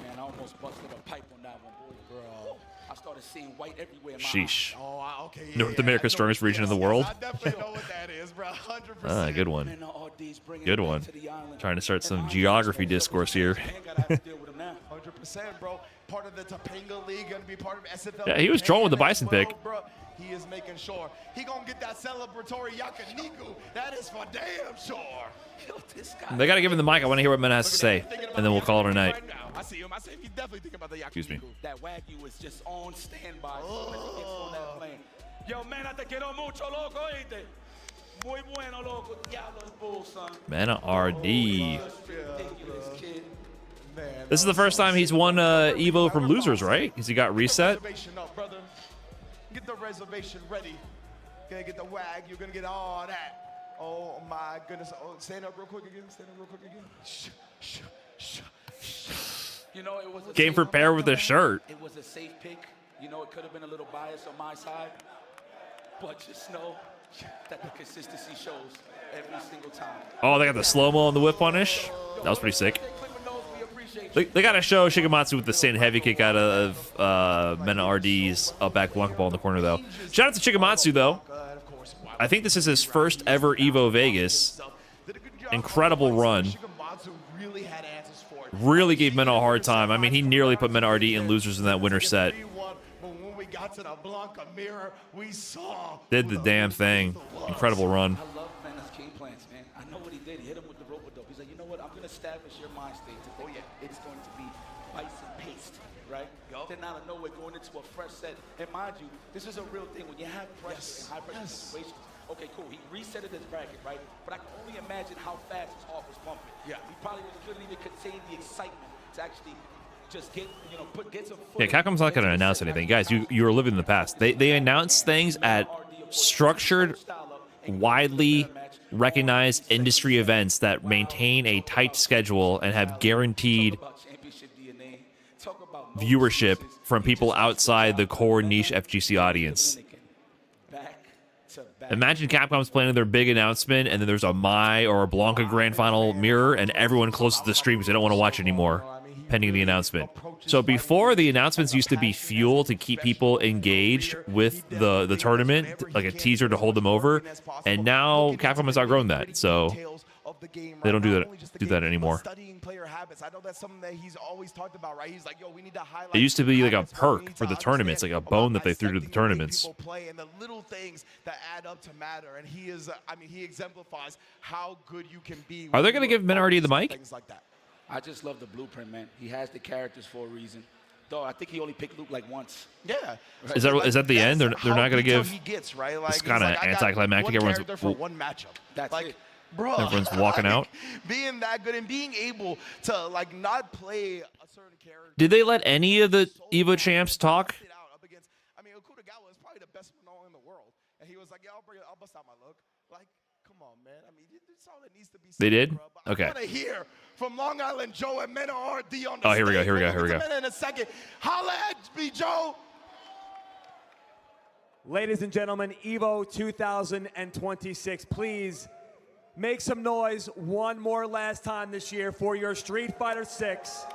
Man, I almost busted a pipe on that one, boy. Bro, I started seeing white everywhere. Sheesh. Oh, okay, yeah, North America's strongest region in the world. I definitely know what that is, bro. 100%. Good one. Good one. Trying to start some geography discourse here. 100%, bro. Part of the Topanga League, gonna be part of SFL. Yeah, he was trolling with the Bison pick. He is making sure he gonna get that celebratory yakiniku. That is for damn sure. They gotta give him the mic. I want to hear what Mena has to say, and then we'll call it a night. I see him. I say he's definitely thinking about the yakiniku. Excuse me. That Wagyu is just on standby. Yo, man, I te quiero mucho, loco, oíste. Mena RD. This is the first time he's won Evo from losers, right? Because he got reset. Get the reservation ready. Gonna get the wag. You're gonna get all that. Oh my goodness. Oh, stand up real quick again. Stand up real quick again. You know, it was a Came prepared with a shirt. It was a safe pick. You know, it could have been a little bias on my side, but just know that the consistency shows every single time. Oh, they got the slow-mo on the whip punish. That was pretty sick. They got to show Shigematsu with the stand heavy kick out of Mena RD's up back Blanca ball in the corner, though. Shout out to Shigematsu, though. I think this is his first ever Evo Vegas. Incredible run. Really gave Mena a hard time. I mean, he nearly put Mena RD in losers in that winner set. Did the damn thing. Incredible run. I love Mena's game plans, man. I know what he did. He hit him with the rope-a-dope. He's like, you know what? I'm going to establish your mind state to think it's going to be bison paste, right? Then out of nowhere, going into a fresh set. And mind you, this is a real thing. When you have pressure and high-pressure situations, okay, cool. He resetted his bracket, right? But I can only imagine how fast his heart was pumping. Yeah. He probably couldn't even contain the excitement to actually just get, you know, get some. Yeah, Capcom's not going to announce anything. Guys, you are living in the past. They announce things at structured, widely recognized industry events that maintain a tight schedule and have guaranteed viewership from people outside the core niche FGC audience. Imagine Capcom's planning their big announcement, and then there's a Mai or a Blanca Grand Final mirror, and everyone closes the stream because they don't want to watch anymore, pending the announcement. So before, the announcements used to be fuel to keep people engaged with the tournament, like a teaser to hold them over, and now Capcom has outgrown that, so they don't do that anymore. Studying player habits. I know that's something that he's always talked about, right? He's like, yo, we need to highlight. It used to be like a perk for the tournaments, like a bone that they threw to the tournaments. Play and the little things that add up to matter, and he is. I mean, he exemplifies how good you can be. Are they going to give Mena RD the mic? Things like that. I just love the blueprint, man. He has the characters for a reason. Though I think he only picked Luke like once. Yeah. Right. Is that the end? They're not going to give. He gets, right? Like, it's kind of anticlimactic. Everyone's for one matchup. That's like, it. Bro, everyone's walking out. Being that good and being able to like not play a certain character. Did they let any of the Evo champs talk? I mean, Okutagawa is probably the best one in the world, and he was like, "Yeah, I'll bust out my look." Like, come on, man. I mean, that's all that needs to be said. They did? Bro. Okay. I want to hear from Long Island Joe and Mena RD on the Oh, here we go. stage. Here we go. We'll Here we get go. to Mena in a second. Holla at me, Joe. Ladies and gentlemen, Evo 2026, please make some noise one more last time this year for your Street Fighter 6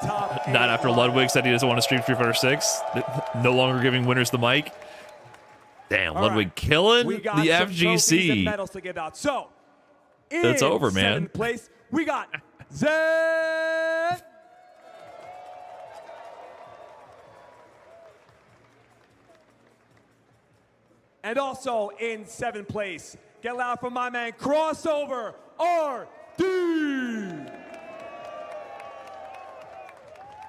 top. Not after Ludwig said he doesn't want to stream Street Fighter 6. No longer giving winners the mic. Damn, Ludwig killing we the got some trophies and FGC. medals to give out. So, It's over, man. seventh place, we got Zen. And also in seventh place, get loud for my man, Crossover RD.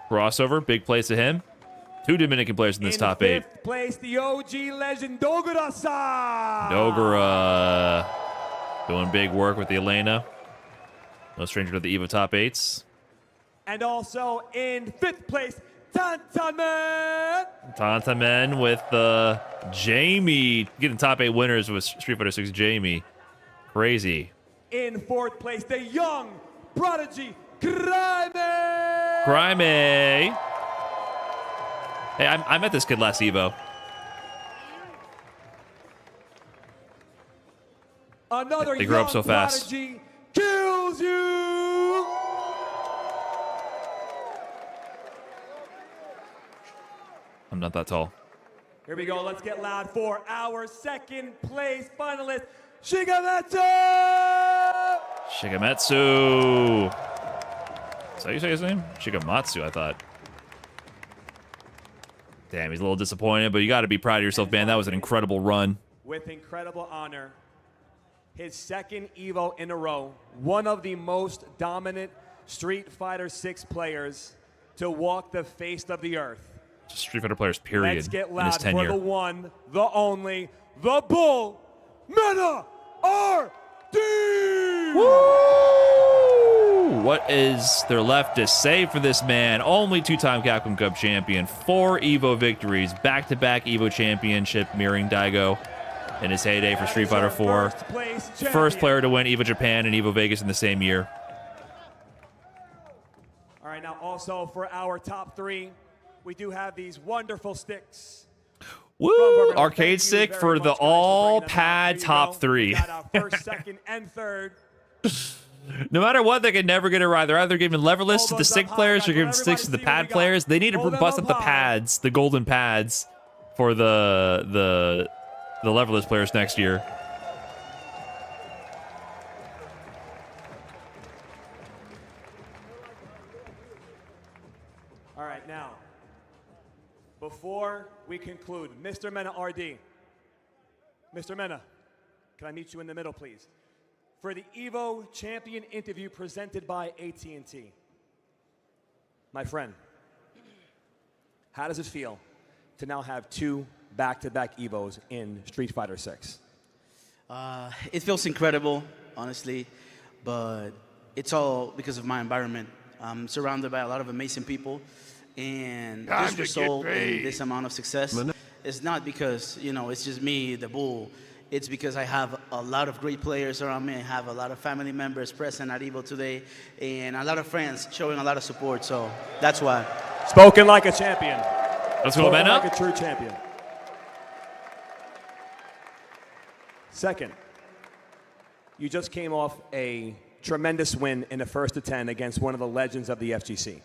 Crossover, big place to him. 2 Dominican players in this top 8. Fifth place, the OG legend, Dogura-san. Dogura doing big work with the Elena. No stranger to the Evo top 8s. And also in fifth place, Tantaman. Tantamen with Jamie getting top 8 winners with Street Fighter 6 Jamie. Crazy. In fourth place, the young prodigy, Grime. Grime. Hey, I met this kid last Evo. Another They grow up young so fast. prodigy kills you. I'm not that tall. Here we go. Let's get loud for our second place finalist, Shigematsu. Shigematsu. Is that how you say his name? Shigematsu, I thought. Damn, he's a little disappointed, but you got to be proud of yourself, man. That was an incredible run. With incredible honor, his second Evo in a row, one of the most dominant Street Fighter 6 players to walk the face of the earth. Just Street Fighter players, period, Let's get in his loud for tenure. the one, the only, the Bull, Mena Woo! What is there left to say for this man? Only two-time Capcom Cup champion, 4 EVO victories, back-to-back EVO championship, mirroring Daigo in his heyday for Street Fighter 4. First player to win EVO Japan and EVO Vegas in the same year. All right, now also for our top 3, we do have these wonderful sticks. Woo! Arcade stick for the all-pad top 3. We got our first, second, and third. No matter what, they can never get it right. They're either giving leverless to the stick players or giving sticks to the pad players. They need to bust up the pads, the golden pads, for the leverless players next year. All right, now, before we conclude, Mr. Mena RD. Mr. Mena, can I meet you in the middle, please? For the EVO Champion interview presented by AT&T. My friend, how does it feel to now have 2 back-to-back EVOs in Street Fighter 6? It feels incredible, honestly, but it's all because of my environment. I'm surrounded by a lot of amazing people, and this result and this amount of success is not because, you know, it's just me, the bull. It's because I have a lot of great players around me. I have a lot of family members present at EVO today, and a lot of friends showing a lot of support, so that's why. Spoken like a champion. Let's go, Mena. Like a true champion. Second, you just came off a tremendous win in the first of 10 against one of the legends of the FGC.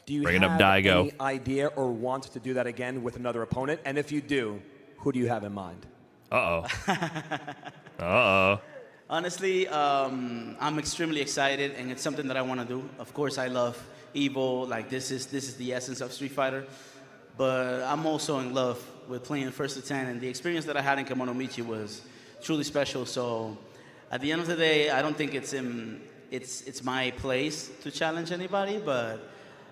Do you Bringing up have Daigo. any idea or want to do that again with another opponent? And if you do, who do you have in mind? Uh-oh. Uh-oh. Honestly, I'm extremely excited, and it's something that I want to do. Of course, I love EVO. Like, this is the essence of Street Fighter. But I'm also in love with playing first to 10, and the experience that I had in Kemonomichi was truly special. So at the end of the day, I don't think it's my place to challenge anybody, but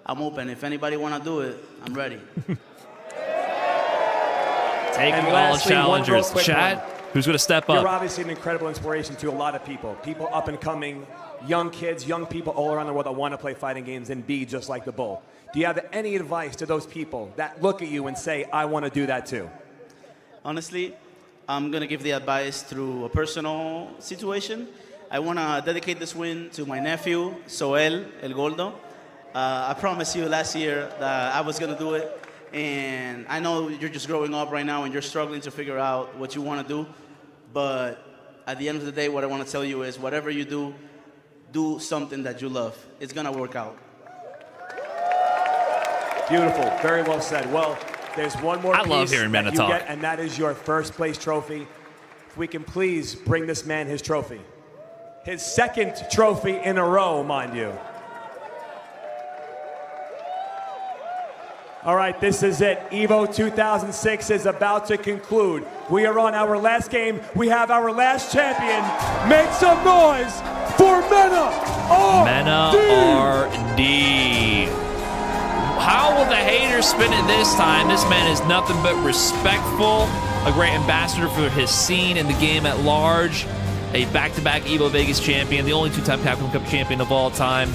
I'm open. If anybody want to do it, I'm ready. Taking all challengers. Chat, who's going to step up? You're obviously an incredible inspiration to a lot of people. People up and coming, young kids, young people all around the world that want to play fighting games and be just like the Bull. Do you have any advice to those people that look at you and say, I want to do that too? Honestly, I'm going to give the advice through a personal situation. I want to dedicate this win to my nephew, Soel El Goldo. I promised you last year that I was going to do it. And I know you're just growing up right now and you're struggling to figure out what you want to do. But at the end of the day, what I want to tell you is whatever you do, do something that you love. It's going to work out. Beautiful. Very well said. Well, there's one more I piece love hearing that Mena you talk. get, and that is your first place trophy. If we can please bring this man his trophy. His second trophy in a row, mind you. All right, this is it. EVO 2006 is about to conclude. We are on our last game. We have our last champion. Make some noise for Mena RD. How will the haters spin it this time? This man is nothing but respectful, a great ambassador for his scene and the game at large, a back-to-back EVO Vegas champion, the only 2-time Capcom Cup champion of all time.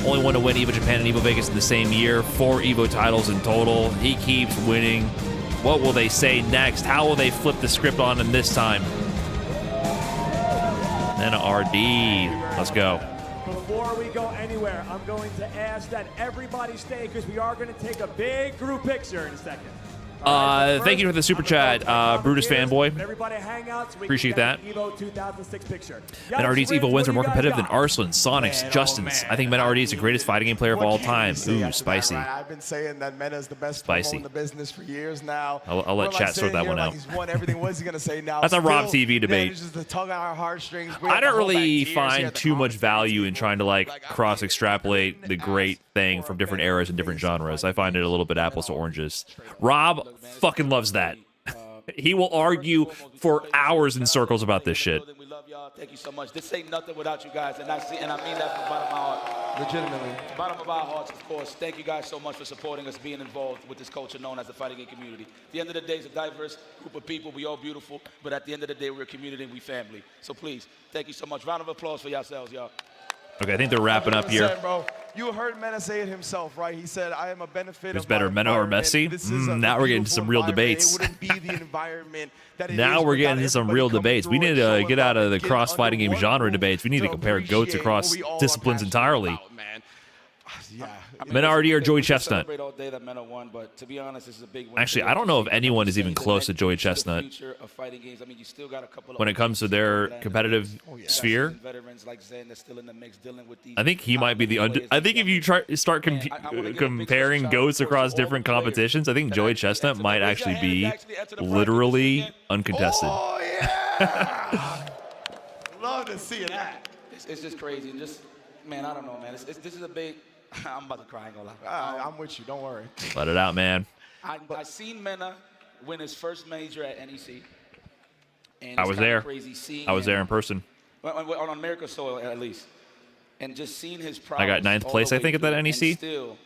Only one to win EVO Japan and EVO Vegas in the same year. 4 EVO titles in total. He keeps winning. What will they say next? How will they flip the script on him this time? Then RD. Let's go. Before we go anywhere, I'm going to ask that everybody stay because we are going to take a big group picture in a second. Thank you for the super chat, Brutus fanboy. Everybody hang out so we Appreciate can that. get an EVO 2006 picture. Men RD's EVO wins are more competitive than Arslan, Sonic's, Justin's. I think Men RD is the greatest fighting game player of all time. Ooh, spicy. I've been saying that Mena is the best Spicy. promo in the business for years now. I'll let chat sort that one out. He's won everything. What is he going to say now? That's a Rob TV debate. Manages to tug on our heartstrings. I don't really find too much value in trying to like cross-extrapolate the great thing from different eras and different genres. I find it a little bit apples to oranges. Rob fucking loves that. He will argue for hours in circles about this shit. love y'all. Thank you so much. This ain't nothing without you guys, and I mean that from the bottom of my heart. Legitimately. From the bottom of our hearts, of course. Thank you guys so much for supporting us, being involved with this culture known as the fighting game community. At the end of the day, it's a diverse group of people. We all beautiful, but at the end of the day, we're a community and we family. So please, thank you so much. Round of applause for yourselves, y'all. Okay, I think they're wrapping up here. Bro. You heard Mena say it himself, right? He said, I am a benefit Who's of better, my Mena or environment. Messi? This is a Now we're getting some real beautiful debates. environment. It wouldn't be the environment that it Now is we're without getting some everybody real coming debates. We through need and to showing get love out of and the getting cross fighting under game one genre roof debates. We need to compare goats appreciate across what we all are disciplines passionate entirely. about, man. Yeah. Mena RD or Joey We can Chestnut? celebrate all day that Mena won, but to be honest, this is a big win. Actually, I don't know if anyone is even close to Joey Chestnut Future of fighting games. I mean, you still got a couple when it comes to their competitive sphere. Veterans like Zen that's still in the mix, dealing with these. I think he might be the I think if you start comparing goats across different competitions, I think Joey Chestnut might actually be literally uncontested. Oh, yeah. Love to see that. It's just crazy. And just, man, I don't know, man. This is a big, I'm about to cry, I ain't gonna lie. I'm with you, don't worry. Let it out, man. I seen Mena win his first major at NEC. And I it's was kinda there. Crazy seeing I was him, there in person. on America's soil, at least. And just seeing his I got prowess ninth all place, the I way think, at that through, NEC. and still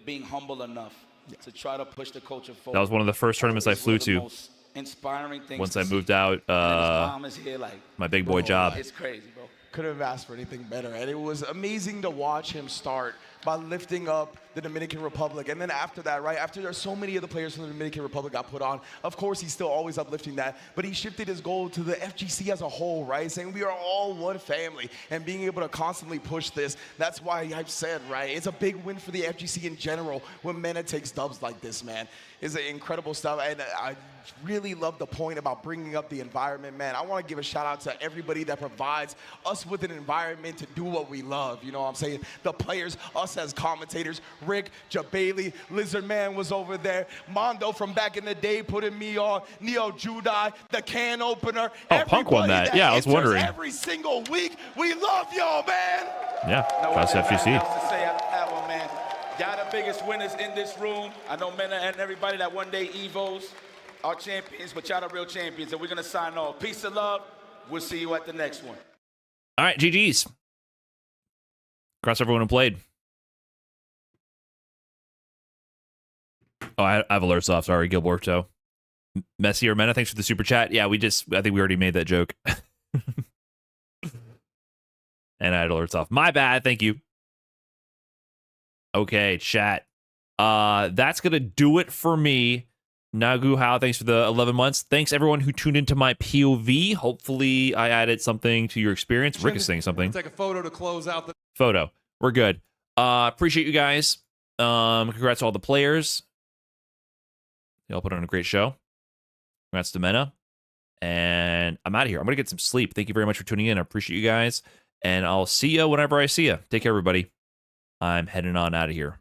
being humble enough to try to push the culture forward. That was one of the first tournaments I It's one flew of the to most inspiring things once to I see. moved out And his mom is here, like, my big boy job. It's crazy, bro. Couldn't have asked for anything better. And it was amazing to watch him start by lifting up the Dominican Republic. And then after that, right, after there's so many of the players from the Dominican Republic got put on, of course, he's still always uplifting that, but he shifted his goal to the FGC as a whole, right, saying we are all one family and being able to constantly push this. That's why I've said, right, it's a big win for the FGC in general when Mena takes dubs like this, man. It's incredible stuff, and I really love the point about bringing up the environment, man. I want to give a shout out to everybody that provides us with an environment to do what we love, you know what I'm saying? The players, us as commentators, Rick, Jabali, Lizard Man was over there, Mondo from back in the day putting me on, Neo Judai, the can opener. Oh, Punk won that. Yeah, I was wondering. Every single week, we love y'all, man. Yeah, No that's one has FGC. nothing else to say after that one, man. Y'all the biggest winners in this room. I know Mena and everybody that one day Evos are champions, but y'all the real champions, and we're gonna sign off. Peace and love. We'll see you at the next one. All right, GG's. Across everyone who played. Oh, I have alerts off. Sorry, Gilberto. Messi or Mena, thanks for the super chat. Yeah, I think we already made that joke. And I had alerts off. My bad. Thank you. Okay, chat. That's going to do it for me. Nagu How, thanks for the 11 months. Thanks, everyone who tuned into my POV. Hopefully, I added something to your experience. Rick is saying something. Take a photo to close out the Photo. We're good. Appreciate you guys. Congrats to all the players. Y'all put on a great show. Congrats to Mena. And I'm out of here. I'm going to get some sleep. Thank you very much for tuning in. I appreciate you guys. And I'll see you whenever I see you. Take care, everybody. I'm heading on out of here.